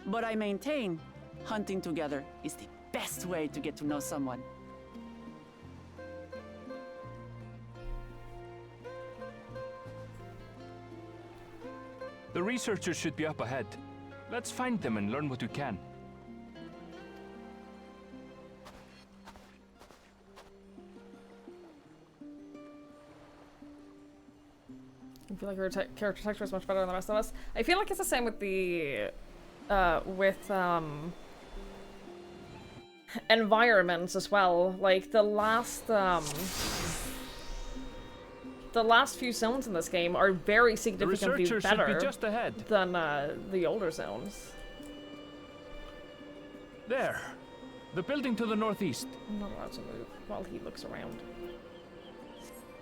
But I maintain, hunting together is the best way to get to know someone. The researchers should be up ahead. Let's find them and learn what we can. I feel like her character texture is much better than the rest of us. I feel like it's the same with the environments as well. Like the last few zones in this game are very significantly better just ahead. than the older zones. There. The building to the northeast. I'm not allowed to move while he looks around.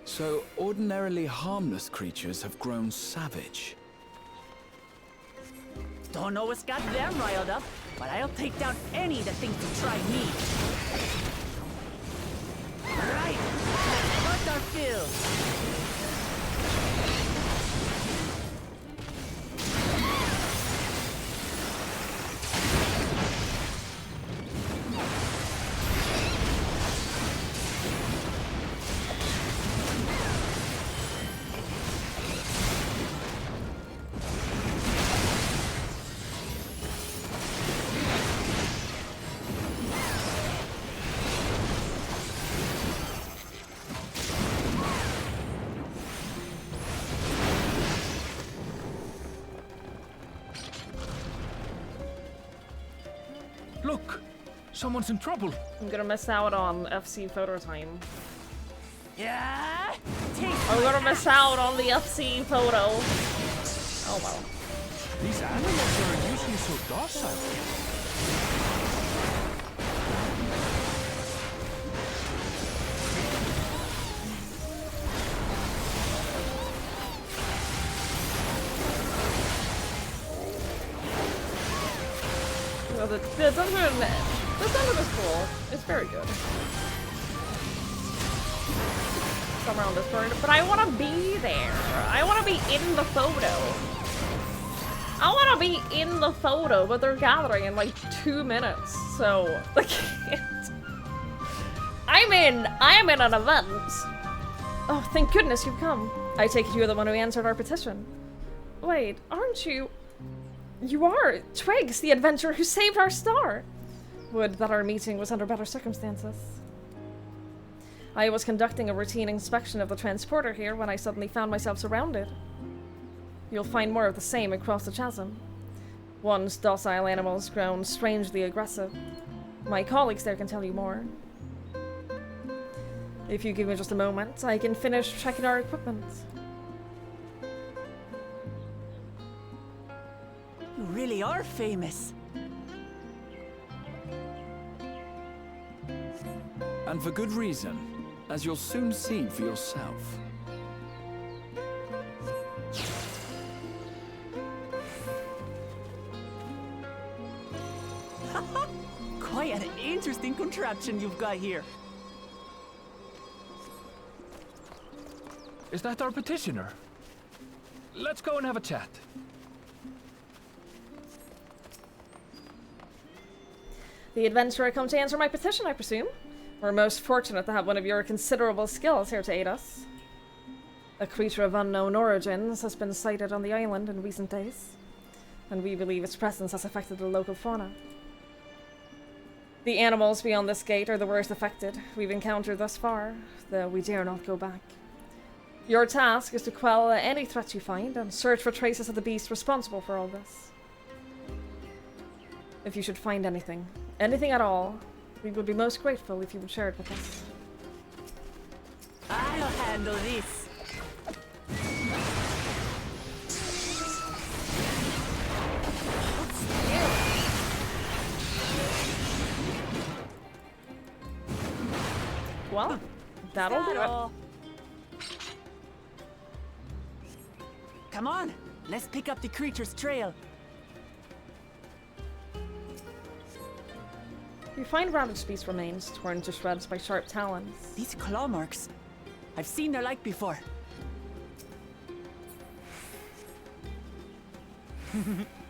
So, ordinarily harmless creatures have grown savage. Don't know what's got them riled up, but I'll take down any that think to try me. Right, let's start our fill. Look! Someone's in trouble! I'm gonna miss out on FC photo time. Yeah! I'm gonna miss out on the FC photo. Oh well. These animals are usually so docile. Well, the dungeon is cool. It's very good. Somewhere on this board, but I want to be there. I want to be in the photo. I want to be in the photo, but they're gathering in like 2 minutes, so I can't. I'm in an event. Oh, thank goodness you've come. I take it you're the one who answered our petition. Wait, aren't you? You are Twigs, the adventurer who saved our star. Would that our meeting was under better circumstances. I was conducting a routine inspection of the transporter here when I suddenly found myself surrounded. You'll find more of the same across the chasm. Once docile animals grown strangely aggressive. My colleagues there can tell you more. If you give me just a moment, I can finish checking our equipment. You really are famous. And for good reason, as you'll soon see for yourself. Quite an interesting contraption you've got here. Is that our petitioner? let's go and have a chat. The adventurer come to answer my petition, I presume? We're most fortunate to have one of your considerable skills here to aid us. A creature of unknown origins has been sighted on the island in recent days, and we believe its presence has affected the local fauna. The animals beyond this gate are the worst affected we've encountered thus far, though we dare not go back. Your task is to quell any threat you find and search for traces of the beast responsible for all this. If you should find anything at all, we would be most grateful if you would share it with us. I'll handle this. Well, that'll do it. Come on, let's pick up the creature's trail. You find ravaged beast remains torn to shreds by sharp talons. These claw marks. I've seen their like before.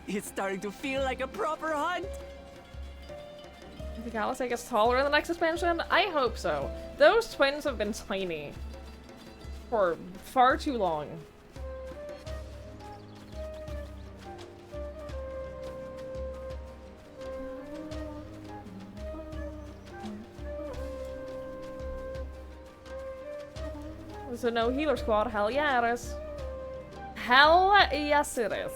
It's starting to feel like a proper hunt. You think Alice gets taller in the next expansion? I hope so. Those twins have been tiny for far too long. Is there no healer squad? Hell yeah it is. Hell yes it is.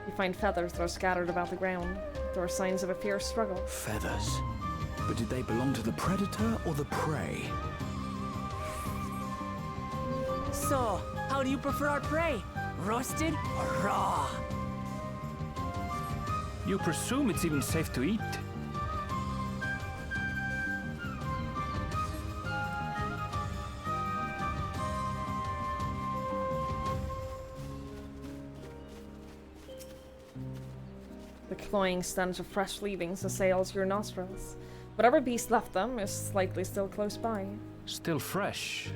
You find feathers that are scattered about the ground. There are signs of a fierce struggle. Feathers? But did they belong to the predator or the prey? So, how do you prefer our prey? Roasted or raw? You presume it's even safe to eat? The cloying stench of fresh leavings assails your nostrils. Whatever beast left them is likely still close by. Still fresh.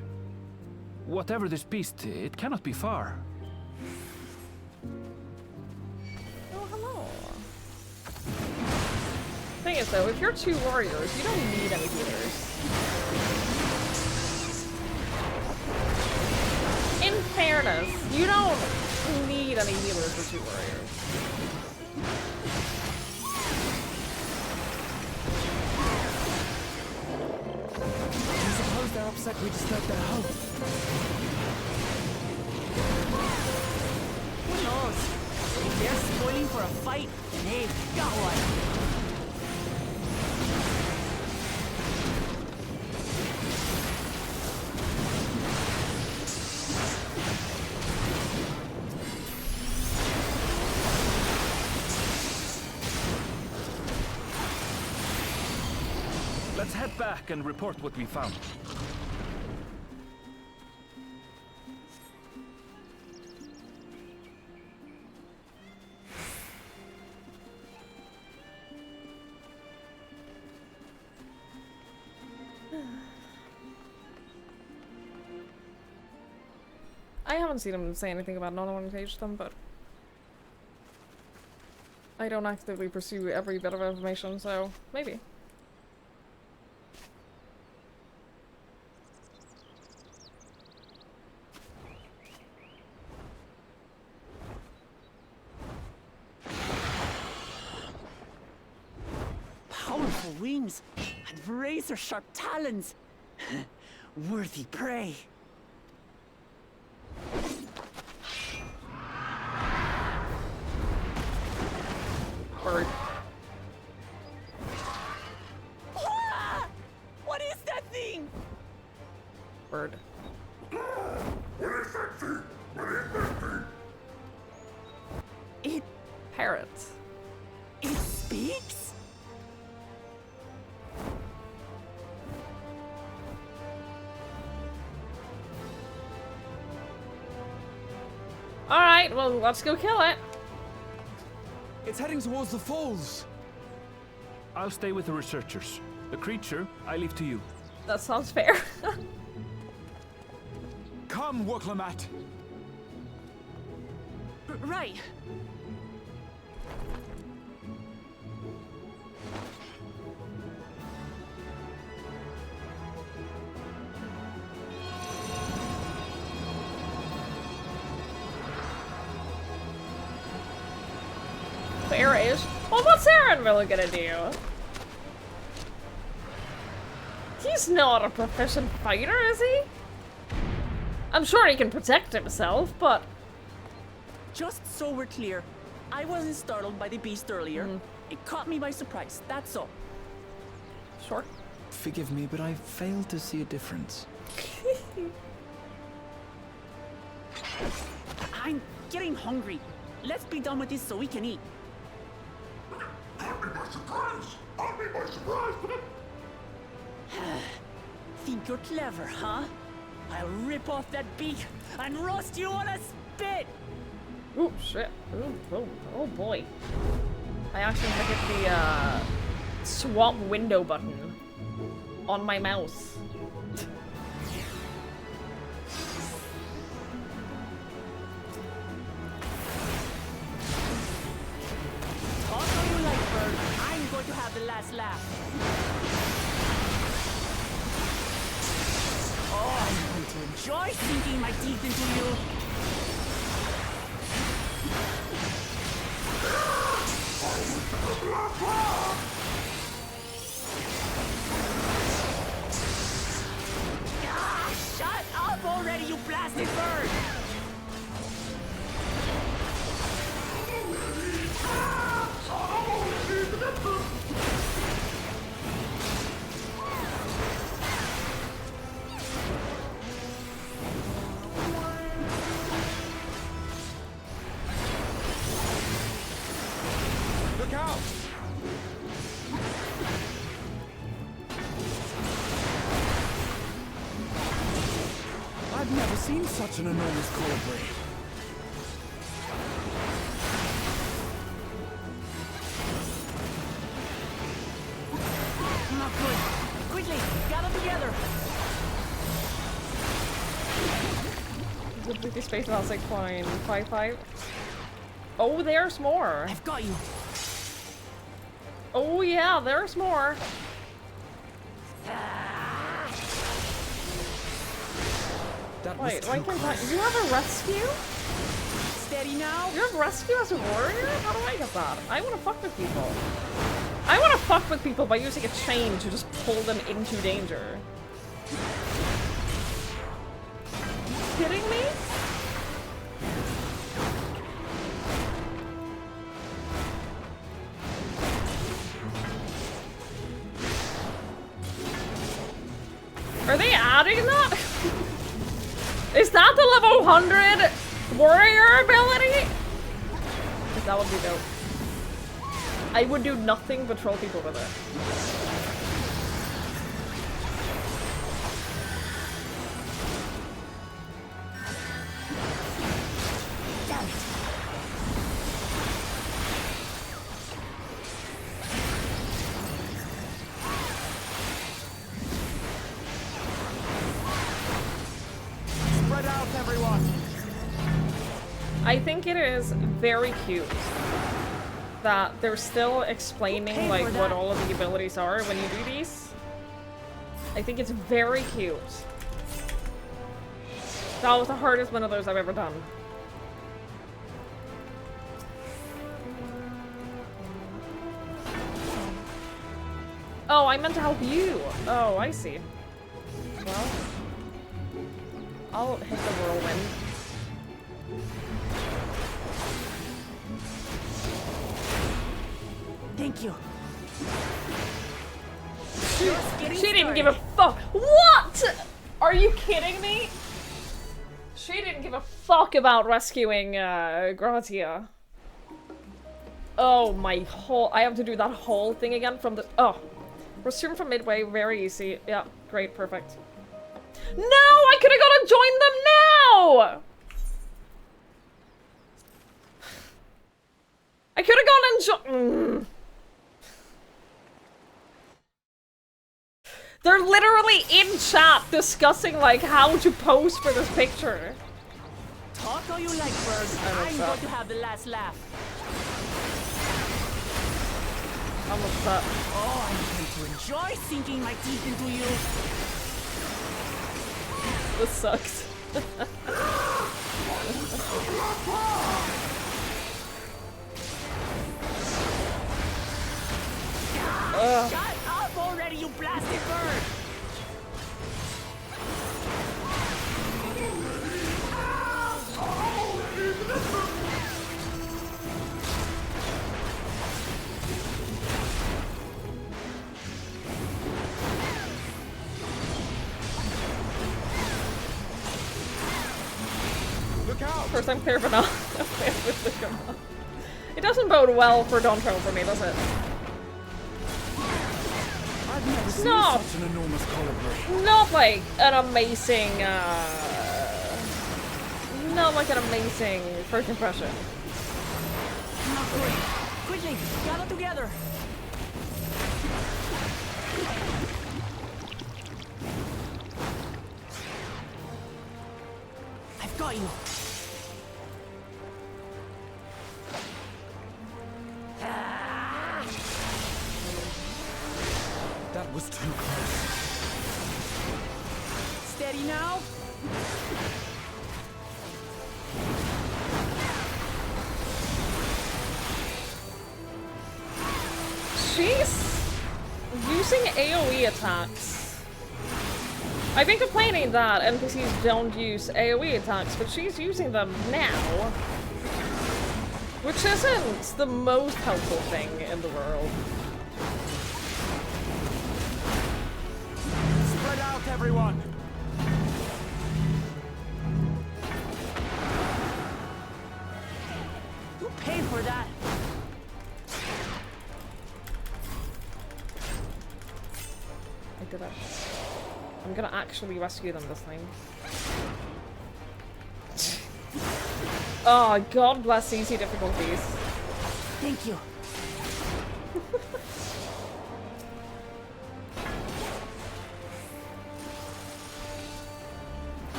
Whatever this beast, it cannot be far. Oh, hello. Thing is though, if you're two warriors, you don't need any healers. In fairness, you don't need any healers for two warriors. They're upset we disturbed their home. Who knows? If they're spoiling for a fight, they've got one. Let's head back and report what we found. I haven't seen him say anything about not wanting to engage them, but I don't actively pursue every bit of information, so maybe. Powerful wings and razor-sharp talons. Worthy prey. Bird. Ah! What is that thing? Bird. What is that thing? What is that thing? It... Parrot. It speaks? Alright, well, let's go kill it. It's heading towards the falls. I'll stay with the researchers. The creature, I leave to you. That sounds fair. Come, Woklamat. Right. Fair is. Well, what's Aaron really gonna do? He's not a proficient fighter, is he? I'm sure he can protect himself, but... Just so we're clear, I wasn't startled by the beast earlier. It caught me by surprise, that's all. Sure. Forgive me, but I failed to see a difference. I'm getting hungry. Let's be done with this so we can eat. Caught me by surprise! Caught me by surprise! Think you're clever, huh? I'll rip off that beak and roast you on a spit! Ooh, shit. Ooh, oh boy. I actually had to hit the, swap window button on my mouse. Talk all you like, bird. I'm going to have the last laugh. Oh, I'm going to enjoy sinking my teeth into you. Ah, shut up already, you blasted bird! Look out! I've never seen such an enormous colibri. Not good. Quickly, gather together. The space about 6.55. Oh, there's more. I've got you. Oh yeah, there's more. Wait, why can't I? You have a rescue? Steady now. You have rescue as a warrior? How do I get that? I want to fuck with people. I want to fuck with people by using a chain to just pull them into danger. Kidding me? Are they adding that? Is that the level 100 warrior ability? That would be dope. I would do nothing but troll people with it. Spread out, everyone! I think it is very cute that they're still explaining like what all of the abilities are when you do these. I think it's very cute. That was the hardest one of those I've ever done. Oh, I meant to help you. Oh, I see. Well, I'll hit the whirlwind. Thank you. She didn't give a fuck. What? Are you kidding me? She didn't give a fuck about rescuing Gratia. Oh my whole— I have to do that whole thing again from the— oh. Resume from midway, very easy. Yeah, great, perfect. No! I could've gone and joined them now! I could've gone and joined— They're literally in chat discussing like how to pose for this picture. Talk Talk all you like, bird. I'm going to have the last laugh. Almost up. Oh, I'm going to enjoy sinking my teeth into you. This sucks. Shut up already, you blasted bird! Look out! First I'm clear vanilla. It doesn't bode well for Dontrell for me, does it? I've never seen No. such an enormous colibri. Not like an amazing, not like an amazing first impression. Not good. Quickly, gather together. I've got you. That was too close. Steady now. She's using AoE attacks. I've been complaining that NPCs don't use AoE attacks, but she's using them now. Which isn't the most helpful thing in the world. Spread out, everyone! You paid for that. I did it. I'm gonna actually rescue them this time. Oh, God bless easy difficulties. Thank you.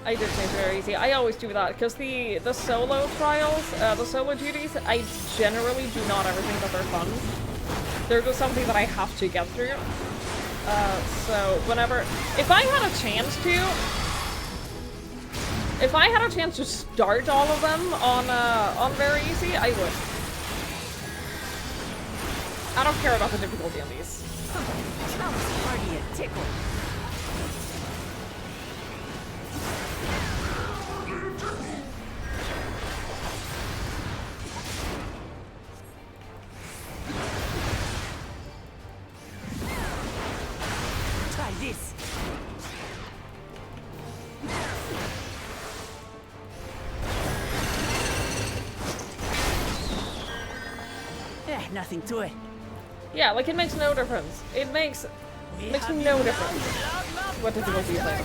I did change it very easy. I always do that because the solo trials, the solo duties, I generally do not ever think that they're fun. They're just something that I have to get through. So whenever, if I had a chance to start all of them on very easy, I would. I don't care about the difficulty on these. That was hardly a tickle. Try this. Nothing to it. Yeah, like it makes no difference. It makes no difference what difficulty you play.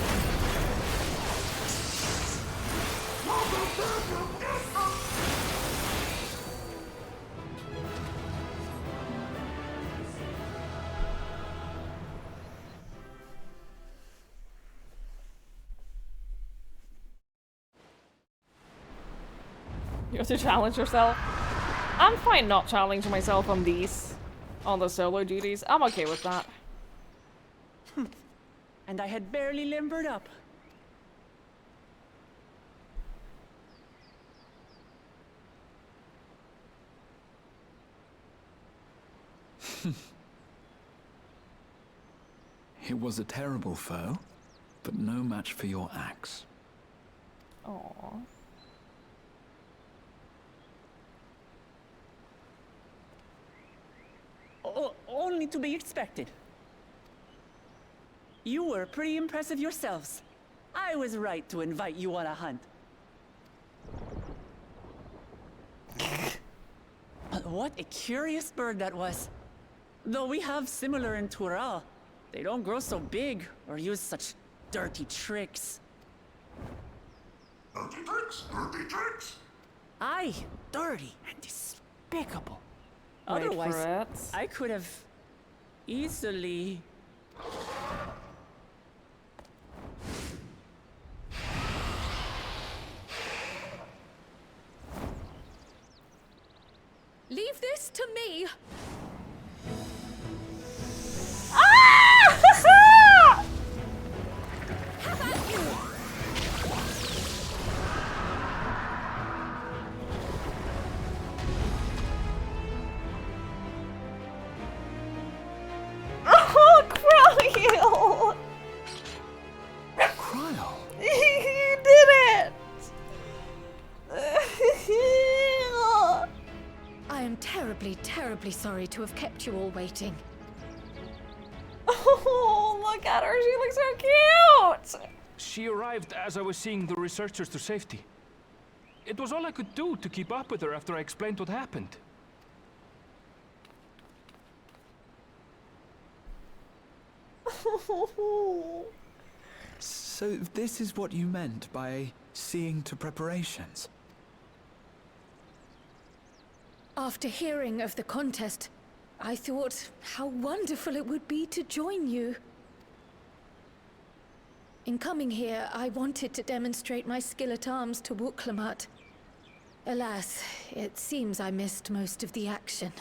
You have to challenge yourself. I'm fine not challenging myself on these. On the solo duties. I'm okay with that. And I had barely limbered up. It was a terrible foe, but no match for your axe. Aww. Only to be expected. You were pretty impressive yourselves. I was right to invite you on a hunt. But what a curious bird that was. Though we have similar in Tural, they don't grow so big or use such dirty tricks. Dirty tricks? Dirty tricks? Aye, dirty and despicable. Wait for Otherwise, it. I could have easily Leave this to me! Ah! Have at you! Oh, Cryo! Cryo? You did it! I am terribly, terribly sorry to have kept you all waiting. Oh, look at her. She looks so cute. She arrived as I was seeing the researchers to safety. It was all I could do to keep up with her after I explained what happened. So this is what you meant by seeing to preparations? After hearing of the contest, I thought how wonderful it would be to join you. In coming here, I wanted to demonstrate my skill at arms to Wuklamut. Alas, it seems I missed most of the action.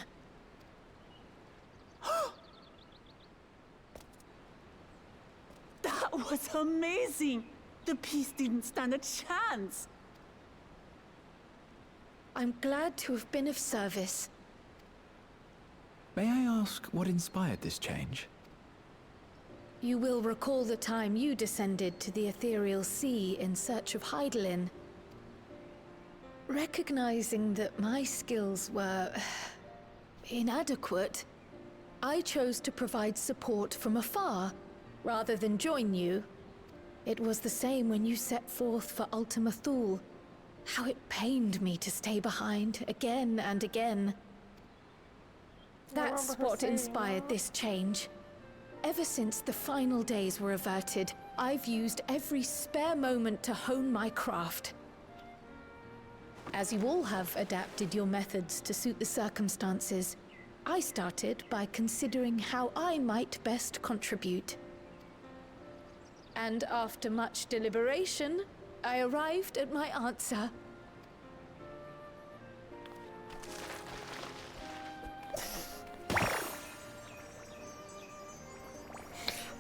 That was amazing! The piece didn't stand a chance! I'm glad to have been of service. May I ask what inspired this change? You will recall the time you descended to the ethereal sea in search of Heidelin. Recognizing that my skills were inadequate, I chose to provide support from afar, rather than join you. It was the same when you set forth for Ultima Thule. How it pained me to stay behind, again and again. That's what inspired this change. Ever since the final days were averted, I've used every spare moment to hone my craft. As you all have adapted your methods to suit the circumstances, I started by considering how I might best contribute. And after much deliberation, I arrived at my answer.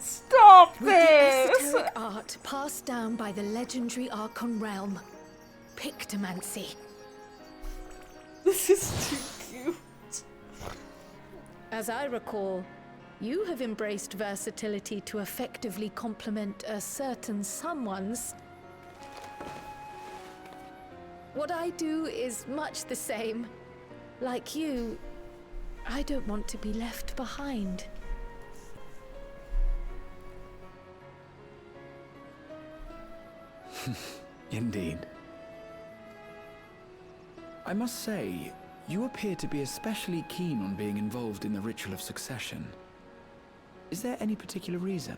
Stop With this! the esoteric art passed down by the legendary Archon realm, Pictomancy. This is too cute. As I recall, you have embraced versatility to effectively complement a certain someone's. What I do is much the same. Like you, I don't want to be left behind. Indeed. I must say, you appear to be especially keen on being involved in the ritual of succession. Is there any particular reason?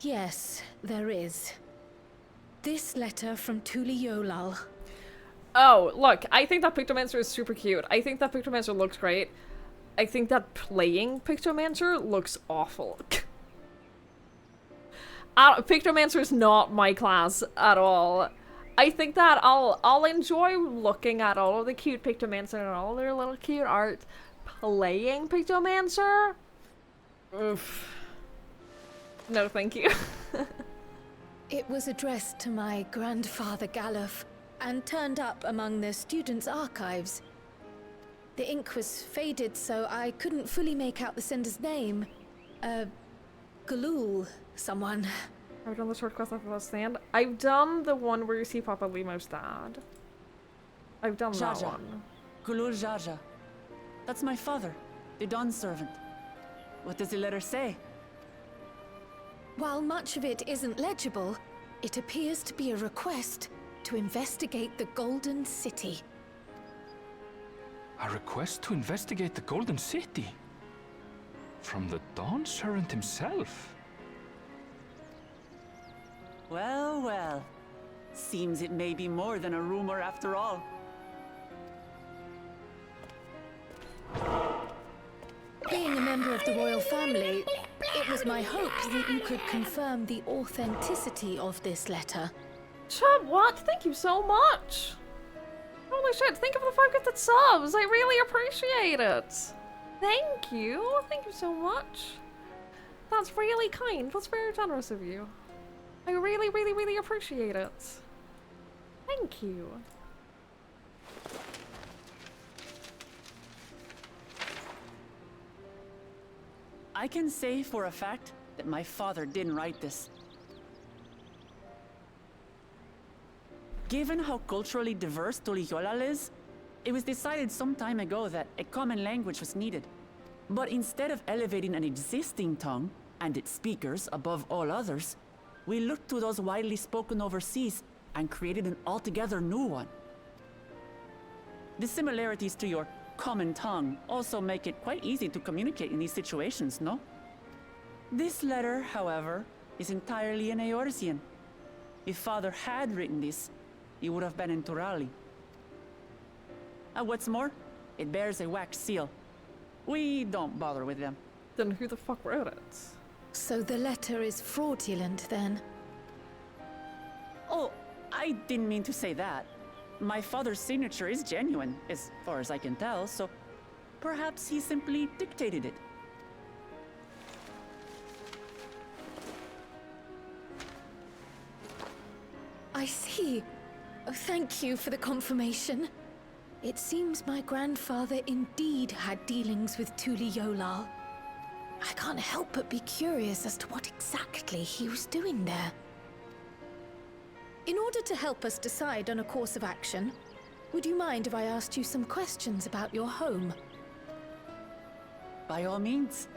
Yes, there is. This letter from Tuli Yolal. Oh, look, I think that Pictomancer is super cute. I think that Pictomancer looks great. I think that playing Pictomancer looks awful. Pictomancer is not my class at all. I think that I'll enjoy looking at all of the cute Pictomancer and all their little cute art. Playing Pictomancer? Oof. No, thank you. It was addressed to my grandfather Galuf and turned up among the students' archives. The ink was faded, so I couldn't fully make out the sender's name. Galul, someone. I've done the short quest off of a stand. I've done the one where you see Papa Limo's dad. I've done that Jaja. one. Gulul Jaja. That's my father, the Dawn servant. What does the letter say? While much of it isn't legible, it appears to be a request to investigate the Golden City. A request to investigate the Golden City? From the Dawn Servant himself? Well, well. Seems it may be more than a rumor after all. Being a member of the royal family, it was my hope that you could confirm the authenticity of this letter. Chub, what? Thank you so much. Holy shit, think of the 5 subs. I really appreciate it. Thank you. Thank you so much. That's really kind. That's very generous of you. I really, really, really appreciate it. Thank you. I can say for a fact that my father didn't write this. Given how culturally diverse Tuliyollal is, it was decided some time ago that a common language was needed. But instead of elevating an existing tongue and its speakers above all others, we looked to those widely spoken overseas and created an altogether new one. The similarities to your common tongue also make it quite easy to communicate in these situations, no? This letter, however, is entirely in Eorzean. If Father had written this, it would have been in Turali. What's more, it bears a wax seal. We don't bother with them. Then who the fuck wrote it? So the letter is fraudulent, then? Oh, I didn't mean to say that. My father's signature is genuine, as far as I can tell, so perhaps he simply dictated it. I see. Oh, thank you for the confirmation. It seems my grandfather indeed had dealings with Tuliyollal. I can't help but be curious as to what exactly he was doing there. In order to help us decide on a course of action, would you mind if I asked you some questions about your home? By all means.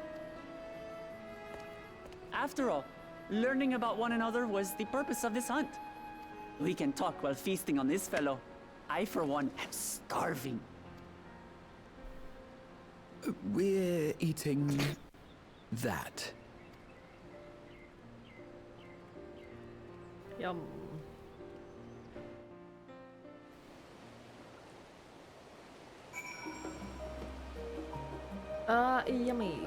After all, learning about one another was the purpose of this hunt. We can talk while feasting on this fellow. I, for one, am starving. We're eating that. Yum. Yummy.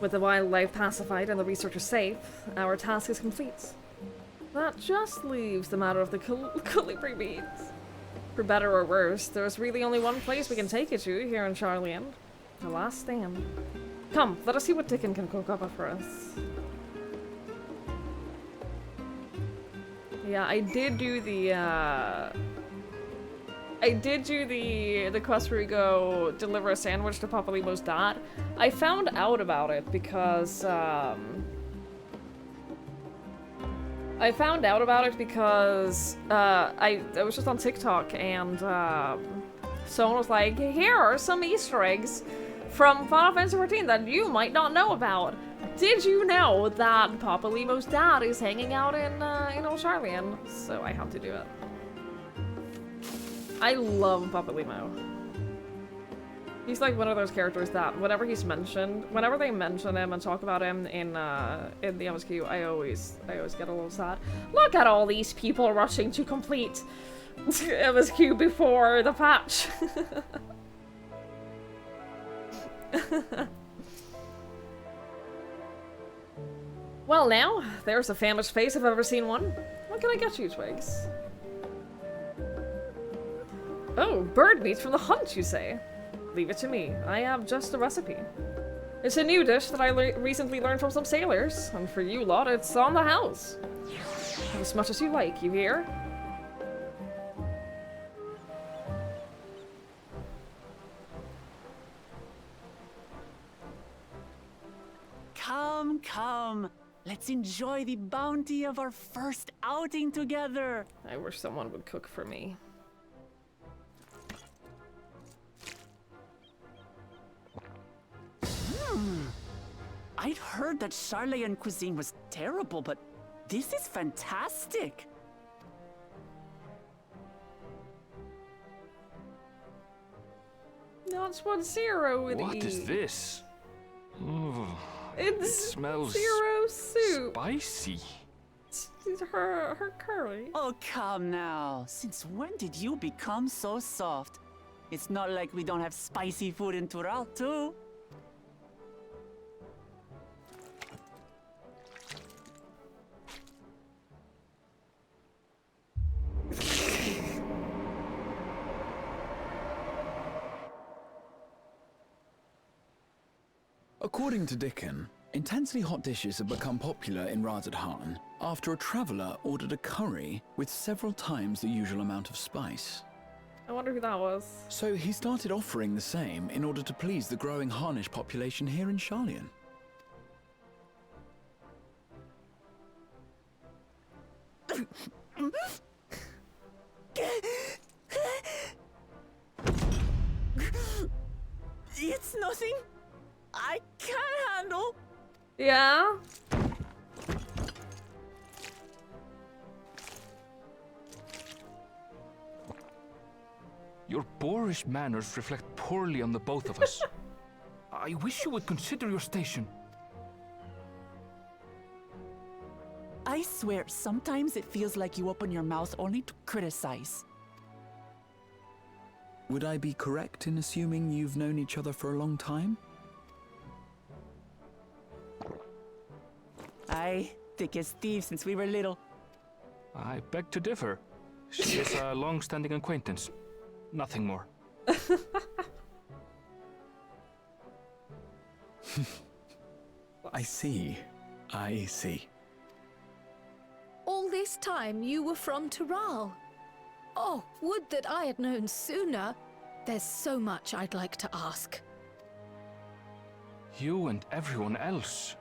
With the wildlife pacified and the researcher safe, our task is complete. That just leaves the matter of the colibri beads. For better or worse, there's really only one place we can take it to here in Charlian. The last stand. Come, let us see what Dickon can cook up for us. Yeah, I did do the quest where you go deliver a sandwich to Papa Limo's dad. I found out about it because I was just on TikTok and someone was like, here are some Easter eggs from Final Fantasy XIV that you might not know about. Did you know that Papa Limo's dad is hanging out in Old Charlian? So I had to do it. I love Papa Limo. He's like one of those characters that whenever he's mentioned, whenever they mention him and talk about him in the MSQ, I always get a little sad. Look at all these people rushing to complete MSQ before the patch. Well now, there's a famished face if I've ever seen one. What can I get you, Twigs? Oh, bird meat from the hunt, you say? Leave it to me. I have just a recipe. It's a new dish that I recently learned from some sailors, and for you lot, it's on the house. Have as much as you like, you hear? Come, come. Let's enjoy the bounty of our first outing together. I wish someone would cook for me. I'd heard that Charlian cuisine was terrible, but this is fantastic. That's what Zero would eat. What is this? Oh, it smells Zero soup. Spicy. It's her curry. Oh, come now. Since when did you become so soft? It's not like we don't have spicy food in Tural, too. According to Dickon, intensely hot dishes have become popular in Razadhan after a traveller ordered a curry with several times the usual amount of spice. I wonder who that was. So he started offering the same in order to please the growing Harnish population here in Sharlayan. It's nothing I can't handle. Yeah? Your boorish manners reflect poorly on the both of us. I wish you would consider your station. I swear, sometimes it feels like you open your mouth only to criticize. Would I be correct in assuming you've known each other for a long time? Aye, thick as thieves since we were little. I beg to differ. She is a long-standing acquaintance. Nothing more. I see. I see. All this time you were from Tural. Oh, would that I had known sooner. There's so much I'd like to ask. You and everyone else.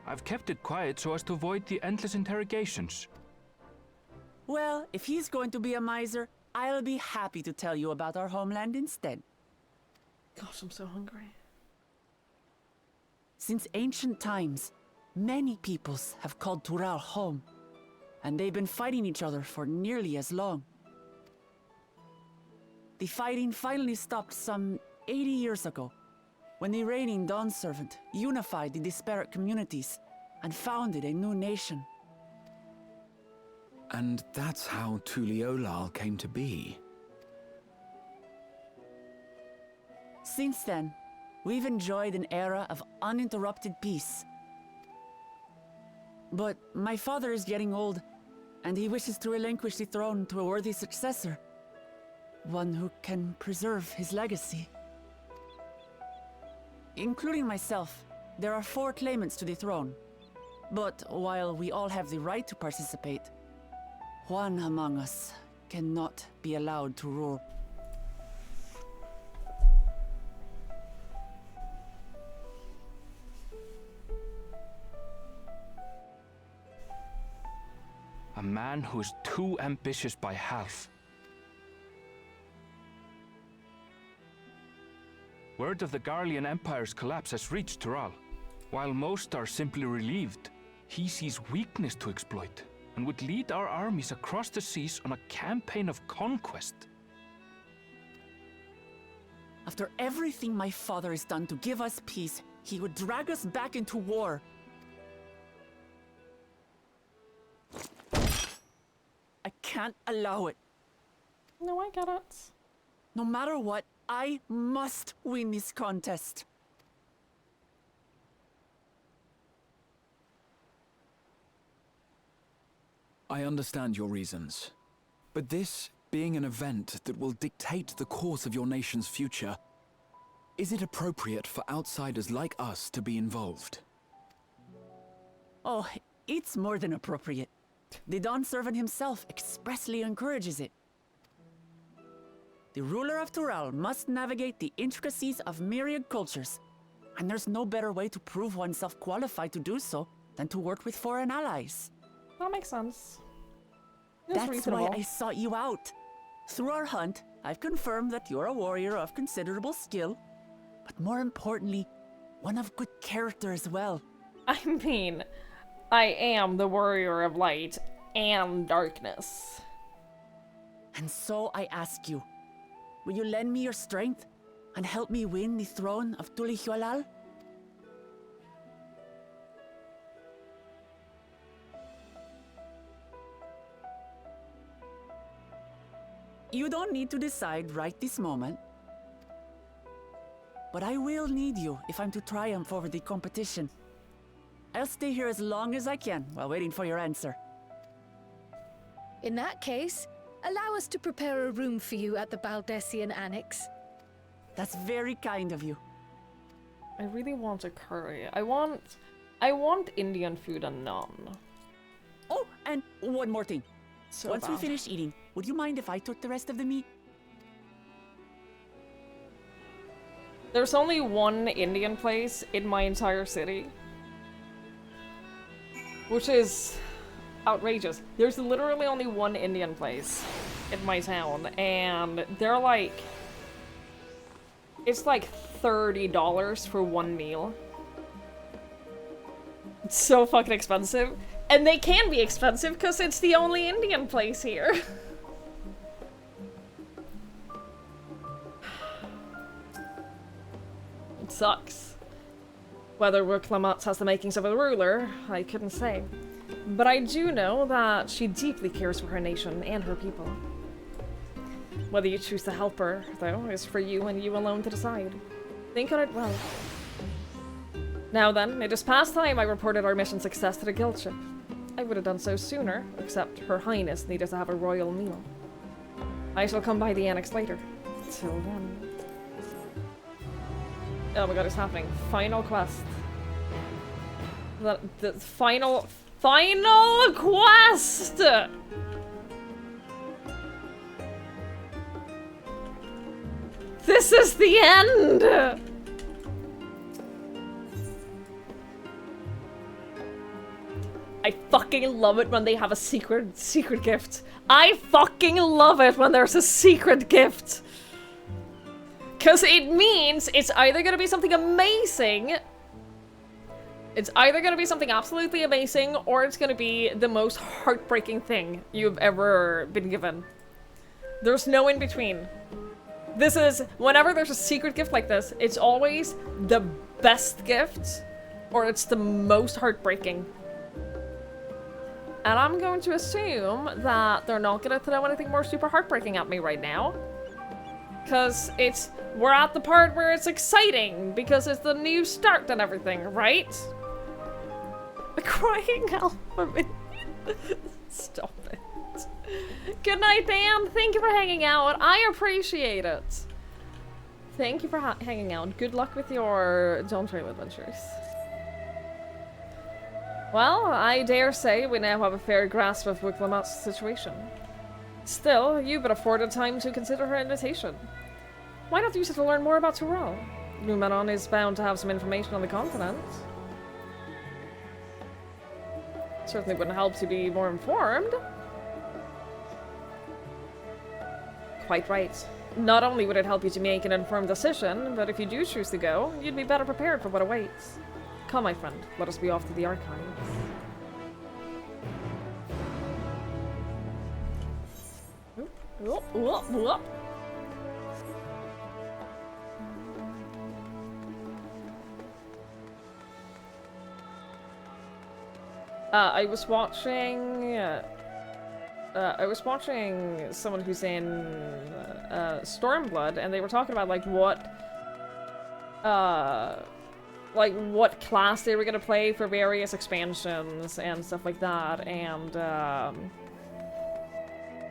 I've kept it quiet so as to avoid the endless interrogations. Well, if he's going to be a miser, I'll be happy to tell you about our homeland instead. Gosh, I'm so hungry. Since ancient times, many peoples have called Tural home, and they've been fighting each other for nearly as long. The fighting finally stopped some 80 years ago, when the reigning Dawn Servant unified the disparate communities and founded a new nation. And that's how Tuliolal came to be. Since then, we've enjoyed an era of uninterrupted peace. But my father is getting old, and he wishes to relinquish the throne to a worthy successor. One who can preserve his legacy. Including myself, there are 4 claimants to the throne. But while we all have the right to participate, one among us cannot be allowed to rule. A man who is too ambitious by half. Word of the Garlean Empire's collapse has reached Tural. While most are simply relieved, he sees weakness to exploit and would lead our armies across the seas on a campaign of conquest. After everything my father has done to give us peace, he would drag us back into war. I can't allow it. No, I get it. No matter what, I must win this contest. I understand your reasons. But this being an event that will dictate the course of your nation's future, is it appropriate for outsiders like us to be involved? Oh, it's more than appropriate. The Dawn Servant himself expressly encourages it. The ruler of Tural must navigate the intricacies of myriad cultures, and there's no better way to prove oneself qualified to do so than to work with foreign allies. That makes sense. That's reasonable. why I sought you out. Through our hunt, I've confirmed that you're a warrior of considerable skill, but more importantly, one of good character as well. I mean, I am the warrior of light and darkness. And so I ask you, will you lend me your strength and help me win the throne of Tulihualal? You don't need to decide right this moment. But I will need you if I'm to triumph over the competition. I'll stay here as long as I can while waiting for your answer. In that case, allow us to prepare a room for you at the Baldessian Annex. That's very kind of you. I really want a curry. I want Indian food and naan. Oh, and one more thing. So Once we bad. finish eating, would you mind if I took the rest of the meat? There's only one Indian place in my entire city. Which is outrageous. There's literally only one Indian place in my town, and they're like... It's like $30 for one meal. It's so fucking expensive. And they can be expensive because it's the only Indian place here. It sucks. Whether Wuklamats has the makings of a ruler, I couldn't say. But I do know that she deeply cares for her nation and her people. Whether you choose to help her, though, is for you and you alone to decide. Think on it well. Now then, it is past time I reported our mission success to the guild ship. I would have done so sooner, except Her Highness needed to have a royal meal. I shall come by the annex later. Till then... Oh my god, it's happening. Final quest. The final quest! This is the end! I fucking love it when they have a secret gift. I fucking love it when there's a secret gift. Cause it means it's either gonna be something amazing, it's either gonna be something absolutely amazing, or it's gonna be the most heartbreaking thing you've ever been given. There's no in between. This is, whenever there's a secret gift like this, it's always the best gift, or it's the most heartbreaking. And I'm going to assume that they're not gonna throw anything more super heartbreaking at me right now. Cause we're at the part where it's exciting, because it's the new start and everything, right? The crying alphabet. Stop it. Good night, Dan. Thank you for hanging out. I appreciate it. Thank you for hanging out. Good luck with your Dawn Trail adventures. Well, I dare say we now have a fair grasp of Wuklamats' situation. Still, you've been afforded time to consider her invitation. Why not use it to learn more about Tyrell? Numenon is bound to have some information on the continent. Certainly wouldn't help to be more informed. Quite right. Not only would it help you to make an informed decision, but if you do choose to go, you'd be better prepared for what awaits. Come, my friend, let us be off to the archives. I was watching someone who's in Stormblood, and they were talking about like what class they were gonna play for various expansions and stuff like that, and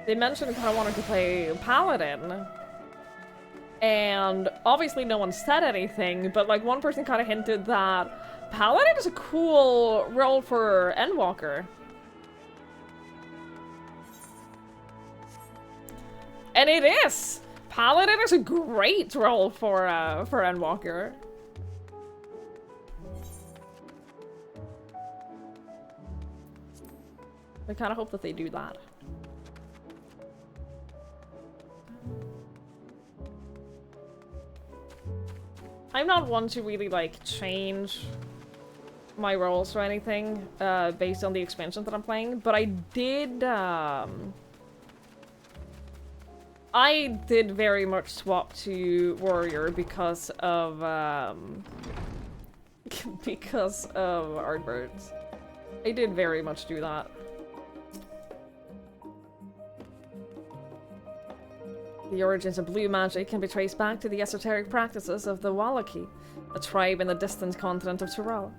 they mentioned kind of wanting to play Paladin, and obviously no one said anything, but like one person kind of hinted that Paladin is a cool role for Endwalker. And it is! Paladin is a great role for Endwalker. I kind of hope that they do that. I'm not one to really, like, change my roles or anything based on the expansion that I'm playing, but I did very much swap to Warrior because of Ardbirds. I did very much do that. The origins of blue magic can be traced back to the esoteric practices of the Wallaki, a tribe in the distant continent of Tyrell.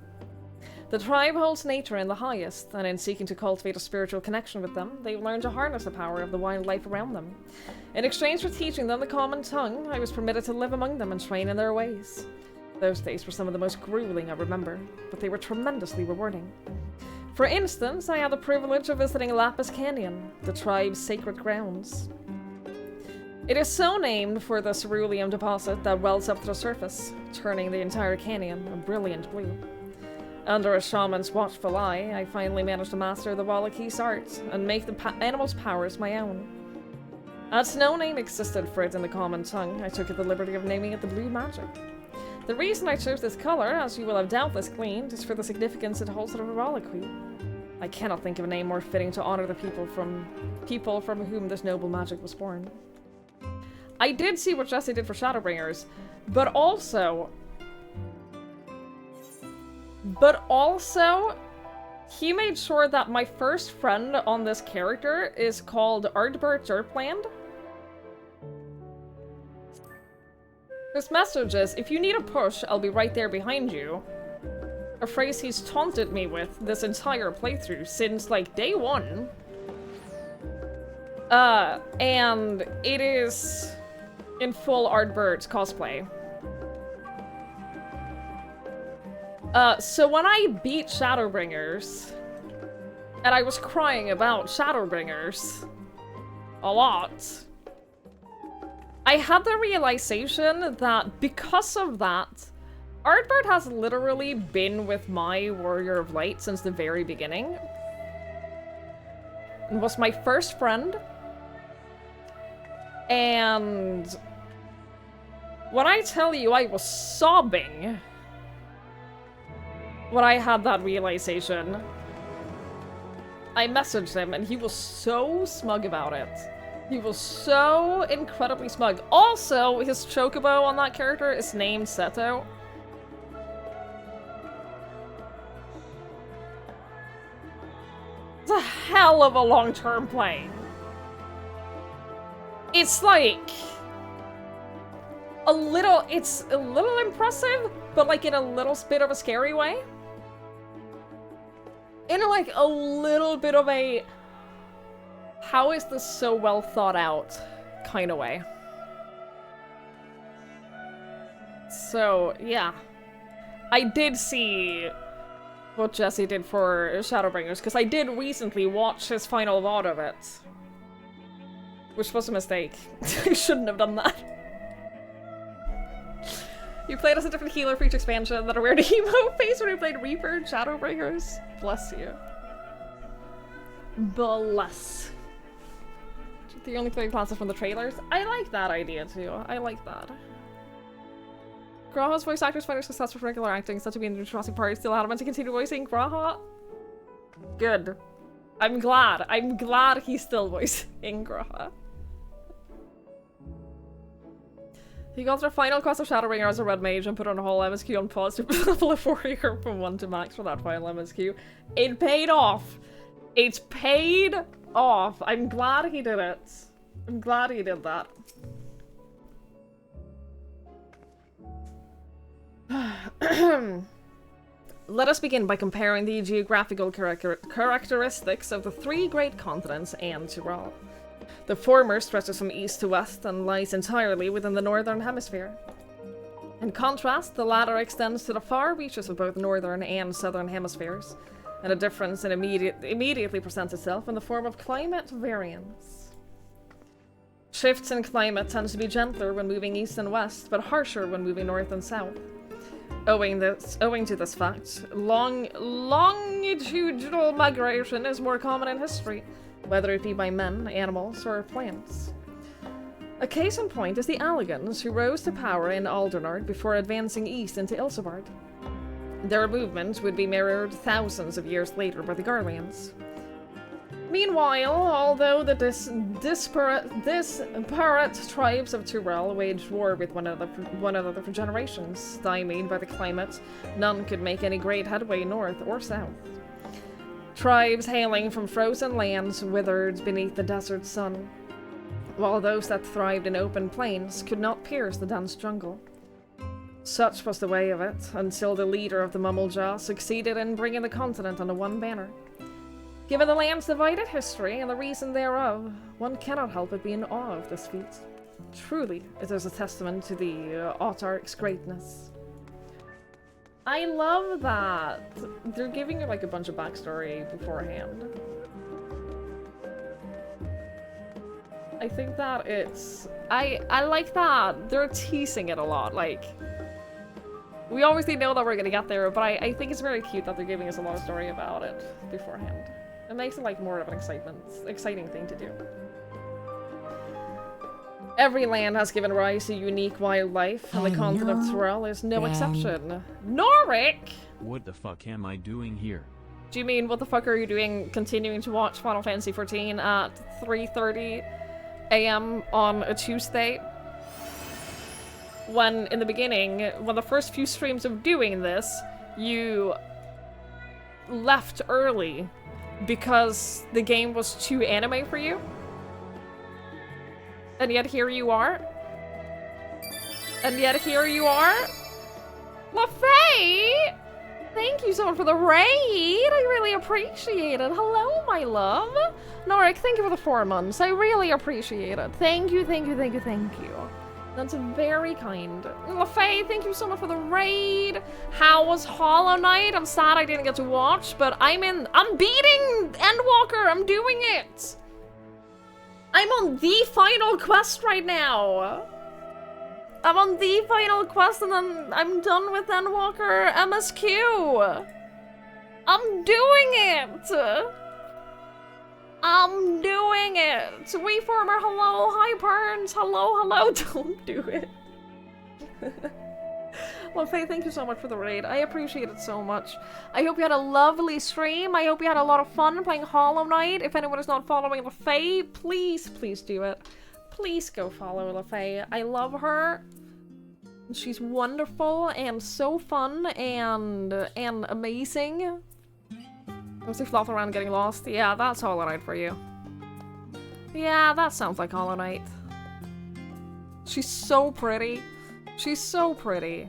The tribe holds nature in the highest, and in seeking to cultivate a spiritual connection with them, they learn to harness the power of the wildlife around them. In exchange for teaching them the common tongue, I was permitted to live among them and train in their ways. Those days were some of the most grueling I remember, but they were tremendously rewarding. For instance, I had the privilege of visiting Lapis Canyon, the tribe's sacred grounds. It is so named for the cerulean deposit that wells up to the surface, turning the entire canyon a brilliant blue. Under a shaman's watchful eye, I finally managed to master the Wallachese art and make the animal's powers my own. As no name existed for it in the common tongue, I took the liberty of naming it the Blue Magic. The reason I chose this color, as you will have doubtless gleaned, is for the significance it holds to the Wallachese. I cannot think of a name more fitting to honor the people from whom this noble magic was born. I did see what Jesse did for Shadowbringers, but also, he made sure that my first friend on this character is called Ardbert Derpland. His message is, if you need a push, I'll be right there behind you. A phrase he's taunted me with this entire playthrough since, like, day one. And it is in full Ardbert cosplay. So when I beat Shadowbringers, and I was crying about Shadowbringers a lot, I had the realization that because of that, Ardbert has literally been with my Warrior of Light since the very beginning. And was my first friend. And when I tell you I was sobbing when I had that realization, I messaged him and he was so smug about it. He was so incredibly smug. Also, his chocobo on that character is named Seto. It's a hell of a long-term play. It's like it's a little impressive, but like in a little bit of a scary way. In like a little bit of a, how is this so well thought out kind of way. So, yeah. I did see what Jesse did for Shadowbringers, because I did recently watch his final VOD of it. Which was a mistake. I shouldn't have done that. You played as a different healer for each expansion that are weird emo face when you played Reaper and Shadowbringers. Bless you. Bless. The only 3 classes from the trailers? I like that idea too. I like that. Graha's voice actors find her successful for regular acting, such to be in the Jurassic Park, still adamant to continue voicing Graha. Good. I'm glad. I'm glad he's still voicing Graha. He got their final quest of Shadowbringer as a red mage and put on a whole MSQ on pause to level a warrior from 1 to max for that final MSQ. It paid off. It's paid off. I'm glad he did it. I'm glad he did that. Let us begin by comparing the geographical characteristics of the 3 great continents and Tyrol. The former stretches from east to west and lies entirely within the northern hemisphere. In contrast, the latter extends to the far reaches of both northern and southern hemispheres, and a difference immediately presents itself in the form of climate variance. Shifts in climate tend to be gentler when moving east and west, but harsher when moving north and south. Owing to this fact, longitudinal migration is more common in history, whether it be by men, animals, or plants. A case in point is the Alligans, who rose to power in Aldernard before advancing east into Ilsebard. Their movement would be mirrored thousands of years later by the Garleans. Meanwhile, although the disparate tribes of Tyrell waged war with one another for generations, stymied by the climate, none could make any great headway north or south. Tribes hailing from frozen lands withered beneath the desert sun, while those that thrived in open plains could not pierce the dense jungle. Such was the way of it, until the leader of the Mummlejaw succeeded in bringing the continent under one banner. Given the land's divided history and the reason thereof, one cannot help but be in awe of this feat. Truly, it is a testament to the Autarch's greatness. I love that. They're giving you like a bunch of backstory beforehand. I think that it's... I like that. They're teasing it a lot. Like, we obviously know that we're gonna get there, but I think it's very cute that they're giving us a lot of story about it beforehand. It makes it like more of an exciting thing to do. Every land has given rise to unique wildlife, and the continent of Tyrell is no exception. Norik! What the fuck am I doing here? Do you mean, what the fuck are you doing continuing to watch Final Fantasy XIV at 3:30 a.m. on a Tuesday? When, in the beginning, when the first few streams of doing this, you left early because the game was too anime for you? And yet here you are? And yet here you are? LaFay! Thank you so much for the raid! I really appreciate it. Hello, my love. Norik, thank you for the 4 months. I really appreciate it. Thank you, thank you, thank you, thank you. That's very kind. LaFay, thank you so much for the raid. How was Hollow Knight? I'm sad I didn't get to watch, but I'm beating Endwalker. I'm doing it. I'm on the final quest right now. I'm on the final quest and then I'm done with Endwalker MSQ. I'm doing it. I'm doing it! WeFormer, hello! Hi, Burns! Hello, hello! Don't do it! Well, Faye, thank you so much for the raid. I appreciate it so much. I hope you had a lovely stream. I hope you had a lot of fun playing Hollow Knight. If anyone is not following LaFay, please, please do it. Please go follow LaFay. I love her. She's wonderful and so fun and amazing. Was he flopping around getting lost? Yeah, that's Hollow Knight for you. Yeah, that sounds like Hollow Knight. She's so pretty. She's so pretty.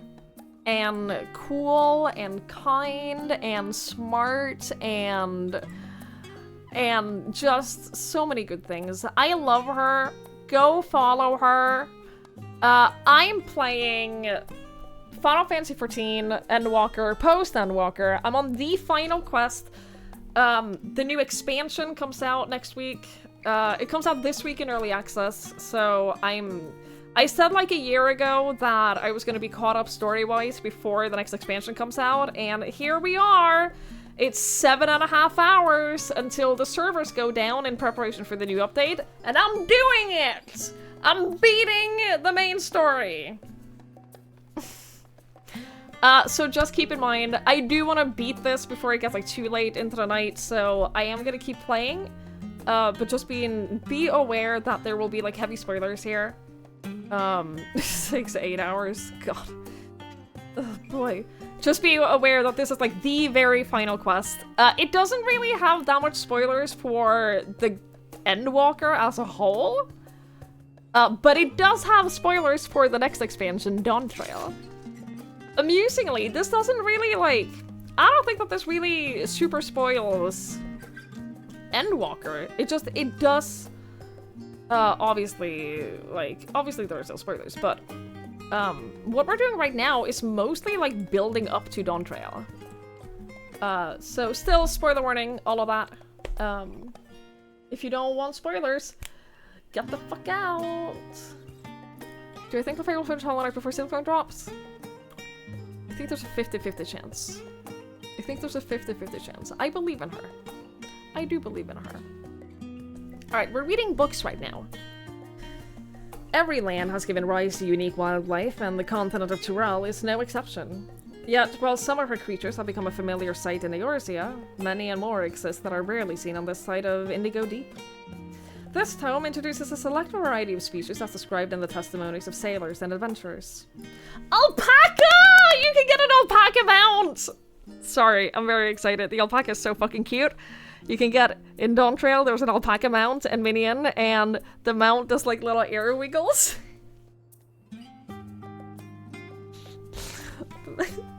And cool and kind and smart and just so many good things. I love her. Go follow her. I'm playing Final Fantasy XIV Endwalker, post-Endwalker. I'm on the final quest. The new expansion comes out next week. It comes out this week in early access, so I said like a year ago that I was gonna be caught up story-wise before the next expansion comes out, and here we are! It's 7.5 hours until the servers go down in preparation for the new update, and I'm doing it! I'm beating the main story! So just keep in mind, I do want to beat this before it gets like too late into the night, so I am gonna keep playing. But just be aware that there will be like heavy spoilers here. 6 to 8 hours, god. Oh boy. Just be aware that this is like the very final quest. It doesn't really have that much spoilers for the Endwalker as a whole. But it does have spoilers for the next expansion, Dawn Trail. Amusingly, this doesn't really, like... I don't think that this really super spoils Endwalker. It does... obviously there are still spoilers, but... what we're doing right now is mostly, like, building up to Dawn Trail. So still, spoiler warning, all of that. If you don't want spoilers, get the fuck out! Do I think LaFay will finish Hollow Knight before Silkstone drops? I think there's a 50-50 chance. I think there's a 50-50 chance. I believe in her. I do believe in her. Alright, we're reading books right now. Every land has given rise to unique wildlife, and the continent of Tyrell is no exception. Yet, while some of her creatures have become a familiar sight in Eorzea, many and more exist that are rarely seen on this side of Indigo Deep. This tome introduces a select variety of species as described in the testimonies of sailors and adventurers. Alpaca! You can get an alpaca mount! Sorry, I'm very excited. The alpaca is so fucking cute. You can get, in Dawn Trail, there's an alpaca mount and minion, and the mount does like little air wiggles.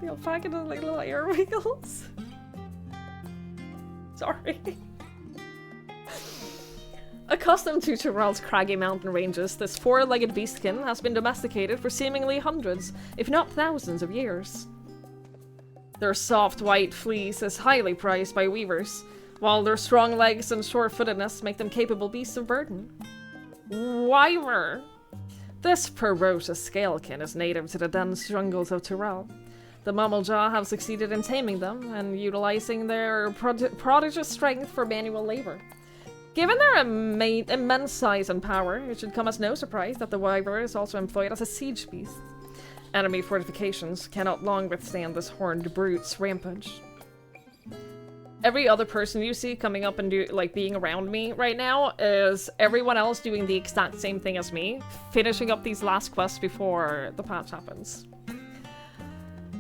The alpaca does like little air wiggles. Sorry. Accustomed to Tyrell's craggy mountain ranges, this four-legged beastkin has been domesticated for seemingly hundreds, if not thousands of years. Their soft white fleece is highly prized by weavers, while their strong legs and sure-footedness make them capable beasts of burden. Wyver. This ferocious scalekin is native to the dense jungles of Tyrell. The Mummlejaw have succeeded in taming them and utilizing their prodigious strength for manual labor. Given their immense size and power, it should come as no surprise that the Wyver is also employed as a siege beast. Enemy fortifications cannot long withstand this horned brute's rampage. Every other person you see coming up and being around me right now is everyone else doing the exact same thing as me, finishing up these last quests before the patch happens.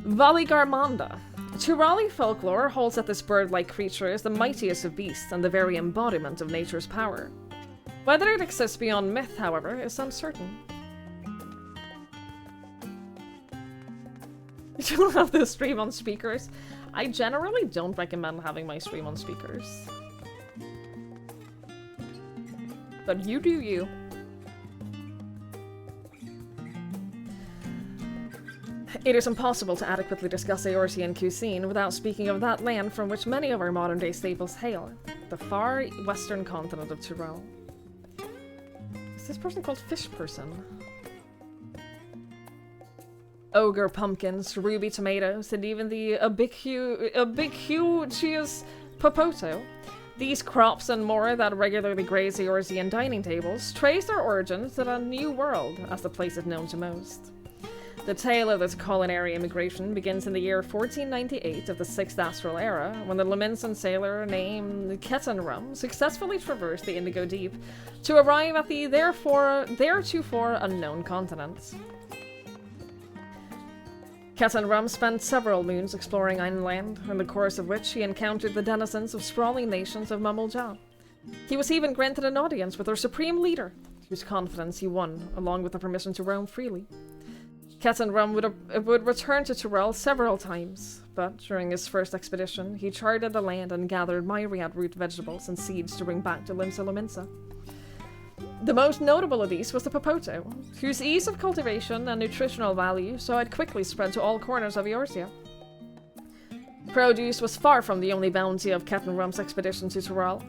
Valigarmanda. Turali folklore holds that this bird-like creature is the mightiest of beasts and the very embodiment of nature's power. Whether it exists beyond myth, however, is uncertain. You don't have the stream on speakers. I generally don't recommend having my stream on speakers. But you do you. It is impossible to adequately discuss Eorzean cuisine without speaking of that land from which many of our modern-day staples hail, the far western continent of Tyrell. Is this person called Fish Person? Ogre pumpkins, ruby tomatoes, and even the ubiquitous popoto. These crops and more that regularly graze the Eorzean dining tables trace their origins to the New World, as the place is known to most. The tale of this culinary immigration begins in the year 1498 of the 6th Astral Era, when the Lamensan sailor named Ketanrum successfully traversed the Indigo Deep to arrive at the theretofore unknown continent. Ketanrum spent several moons exploring Ironland, in the course of which he encountered the denizens of sprawling nations of Mummlejaw. He was even granted an audience with their supreme leader, whose confidence he won, along with the permission to roam freely. Ketanrum would return to Tyrell several times, but during his first expedition, he charted the land and gathered myriad root vegetables and seeds to bring back to Limsa Lominsa. The most notable of these was the popoto, whose ease of cultivation and nutritional value saw it quickly spread to all corners of Eorzea. Produce was far from the only bounty of Ketanrum's expedition to Tyrell.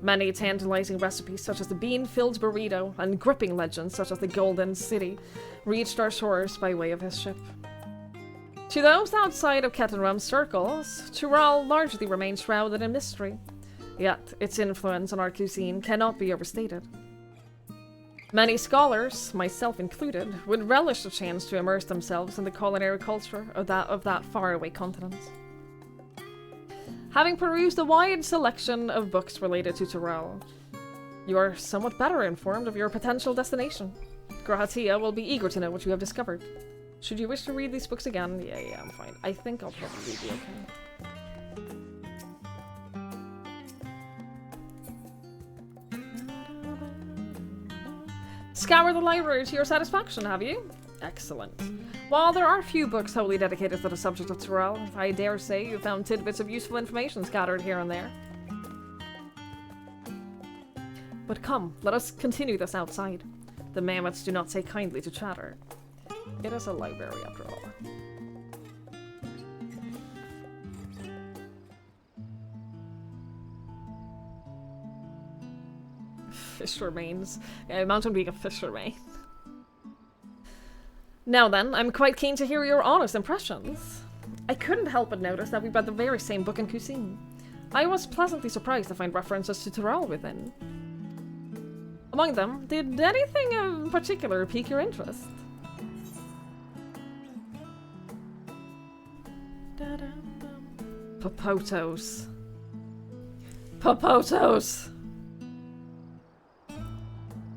Many tantalizing recipes such as the bean-filled burrito and gripping legends such as the Golden City reached our shores by way of his ship. To those outside of Ketanrum's circles, Tyrell largely remains shrouded in mystery, yet its influence on our cuisine cannot be overstated. Many scholars, myself included, would relish the chance to immerse themselves in the culinary culture of that faraway continent. Having perused a wide selection of books related to Tyrell, you are somewhat better informed of your potential destination. Grahatia will be eager to know what you have discovered. Should you wish to read these books again, yeah, I'm fine. I think I'll probably be okay. Scour the library to your satisfaction, have you? Excellent. While there are few books wholly dedicated to the subject of Tyrell, I dare say you found tidbits of useful information scattered here and there. But come, let us continue this outside. The mammoths do not take kindly to chatter. It is a library after all. Fish remains. Yeah, imagine being a fish remain. Now then, I'm quite keen to hear your honest impressions. I couldn't help but notice that we read the very same book in cuisine. I was pleasantly surprised to find references to Tyrell within. Among them, did anything in particular pique your interest? Popotos. Popotos!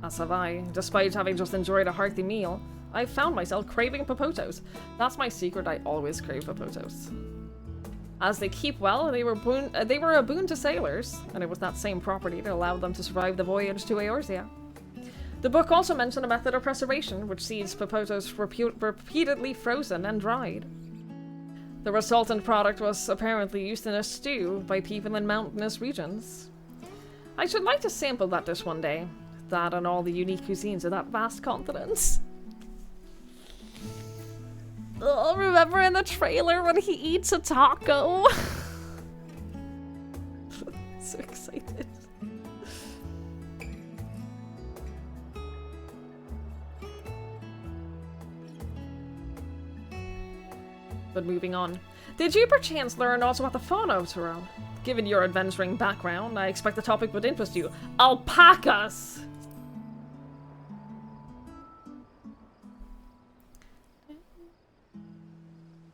As have I. Despite having just enjoyed a hearty meal, I found myself craving popotos. That's my secret, I always crave popotos. As they keep well, they were a boon to sailors, and it was that same property that allowed them to survive the voyage to Eorzea. The book also mentioned a method of preservation, which sees popotos repeatedly frozen and dried. The resultant product was apparently used in a stew by people in mountainous regions. I should like to sample that dish one day. That and all the unique cuisines of that vast continent. Oh, remember in the trailer when he eats a taco? So excited. But moving on. Did you perchance learn also about the fauna of Tyrell? Given your adventuring background, I expect the topic would interest you. Alpacas!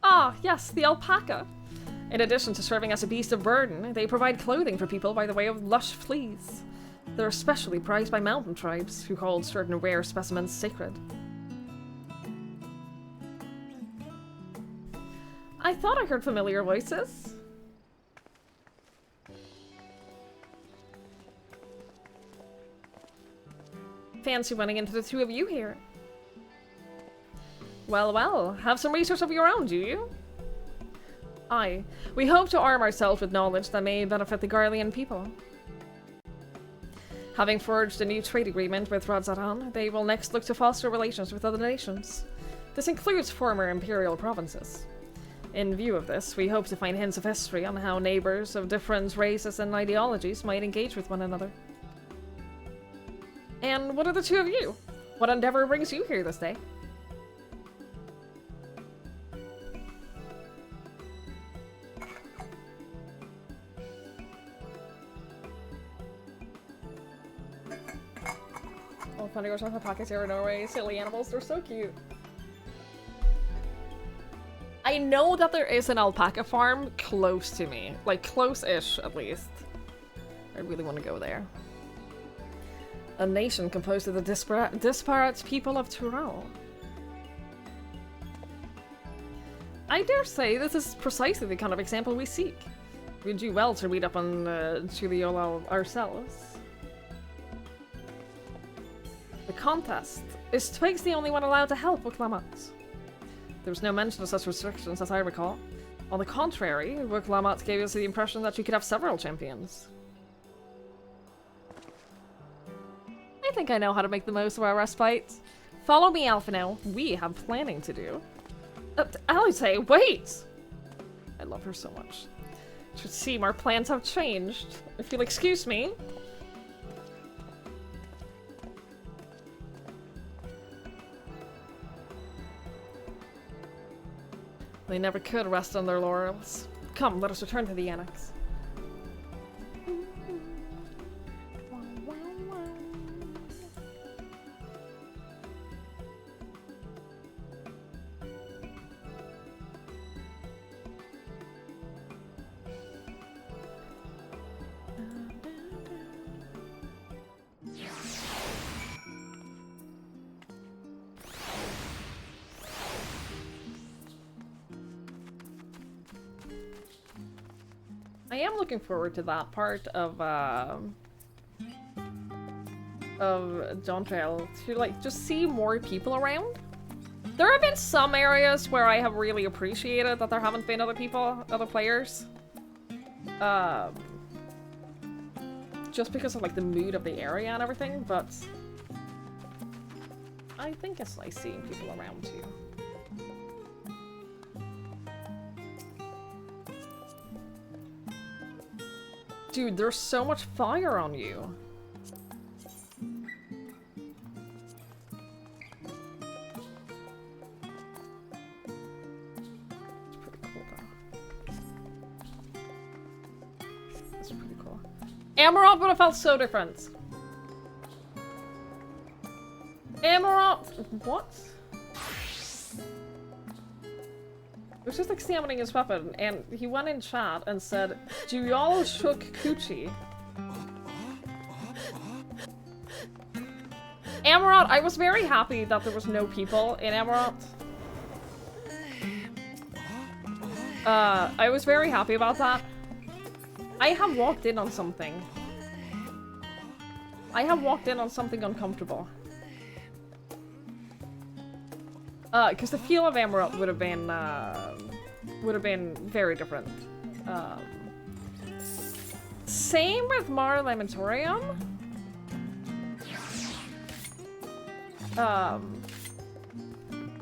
Ah, yes, the alpaca. In addition to serving as a beast of burden, they provide clothing for people by the way of lush fleece. They're especially prized by mountain tribes, who hold certain rare specimens sacred. I thought I heard familiar voices. Fancy running into the two of you here. Well, well, have some research of your own, do you? Aye, we hope to arm ourselves with knowledge that may benefit the Garlean people. Having forged a new trade agreement with Radzaran, they will next look to foster relations with other nations. This includes former imperial provinces. In view of this, we hope to find hints of history on how neighbors of different races and ideologies might engage with one another. And what are the two of you? What endeavor brings you here this day? Oh, funny goes off the pockets here in Norway. Silly animals, they're so cute. I know that there is an alpaca farm close to me. Like, close-ish, at least. I really want to go there. A nation composed of the disparate people of Tyrell. I dare say this is precisely the kind of example we seek. We'd do well to read up on Chiliola ourselves. The contest is Twig's the only one allowed to help Wiklamat. There was no mention of such restrictions as I recall. On the contrary, Wiklamat gave us the impression that you could have several champions. I think I know how to make the most of our respite. Follow me, Alphino. We have planning to do. Alite, wait! I love her so much. It should seem our plans have changed. If you'll excuse me. They never could rest on their laurels. Come, let us return to the annex. I am looking forward to that part of Dawntrail, to like just see more people around. There have been some areas where I have really appreciated that there haven't been other players. Just because of like the mood of the area and everything, but I think it's nice seeing people around too. Dude, there's so much fire on you. It's pretty cool though. That's pretty cool. Amarant would have felt so different. Amarant, what? He was just examining his weapon, and he went in chat and said, "Do y'all shook coochie?" Amarant, I was very happy that there was no people in Amarant. I was very happy about that. I have walked in on something. I have walked in on something uncomfortable. Because the feel of Amarant would have been very different. Same with Mar Lamentorium.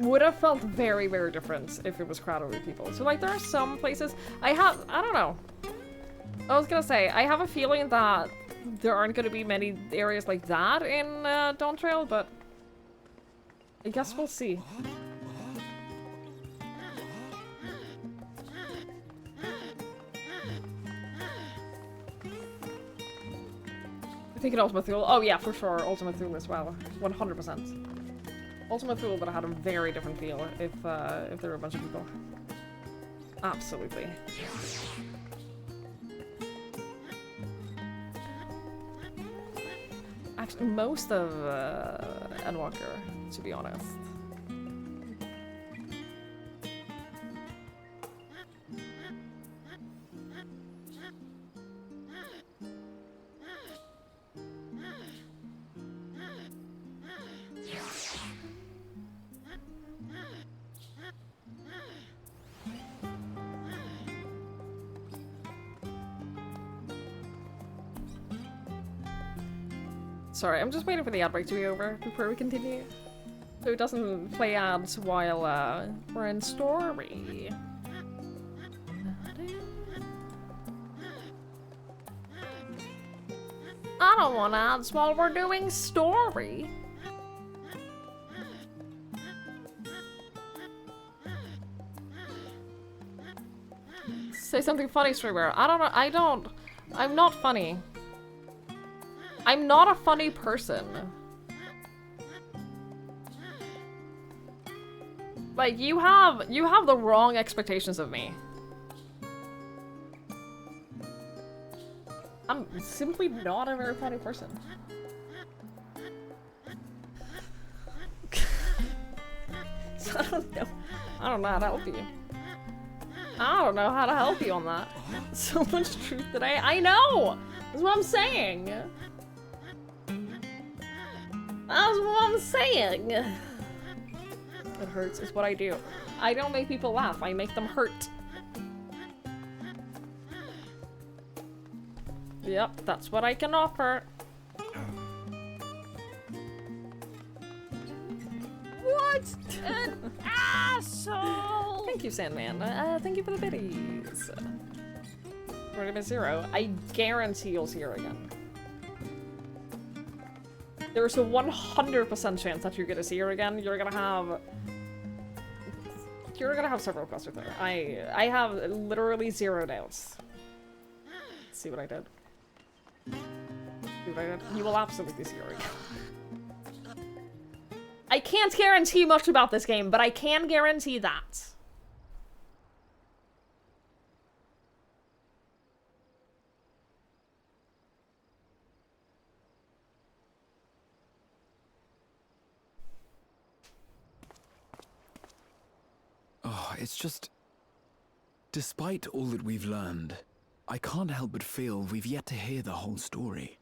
would have felt very, very different if it was crowded with people. So like there are some places I don't know. I was gonna say, I have a feeling that there aren't gonna be many areas like that in Dawn Trail, but I guess we'll see. I think in Ultima Thule, oh yeah, for sure, Ultima Thule as well, 100%. Ultima Thule would have had a very different feel if there were a bunch of people. Absolutely. Actually, most of Endwalker, to be honest. Sorry, I'm just waiting for the ad break to be over before we continue. So it doesn't play ads while we're in story. I don't want ads while we're doing story. Say something funny, streamer. I'm not funny. I'm not a funny person. Like, you have the wrong expectations of me. I'm simply not a very funny person. So I don't know how to help you. I don't know how to help you on that. So much truth today. I know! That's what I'm saying. That's what I'm saying. It hurts is what I do. I don't make people laugh, I make them hurt. Yep, that's what I can offer. What an asshole! Thank you, Sandman. Thank you for the biddies. We're gonna be 0. I guarantee you'll see her again. There's a 100% chance that you're gonna see her again. You're gonna have several quests with her. I have literally 0 doubts. Let's see what I did. See what I did? You will absolutely see her again. I can't guarantee much about this game, but I can guarantee that. Oh, it's just... Despite all that we've learned, I can't help but feel we've yet to hear the whole story.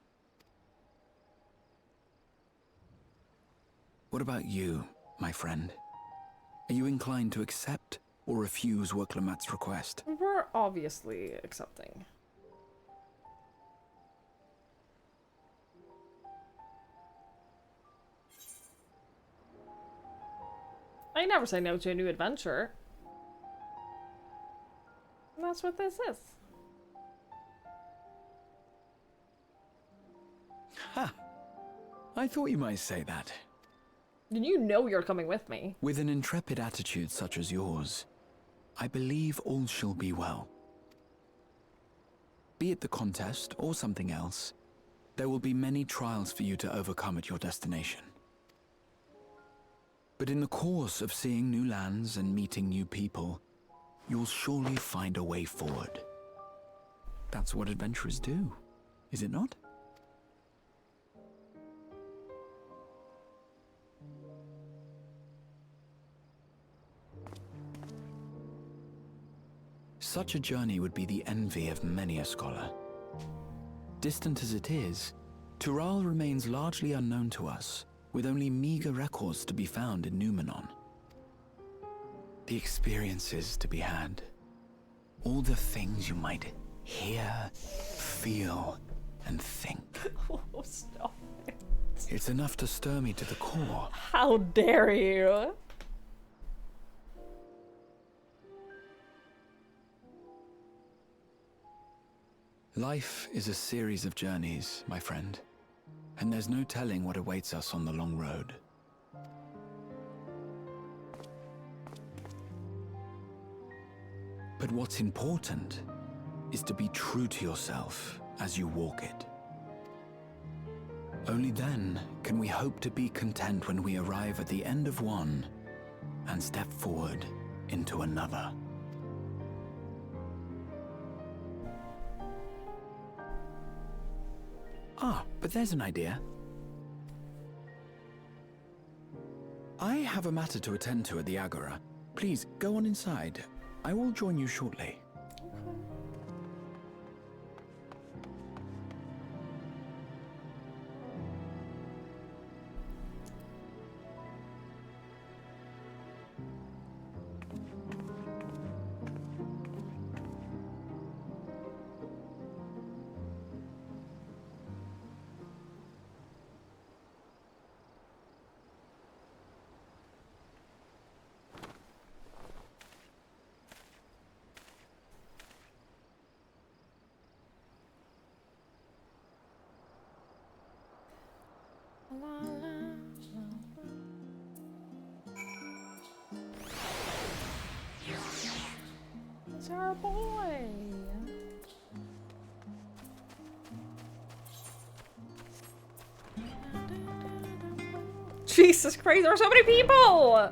What about you, my friend? Are you inclined to accept or refuse Worklamat's request? We're obviously accepting. I never say no to a new adventure. And that's what this is. Ha! I thought you might say that. You know you're coming with me. With an intrepid attitude such as yours, I believe all shall be well. Be it the contest or something else, there will be many trials for you to overcome at your destination. But in the course of seeing new lands and meeting new people, you'll surely find a way forward. That's what adventurers do, is it not? Such a journey would be the envy of many a scholar. Distant as it is, Tural remains largely unknown to us, with only meager records to be found in Numenon. The experiences to be had, all the things you might hear, feel, and think. Oh, stop it. It's enough to stir me to the core. How dare you? Life is a series of journeys, my friend, and there's no telling what awaits us on the long road. But what's important is to be true to yourself as you walk it. Only then can we hope to be content when we arrive at the end of one and step forward into another. Ah, but there's an idea. I have a matter to attend to at the Agora. Please, go on inside. I will join you shortly. It's our boy. Jesus Christ, there are so many people!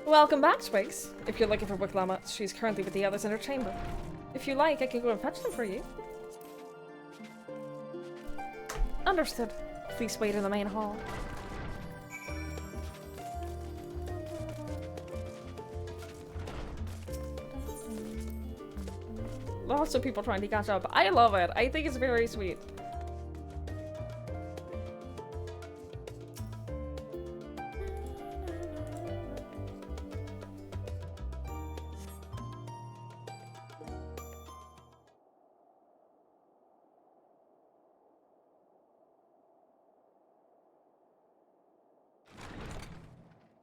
Welcome back, Twigs. If you're looking for Wiklama, she's currently with the others in her chamber. If you like, I can go and fetch them for you. Understood. Please wait in the main hall. Lots of people trying to catch up. I love it. I think it's very sweet.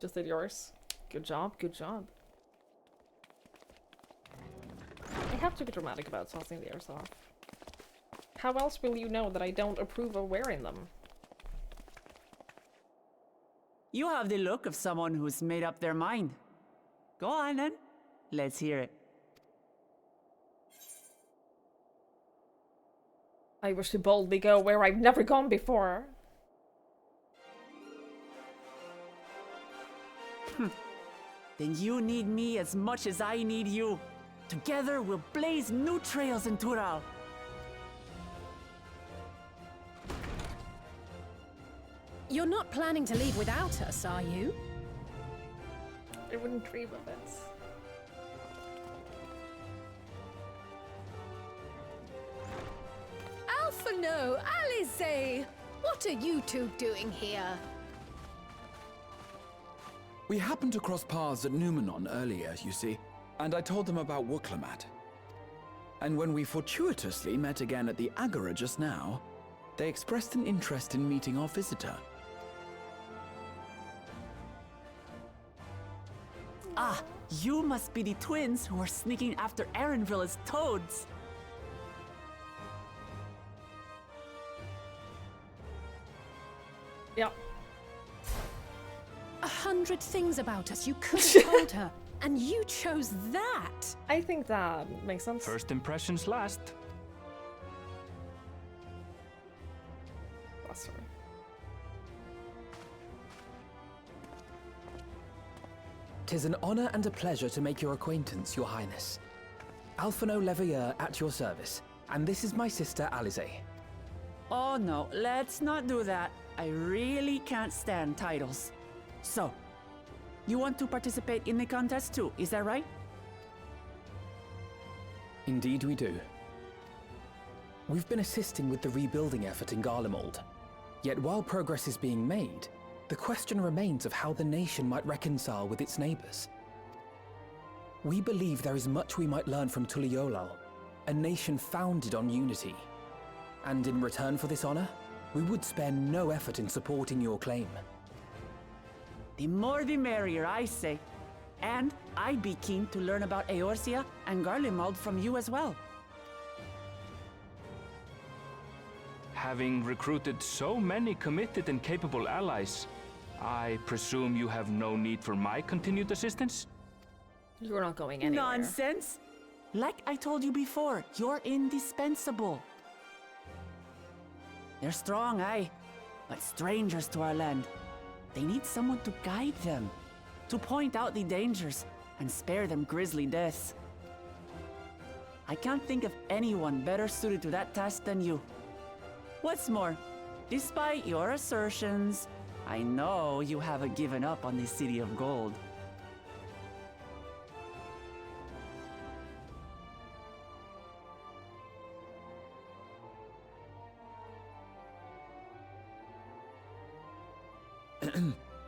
Just did yours. Good job, good job. I have to be dramatic about tossing the airsoft. How else will you know that I don't approve of wearing them? You have the look of someone who's made up their mind. Go on then. Let's hear it. I wish to boldly go where I've never gone before. Then you need me as much as I need you. Together we'll blaze new trails in Tural. You're not planning to leave without us, are you? I wouldn't dream of it. Alphino, Alize! What are you two doing here? We happened to cross paths at Numenon earlier, you see, and I told them about Wiklamat. And when we fortuitously met again at the Agora just now, they expressed an interest in meeting our visitor. Ah, you must be the twins who are sneaking after Erenville as toads. Yeah. 100 things about us you could have told her, and you chose that. I think that makes sense. First impressions last. Oh, sorry. Tis an honor and a pleasure to make your acquaintance, Your Highness. Alphino Leveilleur at your service, and this is my sister Alize. Oh no, let's not do that. I really can't stand titles. So, you want to participate in the contest too, is that right? Indeed we do. We've been assisting with the rebuilding effort in Garlemald. Yet while progress is being made, the question remains of how the nation might reconcile with its neighbors. We believe there is much we might learn from Tuliolal, a nation founded on unity. And in return for this honor, we would spare no effort in supporting your claim. The more the merrier, I say. And I'd be keen to learn about Eorzea and Garlemald from you as well. Having recruited so many committed and capable allies, I presume you have no need for my continued assistance? You're not going anywhere. Nonsense! Like I told you before, you're indispensable. They're strong, aye, but strangers to our land. They need someone to guide them, to point out the dangers and spare them grisly deaths. I can't think of anyone better suited to that task than you. What's more, despite your assertions, I know you haven't given up on the City of Gold.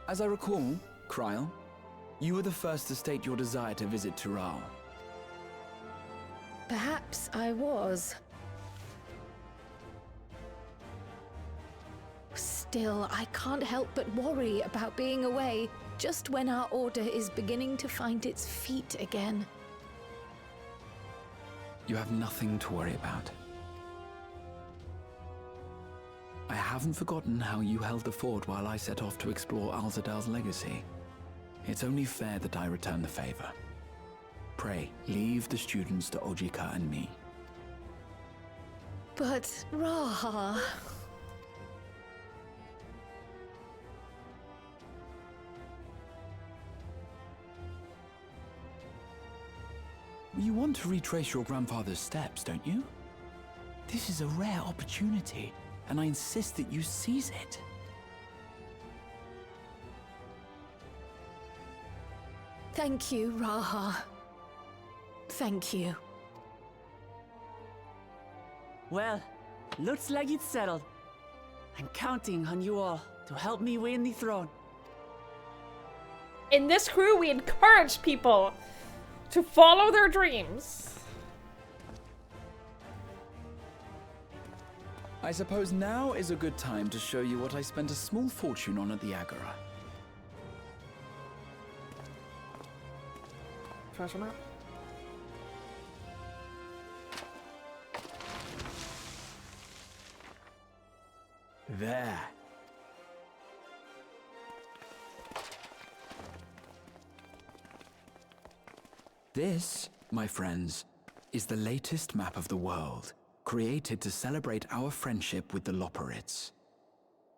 As I recall, Kryl, you were the first to state your desire to visit Tural. Perhaps I was. Still, I can't help but worry about being away just when our order is beginning to find its feet again. You have nothing to worry about. I haven't forgotten how you held the fort while I set off to explore Alzadal's legacy. It's only fair that I return the favor. Pray, leave the students to Ojika and me. But, Raha... You want to retrace your grandfather's steps, don't you? This is a rare opportunity, and I insist that you seize it. Thank you, Raha. Thank you. Well, looks like it's settled. I'm counting on you all to help me win the throne. In this crew, we encourage people to follow their dreams. I suppose now is a good time to show you what I spent a small fortune on at the Agora. Treasure map. There. This, my friends, is the latest map of the world, created to celebrate our friendship with the Loporrits.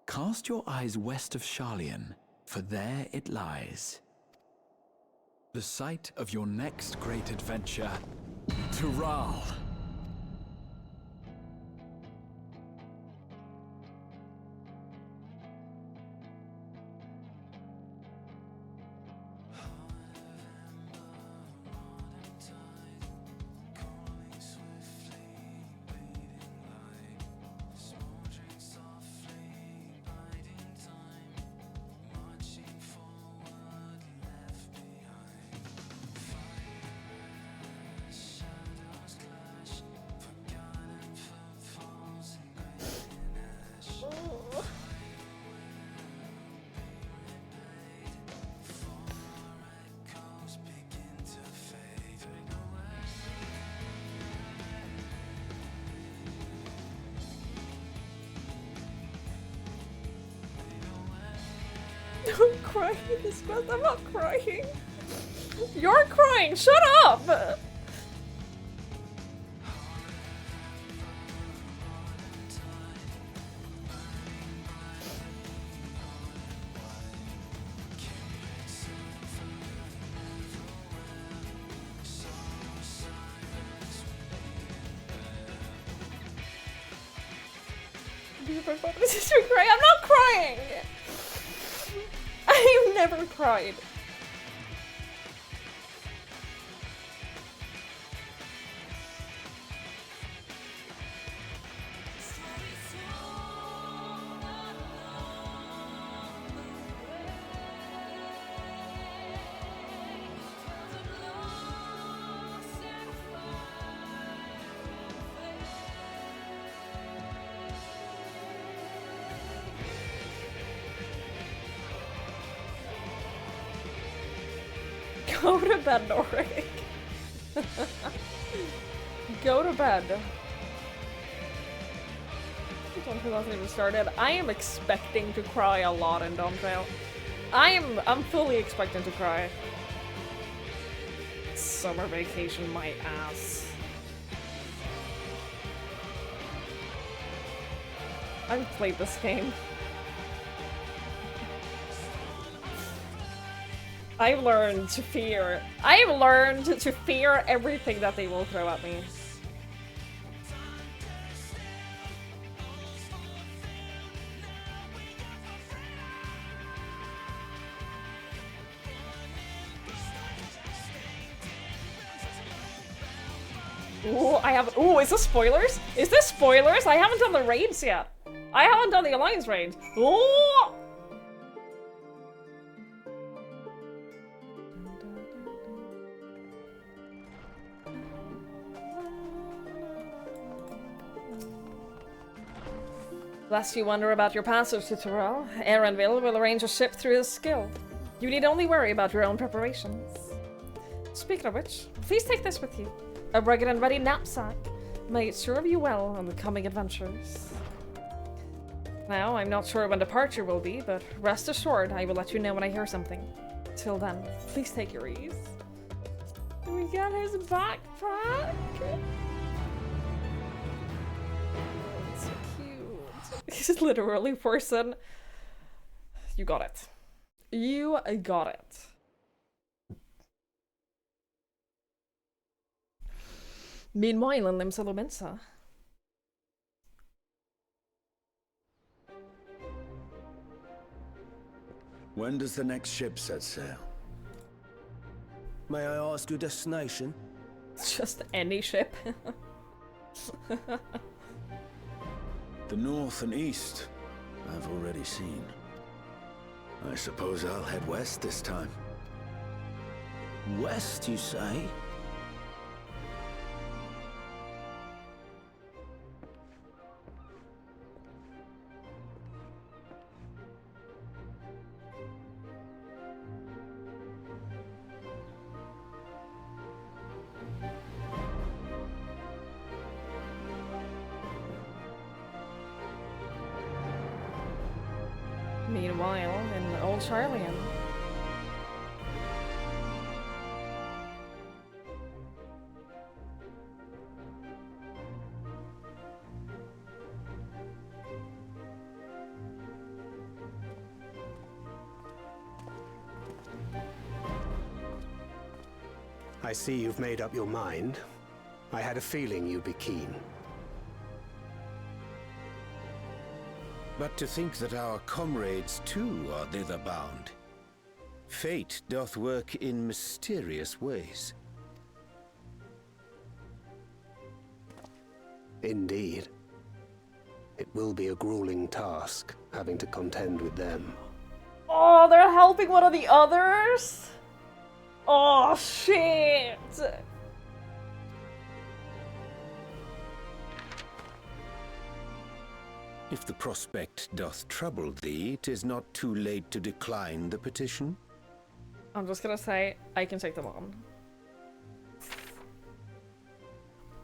Cast your eyes west of Sharlayan, for there it lies. The site of your next great adventure, Tural. Don't cry this month. I'm not crying. You're crying. Shut up. I'm not crying. I've never cried. Go to bed, Norik. Go to bed. Dawntrail hasn't even started. I am expecting to cry a lot in Dawntrail. I'm fully expecting to cry. Summer vacation, my ass. I've played this game. I've learned to fear. I've learned to fear everything that they will throw at me. Ooh, ooh, is this spoilers? Is this spoilers? I haven't done the raids yet. I haven't done the Alliance raid. Ooh! Lest you wonder about your passage to Terrell, Erenville will arrange a ship through his skill. You need only worry about your own preparations. Speaking of which, please take this with you. A rugged and ready knapsack. May it serve you well on the coming adventures. Now, I'm not sure when departure will be, but rest assured I will let you know when I hear something. Till then, please take your ease. We got his backpack. It's so cute. He's literally person. You got it. You got it. Meanwhile, in Limsa. When does the next ship set sail? May I ask your destination? Just any ship. The north and east, I've already seen. I suppose I'll head west this time. West, you say? Meanwhile, in Old Charlian. I see you've made up your mind. I had a feeling you'd be keen. But to think that our comrades too are thither bound. Fate doth work in mysterious ways. Indeed. It will be a grueling task, having to contend with them. Oh, they're helping one of the others? Oh, shit! If the prospect doth trouble thee, 'tis not too late to decline the petition. I'm just gonna say, I can take them on.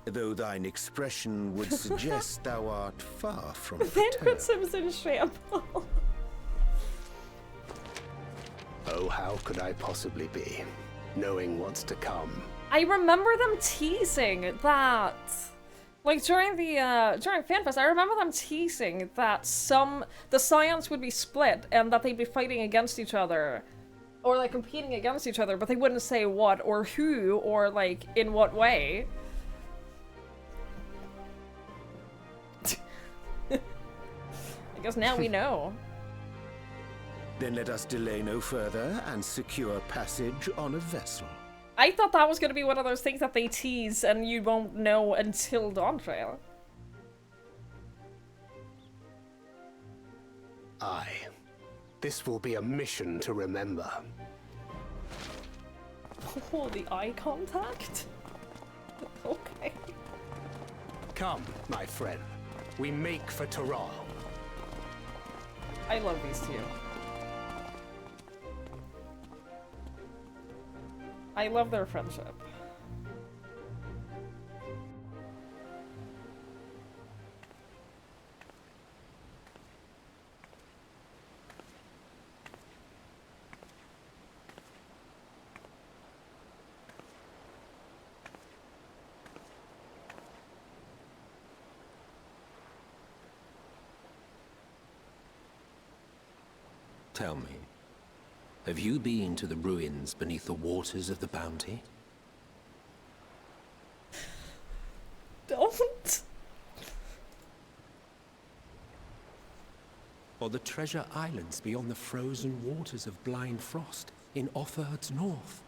Though thine expression would suggest thou art far from Then perturbed. put Sims in shambles. Oh, how could I possibly be, knowing what's to come? I remember them teasing that, like during the during FanFest, I remember them teasing that the Scions would be split and that they'd be fighting against each other, or like competing against each other, but they wouldn't say what or who or like in what way. I guess now we know. Then let us delay no further and secure passage on a vessel. I thought that was going to be one of those things that they tease and you won't know until Dawntrail. Aye. This will be a mission to remember. Oh, the eye contact? Okay. Come, my friend. We make for Terral. I love these two. I love their friendship. Tell me, have you been to the ruins beneath the waters of the Bounty? Don't. Or the treasure islands beyond the frozen waters of Blind Frost in Offerd's north?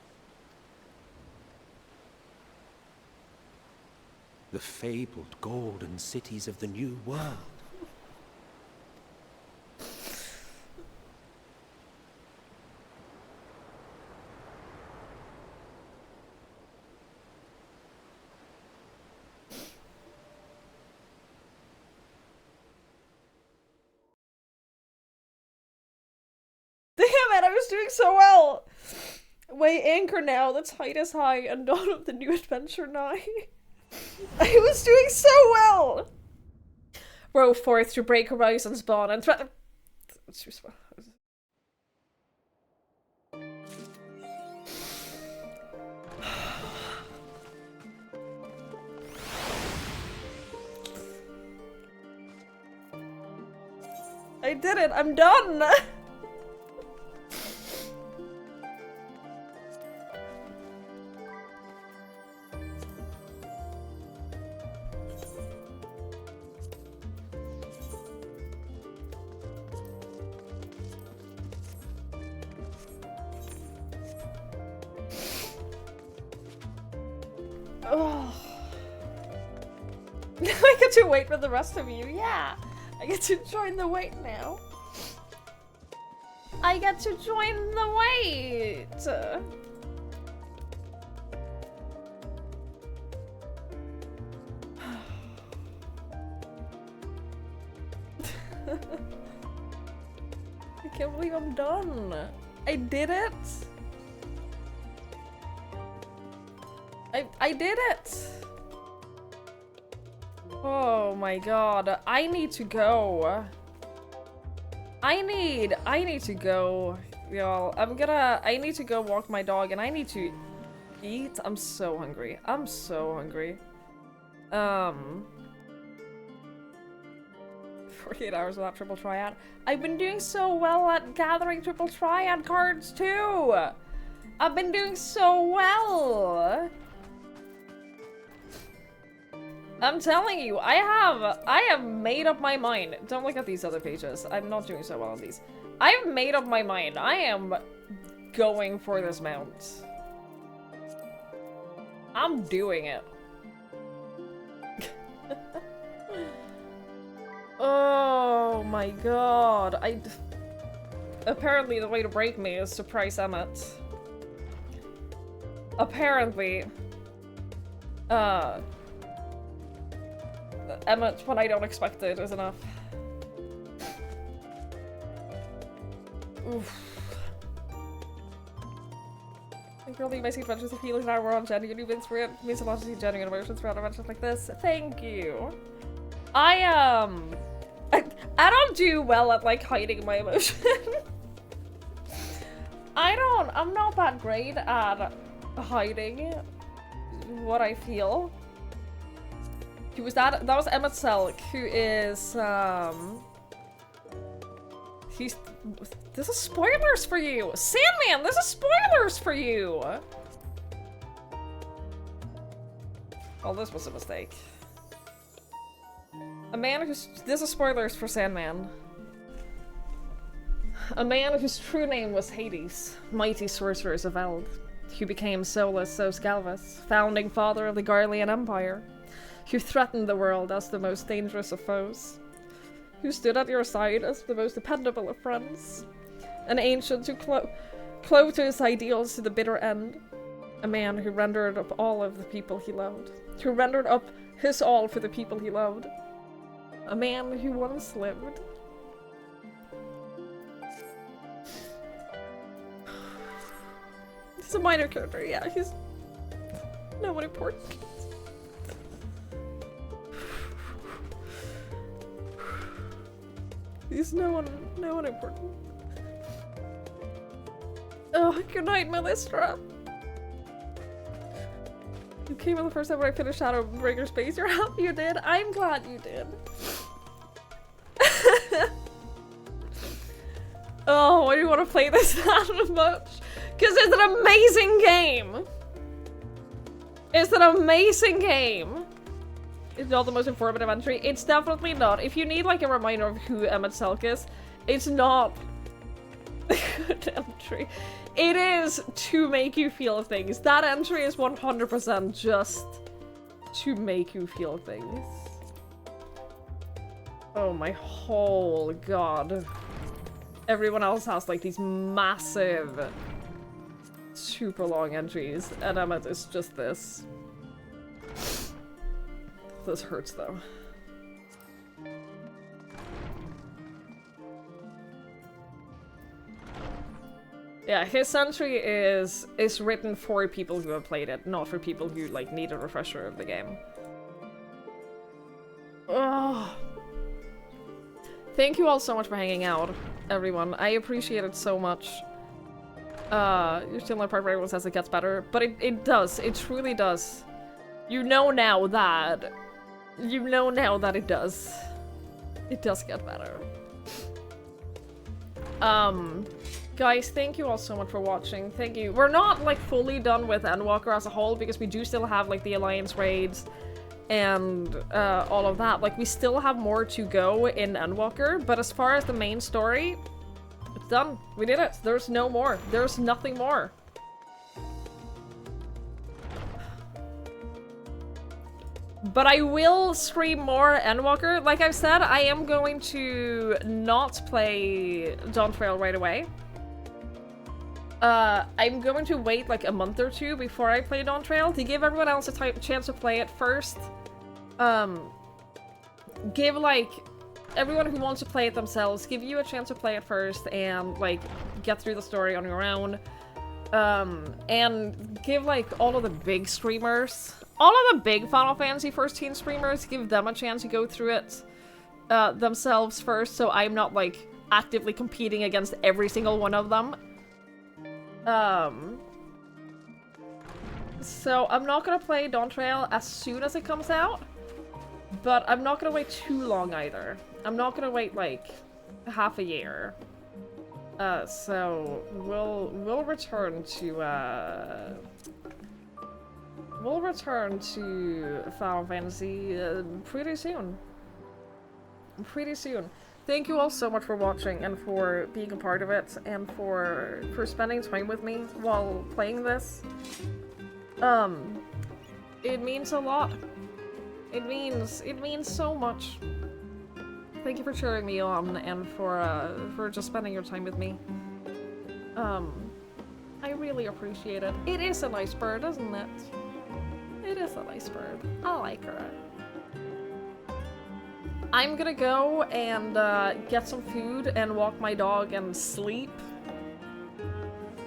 The fabled golden cities of the New World? Damn it, I was doing so well! Weigh anchor now, the tide is high, and dawn of the new adventure nigh. I was doing so well! Row forth to break horizons bond and threaten. I did it, I'm done! Oh. I get to wait for the rest of you, yeah! I get to join the wait now. I get to join the wait! I can't believe I'm done. I did it! I did it! Oh my god, I need to go. I need to go, y'all. I need to go walk my dog and I need to eat. I'm so hungry. I'm so hungry. 48 hours without triple triad. I've been doing so well at gathering triple triad cards too. I've been doing so well. I'm telling you, I have made up my mind. Don't look at these other pages. I'm not doing so well on these. I've made up my mind. I am going for this mount. I'm doing it. Oh my god. Apparently the way to break me is to price Emmett. Apparently. Emmett, when I don't expect it, is enough. Oof. I feel the amazing adventures of healers now we're on genuine means a lot to see genuine emotions throughout adventures like this. Thank you. I don't do well at like hiding my emotion. I'm not that great at hiding what I feel. That was Emmett Selk, who is this is spoilers for you! Sandman, this is spoilers for you! Oh, this was a mistake. This is spoilers for Sandman. A man whose true name was Hades, mighty sorcerers of Eld, who became Solus Galvus, founding father of the Garlean Empire, who threatened the world as the most dangerous of foes, who stood at your side as the most dependable of friends, an ancient who clove to his ideals to the bitter end, a man who rendered up all of the people he loved, who rendered up his all for the people he loved, a man who once lived. He's a minor character, yeah, he's no one important. He's no one important. Oh, good night, Melistra. You came in the first time when I finished Shadowbreaker Space. You're happy you did? I'm glad you did. Oh, why do you want to play this that much? Because it's an amazing game. It's an amazing game. It's not the most informative entry. It's definitely not. If you need like a reminder of who Emmett Selk is, it's not a good entry. It is to make you feel things. That entry is 100% just to make you feel things. Oh my whole god. Everyone else has like these massive, super long entries, and Emmett is just this. This hurts though. Yeah, his entry is written for people who have played it, not for people who like need a refresher of the game. Oh. Thank you all so much for hanging out, everyone. I appreciate it so much. You're still in the part where everyone says it gets better, but it does. It truly does. You know now that. You know now that it does. It does get better. Guys, thank you all so much for watching. Thank you. We're not like fully done with Endwalker as a whole because we do still have like the Alliance raids and all of that. Like we still have more to go in Endwalker, but as far as the main story, it's done. We did it. There's no more. There's nothing more. But I will stream more Endwalker. Like I've said, I am going to not play Dawntrail right away. I'm going to wait like a month or two before I play Dawntrail to give everyone else a chance to play it first. Give like everyone who wants to play it themselves, give you a chance to play it first and like get through the story on your own. And give like all of the big streamers, all of the big Final Fantasy 14 streamers, give them a chance to go through it themselves first, so I'm not like actively competing against every single one of them. So I'm not gonna play Dawntrail as soon as it comes out, but I'm not gonna wait too long either. I'm not gonna wait like half a year. So we'll return to Final Fantasy pretty soon. Pretty soon. Thank you all so much for watching and for being a part of it and for spending time with me while playing this. It means a lot. It means so much. Thank you for cheering me on and for just spending your time with me. I really appreciate it. It is a nice bird, isn't it? It is a nice bird. I like her. I'm gonna go and get some food and walk my dog and sleep.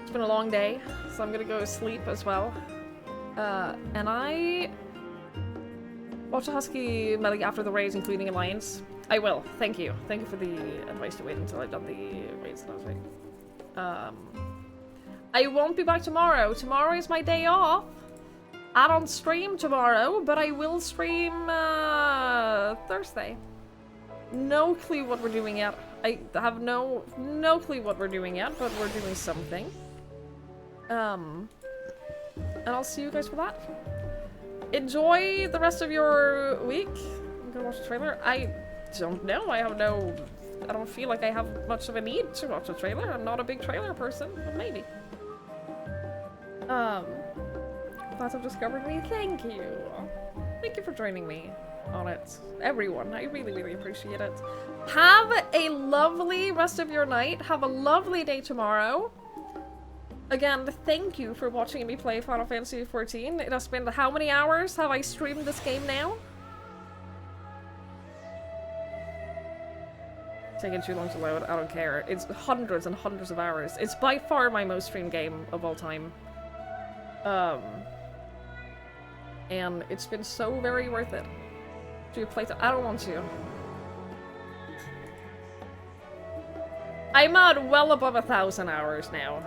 It's been a long day, so I'm gonna go sleep as well. And I watch a Husky medic after the raids, including Alliance. I will. Thank you. Thank you for the advice to wait until I've done the raids last week. I won't be back tomorrow. Tomorrow is my day off. I don't stream tomorrow, but I will stream Thursday. No clue what we're doing yet. I have no clue what we're doing yet, but we're doing something. And I'll see you guys for that. Enjoy the rest of your week. I'm gonna watch the trailer. I don't know. I don't feel like I have much of a need to watch a trailer. I'm not a big trailer person, but maybe. Glad you've discovered me. Thank you. Thank you for joining me on it. Everyone, I really, really appreciate it. Have a lovely rest of your night. Have a lovely day tomorrow. Again, thank you for watching me play Final Fantasy XIV. It has been how many hours have I streamed this game now? Taking too long to load, I don't care. It's hundreds and hundreds of hours. It's by far my most streamed game of all time. And it's been so very worth it. Do you play I don't want to. I'm at well above 1,000 hours now,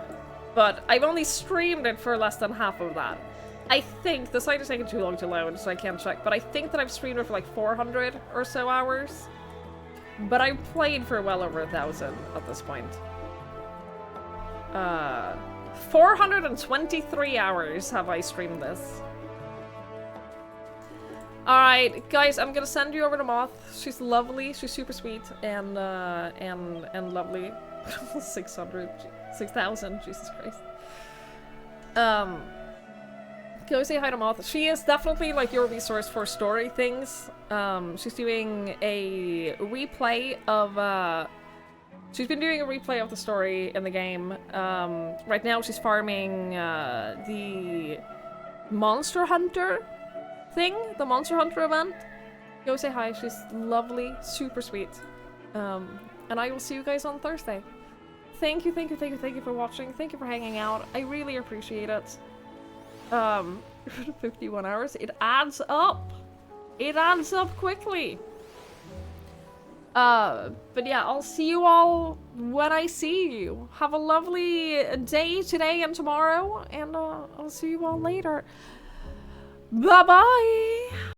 but I've only streamed it for less than half of that. I think the site is taking too long to load, so I can't check, but I think that I've streamed it for like 400 or so hours. But I've played for well over 1,000 at this point. 423 hours have I streamed this. Alright, guys, I'm gonna send you over to Moth. She's lovely, she's super sweet, and lovely. 6,000, Jesus Christ. Go say hi to Moth. She is definitely like your resource for story things. She's doing a replay of, she's been doing a replay of the story in the game. Right now she's farming, the Monster Hunter thing, the Monster Hunter event. Go say hi, she's lovely, super sweet. And I will see you guys on Thursday. Thank you for watching, thank you for hanging out, I really appreciate it. 51 hours, it adds up! It adds up quickly! But yeah, I'll see you all when I see you. Have a lovely day today and tomorrow, and I'll see you all later. Bye-bye!